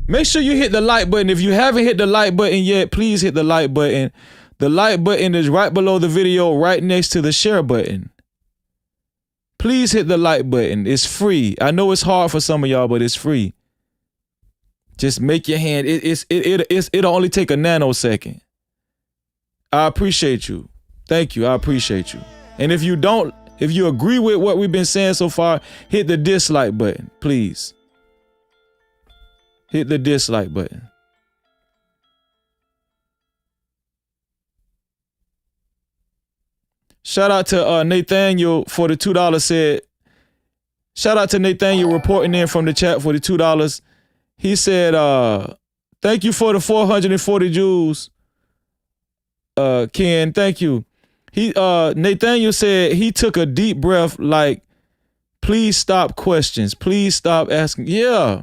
Make sure you hit the like button. If you haven't hit the like button yet, please hit the like button. The like button is right below the video, right next to the share button. Please hit the like button. It's free. I know it's hard for some of y'all, but it's free. Just make your hand. It'll only take a nanosecond. I appreciate you. Thank you. I appreciate you. And if you agree with what we've been saying so far, hit the dislike button, please. Hit the dislike button. Shout out to Nathaniel for the $2 said. Shout out to Nathaniel reporting in from the chat for the $2. He said, thank you for the 440 Jews. Ken, thank you. Nathaniel said he took a deep breath like, please stop questions. Please stop asking. Yeah.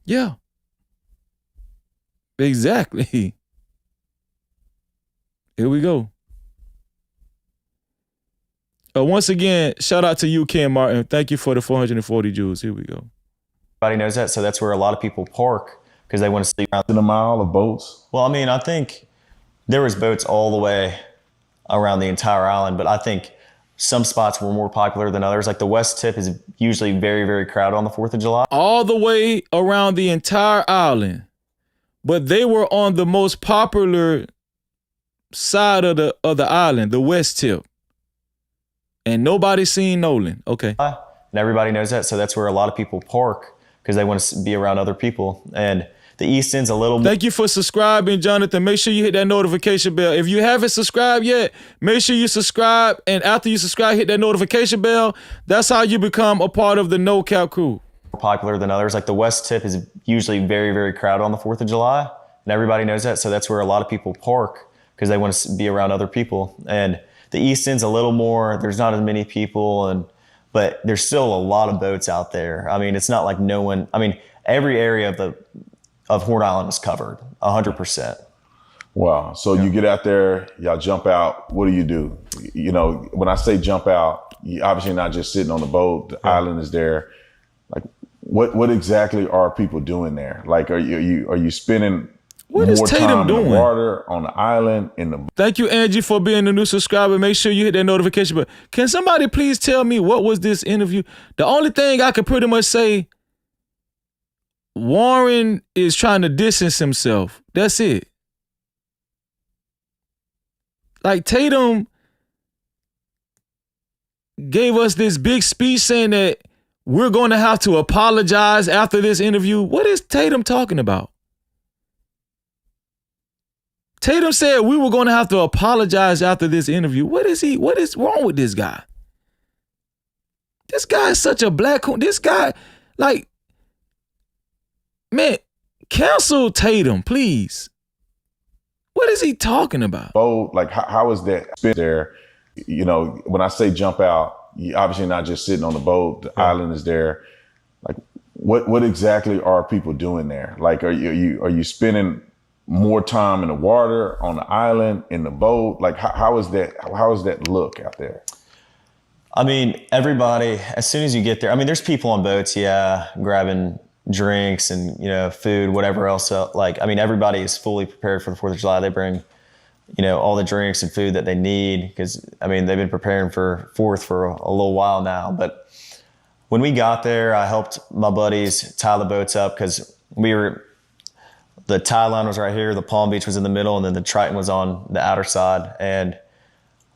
Yeah. Exactly. Here we go. Once again, shout out to you, Ken Martin. Thank you for the 440 Jews. Here we go. Everybody knows that, so that's where a lot of people park because they want to see around. In a mile of boats? Well, I mean, I think there was boats all the way around the entire island, but I think some spots were more popular than others. Like the West Tip is usually very, very crowded on the 4th of July. All the way around the entire island, but they were on the most popular side of the island, the West Tip. And nobody's seen Nolan. Okay. And everybody knows that, so that's where a lot of people park because they want to be around other people. And the East End's a little. Thank you for subscribing, Jonathan. Make sure you hit that notification bell. If you haven't subscribed yet, make sure you subscribe. And after you subscribe, hit that notification bell. That's how you become a part of the No Cap crew. More popular than others. Like the West Tip is usually very, very crowded on the 4th of July, and everybody knows that. So that's where a lot of people park because they want to be around other people. And the East End's a little more. There's not as many people, but there's still a lot of boats out there. I mean, it's not like no one. I mean, every area of Horn Island is covered, 100%. Wow. So you get out there, y'all jump out. What do? You know, when I say jump out, you obviously not just sitting on the boat. The island is there. Like, what exactly are people doing there? Like, are you spending more time in the water, on the island, in the? Thank you, Angie, for being a new subscriber. Make sure you hit that notification bell. Can somebody please tell me what was this interview? The only thing I can pretty much say, Warren is trying to distance himself. That's it. Like Tatum gave us this big speech saying that we're going to have to apologize after this interview. What is Tatum talking about? Tatum said we were going to have to apologize after this interview. What is wrong with this guy? This guy is such a black hole. This guy, like, man, cancel Tatum, please. What is he talking about? Oh, like how is that spent there? You know, when I say jump out, you obviously not just sitting on the boat. The island is there. Like, what exactly are people doing there? Like, are you spending more time in the water, on the island, in the boat? Like, how is that look out there? I mean, everybody, as soon as you get there, I mean, there's people on boats, grabbing drinks and, food, whatever else. Like, I mean, everybody is fully prepared for the 4th of July. They bring, all the drinks and food that they need because, I mean, they've been preparing for 4th for a little while now. But when we got there, I helped my buddies tie the boats up because the tie line was right here, the Palm Beach was in the middle, and then the Triton was on the outer side. And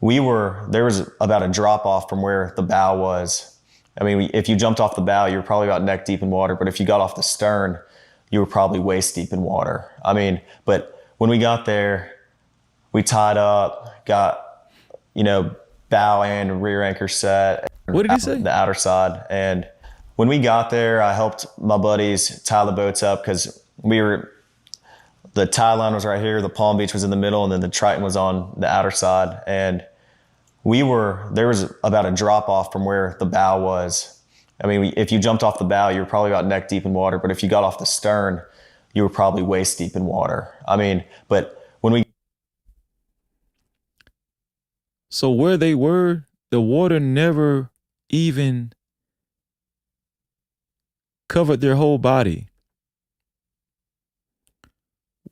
there was about a drop off from where the bow was. I mean, if you jumped off the bow, you were probably about neck deep in water. But if you got off the stern, you were probably waist deep in water. I mean, but when we got there, we tied up, got, bow and rear anchor set. What did he say? The outer side. And when we got there, I helped my buddies tie the boats up because the tie line was right here, the Palm Beach was in the middle, and then the Triton was on the outer side. And there was about a drop off from where the bow was. I mean, if you jumped off the bow, you were probably about neck deep in water. But if you got off the stern, you were probably waist deep in water. I mean, but So where they were, the water never even covered their whole body.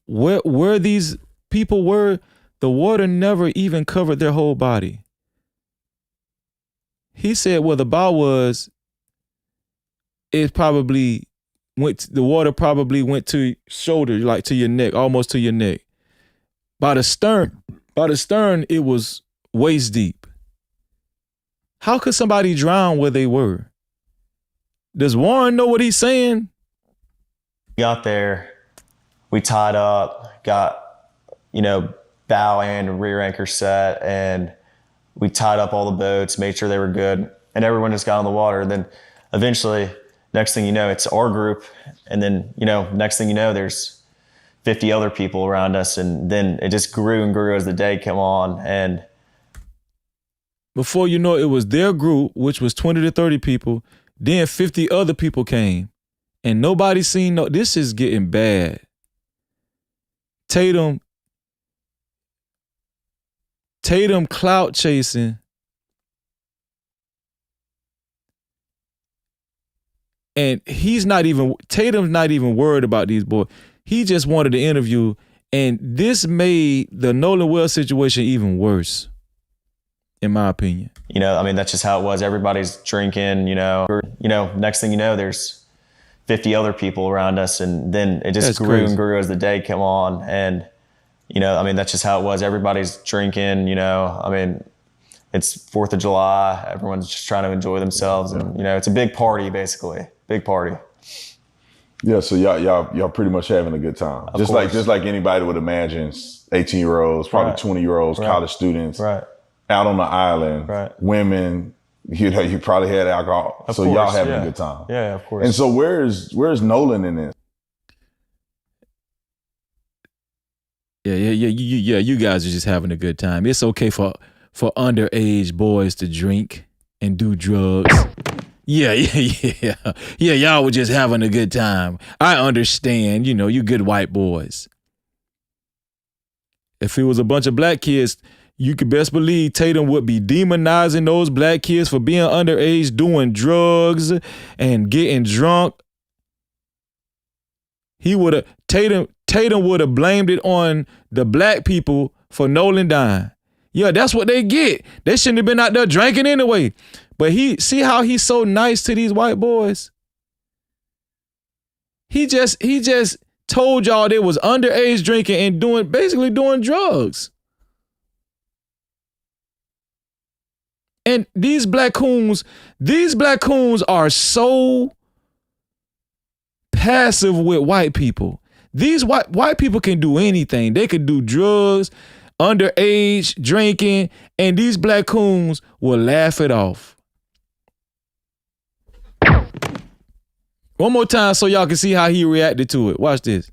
Where these people were, the water never even covered their whole body. He said where the bow was, the water probably went to shoulder, like to your neck, almost to your neck. By the stern, it was waist deep. How could somebody drown where they were? Does Warren know what he's saying? Got there, we tied up, got, bow and rear anchor set, and we tied up all the boats, made sure they were good, and everyone just got on the water. And then eventually, next thing you know, it's our group, and then, next thing you know, there's 50 other people around us, and then it just grew and grew as the day came on. And before you know it was their group, which was 20 to 30 people, then 50 other people came, and nobody seen this is getting bad. Tatum clout chasing, and Tatum's not even worried about these boys. He just wanted the interview, and this made the Nolan Wells situation even worse, in my opinion. I mean, that's just how it was. Everybody's drinking, next thing you know, there's 50 other people around us, and then it just grew and grew as the day came on. And, I mean, that's just how it was. Everybody's drinking, I mean, it's 4th of July. Everyone's just trying to enjoy themselves. And, it's a big party, basically. Big party. Yeah, so y'all pretty much having a good time. Of Just course. like anybody would imagine, 18-year-olds, probably Right. 20-year-olds, Right. college students, Right. out on the island, Right. women. You probably had alcohol, Of so y'all course, having yeah. a good time. Yeah, of course. And so where's Nolan in this? Yeah. You guys are just having a good time. It's okay for underage boys to drink and do drugs. Yeah. Y'all were just having a good time. I understand. You good white boys. If it was a bunch of black kids, you could best believe Tatum would be demonizing those black kids for being underage, doing drugs and getting drunk. Tatum would have blamed it on the black people for Nolan dying. Yeah, that's what they get. They shouldn't have been out there drinking anyway. But see how he's so nice to these white boys? He just told y'all they was underage drinking and basically doing drugs. And these black coons are so passive with white people. These white people can do anything. They could do drugs, underage drinking, and these black coons will laugh it off. One more time so y'all can see how he reacted to it. Watch this.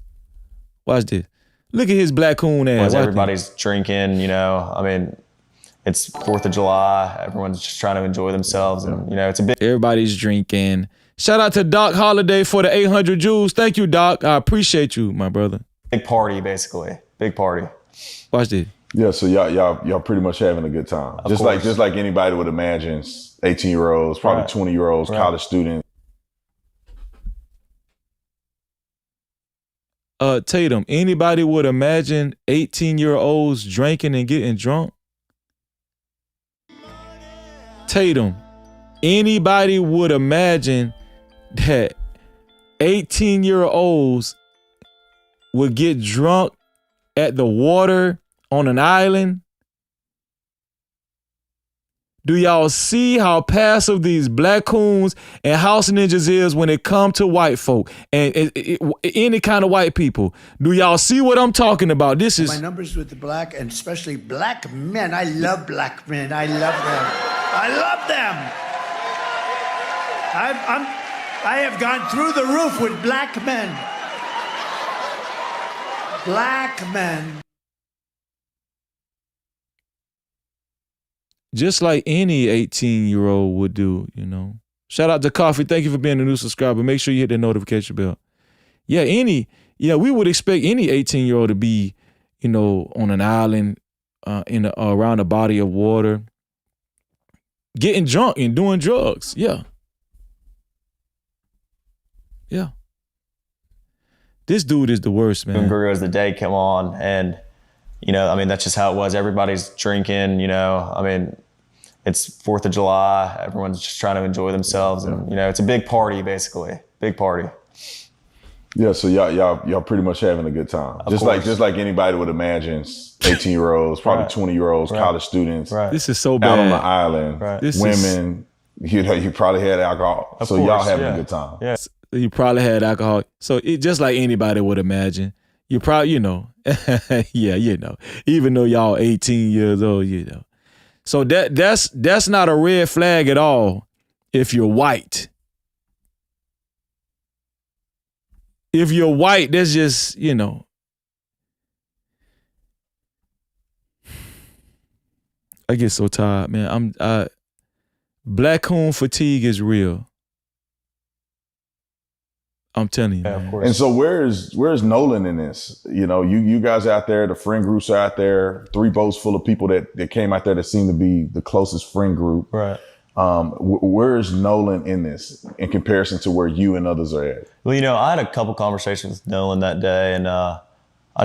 Look at his black coon ass. Everybody's drinking, I mean, it's 4th of July. Everyone's just trying to enjoy themselves. And, it's a big... Everybody's drinking. Shout out to Doc Holiday for the 800 Jews. Thank you, Doc. I appreciate you, my brother. Big party, basically. Big party. Watch this. Yeah, so y'all pretty much having a good time. Just like anybody would imagine, 18-year-olds, probably 20-year-olds, college students. Tatum, anybody would imagine 18-year-olds drinking and getting drunk? Tatum, anybody would imagine that 18-year-olds would get drunk at the water on an island? Do y'all see how passive these black coons and house ninjas is when it come to white folk and any kind of white people? Do y'all see what I'm talking about? This is my numbers with the black and especially black men. I love black men. I love them. I have gone through the roof with black men. Black men. Just like any 18-year-old would do, Shout out to Coffee. Thank you for being a new subscriber. Make sure you hit the notification bell. Yeah, we would expect any 18-year-old to be, on an island, around a body of water, getting drunk and doing drugs. Yeah. Yeah. This dude is the worst, man. Grew as the day came on, and that's just how it was. Everybody's drinking, I mean, it's 4th of July. Everyone's just trying to enjoy themselves. And, it's a big party, basically. Big party. Yeah, so y'all pretty much having a good time. Just like anybody would imagine, 18-year-olds, probably 20-year-olds, college students. Right. This is so bad. Out on the island, women. You probably had alcohol, so y'all having a good time. Yeah. You probably had alcohol. So just like anybody would imagine. You probably, yeah, even though y'all 18 years old, So that's not a red flag at all if you're white. If you're white, that's just, I get so tired, man. Black coon fatigue is real. I'm telling you, man. Of course. And so where's Nolan in this? You guys out there, the friend groups are out there, 3 boats full of people that came out there that seem to be the closest friend group. Right. Where's Nolan in this in comparison to where you and others are at? Well, I had a couple conversations with Nolan that day, and I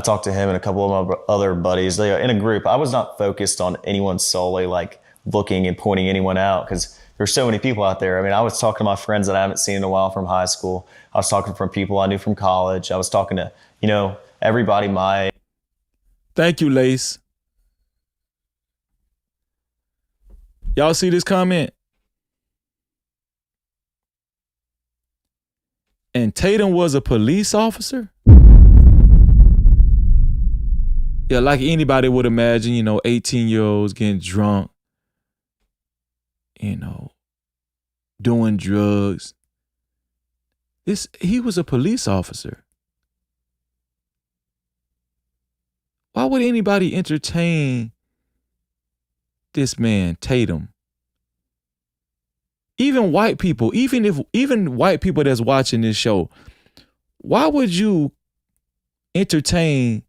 talked to him and a couple of my other buddies. They in a group. I was not focused on anyone solely, like looking and pointing anyone out, because there's so many people out there. I mean, I was talking to my friends that I haven't seen in a while from high school. I was talking from people I knew from college. I was talking to, everybody my age. Thank you, Lace. Y'all see this comment? And Tatum was a police officer? Yeah, like anybody would imagine, 18-year-olds getting drunk, doing drugs. He was a police officer. Why would anybody entertain this man, Tatum? Even white people, even white people that's watching this show, why would you entertain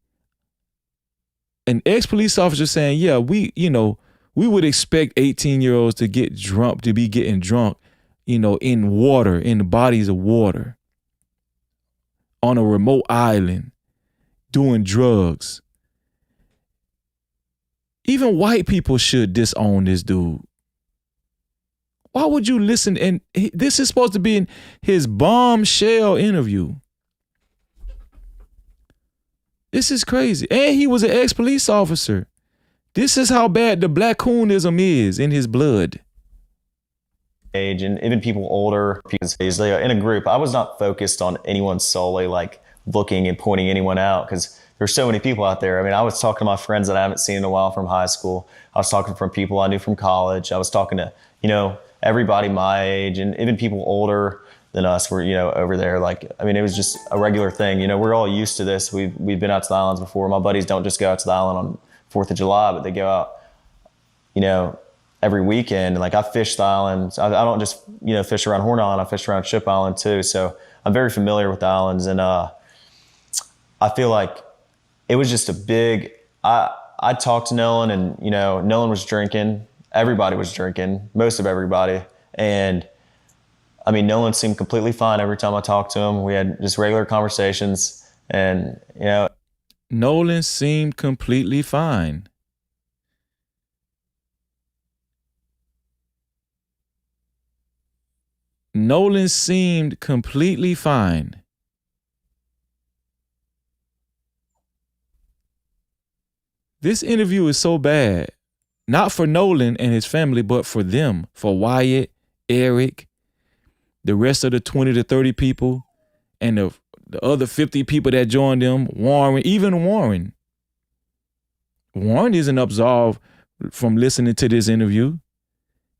an ex-police officer saying, yeah, we would expect 18-year-olds to get drunk, to be getting drunk, in water, in the bodies of water, on a remote island, doing drugs. Even white people should disown this dude. Why would you listen? And this is supposed to be in his bombshell interview. This is crazy. And he was an ex-police officer. This is how bad the black coonism is in his blood. Age, and even people older, in a group, I was not focused on anyone solely, like looking and pointing anyone out, because there's so many people out there. I mean, I was talking to my friends that I haven't seen in a while from high school. I was talking from people I knew from college. I was talking to, everybody my age, and even people older than us were, over there. Like, I mean, it was just a regular thing. We're all used to this. We've been out to the islands before. My buddies don't just go out to the island on 4th of July, but they go out, every weekend. And like, I fish the islands. I don't just, fish around Horn Island. I fish around Ship Island too. So I'm very familiar with the islands. And I feel like it was just a big, I talked to Nolan, and, Nolan was drinking. Everybody was drinking, most of everybody. And I mean, Nolan seemed completely fine every time I talked to him. We had just regular conversations, and, Nolan seemed completely fine. Nolan seemed completely fine. This interview is so bad, not for Nolan and his family, but for them, for Wyatt, Eric, the rest of the 20 to 30 people, and the other 50 people that joined them, Warren, even Warren. Warren isn't absolved from listening to this interview.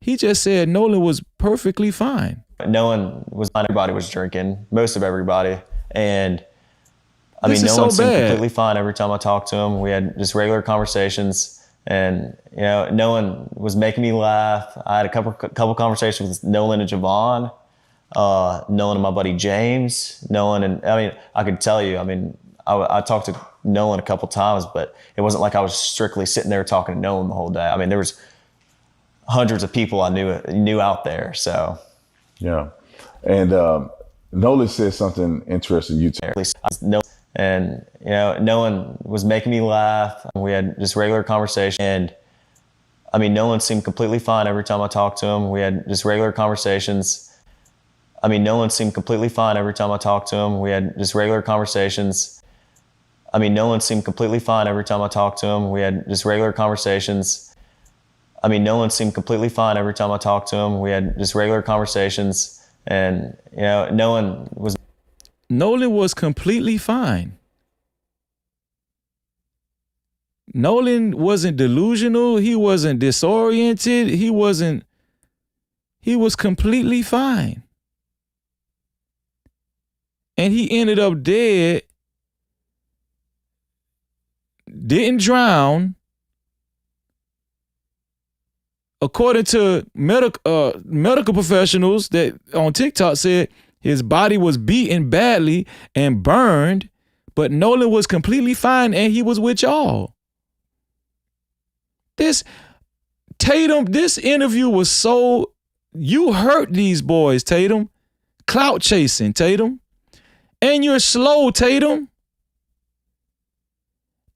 He just said Nolan was perfectly fine. Nolan was fine. Everybody was drinking, most of everybody. And I mean, This Nolan is so seemed bad. completely fine every time I talked to him. We had just regular conversations, and, Nolan was making me laugh. I had a couple conversations with Nolan and Javon, Nolan and my buddy James, Nolan, and I mean, I could tell you, I mean, I talked to Nolan a couple times, but it wasn't like I was strictly sitting there talking to Nolan the whole day. I mean, there was hundreds of people I knew out there. So Yeah. And Nolan said something interesting. And, Nolan was making me laugh. We had just regular conversation. And I mean, Nolan seemed completely fine every time I talked to him. We had just regular conversations. I mean, Nolan seemed completely fine every time I talked to him. We had just regular conversations. I mean, Nolan seemed completely fine every time I talked to him. We had just regular conversations. I mean, Nolan seemed completely fine every time I talked to him. We had just regular conversations. And, Nolan was completely fine. Nolan wasn't delusional. He wasn't disoriented. He was completely fine. And he ended up dead, didn't drown. According to medical professionals that on TikTok said his body was beaten badly and burned, but Nolan was completely fine and he was with y'all. This interview was so, you hurt these boys, Tatum. Clout chasing, Tatum. And you're slow, Tatum.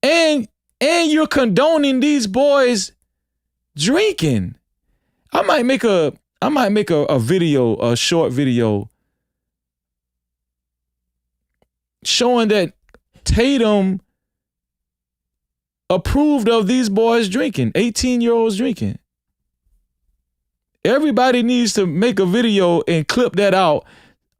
And you're condoning these boys drinking. I might make a video, a short video showing that Tatum approved of these boys drinking, 18-year-olds drinking. Everybody needs to make a video and clip that out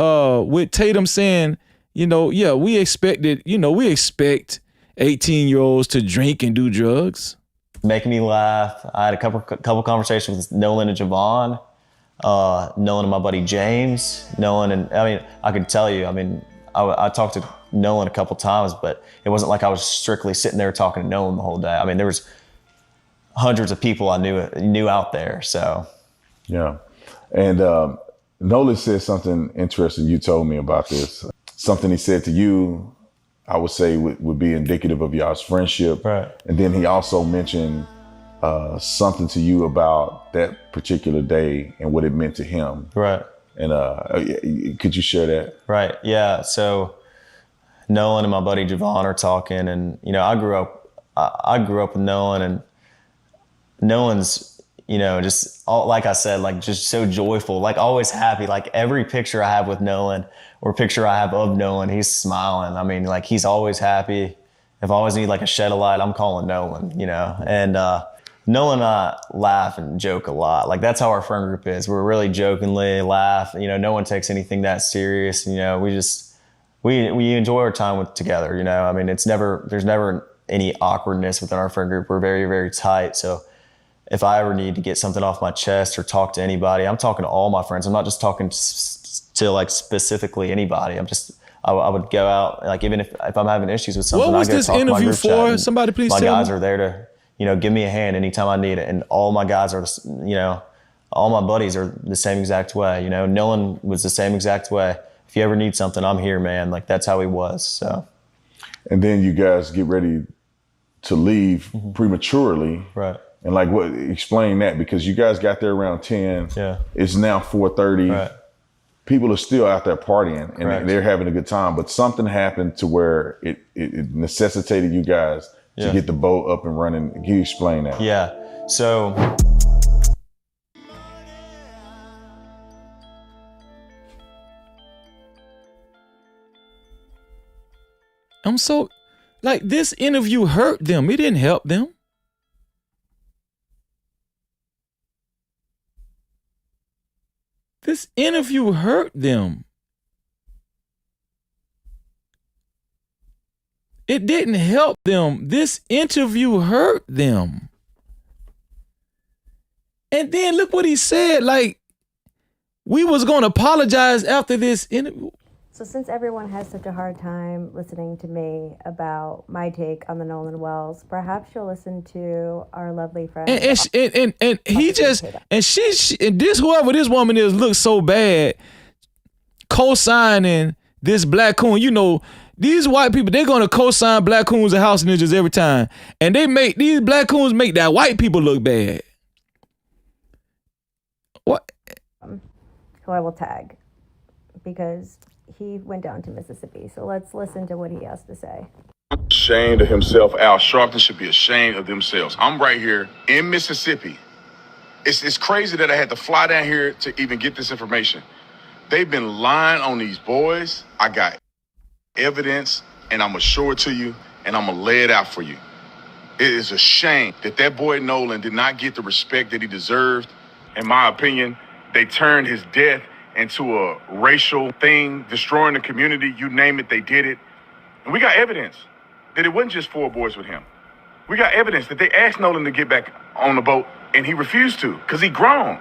with Tatum saying, yeah, we expect 18-year-olds to drink and do drugs. Making me laugh. I had a couple conversations with Nolan and Javon, Nolan and my buddy James, Nolan, and I could tell you, I talked to Nolan a couple times, but it wasn't like I was strictly sitting there talking to Nolan the whole day. There was hundreds of people I knew out there, so. Yeah, and Nolan said something interesting you told me about this. Something he said to you, I would say would be indicative of y'all's friendship. Right. And then he also mentioned something to you about that particular day and what it meant to him. Right. And could you share that? Right. Yeah. So Nolan and my buddy Javon are talking, and I grew up with Nolan, and Nolan's just like I said, like just so joyful, like always happy. Like every picture I have with Nolan or picture I have of Nolan, he's smiling. Like he's always happy. If I always need like a shed of light, I'm calling Nolan, and Nolan and I laugh and joke a lot. Like that's how our friend group is. We're really jokingly laugh. No one takes anything that serious. We enjoy our time together. There's never any awkwardness within our friend group. We're very, very tight. So if I ever need to get something off my chest or talk to anybody, I'm talking to all my friends. I'm not just talking to like specifically anybody. I would go out, like even if I'm having issues with something, what was I go this talk to my interview group chat, for? Somebody please my tell guys me. are there to, give me a hand anytime I need it. And all my guys are, all my buddies are the same exact way. Nolan was the same exact way. If you ever need something, I'm here, man. Like that's how he was. So. And then you guys get ready to leave prematurely. Right. And explain that, because you guys got there around 10. Yeah. It's now 4:30. Right. People are still out there partying and Correct. they're having a good time, but something happened to where it necessitated you guys to get the boat up and running. Can you explain that? Yeah. So. I'm so, this interview hurt them. It didn't help them. This interview hurt them. It didn't help them. This interview hurt them. And then look what he said. We was going to apologize after this interview. So since everyone has such a hard time listening to me about my take on the Nolan Wells, perhaps you'll listen to our lovely friend. And he just, and she and this, whoever this woman is, looks so bad co-signing this black coon. These white people, they're going to co-sign black coons and house ninjas every time. And these black coons make that white people look bad. What? Who I will tag, because he went down to Mississippi. So let's listen to what he has to say. Ashamed of himself. Al Sharpton should be ashamed of themselves. I'm right here in Mississippi. It's crazy that I had to fly down here to even get this information. They've been lying on these boys. I got evidence, and I'm going to show it to you, and I'm going to lay it out for you. It is a shame that boy Nolan did not get the respect that he deserved. In my opinion, they turned his death into a racial thing, destroying the community. You name it, they did it. And we got evidence that it wasn't just 4 boys with him. We got evidence that they asked Nolan to get back on the boat, and he refused to because he grown.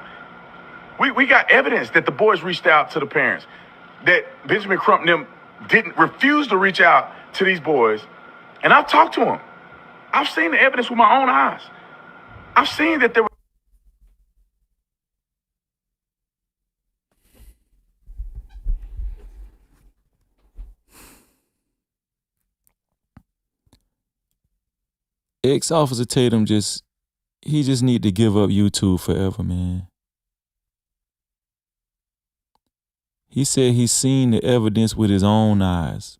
We got evidence that the boys reached out to the parents, that Benjamin Crump and them didn't refuse to reach out to these boys. And I've talked to them. I've seen the evidence with my own eyes. I've seen that there were Ex-Officer Tatum just need to give up YouTube forever, man. He said he's seen the evidence with his own eyes.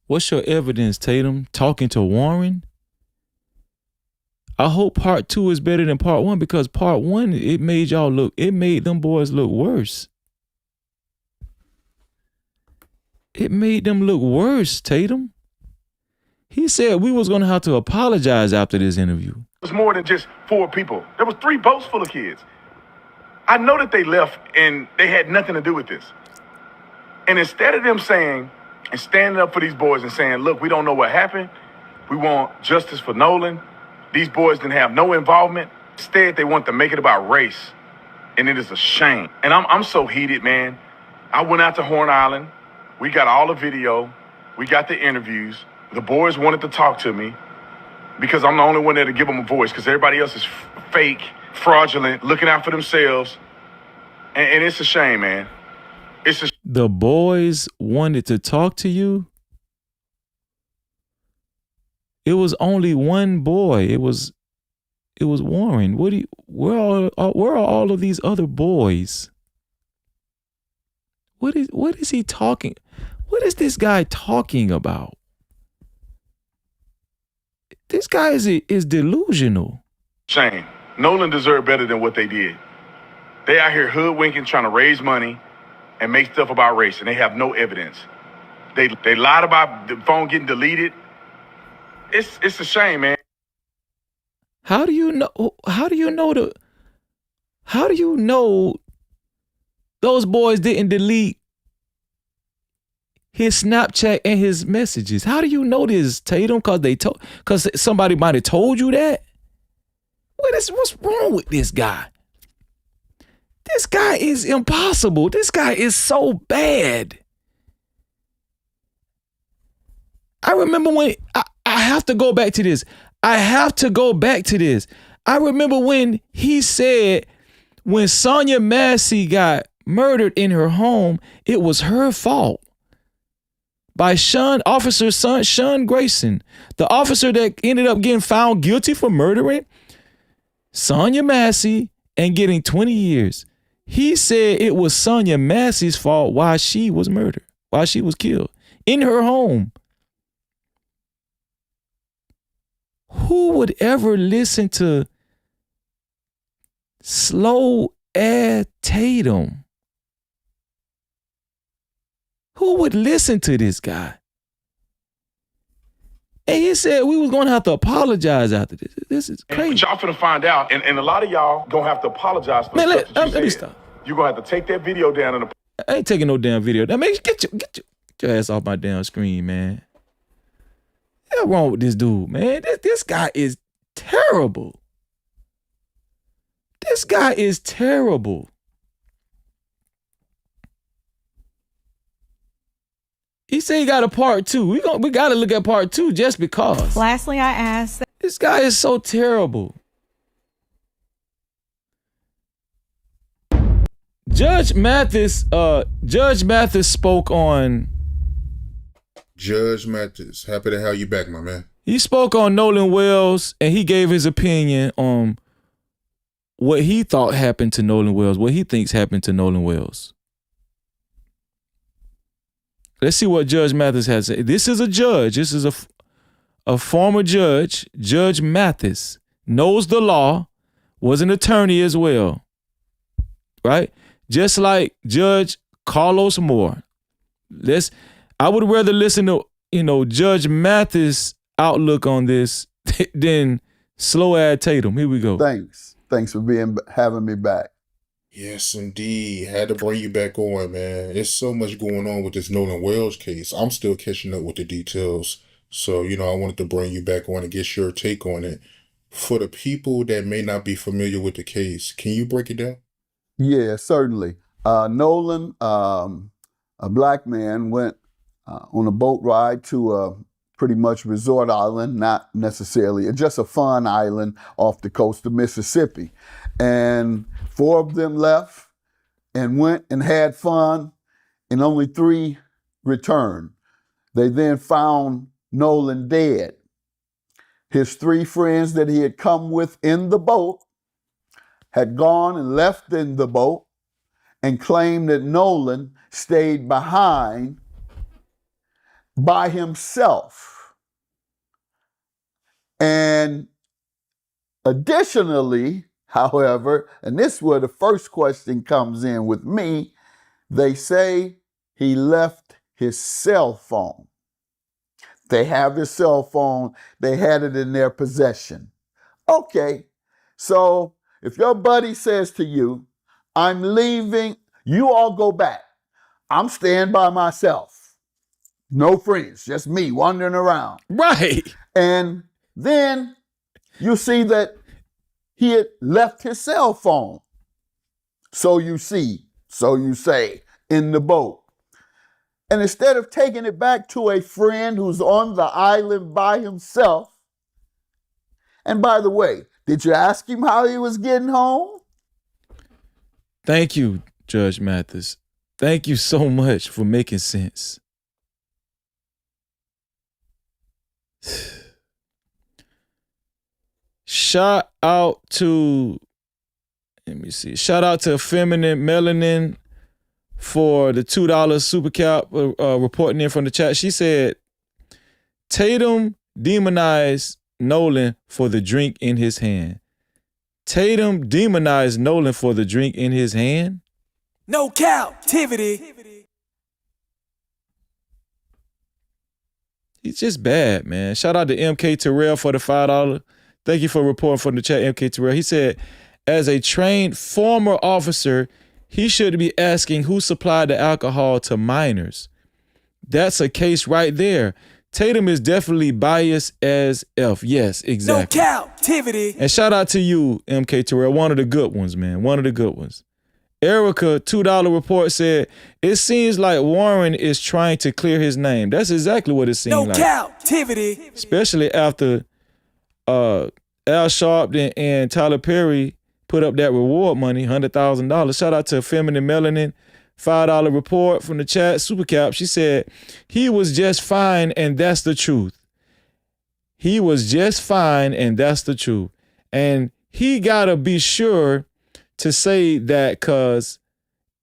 What's your evidence, Tatum? Talking to Warren? I hope part 2 is better than part 1, because part 1, it made them boys look worse. It made them look worse, Tatum. He said we was going to have to apologize after this interview. It was more than just 4 people. There was 3 boats full of kids. I know that they left and they had nothing to do with this. And instead of them saying and standing up for these boys and saying, look, we don't know what happened. We want justice for Nolan. These boys didn't have no involvement. Instead, they want to make it about race. And it is a shame. And I'm so heated, man. I went out to Horn Island. We got all the video. We got the interviews. The boys wanted to talk to me because I'm the only one there to give them a voice because everybody else is fake, fraudulent, looking out for themselves. And it's a shame, man. The boys wanted to talk to you? It was only one boy. It was Warren. Where are all of these other boys? What is he talking? What is this guy talking about? This guy is delusional. Shame. Nolan deserved better than what they did. They out here hoodwinking, trying to raise money and make stuff about race, and they have no evidence. They lied about the phone getting deleted. It's a shame, man. How do you know those boys didn't delete his Snapchat and his messages? How do you know this, Tatum? Because somebody might have told you that? What's wrong with this guy? This guy is impossible. This guy is so bad. I remember when I have to go back to this. I remember when he said when Sonya Massey got murdered in her home, it was her fault. By Officer Sean Grayson, the officer that ended up getting found guilty for murdering Sonya Massey and getting 20 years. He said it was Sonya Massey's fault why she was murdered, why she was killed in her home. Who would ever listen to slow ass Tatum? Who would listen to this guy? And he said we was going to have to apologize after this. This is crazy. But y'all finna find out, and a lot of y'all gonna have to apologize for the stuff that you let me said. stop. You're gonna have to take that video down. I ain't taking no damn video. Now, get your ass off my damn screen, man. What's wrong with this dude, man? This guy is terrible. This guy is terrible. He said he got a part 2. We got to look at part 2 just because. Lastly, I asked. This guy is so terrible. Judge Mathis spoke on. Judge Mathis, happy to have you back, my man. He spoke on Nolan Wells and he gave his opinion on what he thought happened to Nolan Wells, what he thinks happened to Nolan Wells. Let's see what Judge Mathis has to say. This is a judge. This is a former judge. Judge Mathis knows the law, was an attorney as well, right? Just like Judge Carlos Moore. I would rather listen to, Judge Mathis' outlook on this than slow ad Tatum. Here we go. Thanks for having me back. Yes, indeed. Had to bring you back on, man. There's so much going on with this Nolan Wells case. I'm still catching up with the details. So, I wanted to bring you back on and get your take on it. For the people that may not be familiar with the case, can you break it down? Yeah, certainly. Nolan, a black man, went on a boat ride to a pretty much resort island, not necessarily, just a fun island off the coast of Mississippi. And 4 of them left and went and had fun, and only 3 returned. They then found Nolan dead. His 3 friends that he had come with in the boat had gone and left in the boat and claimed that Nolan stayed behind by himself. And additionally, however, and this is where the first question comes in with me, they say he left his cell phone. They have his cell phone. They had it in their possession. Okay, so if your buddy says to you, I'm leaving. You all go back. I'm staying by myself. No friends, just me wandering around. Right. And then you see that he had left his cell phone. So you see, so you say, in the boat. And instead of taking it back to a friend who's on the island by himself, and by the way, did you ask him how he was getting home? Thank you, Judge Mathis. Thank you so much for making sense. Shout out to Feminine Melanin for the $2 super cap reporting in from the chat. She said, Tatum demonized Nolan for the drink in his hand. Tatum demonized Nolan for the drink in his hand? No Cap-tivity. He's just bad, man. Shout out to MK Terrell for the $5. Thank you for reporting from the chat, MK Terrell. He said, as a trained former officer, he should be asking who supplied the alcohol to minors. That's a case right there. Tatum is definitely biased as F. Yes, exactly. No Cap-tivity. And shout out to you, MK Terrell. One of the good ones, man. One of the good ones. Erica, $2 report said, it seems like Warren is trying to clear his name. That's exactly what it seems like. No Cap-tivity. Especially after Al Sharpton and Tyler Perry put up that reward money, $100,000. Shout out to Feminine Melanin, $5 report from the chat, Supercap. She said, he was just fine and that's the truth. He was just fine and that's the truth. And he gotta be sure to say that, because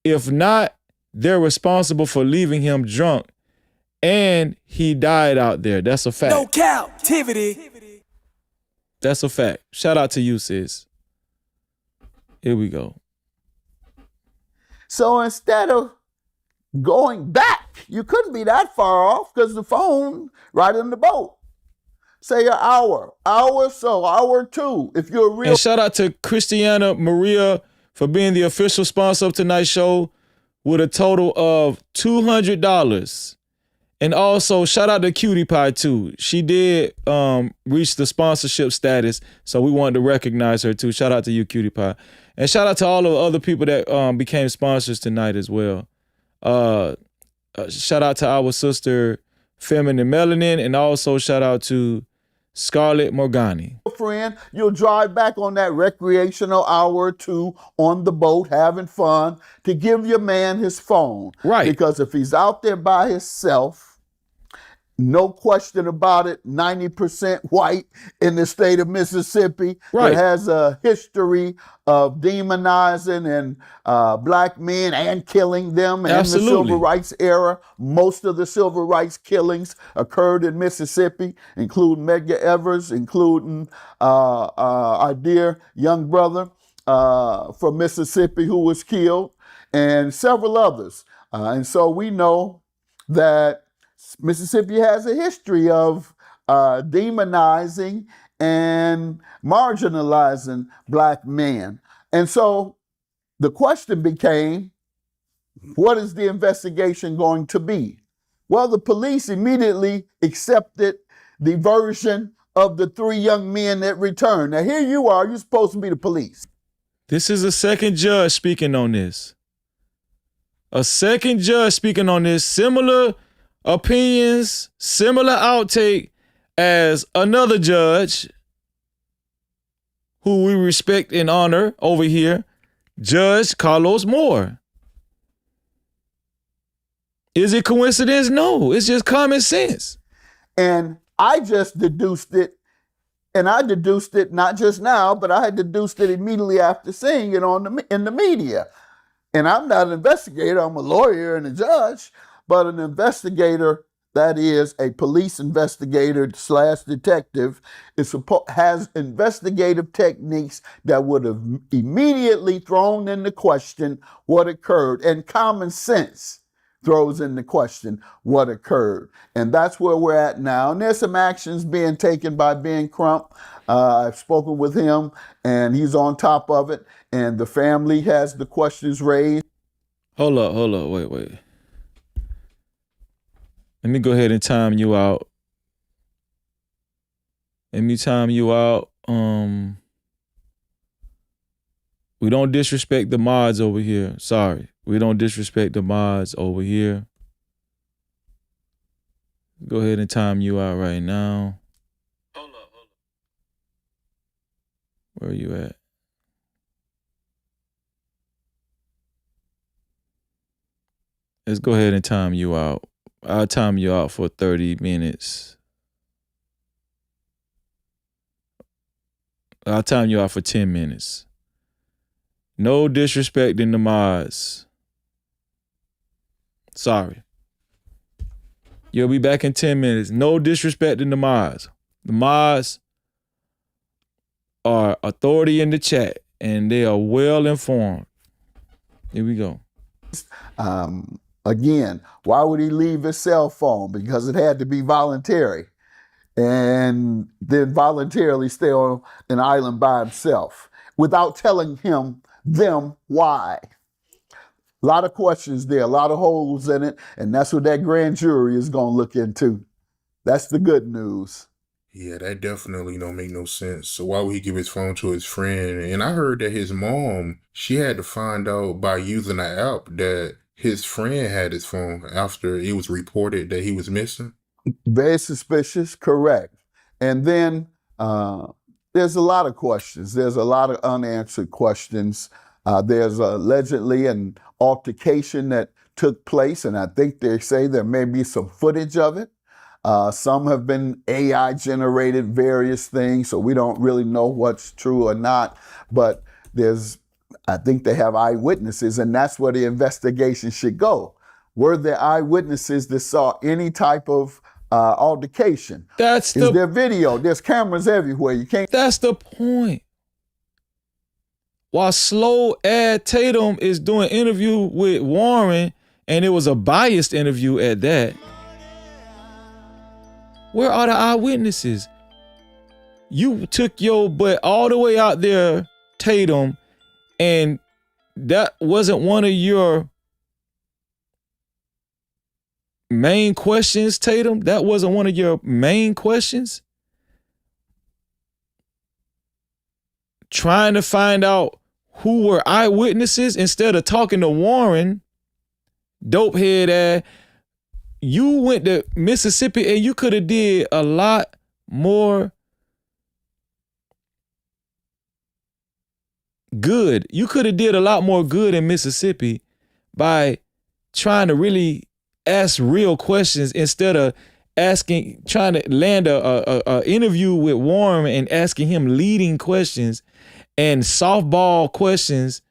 if not, they're responsible for leaving him drunk and he died out there. That's a fact. No Cap-tivity. That's a fact. Shout out to you, sis. Here we go. So instead of going back, you couldn't be that far off because the phone right in the boat. Say an hour or two. If you're real. And shout out to Christiana Maria for being the official sponsor of tonight's show with a total of $200. And also shout out to Cutie Pie too. She did reach the sponsorship status, so we wanted to recognize her too. Shout out to you, Cutie Pie. And shout out to all of the other people that became sponsors tonight as well. Shout out to our sister Feminine Melanin, and also shout out to Scarlett Morgani. Friend, you'll drive back on that recreational hour or two on the boat having fun to give your man his phone. Right. Because if he's out there by himself, no question about it, 90% white in the state of Mississippi. Right. That has a history of demonizing and black men and killing them. And Absolutely. in the civil rights era, most of the civil rights killings occurred in Mississippi, including Medgar Evers, including our dear young brother from Mississippi who was killed, and several others. And so we know that Mississippi has a history of demonizing and marginalizing black men. And so the question became, what is the investigation going to be? Well, the police immediately accepted the version of the three young men that returned. Now, here you are, you're supposed to be the police. This is a second judge speaking on this. A second judge speaking on this. Similar opinions, similar outtake as another judge who we respect and honor over here, Judge Carlos Moore. Is it coincidence? No, it's just common sense. And I just deduced it, and I deduced it not just now, but I had deduced it immediately after seeing it in the media. And I'm not an investigator, I'm a lawyer and a judge, but an investigator, that is a police investigator / detective, has investigative techniques that would have immediately thrown into question what occurred. And common sense throws into question what occurred. And that's where we're at now. And there's some actions being taken by Ben Crump. I've spoken with him, and he's on top of it. And the family has the questions raised. Hold up, wait. Let me go ahead and time you out. We don't disrespect the mods over here. Sorry. We don't disrespect the mods over here. Go ahead and time you out right now. Hold up. Where are you at? Let's go ahead and time you out. I'll time you out for 30 minutes. I'll time you out for 10 minutes. No disrespect in the mods. Sorry. You'll be back in 10 minutes. No disrespect in the mods. The mods are authority in the chat, and they are well informed. Here we go. Again, why would he leave his cell phone? Because it had to be voluntary. And then voluntarily stay on an island by himself without telling them why. A lot of questions there, a lot of holes in it, and that's what that grand jury is going to look into. That's the good news. Yeah, that definitely don't make no sense. So why would he give his phone to his friend? And I heard that his mom, she had to find out by using an app that his friend had his phone after it was reported that he was missing. Very suspicious, correct. And then there's a lot of questions. There's a lot of unanswered questions. There's allegedly an altercation that took place, and I think they say there may be some footage of it. Some have been AI generated, various things, so we don't really know what's true or not. But I think they have eyewitnesses, and that's where the investigation should go. Were there eyewitnesses that saw any type of altercation? Is there video? There's cameras everywhere. You can't. That's the point. While slow ad Tatum is doing an interview with Warren, and it was a biased interview at that, where are the eyewitnesses? You took your butt all the way out there, Tatum, and that wasn't one of your main questions, Tatum? That wasn't one of your main questions? Trying to find out who were eyewitnesses instead of talking to Warren, dopehead ass. You went to Mississippi and you could have did a lot more good. You could have did a lot more good in Mississippi by trying to really ask real questions instead of trying to land a interview with Warren and asking him leading questions and softball questions.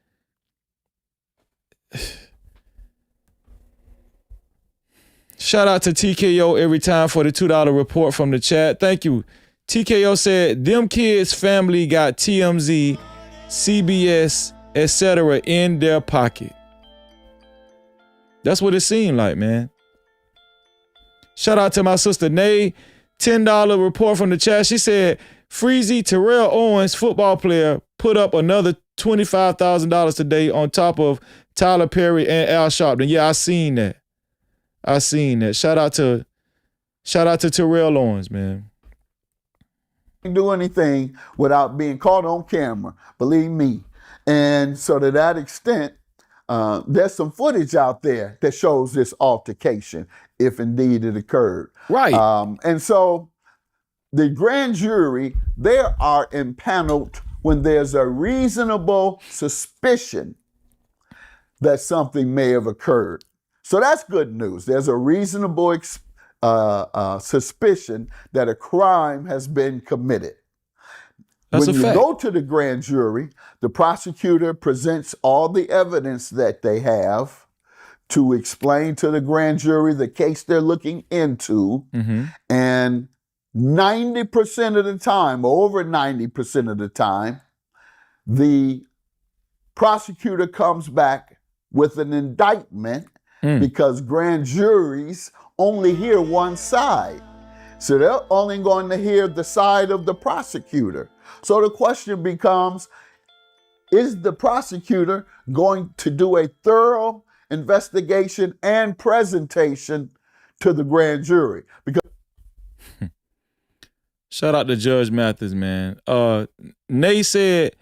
Shout out to TKO every time for the $2 report from the chat. Thank you. TKO said, them kids' family got TMZ, CBS, etc. in their pocket. That's what it seemed like, man. Shout out to my sister Nay. $10 report from the chat. She said, Freezy Terrell Owens, football player, put up another $25,000 today on top of Tyler Perry and Al Sharpton. Yeah, I seen that. Shout out to Terrell Owens, man. Do anything without being caught on camera, believe me. And so to that extent, there's some footage out there that shows this altercation, if indeed it occurred. Right. And so the grand jury, they are impaneled when there's a reasonable suspicion that something may have occurred. So that's good news. There's a reasonable suspicion that a crime has been committed. That's when a you fact. go to the grand jury, the prosecutor presents all the evidence that they have to explain to the grand jury the case they're looking into. Mm-hmm. And 90% of the time, or over 90% of the time, the prosecutor comes back with an indictment because grand juries only hear one side. So they're only going to hear the side of the prosecutor. So the question becomes, is the prosecutor going to do a thorough investigation and presentation to the grand jury? Because Shout out to Judge Mathis, man. Nay said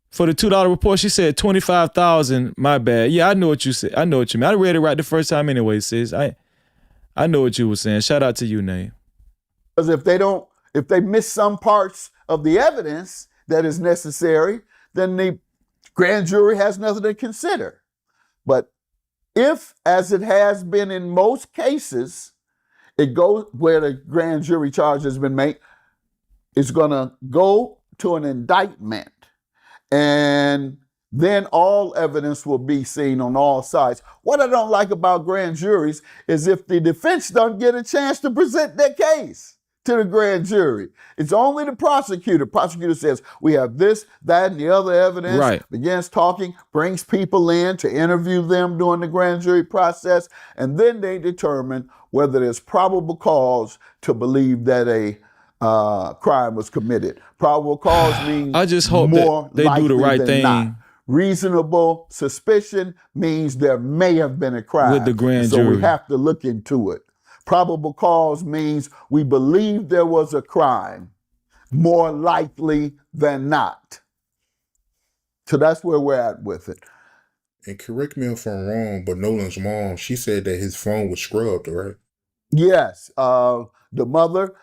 for the $2 report, she said 25,000. My bad. Yeah, I know what you said. I know what you mean. I read it right the first time anyway, sis. I know what you were saying. Shout out to you, Nay. Because if they miss some parts of the evidence that is necessary, then the grand jury has nothing to consider. But if, as it has been in most cases, it goes where the grand jury charge has been made, it's going to go to an indictment. And then all evidence will be seen on all sides. What I don't like about grand juries is if the defense don't get a chance to present their case to the grand jury. It's only the prosecutor. Prosecutor says, we have this, that, and the other evidence. Right. Begins talking, brings people in to interview them during the grand jury process, and then they determine whether there's probable cause to believe that a crime was committed. Probable cause means I just hope more that they do the likely right than thing. not. Reasonable suspicion means there may have been a crime. With the grand so jury. we have to look into it. Probable cause means we believe there was a crime, more likely than not. So that's where we're at with it. And correct me if I'm wrong, but Nolan's mom, she said that his phone was scrubbed, right? Yes, the mother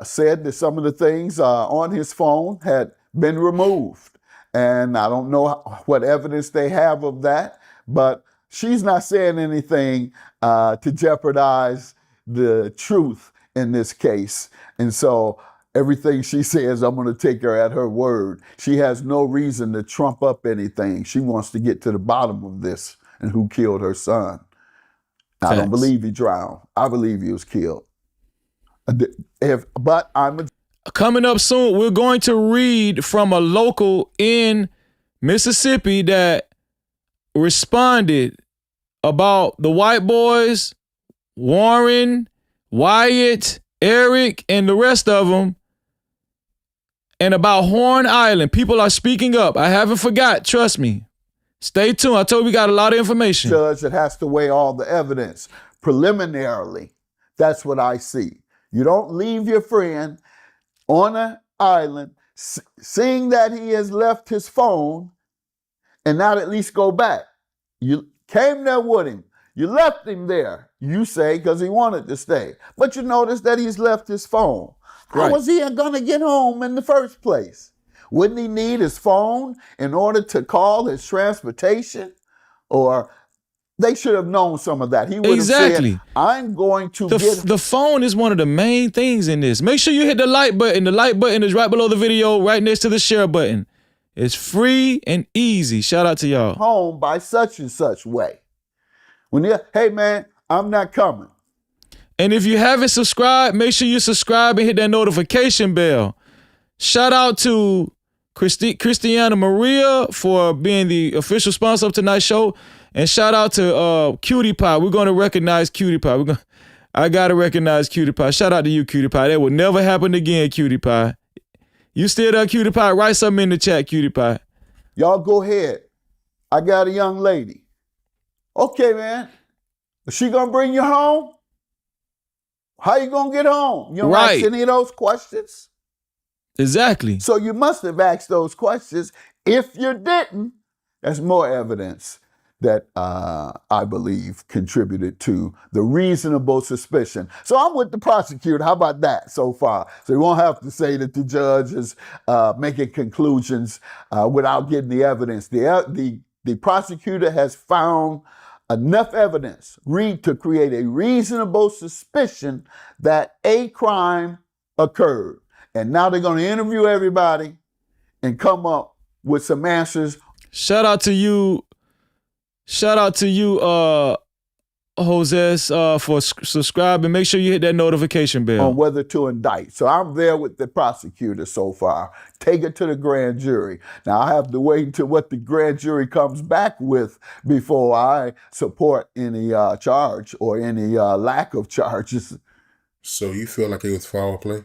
said that some of the things on his phone had been removed. And I don't know what evidence they have of that, but she's not saying anything to jeopardize the truth in this case. And so everything she says, I'm going to take her at her word. She has no reason to trump up anything. She wants to get to the bottom of this and who killed her son. I don't believe he drowned. I believe he was killed. Coming up soon, we're going to read from a local in Mississippi that responded about the white boys, Warren, Wyatt, Eric, and the rest of them, and about Horn Island. People are speaking up. I haven't forgot. Trust me. Stay tuned. I told you we got a lot of information. Judge that has to weigh all the evidence. Preliminarily, that's what I see. You don't leave your friend on an island, seeing that he has left his phone, and not at least go back. You came there with him. You left him there, you say, because he wanted to stay. But you notice that he's left his phone. How was he going to get home in the first place? Wouldn't he need his phone in order to call his transportation? Or they should have known some of that. He would have said, I'm going to get... The phone is one of the main things in this. Make sure you hit the like button. The like button is right below the video, right next to the share button. It's free and easy. Shout out to y'all. Home by such and such way. When you, hey man, I'm not coming. And if you haven't subscribed, make sure you subscribe and hit that notification bell. Shout out to Christiana Maria for being the official sponsor of tonight's show. And shout out to Cutie Pie. We're going to recognize Cutie Pie. I got to recognize Cutie Pie. Shout out to you, Cutie Pie. That will never happen again, Cutie Pie. You still there, Cutie Pie? Write something in the chat, Cutie Pie. Y'all go ahead. I got a young lady. Okay, man. Is she going to bring you home? How you going to get home? You don't ask any of those questions? Exactly. So you must have asked those questions. If you didn't, that's more evidence that I believe contributed to the reasonable suspicion. So I'm with the prosecutor. How about that so far? So you won't have to say that the judge is making conclusions without getting the evidence. The prosecutor has found enough evidence to create a reasonable suspicion that a crime occurred. And now they're going to interview everybody and come up with some answers. Shout out to you. Shout out to you. Jose, for subscribing. Make sure you hit that notification bell. On whether to indict. So I'm there with the prosecutor so far. Take it to the grand jury. Now I have to wait until what the grand jury comes back with before I support any charge or any lack of charges. So you feel like it was foul play?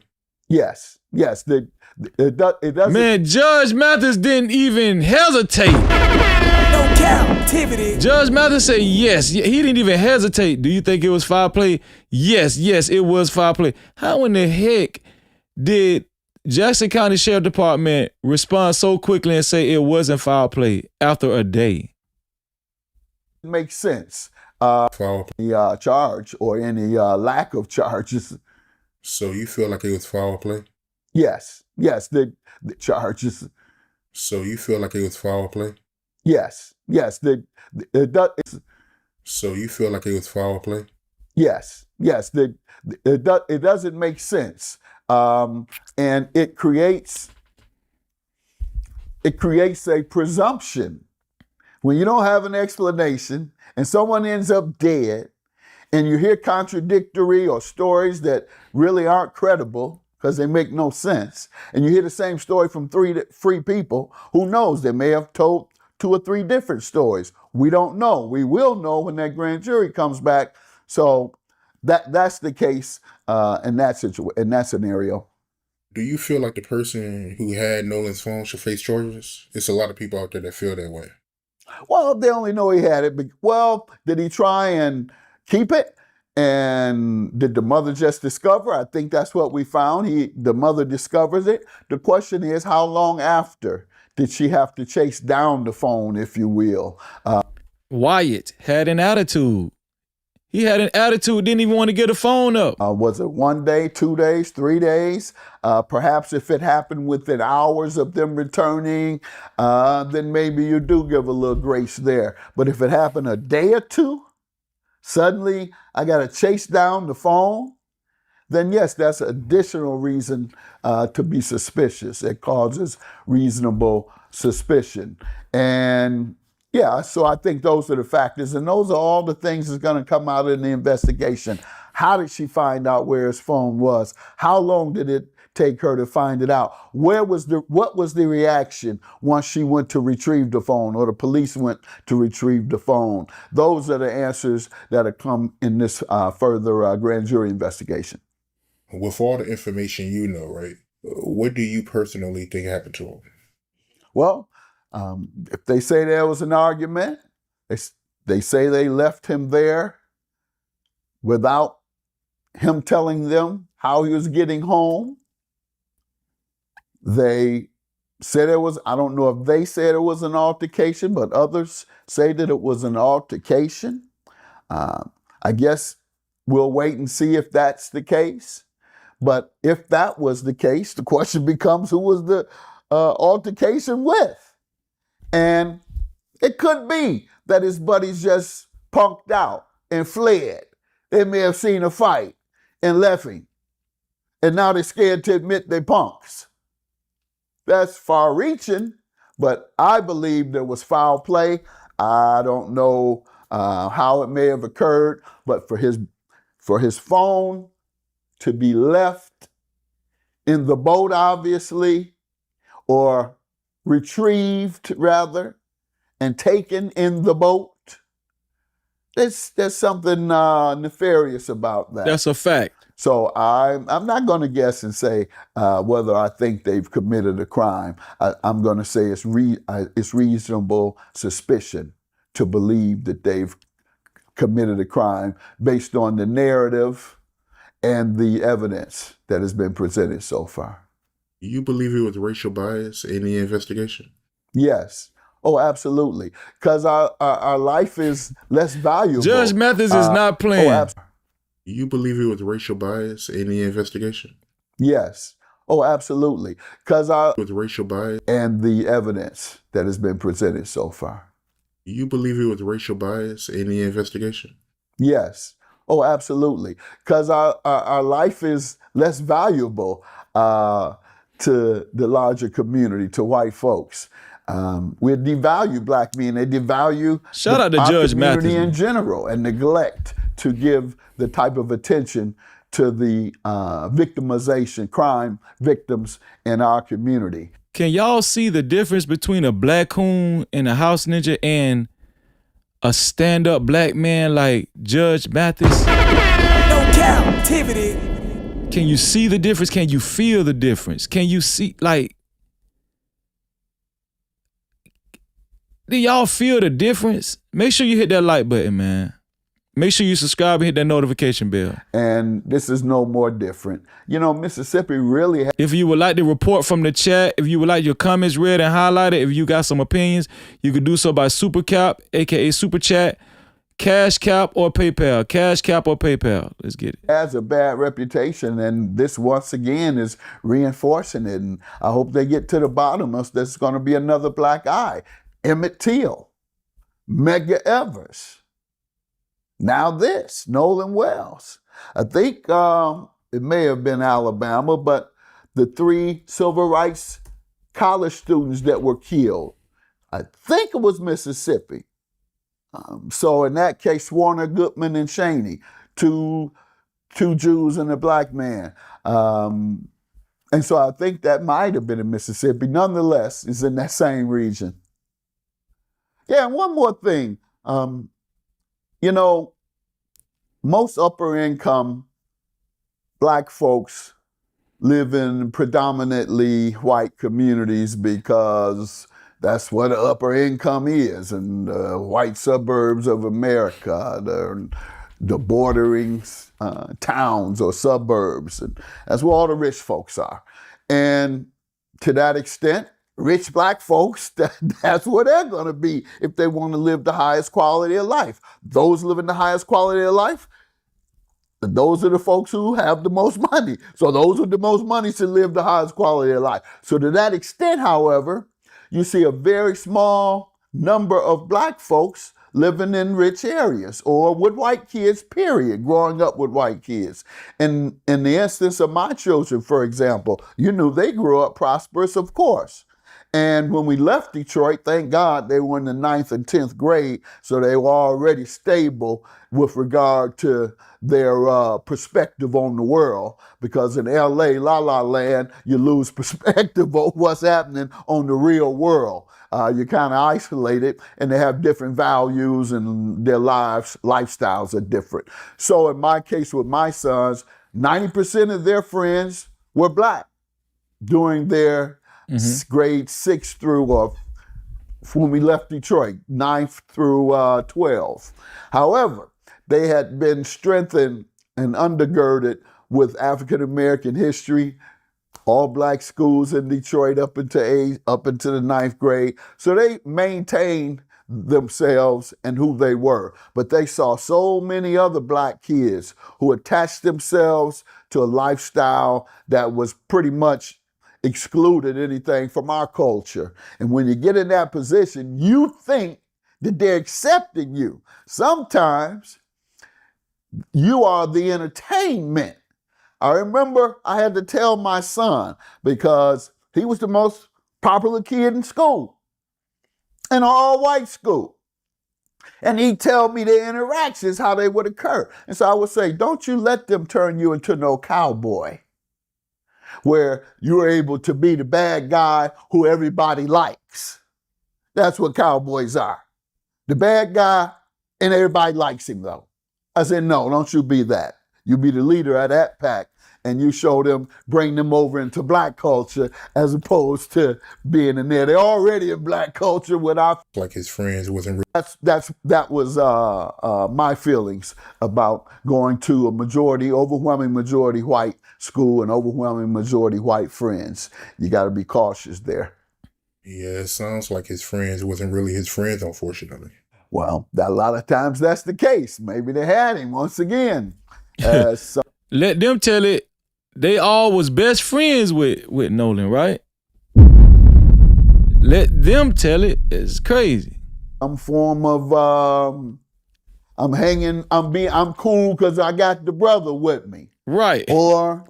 Yes. It doesn't. Man, Judge Mathis didn't even hesitate. No Cap-tivity. Judge Mathis said yes. He didn't even hesitate. Do you think it was foul play? Yes, it was foul play. How in the heck did Jackson County Sheriff Department respond so quickly and say it wasn't foul play after a day? It makes sense. Any charge or any lack of charges. So you feel like it was foul play? Yes, the charges. So you feel like it was foul play? Yes, So you feel like it was foul play? Yes, it doesn't make sense, and it creates a presumption when you don't have an explanation and someone ends up dead, and you hear contradictory or stories that really aren't credible because they make no sense, and you hear the same story from three people. Who knows? They may have told 2 or 3 different stories. We don't know. We will know when that grand jury comes back. So that's the case in that scenario. Do you feel like the person who had Nolan's phone should face charges? It's a lot of people out there that feel that way. Well, they only know he had it. Well, did he try and keep it? And did the mother just discover? I think that's what we found. The mother discovers it. The question is, how long after did she have to chase down the phone, if you will? Wyatt had an attitude. He had an attitude, didn't even want to get a phone up. Was it 1 day, 2 days, 3 days? Perhaps if it happened within hours of them returning, then maybe you do give a little grace there. But if it happened a day or two, suddenly I got to chase down the phone, then yes, that's additional reason to be suspicious. It causes reasonable suspicion. And yeah, so I think those are the factors, and those are all the things that's going to come out in the investigation. How did she find out where his phone was? How long did it take her to find it out? What was the reaction once she went to retrieve the phone, or the police went to retrieve the phone? Those are the answers that have come in this further grand jury investigation. With all the information you know, right, what do you personally think happened to him? Well, if they say there was an argument, they say they left him there without him telling them how he was getting home. They said it was, I don't know if they said it was an altercation, but others say that it was an altercation. I guess we'll wait and see if that's the case. But if that was the case, the question becomes, who was the altercation with? And it could be that his buddies just punked out and fled. They may have seen a fight and left him. And now they're scared to admit they're punks. That's far-reaching, but I believe there was foul play. I don't know how it may have occurred, but for his phone to be left in the boat, obviously, or retrieved, rather, and taken in the boat, there's something nefarious about that. That's a fact. So I'm not going to guess and say whether I think they've committed a crime. I'm going to say it's reasonable suspicion to believe that they've committed a crime based on the narrative and the evidence that has been presented so far. You believe it was racial bias in the investigation? Yes. Oh, absolutely. Because our life is less valuable. Judge Mathis is not playing. You believe it was racial bias in the investigation? Yes. Oh, absolutely. Because with racial bias and the evidence that has been presented so far. You believe it was racial bias in the investigation? Yes. Oh, absolutely. Because our life is less valuable to the larger community, to white folks. We devalue black men. They devalue Shout out to our Judge community Mathis in general and neglect to give the type of attention to the victimization, crime victims in our community. Can y'all see the difference between a black coon and a house ninja and a stand-up black man like Judge Mathis? No Cap-tivity. Can you see the difference? Can you feel the difference? Can you see, like, do y'all feel the difference? Make sure you hit that like button, man. Make sure you subscribe and hit that notification bell. And this is no more different. You know, Mississippi really... If you would like to report from the chat, if you would like your comments read and highlighted, if you got some opinions, you could do so by Super Cap, aka Super Chat, Cash Cap or PayPal. Cash Cap or PayPal. Let's get it. Has a bad reputation, and this once again is reinforcing it. And I hope they get to the bottom of there's going to be another black eye. Emmett Till, Medgar Evers. Now this, Nolan Wells. I think it may have been Alabama, but the 3 civil rights college students that were killed, I think it was Mississippi. So in that case, Warner, Goodman, and Cheney, two Jews and a black man. And so I think that might have been in Mississippi. Nonetheless, it's in that same region. Yeah, and one more thing. You know, most upper income black folks live in predominantly white communities because that's what upper income is, and white suburbs of America, the bordering towns or suburbs, and that's where all the rich folks are. And to that extent, rich black folks, that's where they're going to be if they want to live the highest quality of life. Those living the highest quality of life, those are the folks who have the most money. So those with the most money should live the highest quality of life. So to that extent, however, you see a very small number of black folks living in rich areas or with white kids, period, growing up with white kids. And in the instance of my children, for example, you knew they grew up prosperous, of course. And when we left Detroit, thank God they were in the 9th and 10th grade, so they were already stable with regard to their perspective on the world. Because in LA, La La Land, you lose perspective of what's happening on the real world. You're kind of isolated, and they have different values, and their lifestyles are different. So in my case with my sons, 90% of their friends were black during their grade 6 through, when we left Detroit, 9th through 12. However, they had been strengthened and undergirded with African American history, all black schools in Detroit up into the 9th grade. So they maintained themselves and who they were. But they saw so many other black kids who attached themselves to a lifestyle that was pretty much excluded anything from our culture. And when you get in that position, you think that they're accepting you. Sometimes you are the entertainment. I remember I had to tell my son, because he was the most popular kid in school, in an all-white school. And he'd tell me the interactions, how they would occur. And so I would say, don't you let them turn you into no cowboy, where you're able to be the bad guy who everybody likes. That's what cowboys are. The bad guy, and everybody likes him, though. I said, no, don't you be that. You be the leader of that pack, and you show them, bring them over into black culture as opposed to being in there. They're already in black culture without... Like his friends wasn't... That was my feelings about going to overwhelming majority white school and overwhelming majority white friends. You got to be cautious there. Yeah, it sounds like his friends wasn't really his friends, unfortunately. Well, a lot of times that's the case. Maybe they had him once again. So. Let them tell it. They all was best friends with Nolan, right? Let them tell it. It's crazy. Some form of I'm cool because I got the brother with me. Right. Or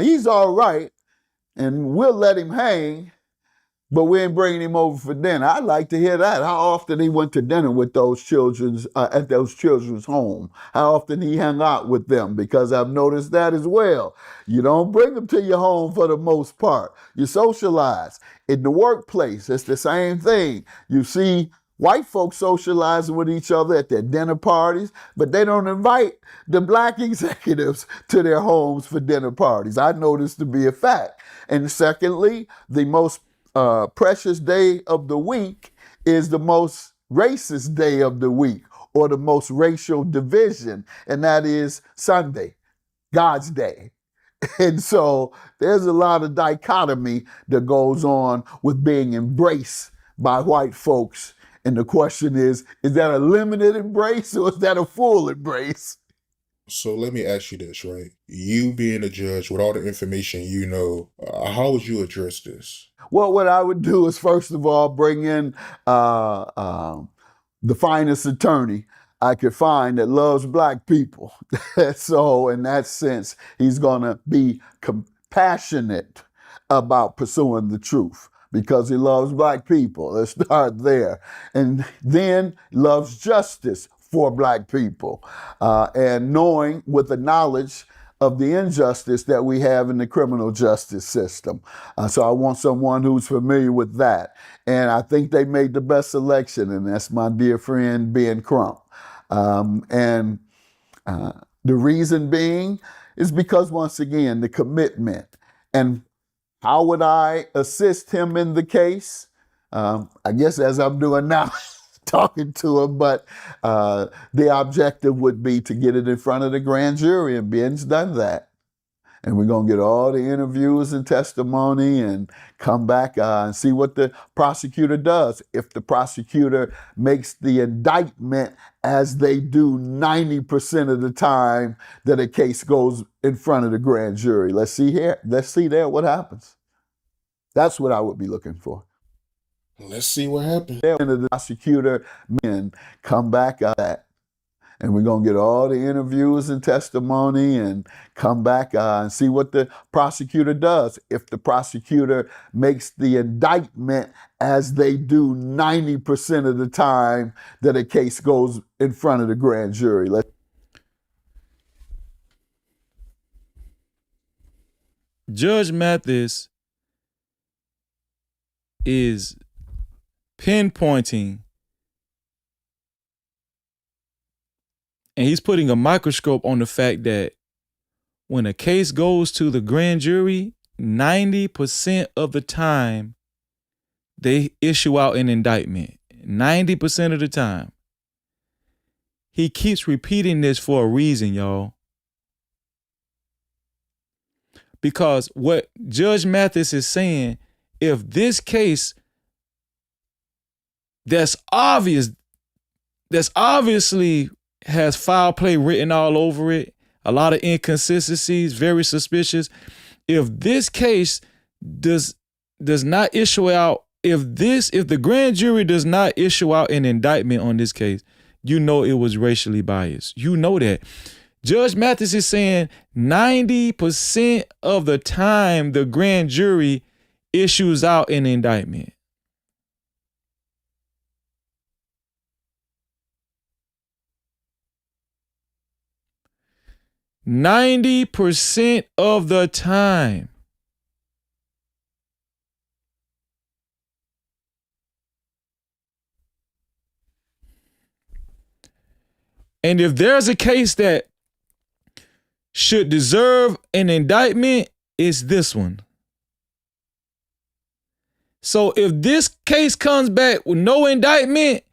he's all right and we'll let him hang but we ain't bringing him over for dinner. I'd like to hear that. How often he went to dinner with those children's at those children's home? How often he hung out with them? Because I've noticed that as well. You don't bring them to your home for the most part. You socialize. In the workplace, it's the same thing. You see white folks socializing with each other at their dinner parties, but they don't invite the black executives to their homes for dinner parties. I know this to be a fact. And secondly, the most precious day of the week is the most racist day of the week, or the most racial division, and that is Sunday, God's day. And so there's a lot of dichotomy that goes on with being embraced by white folks. And the question is that a limited embrace or is that a full embrace? So let me ask you this, right? You being a judge with all the information you know, how would you address this? Well, what I would do is, first of all, bring in the finest attorney I could find that loves black people. So in that sense, he's gonna be compassionate about pursuing the truth because he loves black people. Let's start there. And then loves justice for black people. And knowing with the knowledge of the injustice that we have in the criminal justice system. So I want someone who's familiar with that. And I think they made the best selection, and that's my dear friend, Ben Crump. The reason being is because, once again, the commitment. And how would I assist him in the case? I guess as I'm doing now, talking to him, but the objective would be to get it in front of the grand jury, and Ben's done that. And we're going to get all the interviews and testimony and come back and see what the prosecutor does. If the prosecutor makes the indictment, as they do 90% of the time that a case goes in front of the grand jury. Let's see there what happens. That's what I would be looking for. Let's see what happens. The prosecutor and come back at that. And we're going to get all the interviews and testimony and come back and see what the prosecutor does. If the prosecutor makes the indictment, as they do 90% of the time that a case goes in front of the grand jury. Judge Mathis is pinpointing, and he's putting a microscope on the fact that when a case goes to the grand jury, 90% of the time they issue out an indictment. 90% of the time. He keeps repeating this for a reason, y'all. Because what Judge Mathis is saying, if this case that's obviously has foul play written all over it, a lot of inconsistencies, very suspicious. If this case does not issue out, if the grand jury does not issue out an indictment on this case, you know it was racially biased. You know that. Judge Mathis is saying 90% of the time the grand jury issues out an indictment. %90 of the time. And if there's a case that should deserve an indictment, it's this one. So if this case comes back with no indictment,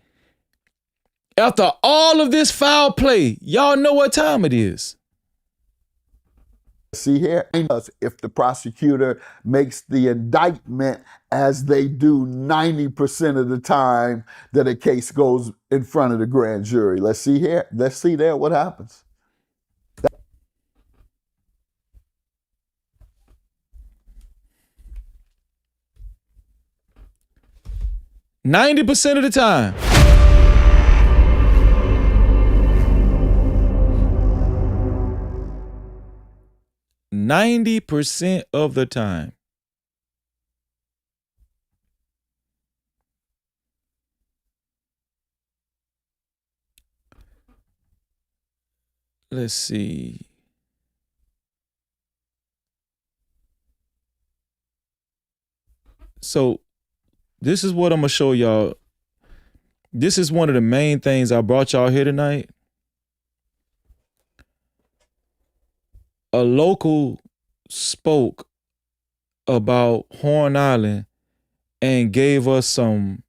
after all of this foul play, y'all know what time it is. See here, if the prosecutor makes the indictment, as they do 90% of the time that a case goes in front of the grand jury. Let's see there what happens. 90% of the time. %90 of the time. let's see. So this is what I'm gonna show y'all. This is one of the main things I brought y'all here tonight. A local spoke about Horn Island and gave us some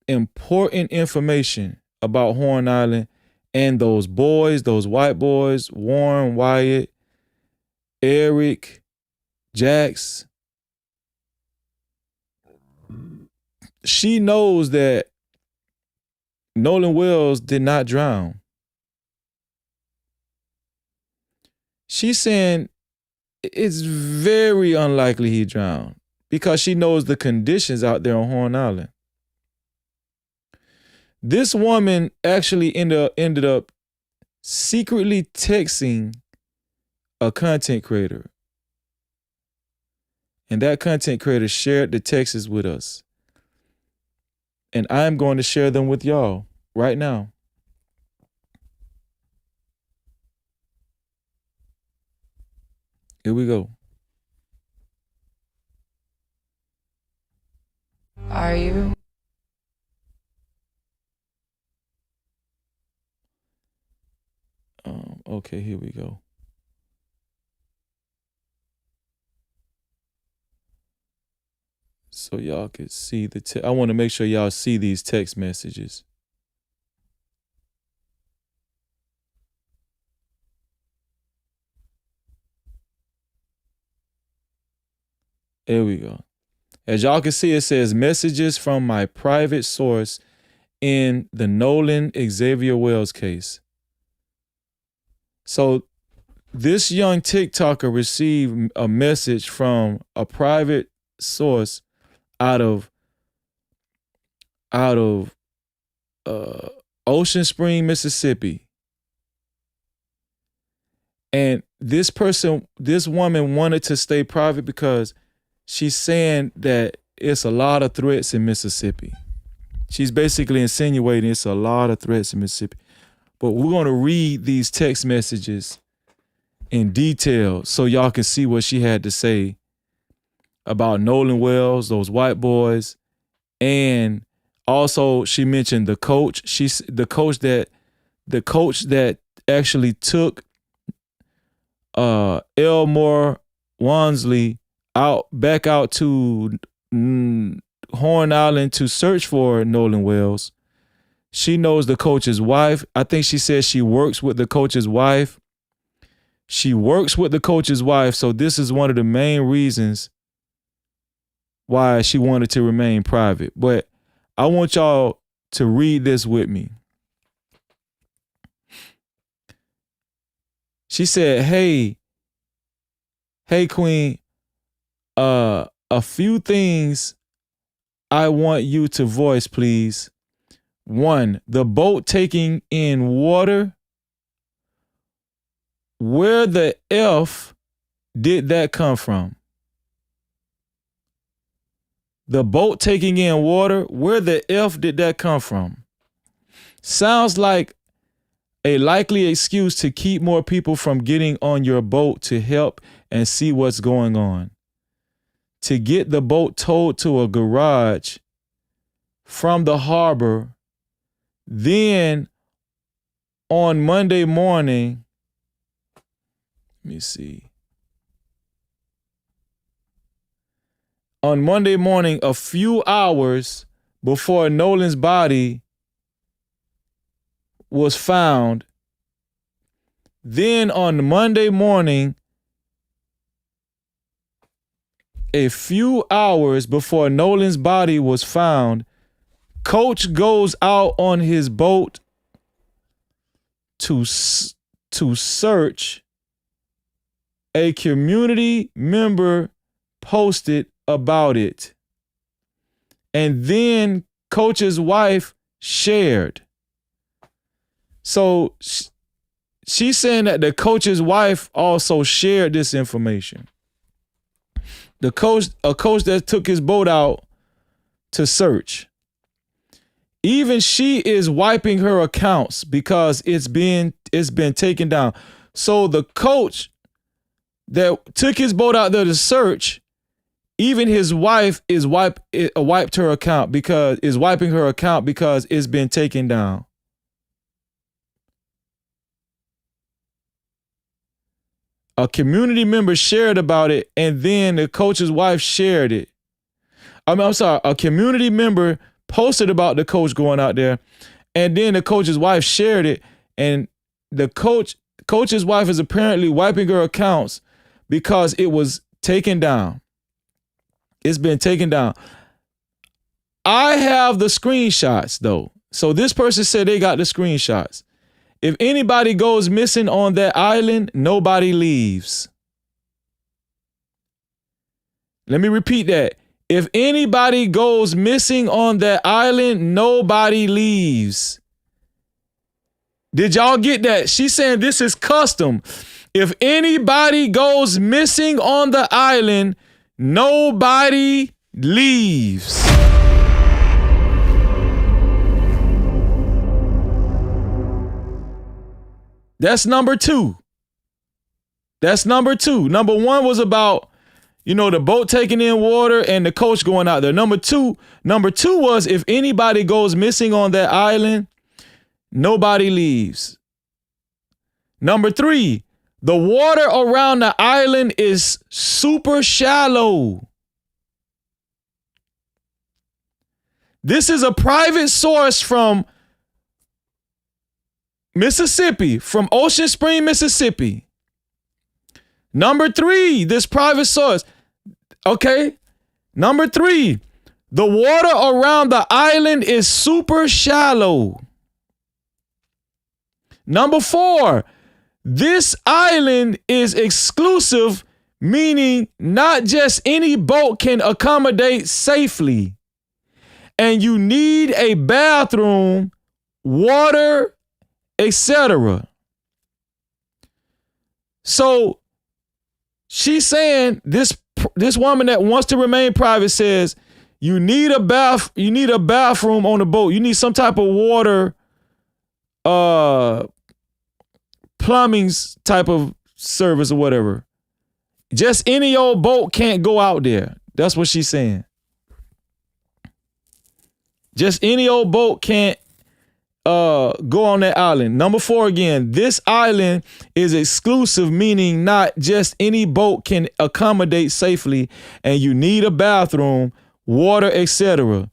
important information about Horn Island and those boys, those white boys, Warren, Wyatt, Eric, Jax. She knows that Nolan Wells did not drown. She's saying it's very unlikely he drowned because she knows the conditions out there on Horn Island. This woman actually ended up secretly texting a content creator. And that content creator shared the texts with us. And I'm going to share them with y'all right now. Here we go. Are you? Okay, here we go. So y'all can see the I want to make sure y'all see these text messages. There we go. As y'all can see, it says messages from my private source in the Nolan Xavier Wells case. So this young TikToker received a message from a private source out of Ocean Spring, Mississippi. And this woman wanted to stay private because she's saying that it's a lot of threats in Mississippi. She's basically insinuating it's a lot of threats in Mississippi. But we're going to read these text messages in detail so y'all can see what she had to say about Nolan Wells, those white boys, and also she mentioned the coach. She's the coach that actually took Elmore Wansley back out to Horn Island to search for Nolan Wells. She knows the coach's wife. I think she says she works with the coach's wife. She works with the coach's wife, so this is one of the main reasons why she wanted to remain private. But I want y'all to read this with me. She said, hey Queen, a few things I want you to voice, please. 1, the boat taking in water. Where the F did that come from? The boat taking in water, where the F did that come from? Sounds like a likely excuse to keep more people from getting on your boat to help and see what's going on. To get the boat towed to a garage from the harbor. Then on Monday morning, let me see. On Monday morning, a few hours before Nolan's body was found, then on Monday morning, a few hours before Nolan's body was found, Coach goes out on his boat to search. A community member posted about it. And then Coach's wife shared. So she's saying that the coach's wife also shared this information. A coach that took his boat out to search. Even she is wiping her accounts because it's been taken down. So the coach that took his boat out there to search, even his wife is wiping her account because it's been taken down. A community member shared about it, and then the coach's wife shared it. I'm sorry, a community member posted about the coach going out there, and then the coach's wife shared it, and the coach's wife is apparently wiping her accounts because it was taken down. It's been taken down. I have the screenshots though. So this person said they got the screenshots. If anybody goes missing on that island, nobody leaves. Let me repeat that. If anybody goes missing on that island, nobody leaves. Did y'all get that? She's saying this is custom. If anybody goes missing on the island, nobody leaves. That's number two. Number one was about, the boat taking in water and the coach going out there. Number two was if anybody goes missing on that island, nobody leaves. Number three, the water around the island is super shallow. This is a private source from Mississippi, from Ocean Spring, Mississippi. Number three, this private source. Okay. Number three, the water around the island is super shallow. Number four, this island is exclusive, meaning not just any boat can accommodate safely. And you need a bathroom, water, etc. So she's saying this woman that wants to remain private says you need a bathroom on the boat. You need some type of water, plumbing's type of service or whatever. Just any old boat can't go out there. That's what she's saying. Just any old boat can't go on that island. Number four again, this island is exclusive, meaning not just any boat can accommodate safely, and you need a bathroom, water, etc.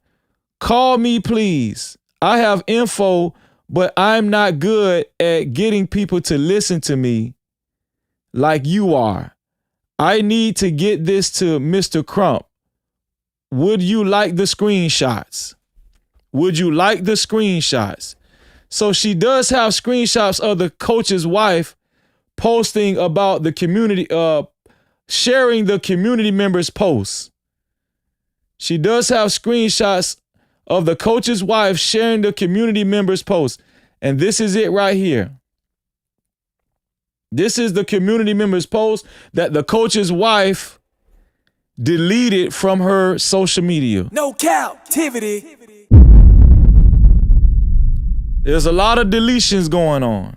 Call me, please. I have info, but I'm not good at getting people to listen to me like you are. I need to get this to Mr. Crump. Would you like the screenshots? Would you like the screenshots? So she does have screenshots of the coach's wife posting about the community, sharing the community members' posts. She does have screenshots of the coach's wife sharing the community members' posts. And this is it right here. This is the community members' post that the coach's wife deleted from her social media. No Cap-tivity. There's a lot of deletions going on.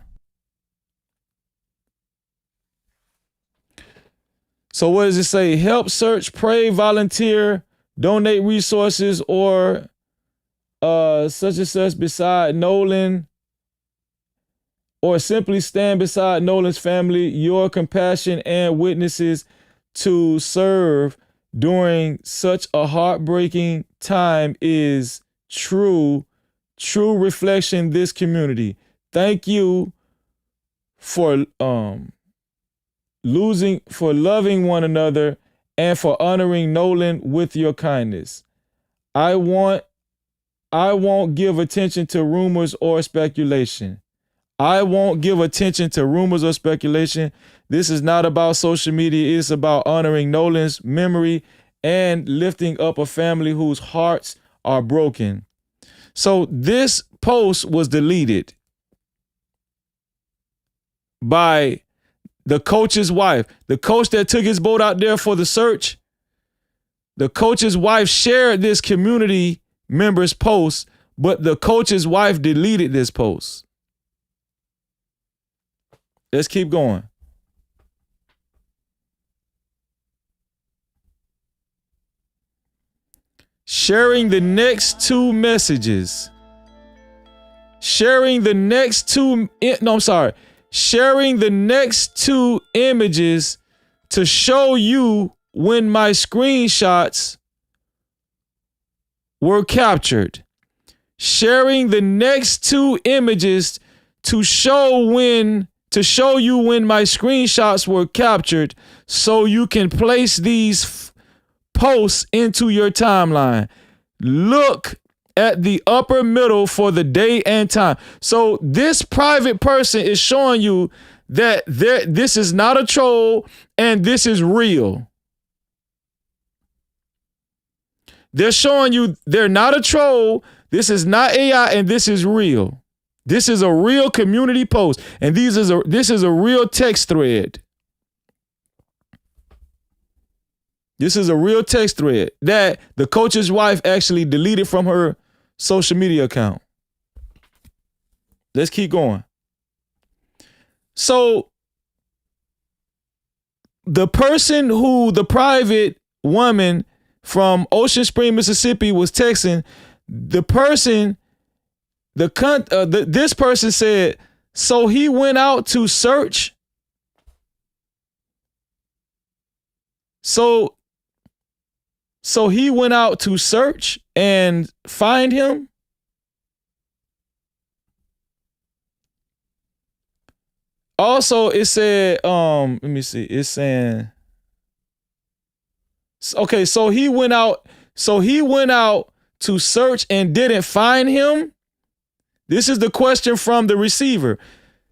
So what does it say? Help, search, pray, volunteer, donate resources, or such and such beside Nolan, or simply stand beside Nolan's family. Your compassion and witnesses to serve during such a heartbreaking time is true reflection this community. Thank you for loving one another and for honoring Nolan with your kindness. I won't give attention to rumors or speculation. I won't give attention to rumors or speculation. This is not about social media. It's about honoring Nolan's memory and lifting up a family whose hearts are broken. So this post was deleted by the coach's wife. The coach that took his boat out there for the search, the coach's wife shared this community member's post, but the coach's wife deleted this post. Let's keep going. Sharing the next two messages. Sharing the next two images to show you when my screenshots were captured. Sharing the next two images to show you when my screenshots were captured so you can place these posts into your timeline. Look at the upper middle for the day and time. So this private person is showing you that this is not a troll and this is real. They're showing you they're not a troll, this is not AI, and this is real. This is a real community post, and this is a real text thread. This is a real text thread that the coach's wife actually deleted from her social media account. Let's keep going. So the private woman from Ocean Spring, Mississippi was texting, this person said, so he went out to search. So he went out to search and find him. Also, it said, let me see. It's saying, okay, so he went out to search and didn't find him. This is the question from the receiver.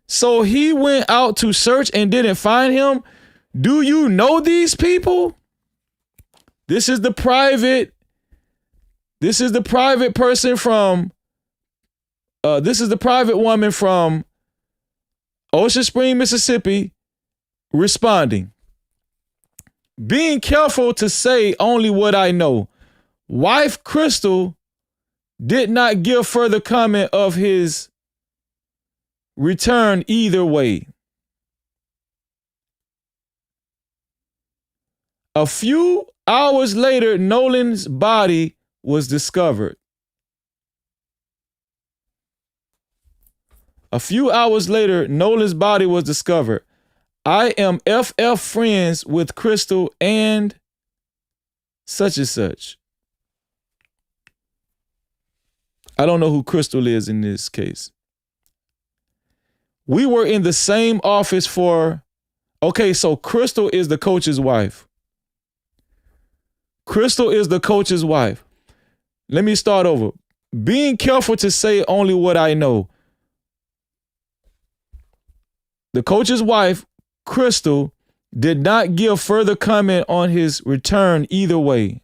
So he went out to search and didn't find him. Do you know these people? This is the private person from, this is the private woman from Ocean Spring, Mississippi, responding. Being careful to say only what I know. Wife Crystal did not give further comment of his return either way. A few hours later, Nolan's body was discovered. I am FF friends with Crystal and such and such. I don't know who Crystal is in this case. We were in the same office so Crystal is the coach's wife. Let me start over. Being careful to say only what I know. The coach's wife, Crystal, did not give further comment on his return either way.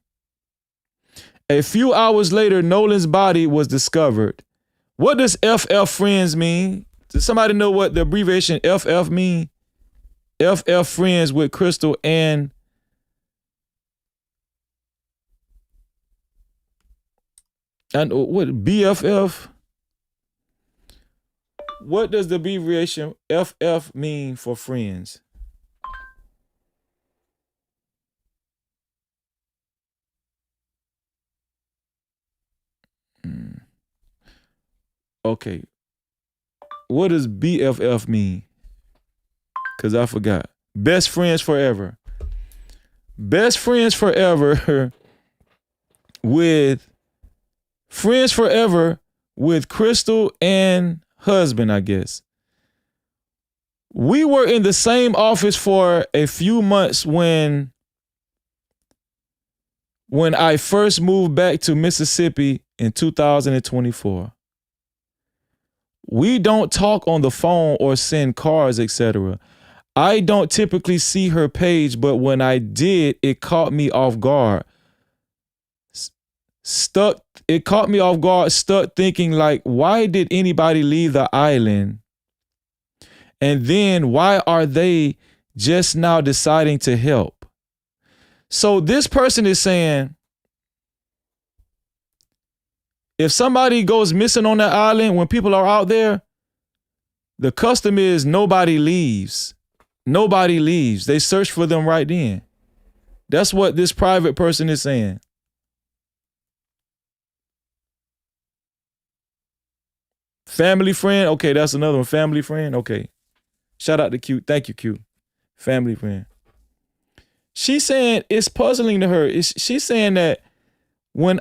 A few hours later, Nolan's body was discovered. What does FF friends mean? Does somebody know what the abbreviation FF mean? FF friends with Crystal and what BFF? What does the abbreviation FF mean for friends? Okay. What does BFF mean? Because I forgot. Best friends forever. Best friends forever with Crystal and husband, I guess. We were in the same office for a few months when I first moved back to Mississippi in 2024. We don't talk on the phone or send cards, etc. I don't typically see her page, but when I did, it caught me off guard. Stuck thinking like, why did anybody leave the island? And then why are they just now deciding to help? So this person is saying, If somebody goes missing on that island when people are out there, the custom is nobody leaves. Nobody leaves. They search for them right then. That's what this private person is saying. Family friend. Okay, that's another one. Family friend. Okay. Shout out to Q. Thank you, Q. Family friend. She's saying it's puzzling to her. She's saying that when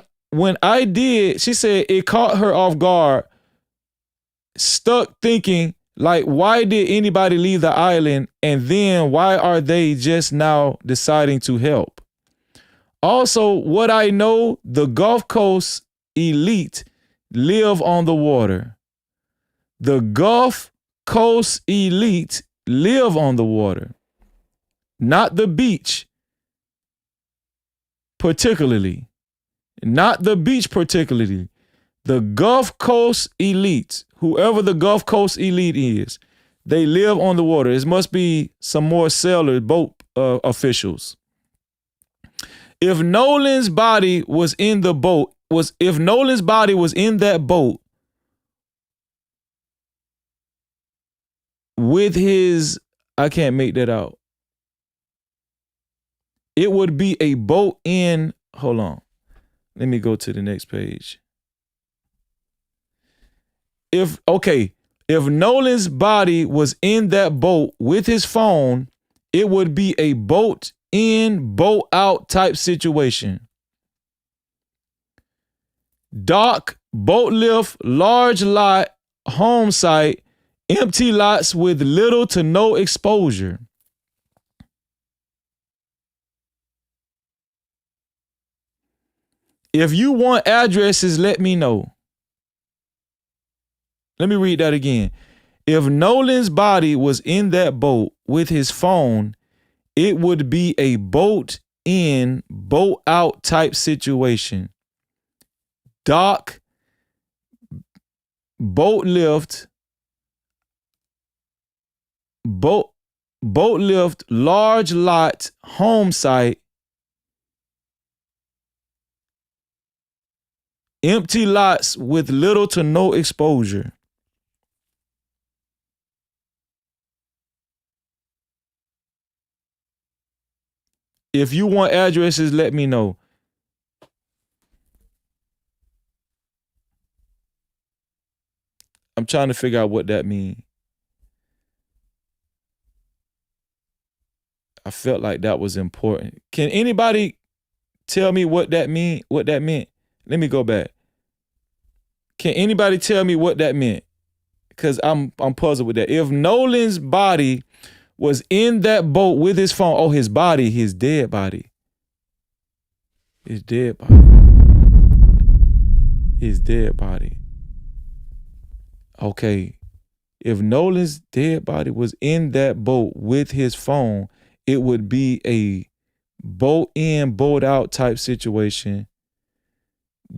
I did, she said it caught her off guard, stuck thinking, like, why did anybody leave the island? And then why are they just now deciding to help? Also, what I know, the Gulf Coast elite live on the water. The Gulf Coast elite live on the water, not the beach particularly. Not the beach particularly. The Gulf Coast elite, whoever the Gulf Coast elite is, they live on the water. It must be some more sailor boat officials. If Nolan's body was in the boat, if Nolan's body was in that boat with his, I can't make that out. It would be a boat in, hold on. Let me go to the next page. If Nolan's body was in that boat with his phone, it would be a boat in, boat out type situation. Dock, boat lift, large lot, home site, empty lots with little to no exposure. If you want addresses, let me know. Let me read that again. If Nolan's body was in that boat with his phone, it would be a boat in, boat out type situation. Dock, boat lift, large lot, home site, empty lots with little to no exposure. If you want addresses, let me know. I'm trying to figure out what that means. I felt like that was important. Can anybody tell me what that meant? Let me go back. Can anybody tell me what that meant? Because I'm puzzled with that. If Nolan's body was in that boat with his phone, his dead body. His dead body. Okay. If Nolan's dead body was in that boat with his phone, it would be a boat in, boat out type situation.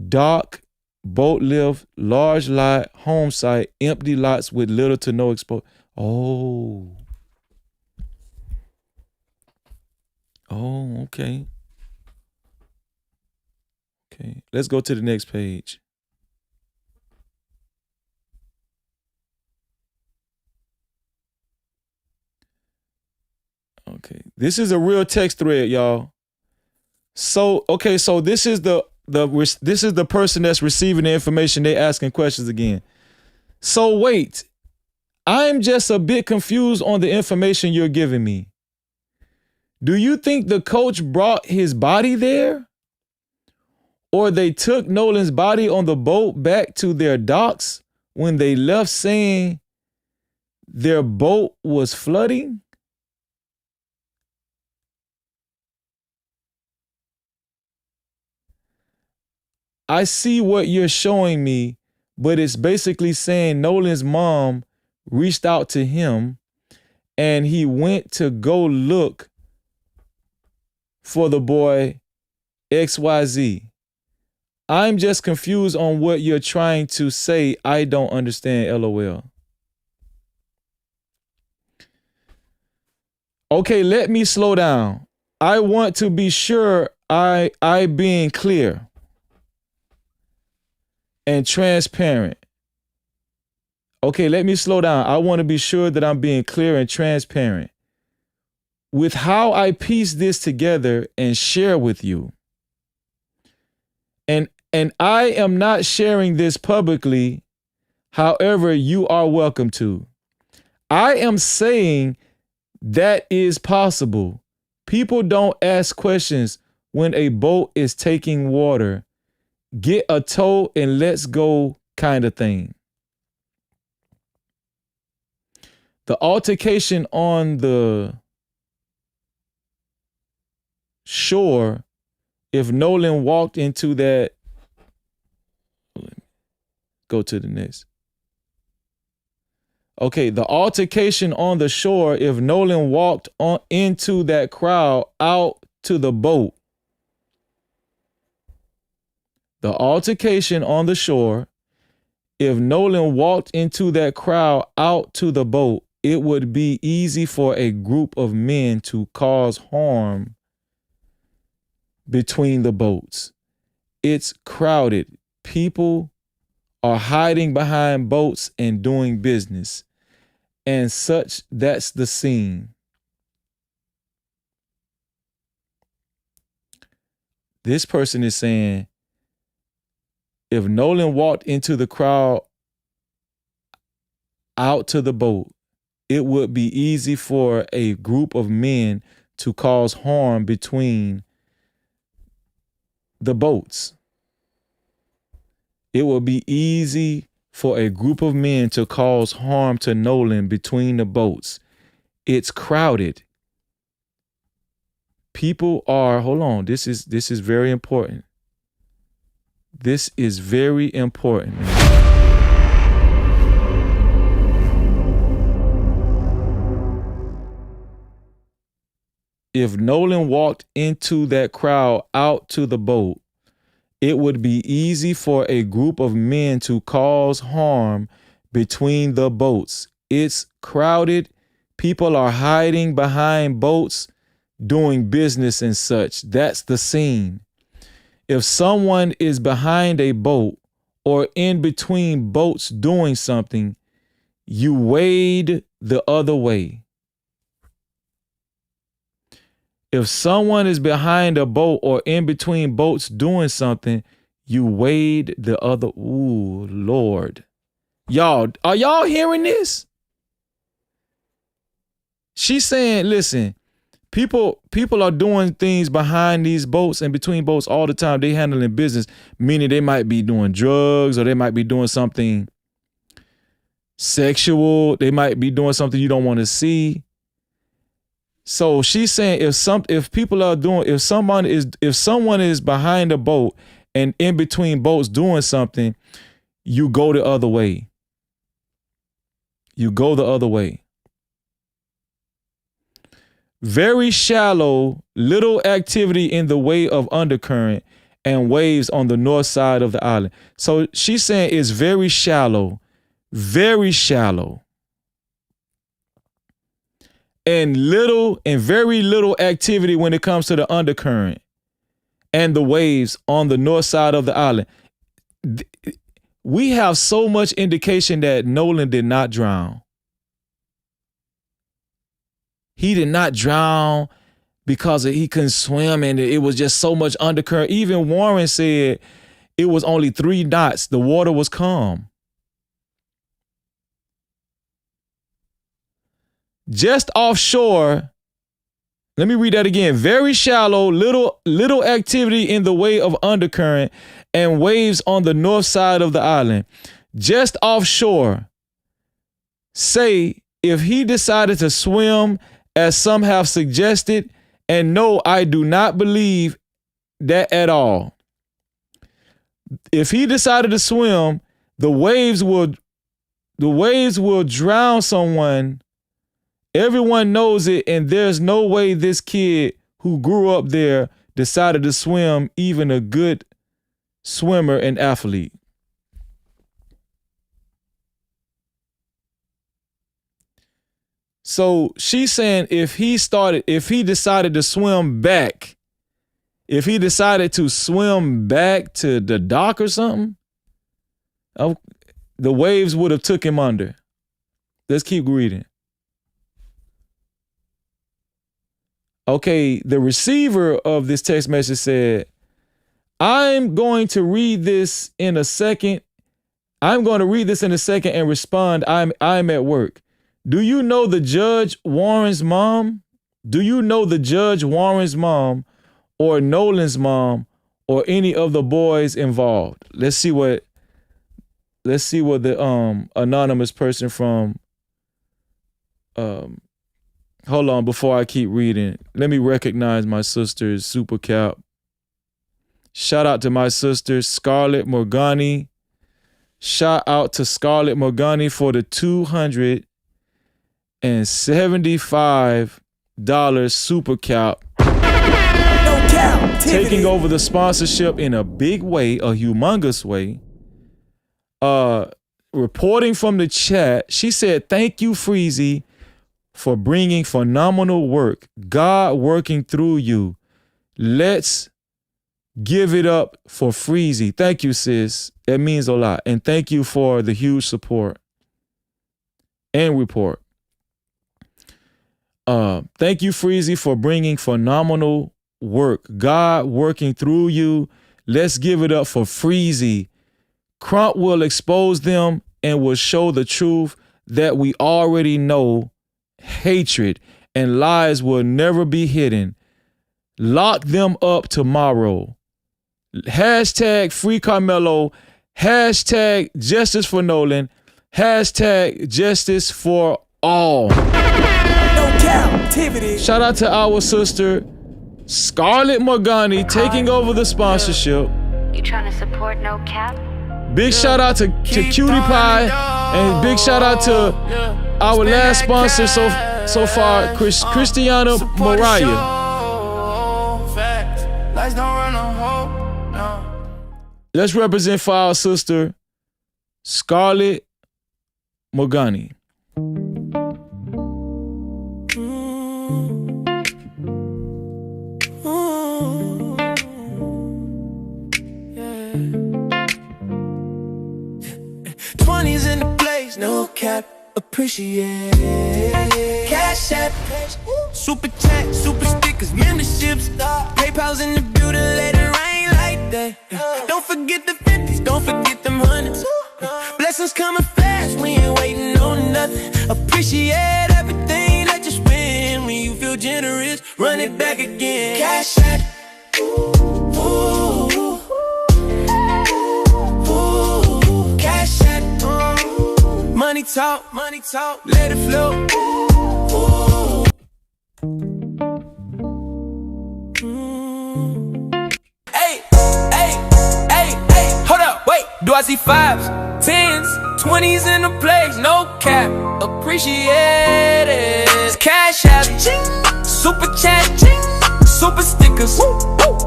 Dock, boat lift, large lot, home site, empty lots with little to no exposure. Oh, okay. Okay, let's go to the next page. Okay, this is a real text thread, y'all. So this is the person that's receiving the information. They asking questions again. So wait, I'm just a bit confused on the information you're giving me. Do you think the coach brought his body there? Or they took Nolan's body on the boat back to their docks when they left, saying their boat was flooding? I see what you're showing me, but it's basically saying Nolan's mom reached out to him and he went to go look for the boy XYZ. I'm just confused on what you're trying to say. I don't understand, LOL. Okay, let me slow down. I want to be sure I being clear. and transparent. Okay, let me slow down. I want to be sure that I'm being clear and transparent with how I piece this together and share with you. And I am not sharing this publicly. However, you are welcome to. I am saying that is possible. People don't ask questions when a boat is taking water. Get a tow and let's go kind of thing. The altercation on the shore, if Nolan walked into that, go to the next. Okay, the altercation on the shore, if Nolan walked on into that crowd out to the boat. The altercation on the shore, if Nolan walked into that crowd out to the boat, it would be easy for a group of men to cause harm between the boats. It's crowded. People are hiding behind boats and doing business and such. That's the scene. This person is saying, if Nolan walked into the crowd out to the boat, it would be easy for a group of men to cause harm between the boats. It will be easy for a group of men to cause harm to Nolan between the boats. It's crowded. People are, hold on, this is very important. This is very important. If Nolan walked into that crowd out to the boat, it would be easy for a group of men to cause harm between the boats. It's crowded. People are hiding behind boats, doing business and such. That's the scene. If someone is behind a boat or in between boats doing something, you wade the other way. If someone is behind a boat or in between boats doing something, you wade the other. Ooh, Lord. Y'all, are y'all hearing this? She's saying, listen, people are doing things behind these boats and between boats all the time. They handling business, meaning they might be doing drugs or they might be doing something sexual. They might be doing something you don't want to see. So she's saying if someone is behind a boat and in between boats doing something, you go the other way. You go the other way. Very shallow, little activity in the way of undercurrent and waves on the north side of the island. So she's saying it's very shallow, very shallow. And very little activity when it comes to the undercurrent and the waves on the north side of the island. We have so much indication that Nolan did not drown. He did not drown because he couldn't swim and it was just so much undercurrent. Even Warren said it was only 3 knots. The water was calm. Just offshore, let me read that again. Very shallow, little activity in the way of undercurrent and waves on the north side of the island. Just offshore, say if he decided to swim, as some have suggested, and no, I do not believe that at all. If he decided to swim, the waves will drown someone. Everyone knows it, and there's no way this kid who grew up there decided to swim, even a good swimmer and athlete. So she's saying if he decided to swim back, if he decided to swim back to the dock or something, The waves would have took him under. Let's keep reading. Okay, the receiver of this text message said, I'm going to read this in a second. I'm going to read this in a second and respond. I'm at work. Do you know the Judge Warren's mom? Do you know the Judge Warren's mom or Nolan's mom or any of the boys involved? Let's see what the anonymous person from hold on before I keep reading. Let me recognize my sister's super cap. Shout out to my sister Scarlett Morgani. Shout out to Scarlett Morgani for the $275 super cap. No Cap-tivity. Taking over the sponsorship in a big way, a humongous way. Reporting from the chat, she said, thank you, Freezy, for bringing phenomenal work. God working through you. Let's give it up for Freezy. Thank you, sis. It means a lot. And thank you for the huge support and report. Thank you, Freezy, for bringing phenomenal work. God working through you. Let's give it up for Freezy. Crump will expose them and will show the truth that we already know. Hatred and lies will never be hidden. Lock them up tomorrow. Hashtag free Carmelo. Hashtag justice for Nolan. Hashtag justice for all. No Cap-tivity. Shout out to our sister Scarlett Morgani taking over the sponsorship. You trying to support No Cap? Big shout out to Cutie Pie, and big shout out to our last sponsor so far, Christiana Mariah. Let's represent for our sister Scarlett Morgani. No cap, appreciate. Cash app, super chat, super stickers, memberships, PayPal's in the building, let it rain like that. Don't forget the 50s, don't forget them hundreds. Blessings coming fast, we ain't waiting on nothing. Appreciate everything that you spend. When you feel generous, run it back again. Cash app. Money talk, let it flow. Hey, hold up, wait. Do I see 5s, 10s, 20s in the place? No cap, appreciate it. Cash app, super chat, super stickers,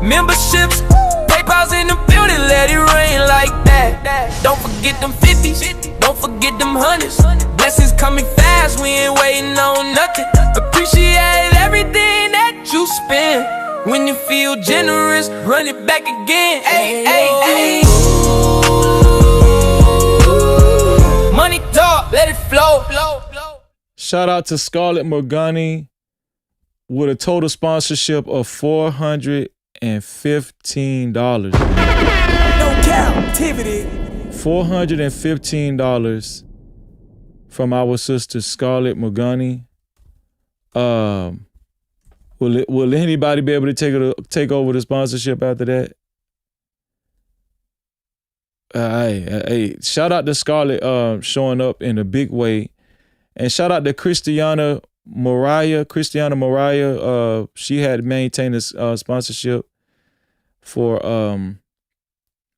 memberships, PayPal's in the building, let it rain like that. Don't forget them 50s. Don't forget them hundreds. Blessings coming fast, we ain't waiting on nothing. Appreciate everything that you spend. When you feel generous, run it back again. Ay. Money talk, let it flow. Shout out to Scarlett Morgani with a total sponsorship of $415. No Cap-tivity. $415 from our sister Scarlett Morgani. Will anybody be able to take over the sponsorship after that? Hey, shout out to Scarlett showing up in a big way, and shout out to Christiana Mariah. She had maintained this sponsorship for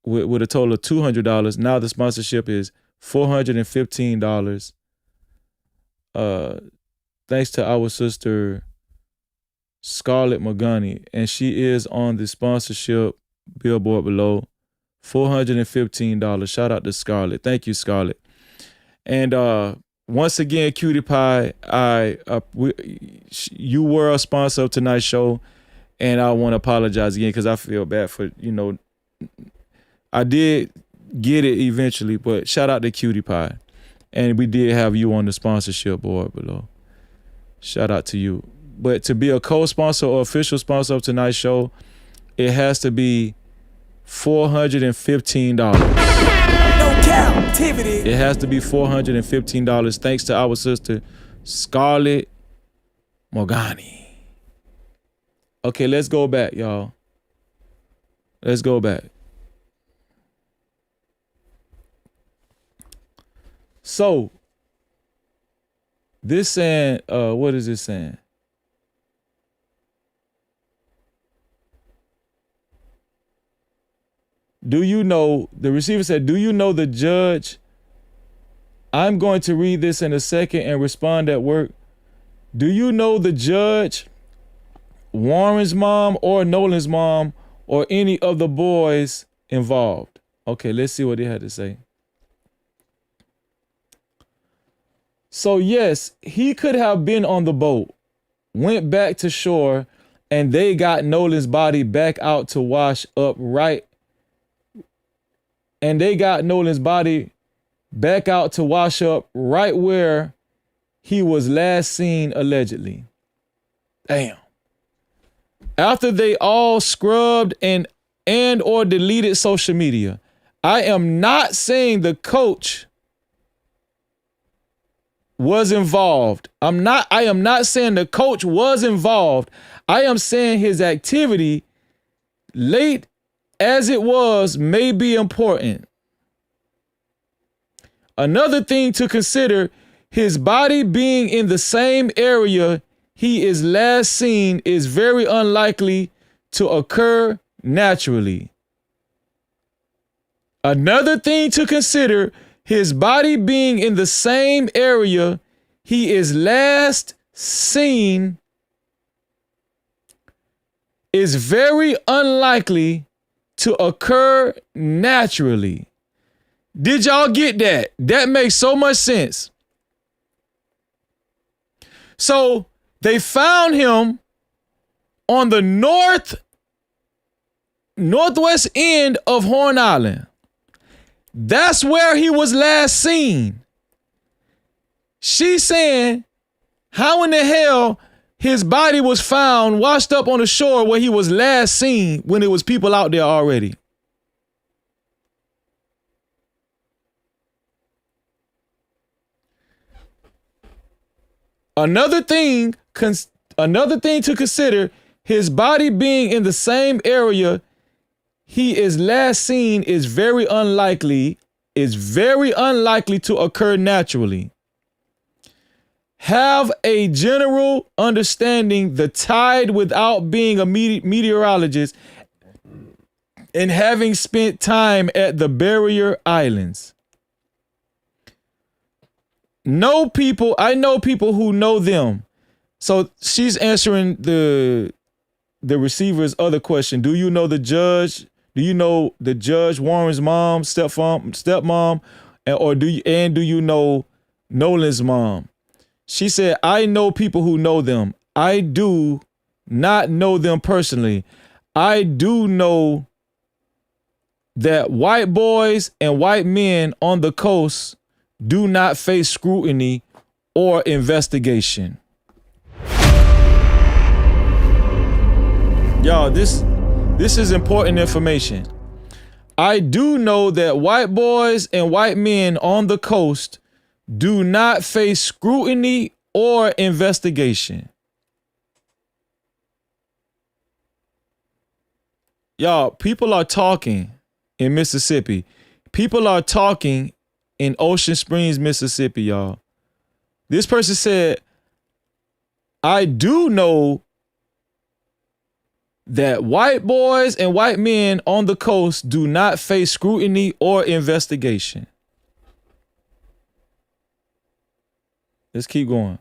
with a total of $200. Now the sponsorship is $415. Thanks to our sister Scarlett Morgani, and she is on the sponsorship billboard below. $415. Shout out to Scarlett. Thank you, Scarlett. And once again, Cutie Pie, you were a sponsor of tonight's show, and I want to apologize again because I feel bad for, I did get it eventually, but shout out to Cutie Pie. And we did have you on the sponsorship board below. Shout out to you. But to be a co-sponsor or official sponsor of tonight's show, it has to be $415. No Cap-tivity. It has to be $415 thanks to our sister Scarlett Morgani. Okay, let's go back, y'all. Let's go back. So, this saying, what is this saying? Do you know, the receiver said, do you know the judge? I'm going to read this in a second and respond at work. Do you know the judge, Warren's mom or Nolan's mom or any of the boys involved? Okay, let's see what they had to say. So yes, he could have been on the boat, went back to shore, and they got Nolan's body back out to wash up right. And they got Nolan's body back out to wash up right where he was last seen allegedly. Damn. After they all scrubbed and or deleted social media. I am not saying the coach was involved. I am not saying the coach was involved. I am saying his activity, late as it was, may be important. Another thing to consider, his body being in the same area he is last seen is very unlikely to occur naturally. Another thing to consider, his body being in the same area he is last seen is very unlikely to occur naturally. Did y'all get that? That makes so much sense. So they found him on the northwest end of Horn Island. That's where he was last seen. She's saying, how in the hell his body was found washed up on the shore where he was last seen when there was people out there already? Another thing to consider, his body being in the same area he is last seen is very unlikely to occur naturally. Have a general understanding the tide without being a meteorologist and having spent time at the barrier islands. I know people who know them. So she's answering the receiver's other question. Do you know the judge? Do you know the judge Warren's mom, stepmom, or do you know Nolan's mom? She said, I know people who know them. I do not know them personally. I do know that white boys and white men on the coast do not face scrutiny or investigation. Y'all, this is important information. I do know that white boys and white men on the coast do not face scrutiny or investigation. Y'all, people are talking in Mississippi. People are talking in Ocean Springs, Mississippi, y'all. This person said, I do know that white boys and white men on the coast do not face scrutiny or investigation. Let's keep going.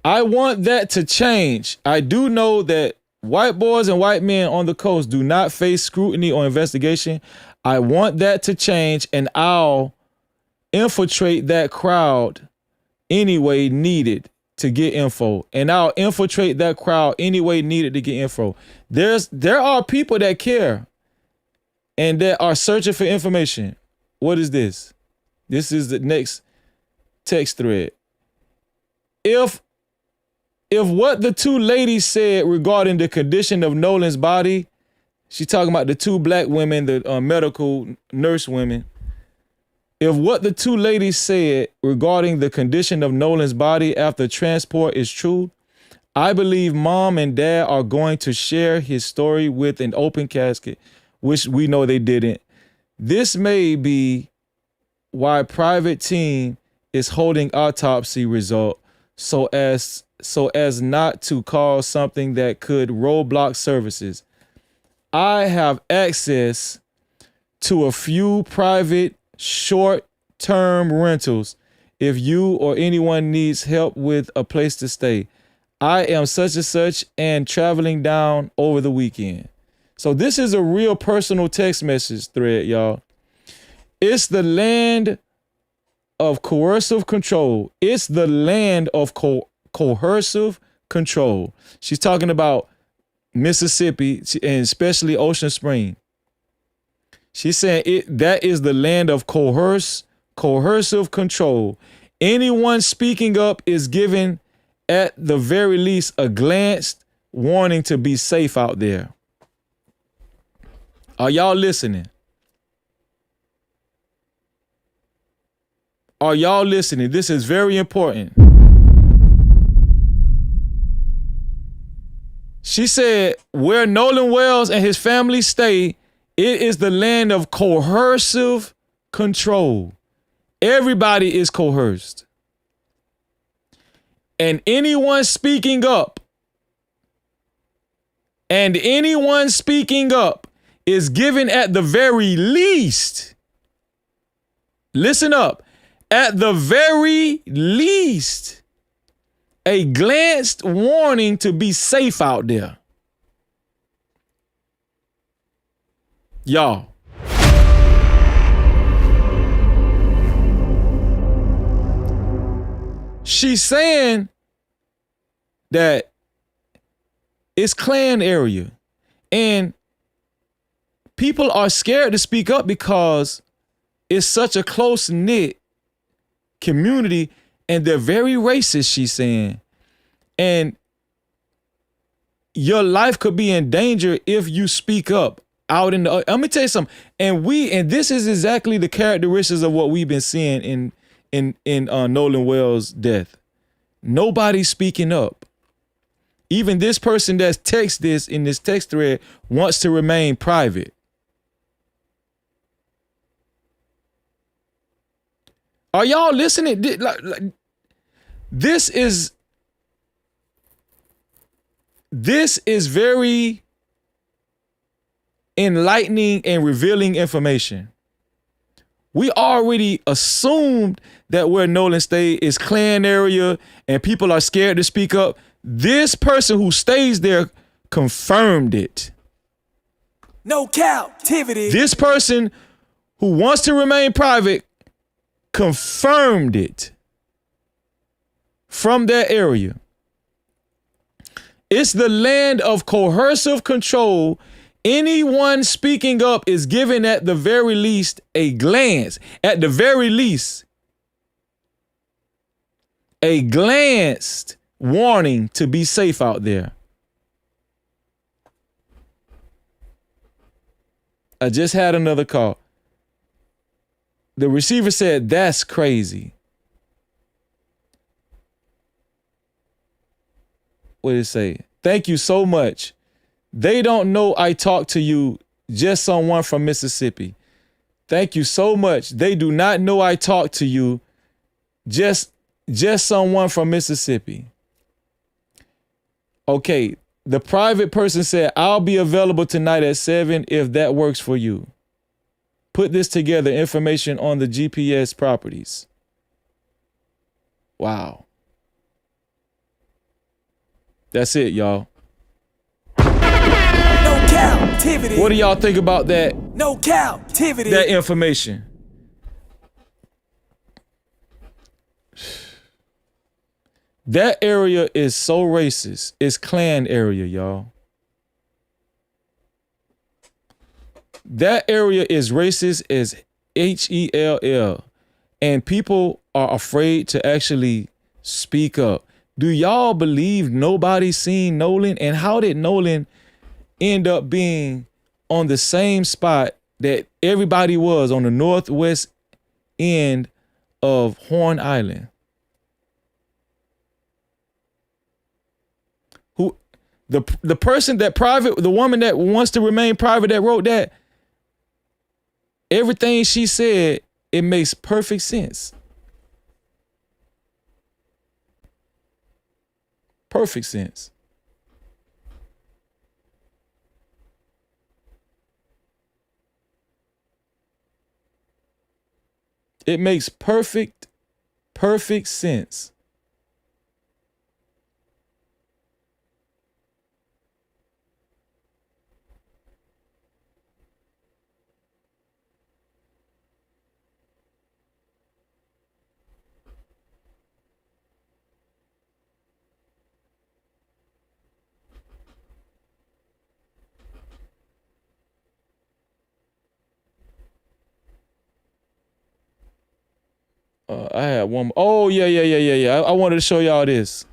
I want that to change. I do know that white boys and white men on the coast do not face scrutiny or investigation. I want that to change, and I'll infiltrate that crowd anyway needed to get info, and I'll infiltrate that crowd any way needed to get info. There are people that care and that are searching for information. What is this? This is the next text thread. If what the two ladies said regarding the condition of Nolan's body, she's talking about the two black women, the medical nurse women. If what the two ladies said regarding the condition of Nolan's body after transport is true, I believe mom and dad are going to share his story with an open casket, which we know they didn't. This may be why private team is holding autopsy result so as not to cause something that could roadblock services. I have access to a few private short-term rentals if you or anyone needs help with a place to stay. I am such and such and traveling down over the weekend. So this is a real personal text message thread, y'all. It's the land of coercive control. It's the land of coercive control. She's talking about Mississippi and especially Ocean Spring. She's saying that is the land of coercive control. Anyone speaking up is given, at the very least, a glance warning to be safe out there. Are y'all listening? Are y'all listening? This is very important. She said, where Nolan Wells and his family stay, it is the land of coercive control. Everybody is coerced. And anyone speaking up is given at the very least, listen up, at the very least, a glanced warning to be safe out there. Y'all. She's saying that it's Klan area and people are scared to speak up because it's such a close-knit community and they're very racist, she's saying. And your life could be in danger if you speak up out in the, let me tell you something. And this is exactly the characteristics of what we've been seeing in Nolan Wells' death. Nobody's speaking up. Even this person that's text this in this text thread wants to remain private. Are y'all listening? This is very enlightening and revealing information. We already assumed that where Nolan stayed is Klan area and people are scared to speak up. This person who stays there confirmed it. No captivity. This person who wants to remain private confirmed it from that area. It's the land of coercive control. Anyone speaking up is given at the very least a glance, at the very least, a glanced warning to be safe out there. I just had another call. The receiver said, that's crazy. What did it say? Thank you so much. They don't know I talked to you, just someone from Mississippi. Thank you so much. They do not know I talked to you, just someone from Mississippi. Okay, the private person said, I'll be available tonight at 7 if that works for you. Put this together, information on the GPS properties. Wow. That's it, y'all. No captivity. What do y'all think about that? No captivity. That information. That area is so racist. It's Klan area, y'all. That area is racist as HELL. And people are afraid to actually speak up. Do y'all believe nobody seen Nolan? And how did Nolan end up being on the same spot that everybody was on the northwest end of Horn Island? Who the person that the woman that wants to remain private that wrote that, everything she said, it makes perfect sense. Perfect sense. It makes perfect sense. I had one. Oh, yeah. I wanted to show y'all this.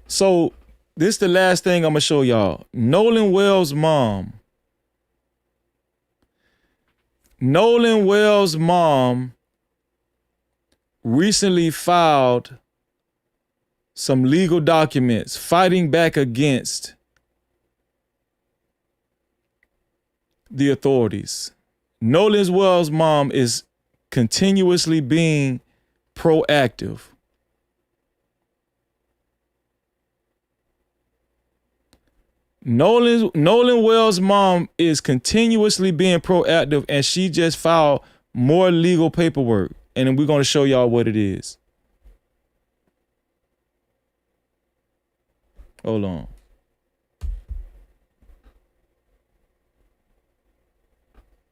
So this is the last thing I'm going to show y'all. Nolan Wells' mom. Nolan Wells' mom recently filed some legal documents fighting back against the authorities. Nolan Wells' mom is continuously being proactive. Nolan Wells' mom is continuously being proactive, and she just filed more legal paperwork. And then we're going to show y'all what it is. Hold on.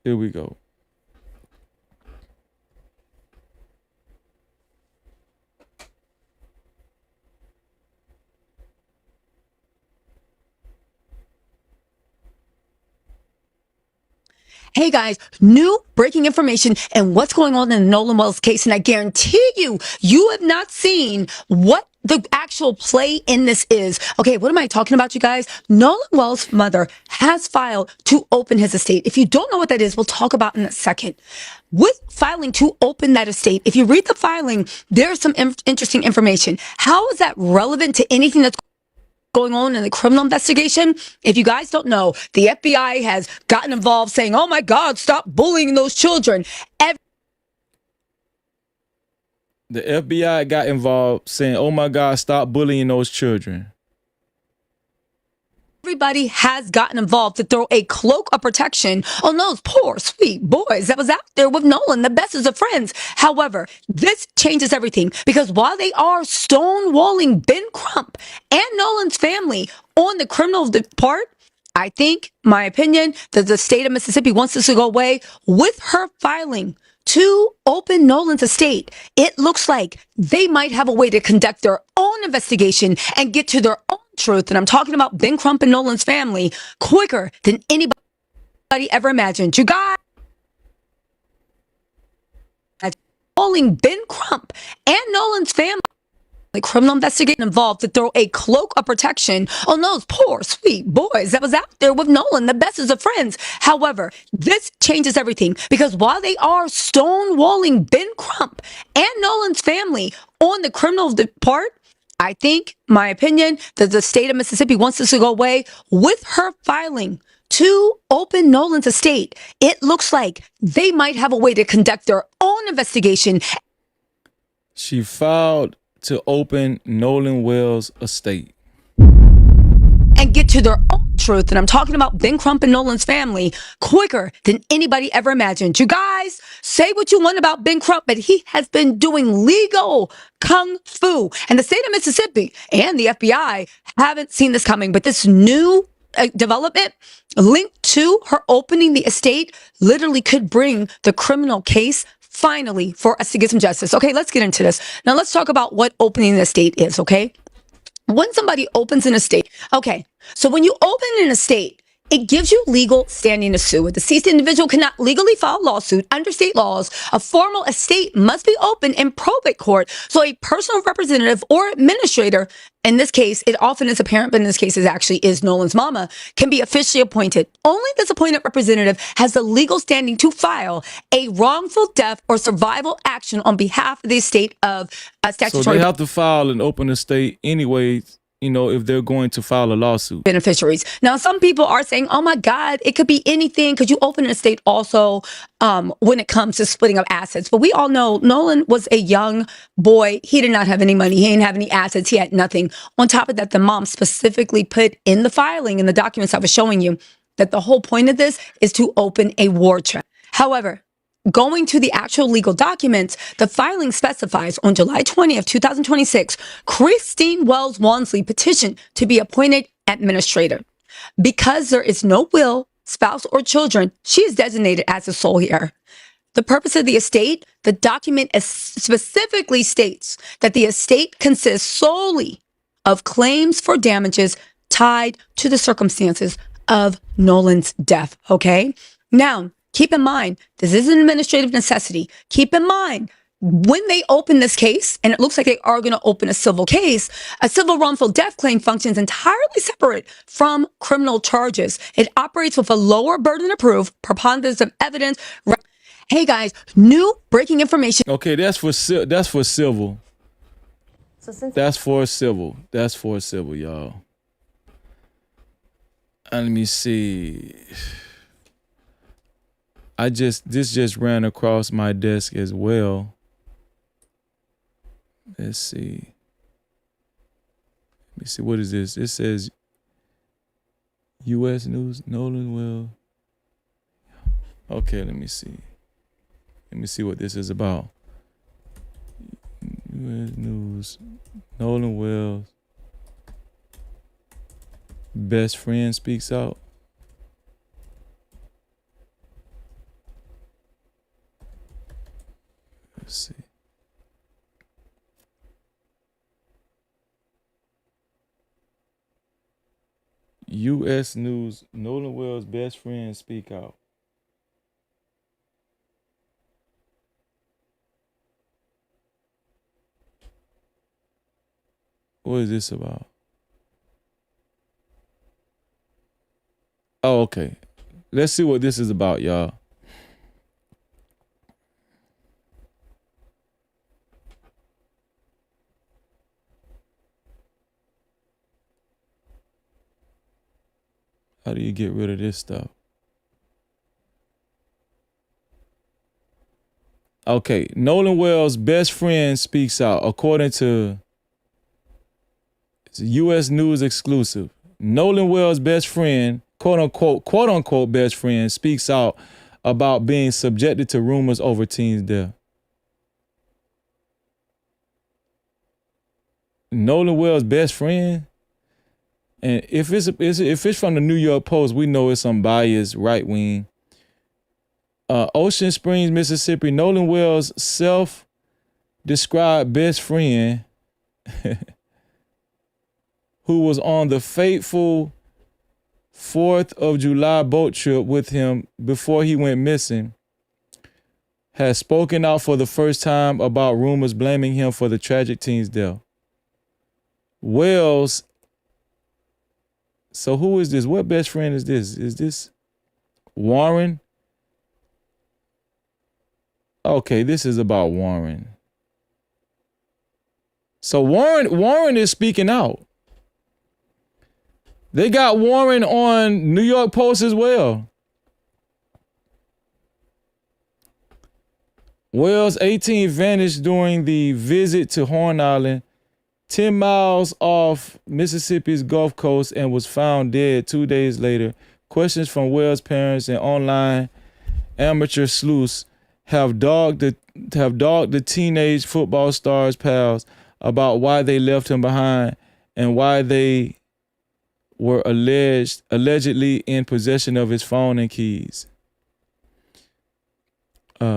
Here we go. Hey guys, new breaking information and what's going on in the Nolan Wells case. And I guarantee you have not seen what the actual play in this is. Okay, what am I talking about, you guys? Nolan Wells' mother has filed to open his estate. If you don't know what that is, we'll talk about in a second. With filing to open that estate, if you read the filing, there's some interesting information. How is that relevant to anything that's going on in the criminal investigation? If you guys don't know, the FBI has gotten involved saying, oh my God, stop bullying those children. The FBI got involved saying, oh my God, stop bullying those children. Everybody has gotten involved to throw a cloak of protection on those poor, sweet boys that was out there with Nolan, the bestest of friends. However, this changes everything because while they are stonewalling Ben Crump and Nolan's family on the criminal part, I think, my opinion, that the state of Mississippi wants this to go away. With her filing to open Nolan's estate, it looks like they might have a way to conduct their own investigation and get to their own truth. And I'm talking about Ben Crump and Nolan's family quicker than anybody ever imagined. You guys, calling Ben Crump and Nolan's family, the criminal investigation involved to throw a cloak of protection on those poor, sweet boys that was out there with Nolan, the bestest of friends. However, this changes everything because while they are stonewalling Ben Crump and Nolan's family on the criminal part, I think, my opinion, that the state of Mississippi wants this to go away. With her filing to open Nolan's estate, it looks like they might have a way to conduct their own investigation. She filed to open Nolan Wells' estate and get to their own truth. And I'm talking about Ben Crump and Nolan's family quicker than anybody ever imagined. You guys, say what you want about Ben Crump, but he has been doing legal kung fu. And the state of Mississippi and the FBI haven't seen this coming, but this new development linked to her opening the estate literally could bring the criminal case finally, for us to get some justice. Okay, let's get into this. Now, let's talk about what opening an estate is, okay? When somebody opens an estate, okay, so when you open an estate, it gives you legal standing to sue. A deceased individual cannot legally file a lawsuit under state laws. A formal estate must be opened in probate court. So a personal representative or administrator, in this case, it often is a parent, but in this case, it actually is Nolan's mama, can be officially appointed. Only this appointed representative has the legal standing to file a wrongful death or survival action on behalf of the estate of statutory. So they have to file an open estate anyway, you know, if they're going to file a lawsuit. Beneficiaries. Now, some people are saying, oh my God, it could be anything. Could you open an estate also when it comes to splitting up assets? But we all know Nolan was a young boy. He did not have any money. He didn't have any assets. He had nothing. On top of that, the mom specifically put in the filing, in the documents I was showing you, that the whole point of this is to open a war chest. However, going to the actual legal documents, the filing specifies on July 20th, 2026, Christine Wells Wansley petitioned to be appointed administrator. Because there is no will, spouse, or children, she is designated as the sole heir. The purpose of the estate, the document specifically states that the estate consists solely of claims for damages tied to the circumstances of Nolan's death, okay? Now, keep in mind, this is an administrative necessity. Keep in mind, when they open this case, and it looks like they are going to open a civil case, a civil wrongful death claim functions entirely separate from criminal charges. It operates with a lower burden of proof, preponderance of evidence. Hey guys, new breaking information. Okay, that's for civil. That's for civil, y'all. And let me see. This just ran across my desk as well. Let's see. Let me see, what is this? It says U.S. News, Nolan will. Okay, let me see. Let me see what this is about. U.S. News, Nolan Wells. Best friend speaks out. Let's see. U.S. News, Nolan Wells' best friend speak out. What is this about? Oh, okay. Let's see what this is about, y'all. How do you get rid of this stuff? Okay, Nolan Wells' best friend speaks out. According to U.S. News exclusive, Nolan Wells' best friend, quote unquote best friend, speaks out about being subjected to rumors over teen's death. Nolan Wells' best friend? And if it's from the New York Post, we know it's some biased right wing. Ocean Springs, Mississippi, Nolan Wells' self-described best friend, who was on the fateful 4th of July boat trip with him before he went missing, has spoken out for the first time about rumors blaming him for the tragic teen's death. Wells. So who is this? What best friend is this? Is this Warren? Okay, this is about Warren. So Warren is speaking out. They got Warren on New York Post as well. Wells, 18, vanished during the visit to Horn Island, 10 miles off Mississippi's Gulf Coast, and was found dead 2 days later. Questions from Wells' parents and online amateur sleuths have dogged the teenage football star's pals about why they left him behind and why they were allegedly in possession of his phone and keys.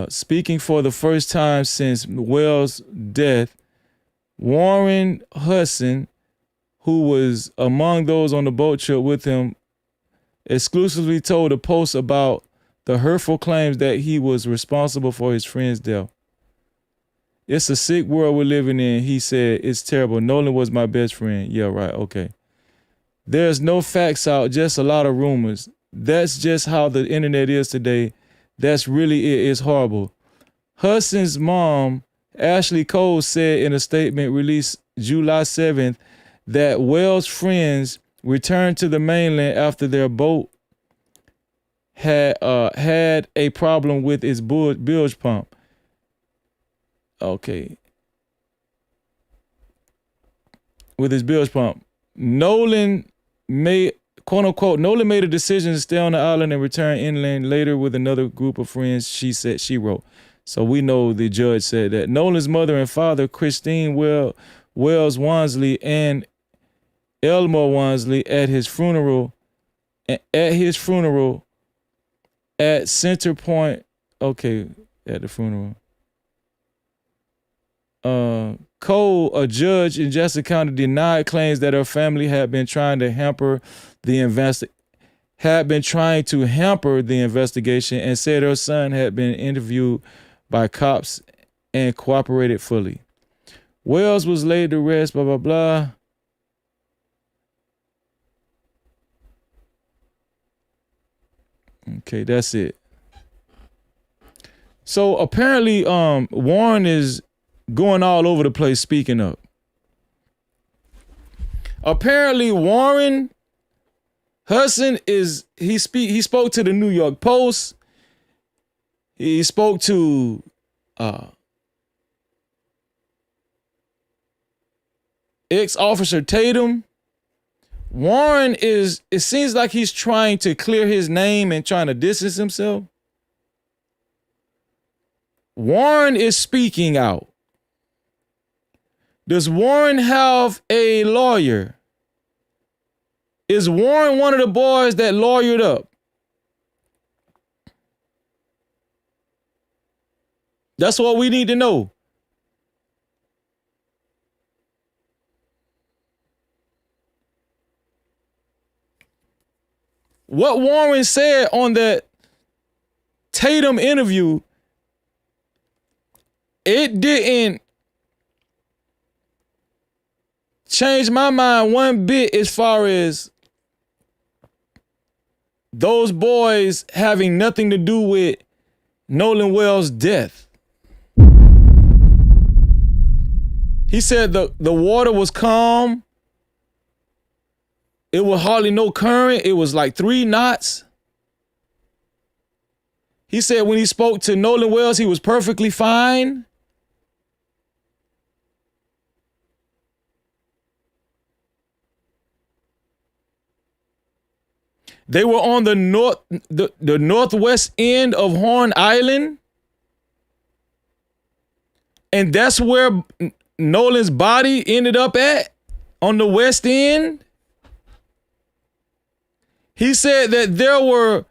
Speaking for the first time since Wells' death, Warren Hudson, who was among those on the boat trip with him, exclusively told the Post about the hurtful claims that he was responsible for his friend's death. It's a sick world we're living in, he said. It's terrible. Nolan was my best friend. Yeah, right. Okay. There's no facts out, just a lot of rumors. That's just how the internet is today. That's really it. It's horrible. Hudson's mom, Ashley Cole, said in a statement released July 7th that Wells' friends returned to the mainland after their boat had a problem with its bilge pump. Okay. With his bilge pump. Nolan made, quote unquote, Nolan made a decision to stay on the island and return inland later with another group of friends, she wrote. So we know the judge said that. Nolan's mother and father, Christine Wells Wansley and Elmore Wansley, at his funeral at Center Point. Okay, at the funeral. Cole, a judge in Jackson County, denied claims that her family had been trying to hamper the investigation and said her son had been interviewed by cops and cooperated fully. Wells was laid to rest, blah, blah, blah. Okay, that's it. So apparently, Warren is going all over the place speaking up. Apparently, Warren Hudson he spoke to the New York Post. He spoke to ex-officer Tatum. Warren it seems like he's trying to clear his name and trying to distance himself. Warren is speaking out. Does Warren have a lawyer? Is Warren one of the boys that lawyered up? That's what we need to know. What Warren said on that Tatum interview, it didn't change my mind one bit as far as those boys having nothing to do with Nolan Wells' death. He said the water was calm. It was hardly no current. It was like 3 knots. He said when he spoke to Nolan Wells, he was perfectly fine. They were on the northwest end of Horn Island. And that's where Nolan's body ended up at, on the west end. He said that there were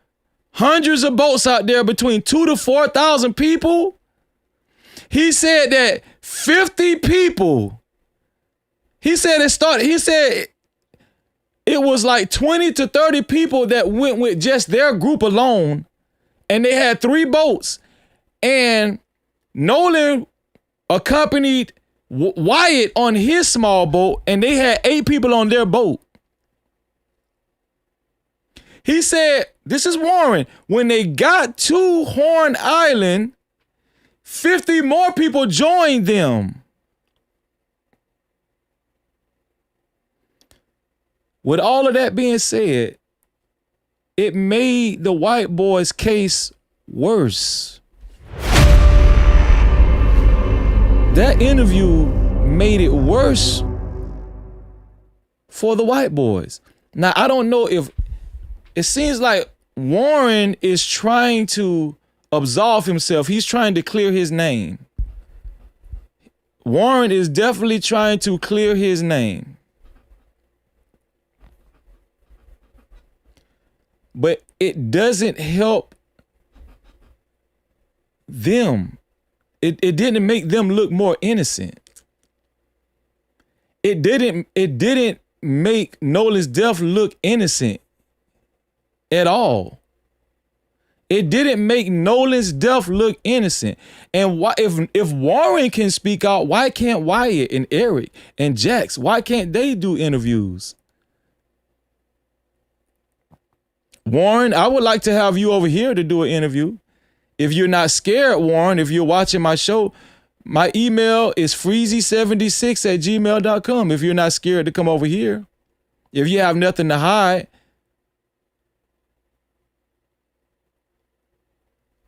hundreds of boats out there, between 2,000 to 4,000 people. He said that 50 people. He said it was like 20 to 30 people that went with just their group alone. And they had 3 boats. And Nolan accompanied Wyatt on his small boat, and they had 8 people on their boat. He said, this is Warren, when they got to Horn Island, 50 more people joined them. With all of that being said, it made the white boys' case worse. That interview made it worse for the white boys. Now, I don't know if it seems like Warren is trying to absolve himself. He's trying to clear his name. Warren is definitely trying to clear his name. But it doesn't help them. It didn't make them look more innocent. It didn't make Nolan's death look innocent at all. It didn't make Nolan's death look innocent. And why, if Warren can speak out, why can't Wyatt and Eric and Jax, why can't they do interviews? Warren, I would like to have you over here to do an interview. If you're not scared, Warren, if you're watching my show, my email is freezy76@gmail.com. If you're not scared to come over here, if you have nothing to hide.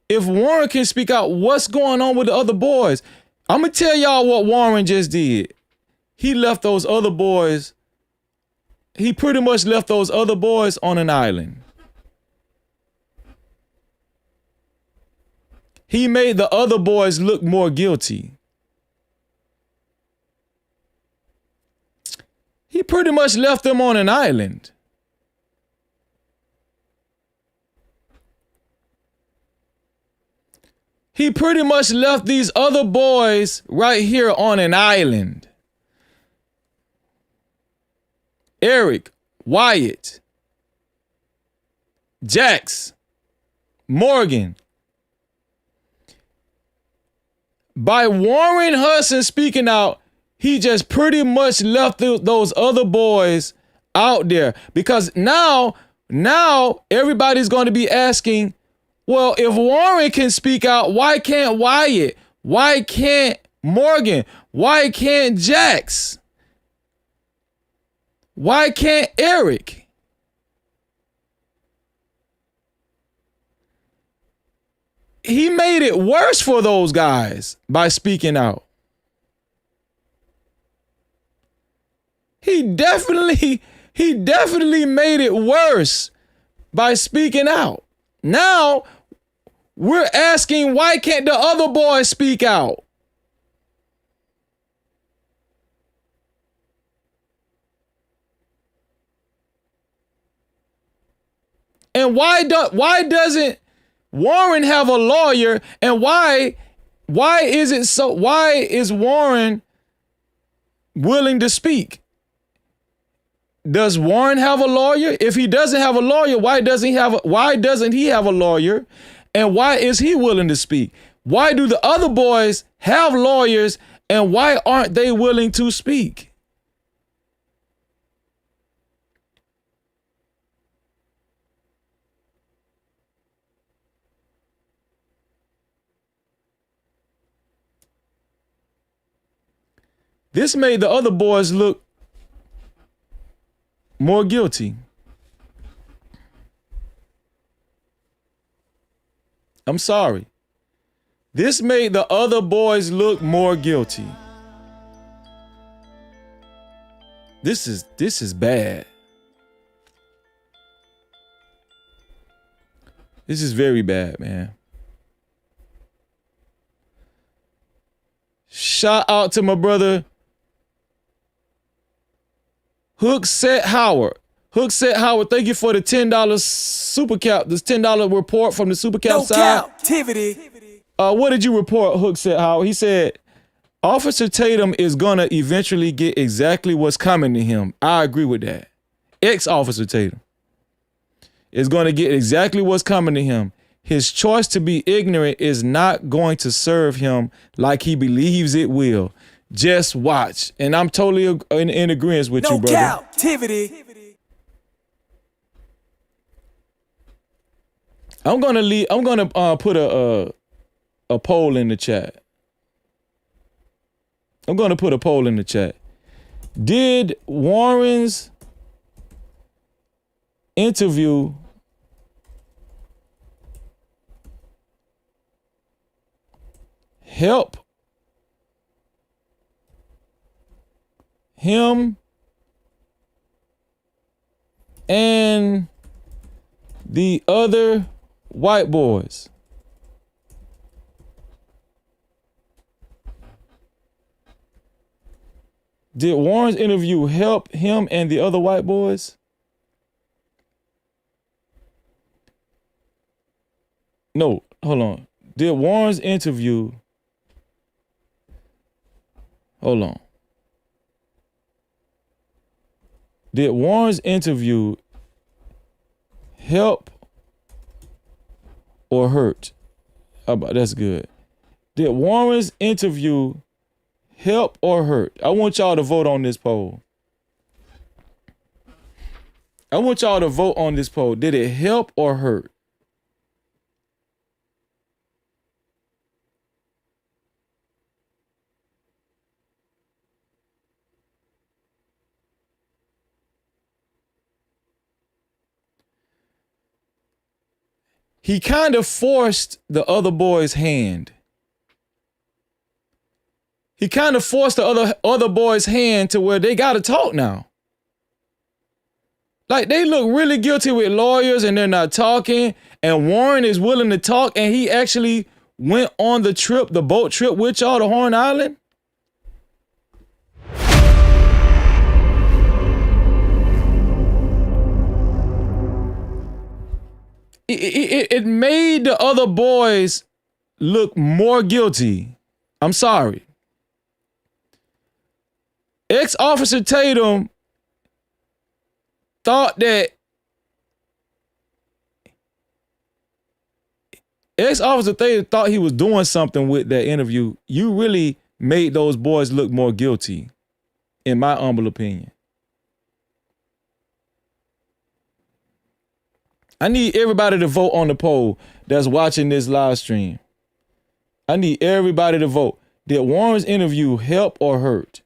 If Warren can speak out, what's going on with the other boys? I'm going to tell y'all what Warren just did. He left those other boys. He pretty much left those other boys on an island. He made the other boys look more guilty. He pretty much left them on an island. He pretty much left these other boys right here on an island. Eric, Wyatt, Jax, Morgan. By Warren Hudson speaking out, he just pretty much left those other boys out there. Because now everybody's going to be asking, well, if Warren can speak out, why can't Wyatt? Why can't Morgan? Why can't Jax? Why can't Eric? He made it worse for those guys by speaking out. He definitely made it worse by speaking out. Now, we're asking, why can't the other boys speak out? And why doesn't Warren have a lawyer? And why is Warren willing to speak? Does Warren have a lawyer? If he doesn't have a lawyer, why doesn't he have a lawyer? And why is he willing to speak? Why do the other boys have lawyers and why aren't they willing to speak? This made the other boys look more guilty. I'm sorry. This made the other boys look more guilty. This is bad. This is very bad, man. Shout out to my brother Hookset Howard. Hookset Howard, thank you for the $10 super cap, this $10 report from the super cap side. Cap-tivity. What did you report, Hookset Howard? He said, Officer Tatum is gonna eventually get exactly what's coming to him. I agree with that. Ex-Officer Tatum is gonna get exactly what's coming to him. His choice to be ignorant is not going to serve him like he believes it will. Just watch. And I'm totally in agreement with you, brother. Cap-tivity. I'm gonna put a poll in the chat. I'm gonna put a poll in the chat. Did Warren's interview help him and the other white boys? Did Warren's interview help him and the other white boys? No, hold on. Did Warren's interview, hold on. Did Warren's interview help or hurt? That's good. Did Warren's interview help or hurt? I want y'all to vote on this poll. I want y'all to vote on this poll. Did it help or hurt? He kind of forced the other boy's hand. He kind of forced the other boy's hand to where they got to talk now. Like, they look really guilty with lawyers and they're not talking. And Warren is willing to talk. And he actually went on the trip, the boat trip with y'all to Horn Island. It made the other boys look more guilty. I'm sorry. Ex-Officer Tatum thought that Ex-Officer Tatum thought he was doing something with that interview. You really made those boys look more guilty, in my humble opinion. I need everybody to vote on the poll that's watching this live stream. I need everybody to vote. Did Warren's interview help or hurt?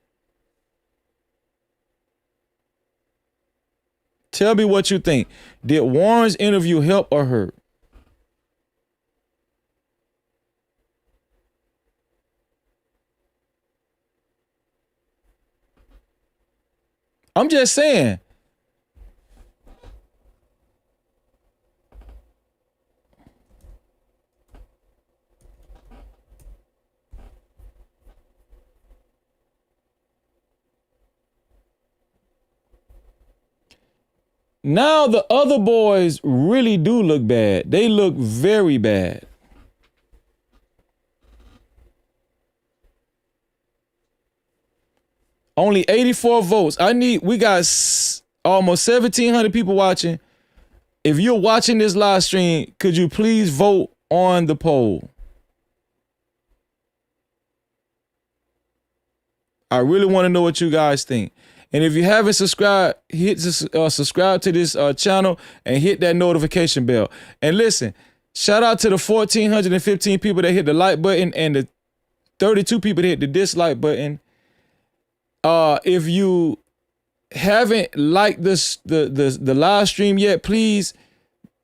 Tell me what you think. Did Warren's interview help or hurt? I'm just saying. Now the other boys really do look bad. They look very bad. Only 84 votes. We got almost 1,700 people watching. If you're watching this live stream, could you please vote on the poll? I really want to know what you guys think. And if you haven't subscribed, hit subscribe to this channel and hit that notification bell. And listen, shout out to the 1,415 people that hit the like button and the 32 people that hit the dislike button. If you haven't liked the live stream yet, please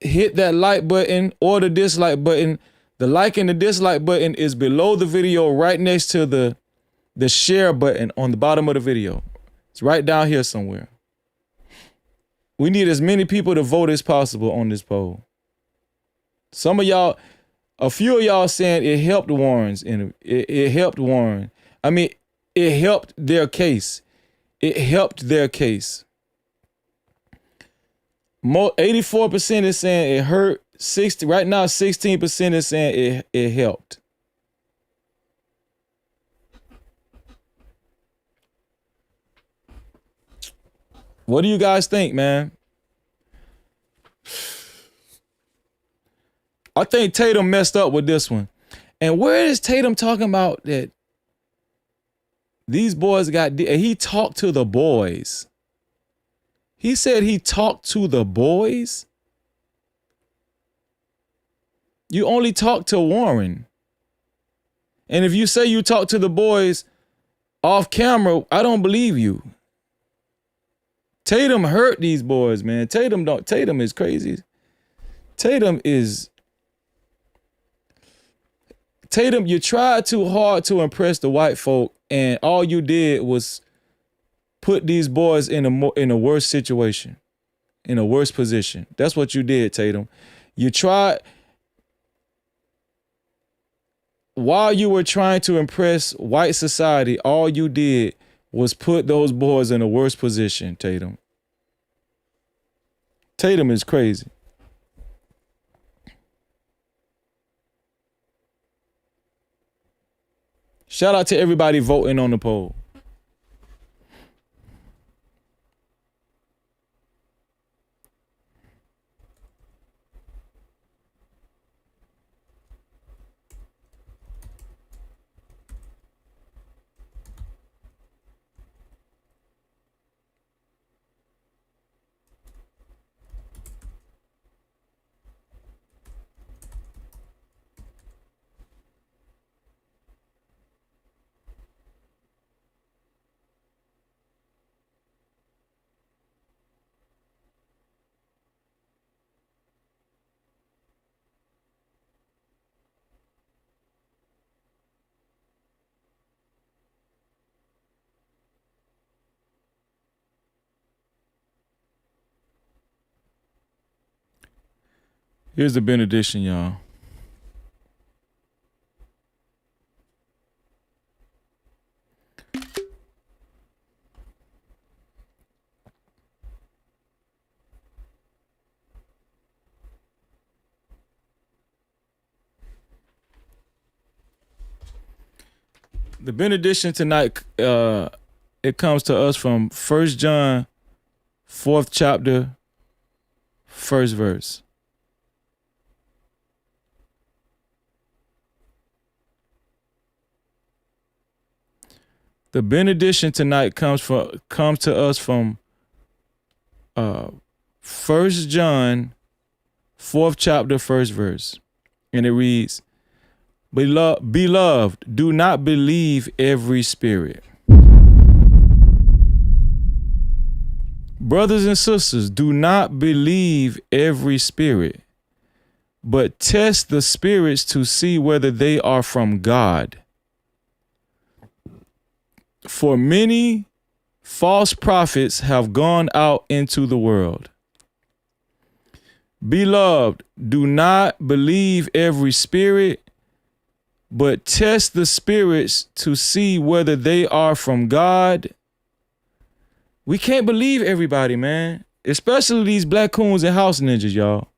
hit that like button or the dislike button. The like and the dislike button is below the video, right next to the share button on the bottom of the video. It's right down here somewhere. We need as many people to vote as possible on this poll. Some of y'all, a few of y'all saying it helped Warren's interview. It helped Warren. I mean, it helped their case. It helped their case. 84% is saying it hurt. 60 right now, 16% is saying it helped. What do you guys think, man? I think Tatum messed up with this one. And where is Tatum talking about that these boys he talked to the boys? He said he talked to the boys? You only talked to Warren. And if you say you talked to the boys off camera, I don't believe you. Tatum hurt these boys, man. Tatum is crazy. Tatum, you tried too hard to impress the white folk, and all you did was put these boys in a worse situation, in a worse position. That's what you did, Tatum. You tried, while you were trying to impress white society, all you did was put those boys in a worse position, Tatum. Tatum is crazy. Shout out to everybody voting on the poll. Here's the benediction, y'all. The benediction tonight, it comes to us from 1 John, 4th chapter, 1st verse. The benediction tonight comes to us from 1 John, 4th chapter, 1st verse. And it reads, Beloved, do not believe every spirit. Brothers and sisters, do not believe every spirit, but test the spirits to see whether they are from God. For many false prophets have gone out into the world. Beloved, do not believe every spirit, but test the spirits to see whether they are from God. We can't believe everybody, man. Especially these black coons and house ninjas, y'all.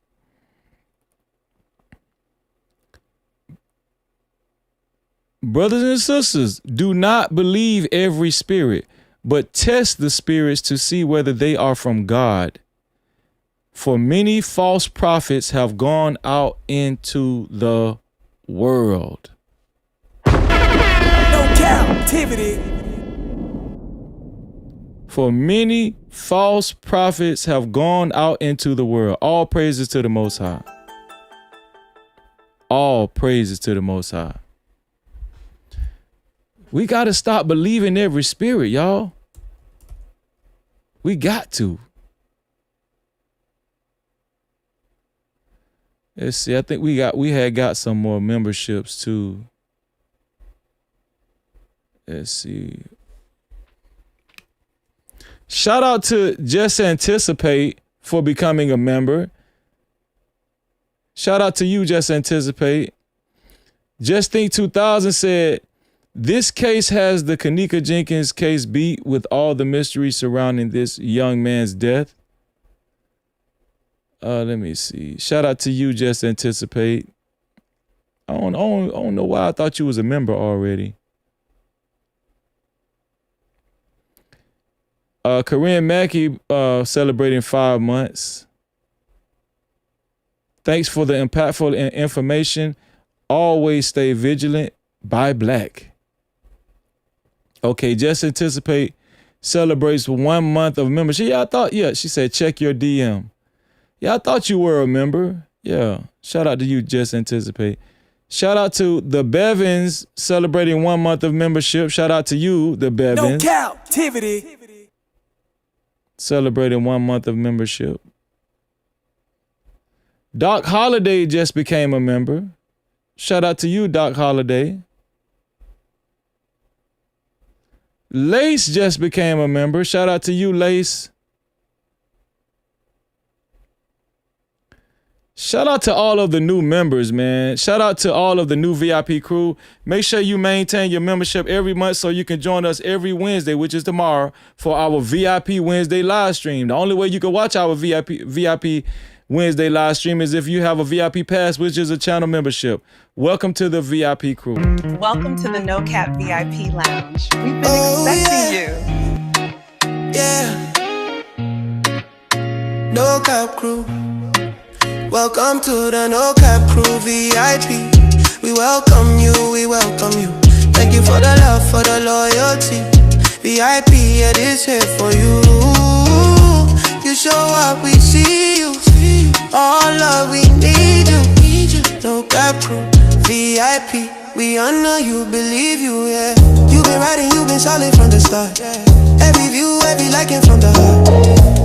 Brothers and sisters, do not believe every spirit, but test the spirits to see whether they are from God. For many false prophets have gone out into the world. No Cap-tivity. For many false prophets have gone out into the world. All praises to the Most High. All praises to the Most High. We got to stop believing every spirit, y'all. We got to. Let's see. I think we had got some more memberships too. Let's see. Shout out to Just Anticipate for becoming a member. Shout out to you, Just Anticipate. Just Think 2000 said, this case has the Kanika Jenkins case beat with all the mystery surrounding this young man's death. Let me see. Shout out to you, Just Anticipate. I don't know why I thought you was a member already. Corinne Mackey celebrating 5 months. Thanks for the impactful information. Always stay vigilant. Buy black. Okay, Just Anticipate celebrates 1 month of membership. Yeah, she said check your DM. Yeah, I thought you were a member. Yeah, shout out to you, Just Anticipate. Shout out to the Bevins celebrating 1 month of membership. Shout out to you, the Bevins. No Cap-tivity. Celebrating 1 month of membership. Doc Holiday just became a member. Shout out to you, Doc Holiday. Lace just became a member. Shout out to you, Lace. Shout out to all of the new members, man. Shout out to all of the new VIP crew. Make sure you maintain your membership every month so you can join us every Wednesday, which is tomorrow, for our VIP Wednesday live stream. The only way you can watch our VIP Wednesday live stream is if you have a VIP pass, which is a channel membership. Welcome to the VIP crew. Welcome to the No Cap VIP Lounge. We've been expecting you. Yeah. No Cap crew. Welcome to the No Cap crew VIP. We welcome you, we welcome you. Thank you for the love, for the loyalty. VIP, it is here for you. You show up, we see you. All love, we need you. No Cap crew, VIP. We honor you, believe you, yeah. You been riding, you been solid from the start. Every view, every liking from the heart.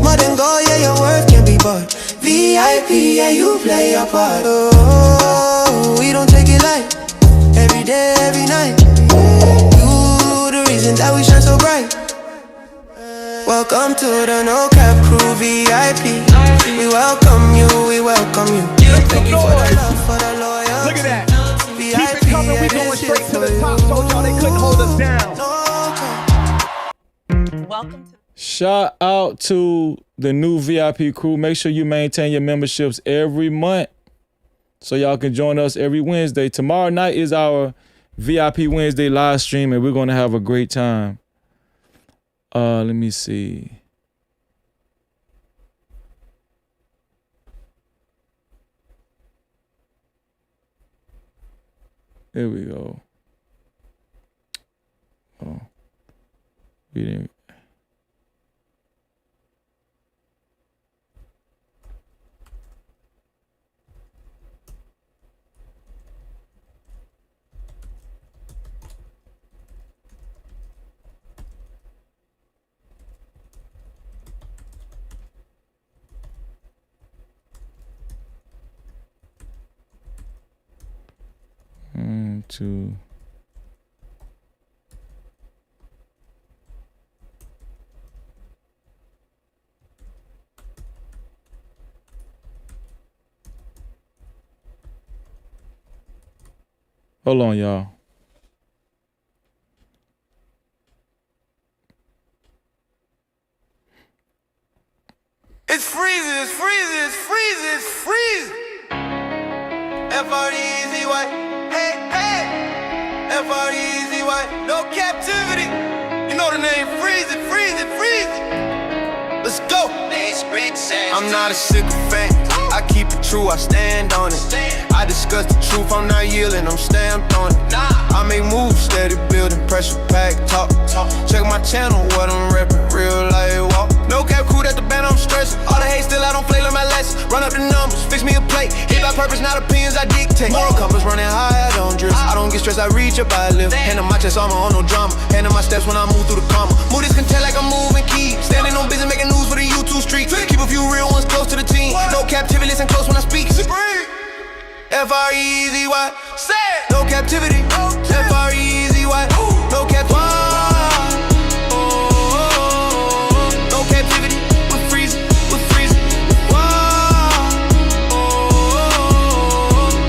More than gold, yeah, your worth can be bought. VIP, yeah, you play your part. Oh, we don't take it light. Every day, every night. You the reason that we shine so bright. Welcome to the No Cap crew VIP. We welcome you, we welcome you. Thank you for the love, for the loyalty. Look at that. Keep it coming, we going straight to the top. Told y'all they couldn't hold us down. Welcome to Shout out to the new VIP crew. Make sure you maintain your memberships every month so y'all can join us every Wednesday. Tomorrow night is our VIP Wednesday live stream, and we're going to have a great time. Let me see. There we go. Oh, we didn't. To hold on, y'all. It's freezing, it's freezing, it's freezing, it's freezing. F-R-E-E-Z-Y, hey, hey. F-R-E-E-Z-Y, no captivity. You know the name, freezing, freezing, freezing. Let's go. I'm not a sycophant. I keep it true, I stand on it. I discuss the truth, I'm not yielding, I'm stamped on it. I make moves, steady building, pressure pack, talk. Check my channel, what I'm repping, real life walk. No Cap crew at the band, I'm stressing. All the hate still, I don't play like my lessons. Run up the numbers, fix me a plate. Hit by purpose, not opinions, I dictate. Moral compass running high, I don't drift. I don't get stressed, I reach up, I live. Hand on my chest, armor on no drama. Hand on my steps when I move through the comma. Move this content like I'm moving keys. Standing on business, making news for the YouTube street. Keep a few real ones close to the team. No captivity, listen close when I speak. F-R-E-E-Z-Y, say it. No captivity. F-R-E-E-Z-Y, no captivity. No captivity, we're freezing, we're freezing.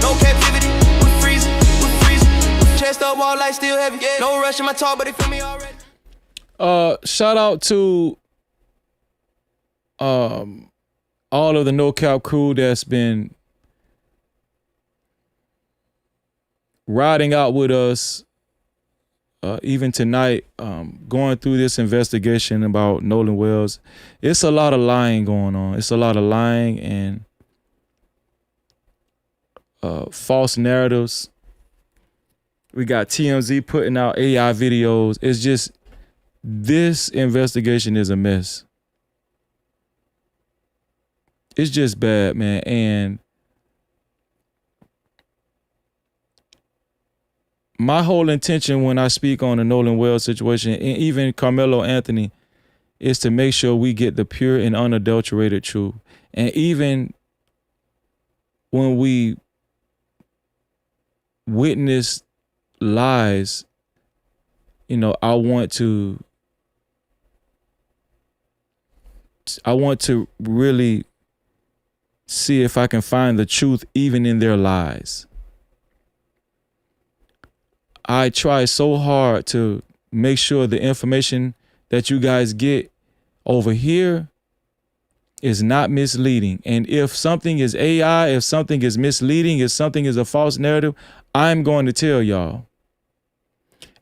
No captivity, we're freezing, we're freezing. Chest up, wall light still heavy. No rush in my talk, but they feel me already. Shout out to all of the No Cap crew that's been riding out with us even tonight, going through this investigation about Nolan Wells. It's a lot of lying going on. It's a lot of lying and false narratives. We got TMZ putting out AI videos. It's just, this investigation is a mess. It's just bad, man. And my whole intention when I speak on the Nolan Wells situation, and even Carmelo Anthony, is to make sure we get the pure and unadulterated truth. And even when we witness lies, you know, I want to really see if I can find the truth even in their lies. I try so hard to make sure the information that you guys get over here is not misleading. And if something is AI, if something is misleading, if something is a false narrative, I'm going to tell y'all.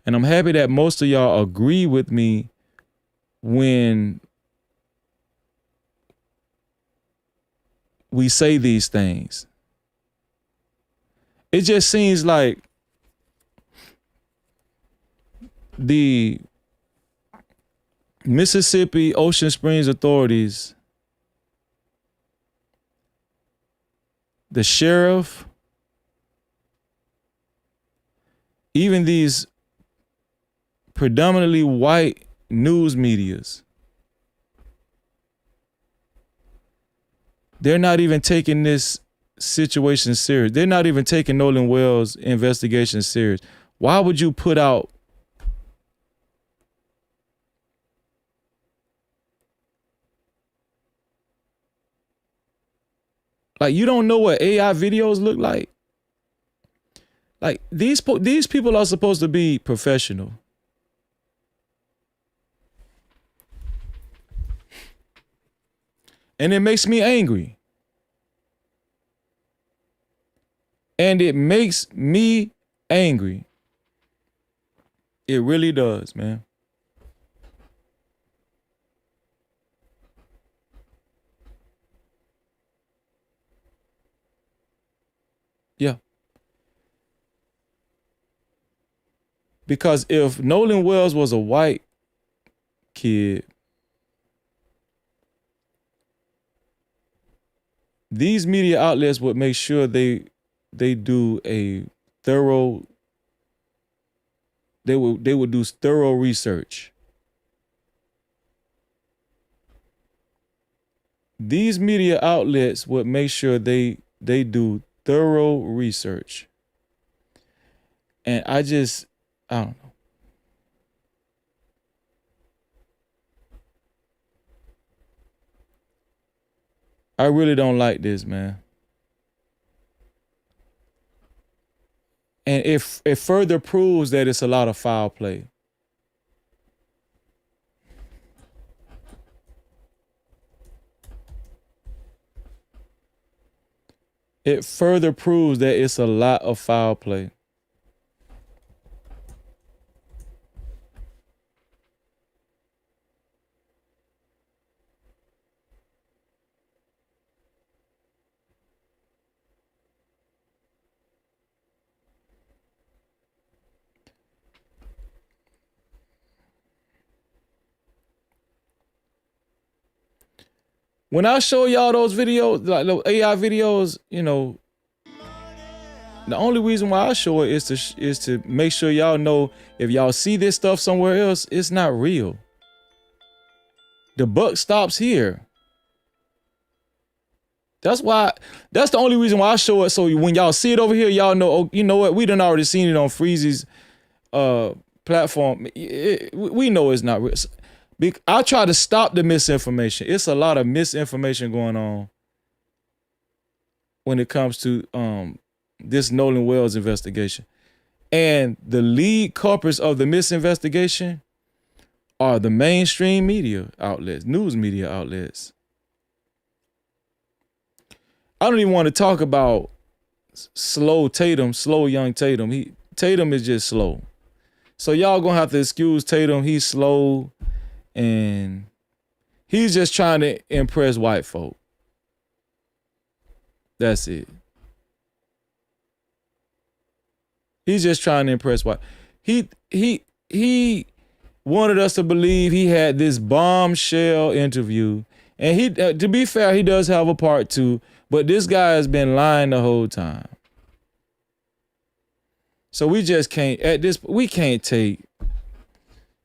And I'm happy that most of y'all agree with me when we say these things. It just seems like the Mississippi Ocean Springs authorities, the sheriff, even these predominantly white news medias, they're not even taking this situation serious. They're not even taking Nolan Wells' investigation serious. Why would you put out like you don't know what AI videos look like? Like these people are supposed to be professional. And it makes me angry. And it makes me angry. It really does, man. Yeah. Because if Nolan Wells was a white kid, these media outlets would make sure they do a thorough, they would do thorough research. These media outlets would make sure they do thorough research. And I don't know. I really don't like this, man. And if it further proves that it's a lot of foul play. It further proves that it's a lot of foul play. When I show y'all those videos, like those AI videos, you know, the only reason why I show it is to make sure y'all know if y'all see this stuff somewhere else, it's not real. The buck stops here. That's the only reason why I show it. So when y'all see it over here, y'all know, oh, you know what? We done already seen it on Freezy's platform. We know it's not real. I try to stop the misinformation. It's a lot of misinformation going on when it comes to this Nolan Wells investigation. And the lead culprits of the misinvestigation are the mainstream media outlets, news media outlets. I don't even want to talk about slow young Tatum. Tatum is just slow. So y'all gonna have to excuse Tatum. He's slow. And he's just trying to impress white folk. That's it. He's just trying to impress white. He wanted us to believe he had this bombshell interview. And he, to be fair, he does have a part 2, but this guy has been lying the whole time. So we just can't, we can't take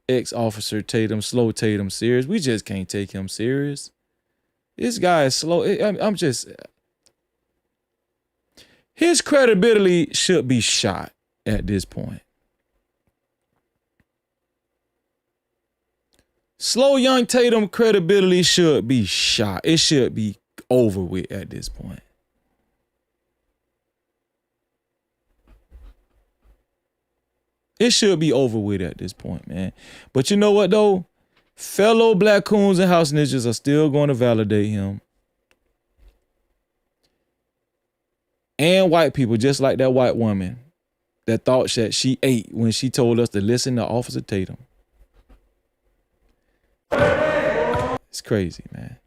ex-officer Tatum, slow Tatum serious. We just can't take him serious. This guy is slow. His credibility should be shot at this point. Slow young Tatum credibility should be shot. It should be over with at this point. It should be over with at this point, man. But you know what, though? Fellow Black Coons and House Ninjas are still going to validate him. and white people, just like that white woman that thought that she ate when she told us to listen to Officer Tatum. It's crazy, man.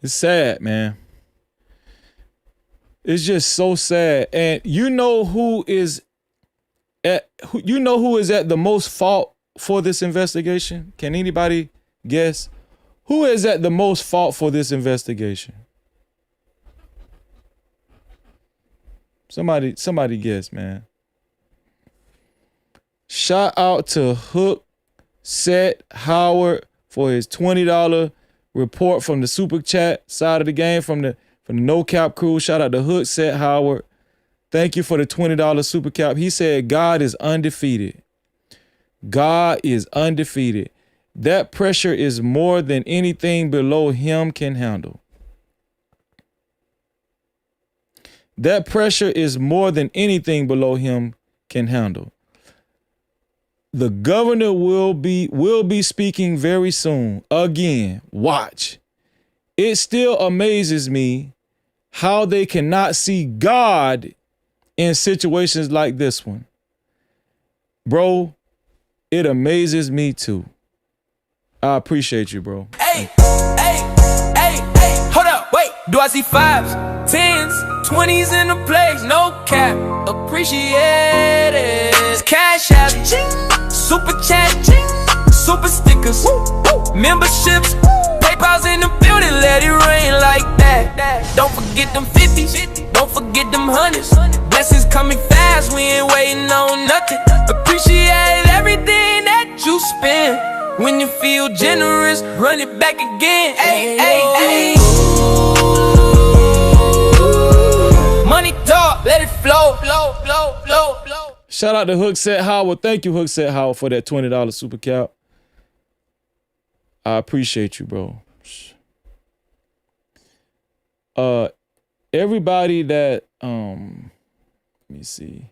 It's sad, man. It's just so sad. And you know who is at the most fault for this investigation? Can anybody guess? Who is at the most fault for this investigation? Somebody guess, man. Shout out to Hook Set Howard for his $20 report from the super chat side of the game from the No Cap crew. Shout out to Hook Set Howard. Thank you for the $20 super cap. He said God is undefeated. God is undefeated. That pressure is more than anything below him can handle. That pressure is more than anything below him can handle. The governor will be speaking very soon. Again, watch. It still amazes me how they cannot see God in situations like this one. Bro, it amazes me too. I appreciate you, bro. Hey, hold up, wait. Do I see 5s, 10s, 20s in the place? No cap, appreciate it. Cash out, super chat, super stickers, memberships, PayPal's in the building, let it rain like that. Don't forget them 50s, don't forget them 100s. Blessings coming fast, we ain't waiting on nothing. Appreciate everything that you spend. When you feel generous, run it back again. Ay. Money talk, let it flow. Shout out to Hook Set Howard. Thank you, Hook Set Howard, for that $20 super cap. I appreciate you, bro. Everybody that let me see.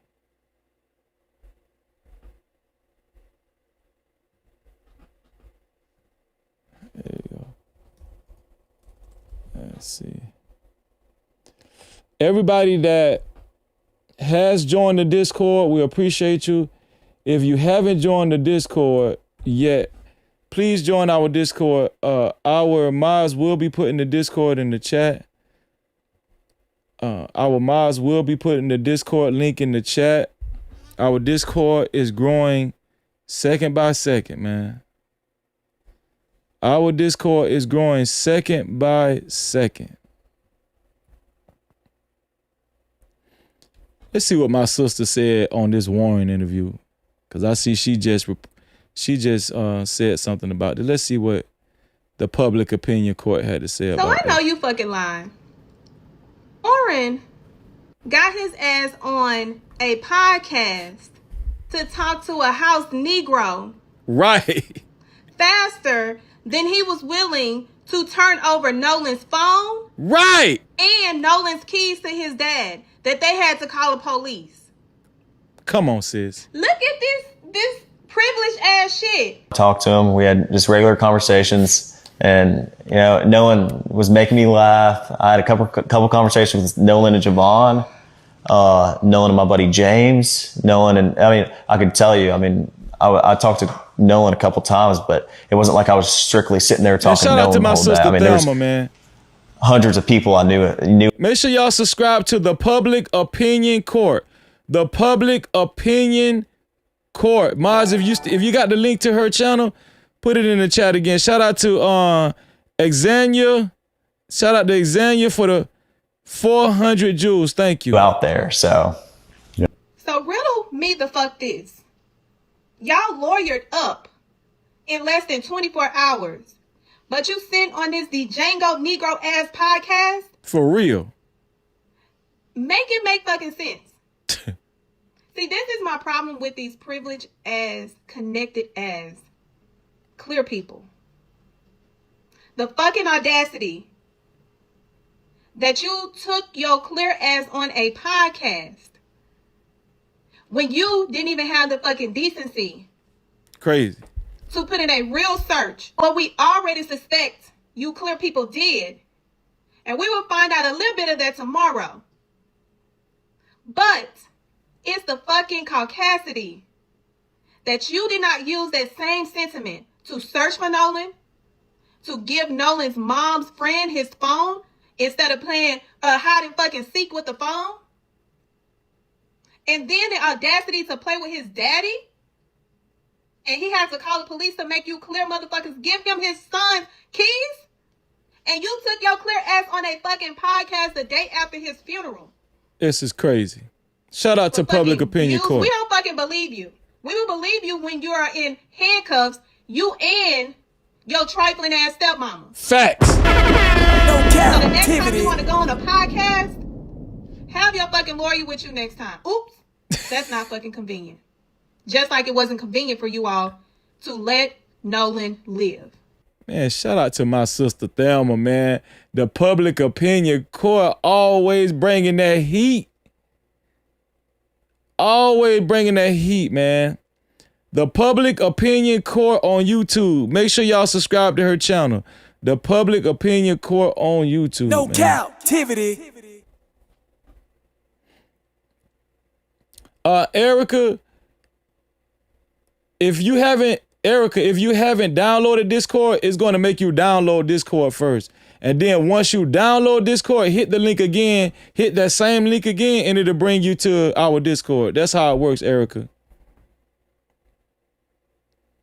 There you go. Let's see. Everybody that has joined the Discord, we appreciate you. If you haven't joined the Discord yet, please join our Discord. Our mods will be putting the Discord in the chat. Our mods will be putting the Discord link in the chat. Our Discord is growing second by second, man. Our Discord is growing second by second. Let's see what my sister said on this Warren interview, because I see she just said something about it. Let's see what the public opinion court had to say about it. So I know you fucking lying. Warren got his ass on a podcast to talk to a house Negro. Right. Faster than he was willing to turn over Nolan's phone. Right. And Nolan's keys to his dad that they had to call the police. Come on, sis. Look at this privileged ass shit. Talked to him. We had just regular conversations. And, you know, Nolan was making me laugh. I had a couple conversations with Nolan and Javon, Nolan and my buddy James, Nolan. And I mean, I could tell you, I mean, I talked to Nolan a couple times, but it wasn't like I was strictly sitting there talking to Nolan. Shout out to my sister Thelma, man. Hundreds of people I knew. Make sure y'all subscribe to the Public Opinion Court. The Public Opinion Court. Maz, if you got the link to her channel, put it in the chat again. Shout out to Exania. Shout out to Exania for 400 Jules, thank you. Out there, so. So riddle me the fuck this. Y'all lawyered up in less than 24 hours, but you sent on this Django Negro ass podcast? For real. Make it make fucking sense. See, this is my problem with these privileged as, connected as, clear people. The fucking audacity that you took your clear ass on a podcast when you didn't even have the fucking decency. Crazy. To put in a real search. What we already suspect you clear people did. And we will find out a little bit of that tomorrow. But it's the fucking caucasity that you did not use that same sentiment to search for Nolan, to give Nolan's mom's friend his phone instead of playing hide and fucking seek with the phone. And then the audacity to play with his daddy. And he has to call the police to make you clear motherfuckers give him his son's keys. And you took your clear ass on a fucking podcast the day after his funeral. This is crazy. Shout out to Public Opinion Court. We don't fucking believe you. We will believe you when you are in handcuffs, you and your trifling ass stepmama. Facts. So the next time you want to go on a podcast, have your fucking lawyer with you next time. Oops. That's not fucking convenient. Just like it wasn't convenient for you all to let Nolan live. Man, shout out to my sister Thelma, man. The Public Opinion Court always bringing that heat. Always bringing that heat, man. The Public Opinion Court on YouTube. Make sure y'all subscribe to her channel. The Public Opinion Court on YouTube. No man. Cap-tivity. Erica, if you haven't downloaded Discord, it's going to make you download Discord first. And then once you download Discord, hit the link again, hit that same link again, and it'll bring you to our Discord. That's how it works, Erica.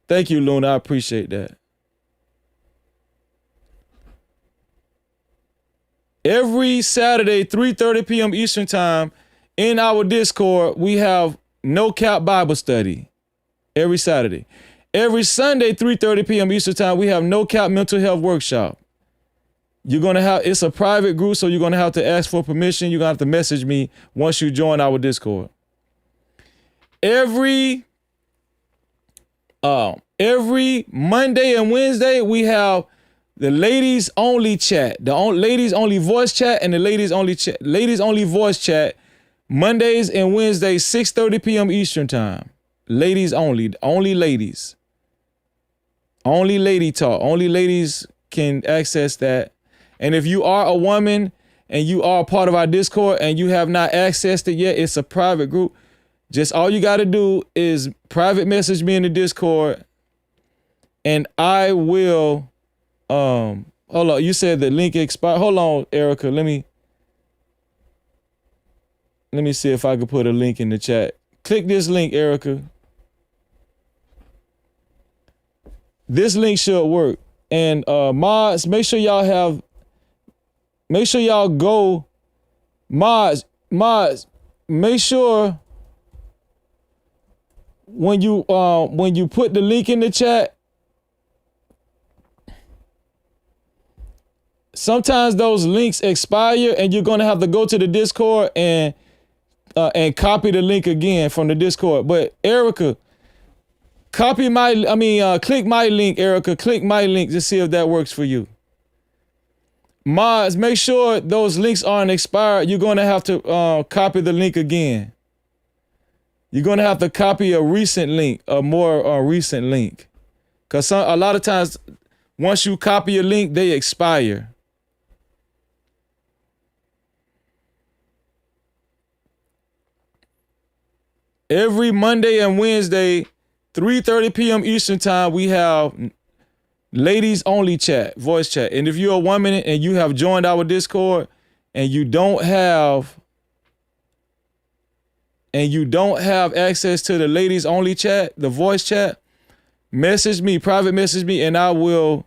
Thank you, Luna. I appreciate that. Every Saturday, 3:30 p.m. Eastern Time, in our Discord, we have No Cap Bible Study. Every Saturday. Every Sunday, 3:30 p.m. Eastern Time, we have No Cap Mental Health Workshop. It's a private group, so you're going to have to ask for permission. You're going to have to message me once you join our Discord. Every Monday and Wednesday, we have the ladies only chat, ladies only voice chat, and the ladies only voice chat. Mondays and Wednesdays, 6:30 p.m. Eastern Time. Ladies only ladies. Only lady talk. Only ladies can access that. And if you are a woman and you are part of our Discord and you have not accessed it yet, it's a private group. Just all you got to do is private message me in the Discord, and I will. Hold on. You said the link expired. Hold on, Erica. Let me see if I can put a link in the chat. Click this link, Erica. This link should work. And mods, make sure y'all go. Mods, make sure when you put the link in the chat, sometimes those links expire and you're gonna have to go to the Discord and copy the link again from the Discord. But Erica, click my link, Erica. Click my link to see if that works for you. Mods, make sure those links aren't expired. You're gonna have to copy the link again. You're gonna have to copy a recent link, a more recent link, because a lot of times once you copy a link, they expire. Every Monday and Wednesday, 3:30 p.m. Eastern Time, we have ladies only chat, voice chat. And if you're a woman and you have joined our Discord and you don't have access to the ladies only chat, the voice chat, message me, private message me, and I will.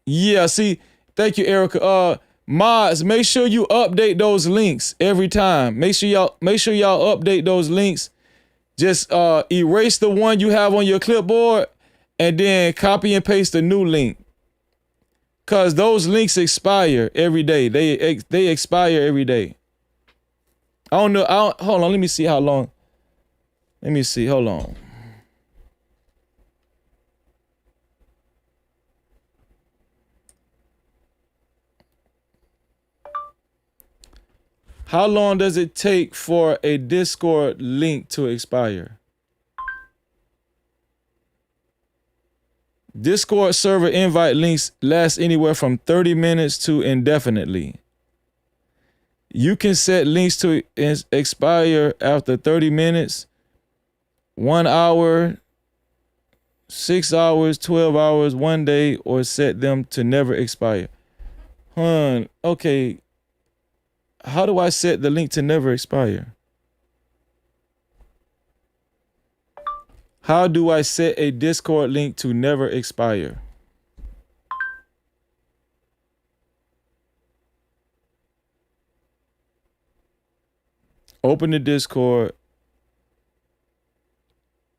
Yeah, see, thank you, Erica. Mods, make sure you update those links every time. Make sure y'all update those links. Just erase the one you have on your clipboard and then copy and paste the new link. Cause those links expire every day. They expire every day. I don't know. Hold on. Let me see how long. Let me see. Hold on. How long does it take for a Discord link to expire? Discord server invite links last anywhere from 30 minutes to indefinitely. You can set links to expire after 30 minutes, 1 hour, 6 hours, 12 hours, 1 day, or set them to never expire. Okay. How do I set the link to never expire? How do I set a Discord link to never expire? Open the Discord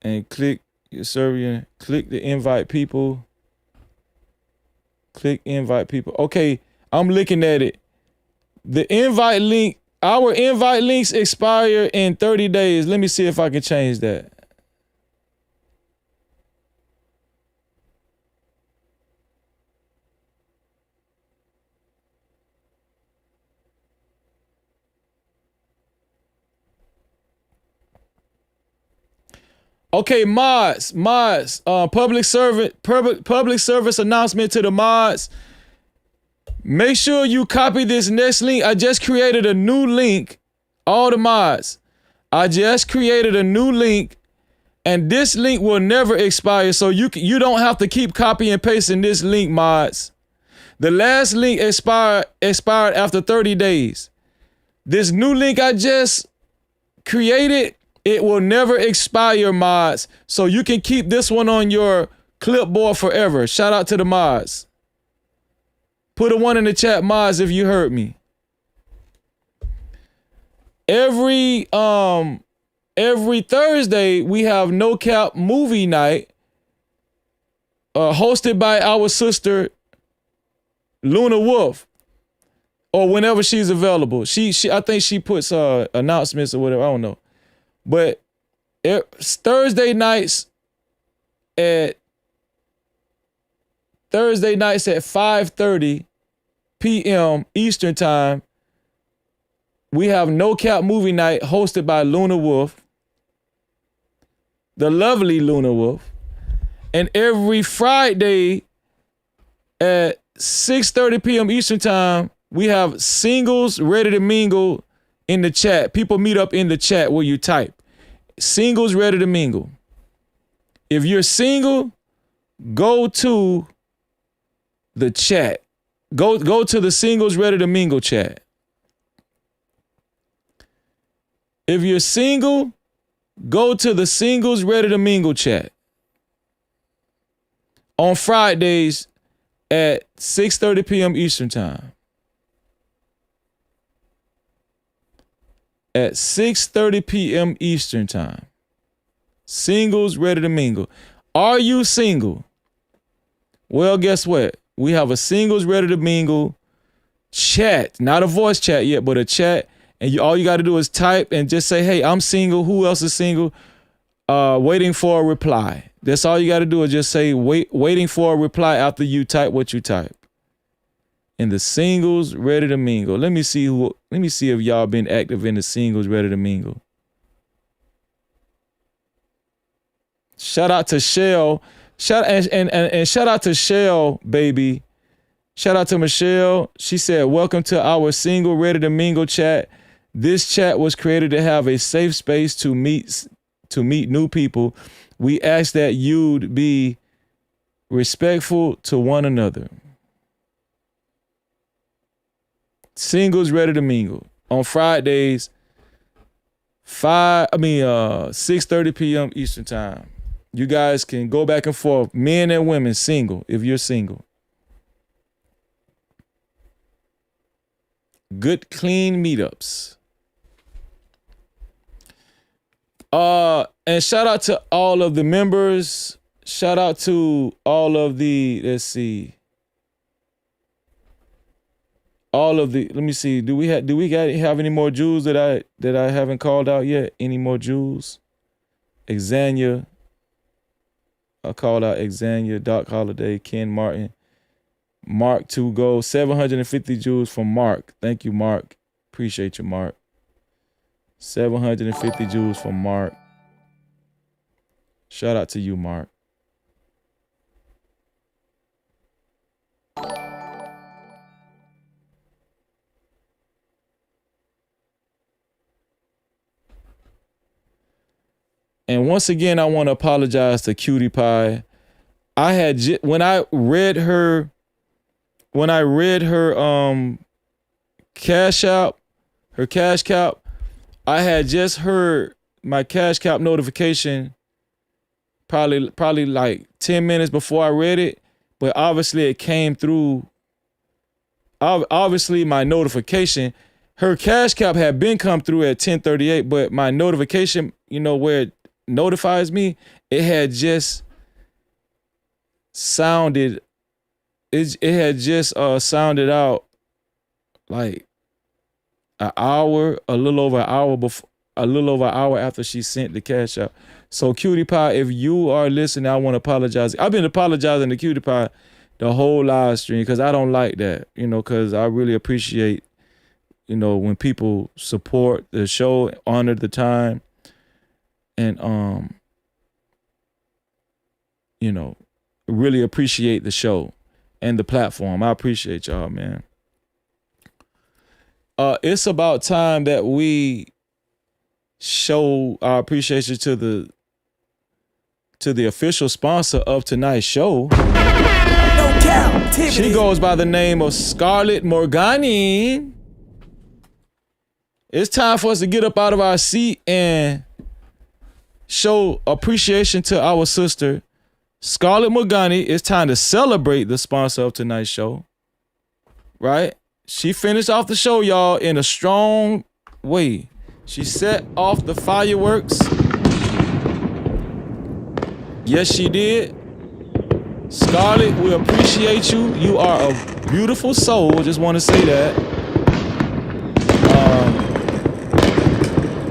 and click your server. Click the invite people. Click invite people. Okay, I'm looking at it. The invite link, our invite links expire in 30 days. Let me see if I can change that. Okay, mods, public service announcement to the mods. Make sure you copy this next link. I just created a new link. All the mods. I just created a new link, and this link will never expire. So you don't have to keep copying and pasting this link, mods. The last link expired after 30 days. This new link I just created, it will never expire, mods. So you can keep this one on your clipboard forever. Shout out to the mods. Put a 1 in the chat, mods, if you heard me. Every Thursday we have No Cap movie night, hosted by our sister Luna Wolf, or whenever she's available. She I think she puts announcements or whatever. I don't know, but Thursday nights at 5:30 p.m. Eastern time, we have No Cap movie night hosted by Luna Wolf, the lovely Luna Wolf. And every Friday at 6:30 p.m. Eastern time, we have singles ready to mingle in the chat. People meet up in the chat where you type. Singles ready to mingle. If you're single, go to the chat. Go to the singles ready to mingle chat. If you're single, go to the singles ready to mingle chat. On Fridays at 6:30 p.m. Eastern time. At 6:30 p.m. Eastern time. Singles ready to mingle. Are you single? Well, guess what? We have a singles ready to mingle chat, not a voice chat yet, but a chat. And all you got to do is type and just say, hey, I'm single. Who else is single? Waiting for a reply. That's all you got to do is just say, waiting for a reply after you type what you type. And the singles ready to mingle. Let me see if y'all been active in the singles ready to mingle. Shout out to Shell. Shout out to Shell, baby. Shout out to Michelle. She said, welcome to our single ready to mingle chat. This chat was created to have a safe space to meet new people. We ask that you'd be respectful to one another. Singles ready to mingle on Fridays, 6:30 p.m. Eastern time. You guys can go back and forth, men and women, single, if you're single. Good, clean meetups. And shout out to all of the members. Shout out to all of the, let's see. All of the, let me see. Do we have any more Jews that I haven't called out yet? Any more Jews? Exania. I called out Exania, Doc Holiday, Ken Martin. Mark to go. 750 Jews from Mark. Thank you, Mark. Appreciate you, Mark. 750 Jews from Mark. Shout out to you, Mark. And once again, I want to apologize to Cutie Pie. I had when I read her cash out, her cash cap, I had just heard my cash cap notification probably like 10 minutes before I read it, but obviously it came through. Obviously my notification, her cash cap had been come through at 10:38, but my notification, where it notifies me, it had just sounded, it had just sounded out like a little over an hour after she sent the cash out. So Cutie Pie, if you are listening, I want to apologize. I've been apologizing to Cutie Pie the whole live stream because I don't like that, because I really appreciate, when people support the show, honor the time, and really appreciate the show and the platform. I appreciate y'all, man. It's about time that we show our appreciation to the official sponsor of tonight's show. No Cap-tivity. She goes by the name of Scarlett Morgani. It's time for us to get up out of our seat and show appreciation to our sister, Scarlett Morgani. It's time to celebrate the sponsor of tonight's show. Right? She finished off the show, y'all, in a strong way. She set off the fireworks. Yes, she did. Scarlett, we appreciate you. You are a beautiful soul. Just want to say that.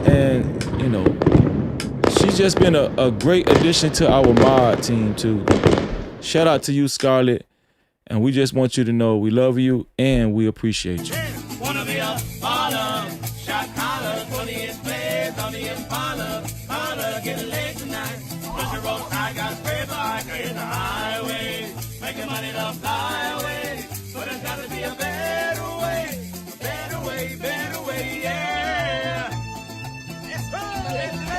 And, she's just been a great addition to our mod team, too. Shout out to you, Scarlett. And we just want you to know we love you and we appreciate you. Wanna be a baller, shot collar, 20-inch blades on the Impala. Holla, get laid tonight. Push your roll, I got paper, I can hit the highway. Making money to fly away. But there's gotta be a better way, yeah. It's fun, it's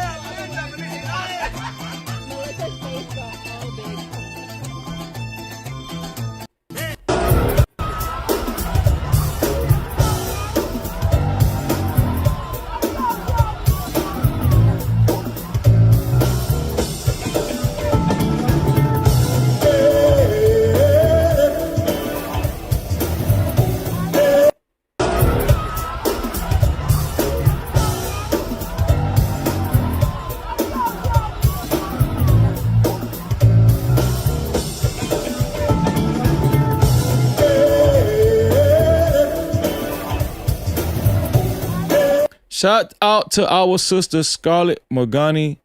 Shout out to our sister Scarlett Morgani,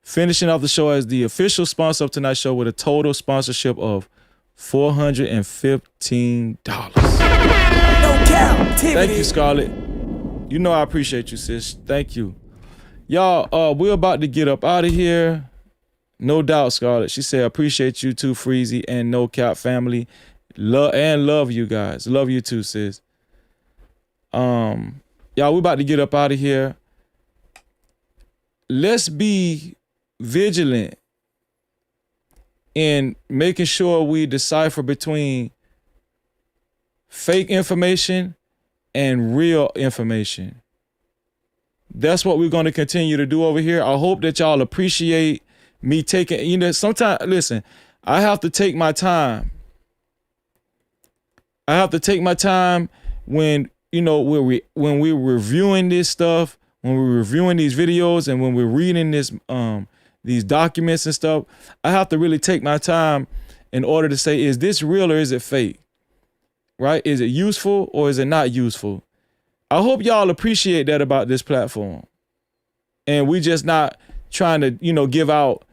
finishing off the show as the official sponsor of tonight's show with a total sponsorship of $415. Thank you, Scarlett. I appreciate you, sis. Thank you. Y'all, we're about to get up out of here. No doubt, Scarlett. She said, appreciate you too, Freezy and No Cap family. Love you guys. Love you too, sis. Y'all, we're about to get up out of here. Let's be vigilant in making sure we decipher between fake information and real information. That's what we're going to continue to do over here. I hope that y'all appreciate me taking, sometimes, listen, I have to take my time. I have to take my time when when we're reviewing this stuff, when we're reviewing these videos, and when we're reading these documents and stuff, I have to really take my time in order to say, is this real or is it fake? Right? Is it useful or is it not useful? I hope y'all appreciate that about this platform. And we just not trying to, give out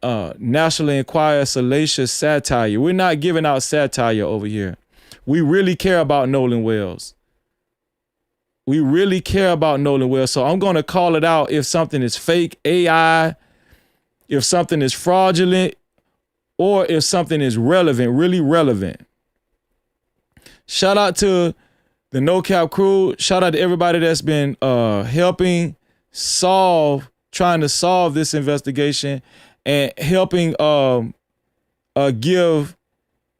National Enquirer salacious satire. We're not giving out satire over here. We really care about Nolan Wells. We really care about Nolan Wells. So I'm going to call it out if something is fake AI, if something is fraudulent, or if something is relevant, really relevant. Shout out to the No Cap crew. Shout out to everybody that's been helping trying to solve this investigation and helping give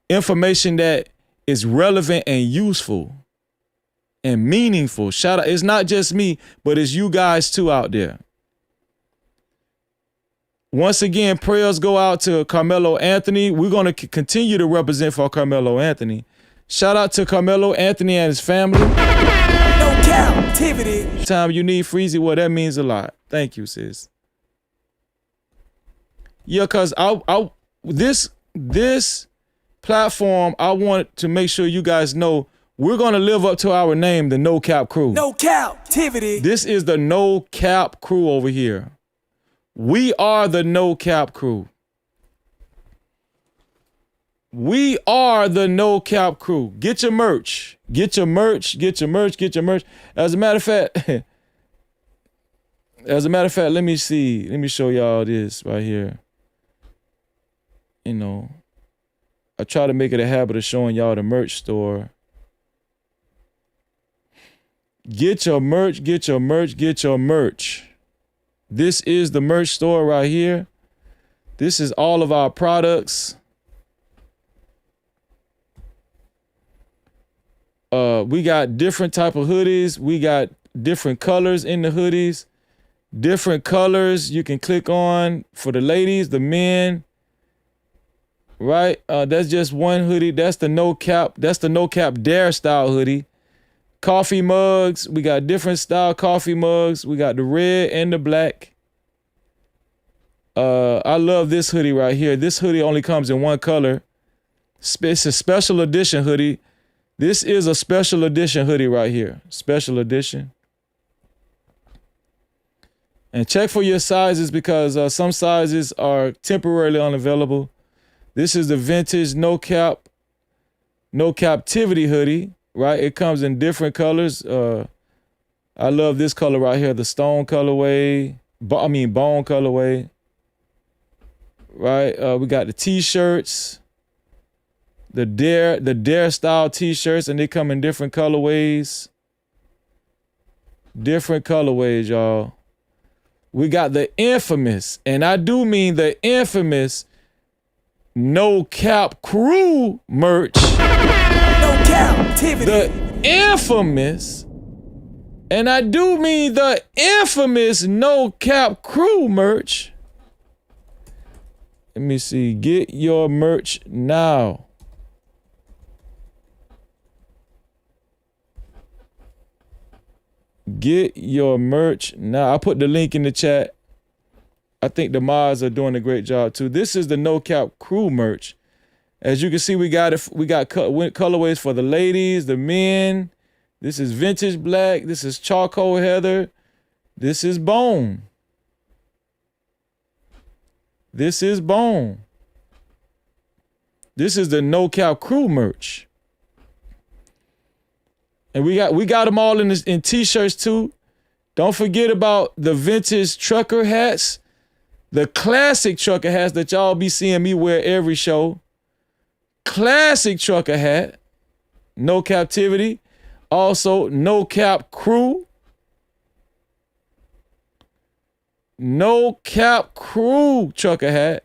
information that is relevant and useful and meaningful. Shout out. It's not just me, but it's you guys too out there. Once again, prayers go out to Carmelo Anthony. We're going to continue to represent for Carmelo Anthony. Shout out to Carmelo Anthony and his family. No Cap-tivity. Time you need Freezy, well, that means a lot. Thank you, sis. Yeah, cause this platform, I want to make sure you guys know we're gonna live up to our name, the No Cap crew. No Cap-tivity. This is the No Cap crew over here. We are the No Cap crew. We are the No Cap crew. Get your merch. Get your merch. Get your merch. Get your merch. As a matter of fact, let me see. Let me show y'all this right here. I try to make it a habit of showing y'all the merch store. Get your merch. Get your merch. Get your merch. This is the merch store right here. This is all of our products. We got different type of hoodies. We got different colors in the hoodies. Different colors you can click on for the ladies, the men. Right? That's just one hoodie. That's the No Cap. That's the No Cap Dare style hoodie. Coffee mugs. We got different style coffee mugs. We got the red and the black. I love this hoodie right here. This hoodie only comes in one color. It's a special edition hoodie. This is a special edition hoodie right here. Special edition. And check for your sizes because some sizes are temporarily unavailable. This is the vintage No Cap-tivity hoodie, right? It comes in different colors. I love this color right here, the stone colorway. Bone colorway. Right? We got the t-shirts. The Dare style t-shirts, and they come in different colorways. Different colorways, y'all. We got the infamous, and I do mean the infamous No Cap crew merch. No Cap-tivity. The infamous, and I do mean the infamous No Cap crew merch. Let me see. Get your merch now. Get your merch now. I put the link in the chat. I think the mods are doing a great job too. This is the No Cap crew merch. As you can see, we got colorways for the ladies, the men. This is vintage black. This is charcoal heather. This is bone. This is bone. This is the No Cap crew merch. And we got them all in t-shirts too. Don't forget about the vintage trucker hats, the classic trucker hats that y'all be seeing me wear every show. Classic trucker hat, No Cap-tivity. Also, No Cap crew. No Cap crew trucker hat.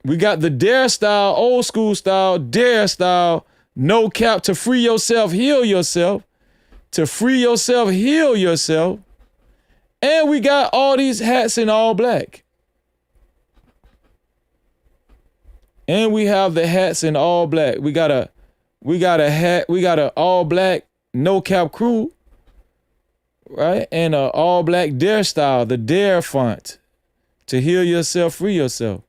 We got the Dare style, old school style, Dare style. No Cap to free yourself, heal yourself. To free yourself, heal yourself. And we got all these hats in all black. And we have the hats in all black. We got We got a hat. We got an all black no cap crew, right? And a all black Dare style, the Dare font, to heal yourself, free yourself.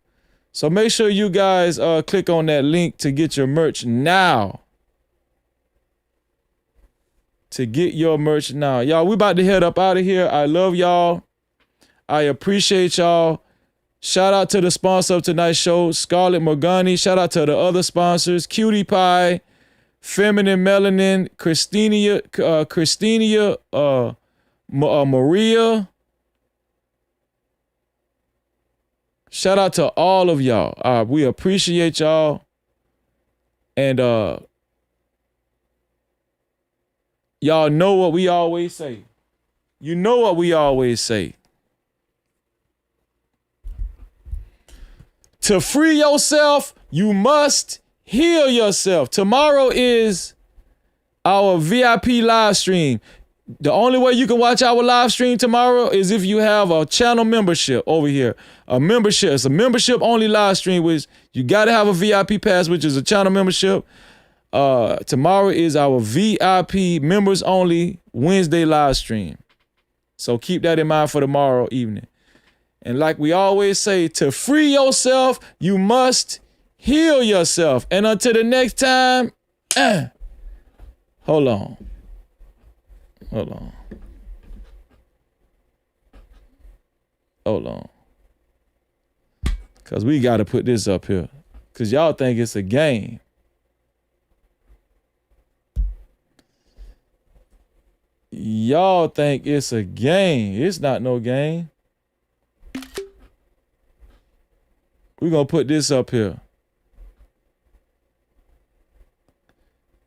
So make sure you guys click on that link to get your merch now. To get your merch now. Y'all, we about to head up out of here. I love y'all. I appreciate y'all. Shout out to the sponsor of tonight's show, Scarlett Morgani. Shout out to the other sponsors, Cutie Pie, Feminine Melanin, Christina, Maria. Shout out to all of y'all. We appreciate y'all. And y'all know what we always say. You know what we always say. To free yourself, you must heal yourself. Tomorrow is our VIP live stream. The only way you can watch our live stream tomorrow is if you have a channel membership over here. A membership. It's a membership only live stream, which you got to have a VIP pass, which is a channel membership. Tomorrow is our VIP members only Wednesday live stream. So keep that in mind for tomorrow evening. And like we always say, to free yourself, you must heal yourself. And until the next time, hold on. Because we got to put this up here. Because y'all think it's a game. Y'all think it's a game. It's not no game. We're going to put this up here.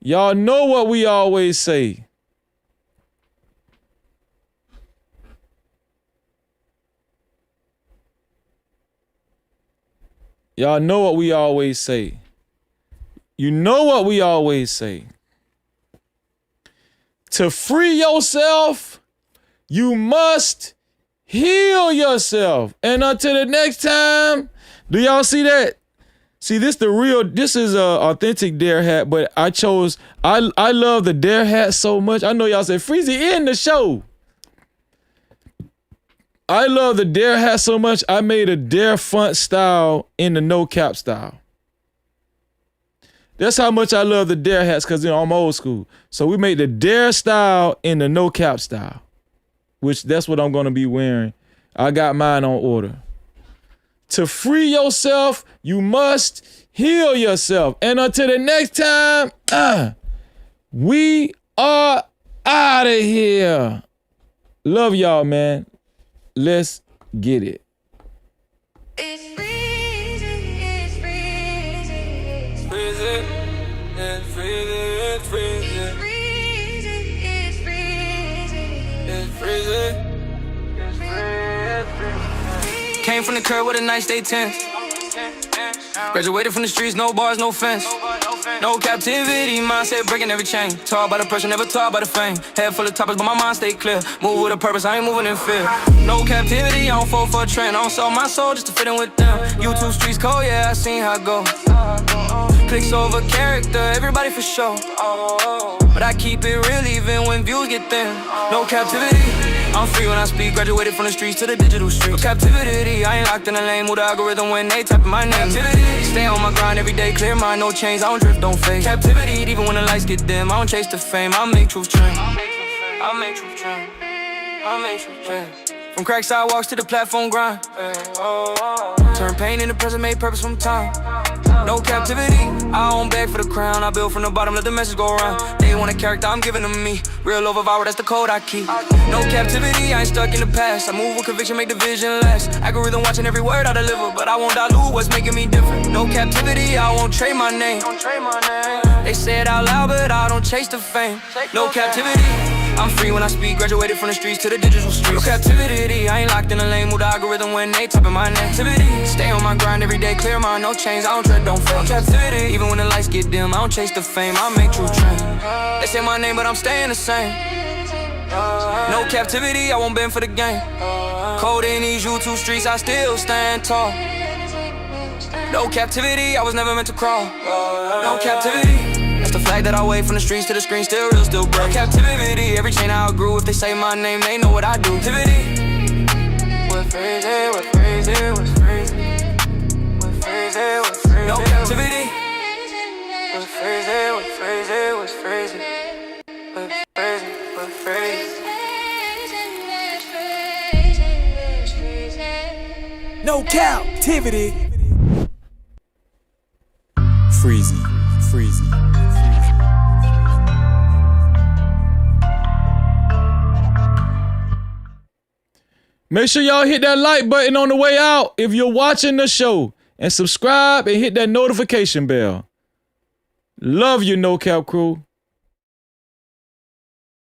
Y'all know what we always say. Y'all know what we always say. You know what we always say. To free yourself, you must heal yourself. And until the next time, do y'all see that? See, this is a authentic Dare hat, but I love the Dare hat so much. I know y'all said, Freezy in the show. I love the Dare hat so much, I made a Dare font style in the no cap style. That's how much I love the Dare hats, because I'm old school. So we made the Dare style in the no cap style, which that's what I'm going to be wearing. I got mine on order. To free yourself, you must heal yourself. And until the next time, we are out of here. Love y'all, man. Let's get it. It's freezing, it's freezing, it's freezing, it's freezing, it's freezing, it's freezing, it's freezing, it's freezing, it's freezing. Came from the curb with a nice day tent. Graduated from the streets, no bars, no fence. No captivity, mindset breaking every chain. Taught by the pressure, never taught by the fame. Head full of topics, but my mind stay clear. Move with a purpose, I ain't moving in fear. No captivity, I don't fall for a trend. I don't sell my soul just to fit in with them. YouTube streets cold, yeah, I seen how it go. Clicks over character, everybody for sure. But I keep it real even when views get thin. No captivity, I'm free when I speak. Graduated from the streets to the digital streets. No captivity, I ain't locked in a lane. Move the algorithm when they type in my name. Captivity, stay on my grind every day. Clear mind, no chains. I don't drift, don't fade. Captivity, even when the lights get dim. I don't chase the fame. I make truth trend. I make truth trend. I make truth trend. From crack sidewalks to the platform grind. Turn pain into present, made purpose from time. No captivity, I don't beg for the crown. I build from the bottom, let the message go around. They want a character, I'm giving them me. Real love of hour, that's the code I keep. No captivity, I ain't stuck in the past. I move with conviction, make the vision last. Algorithm watching every word I deliver, but I won't dilute what's making me different. No captivity, I won't trade my name. They say it out loud, but I don't chase the fame. No captivity, I'm free when I speak. Graduated from the streets to the digital streets. No captivity, I ain't locked in a lane. Move the algorithm when they type in my name. Captivity, stay on my grind every day. Clear mind, no chains. I don't tread, don't fade. Captivity, even when the lights get dim, I don't chase the fame. I make true trend. They say my name, but I'm staying the same. No captivity, I won't bend for the game. Cold in these YouTube streets, I still stand tall. No captivity, I was never meant to crawl. No captivity. That's the flag that I wave from the streets to the screen. Still real, still brave. Captivity, every chain I outgrew. If they say my name, they know what I do. Captivity. What crazy, what crazy, what's crazy. What crazy, what's crazy. No captivity. What's crazy, what's crazy, what's crazy. What's crazy, what's crazy. No captivity. Freezy, freezy. Make sure y'all hit that like button on the way out if you're watching the show. And subscribe and hit that notification bell. Love you, No Cap Crew.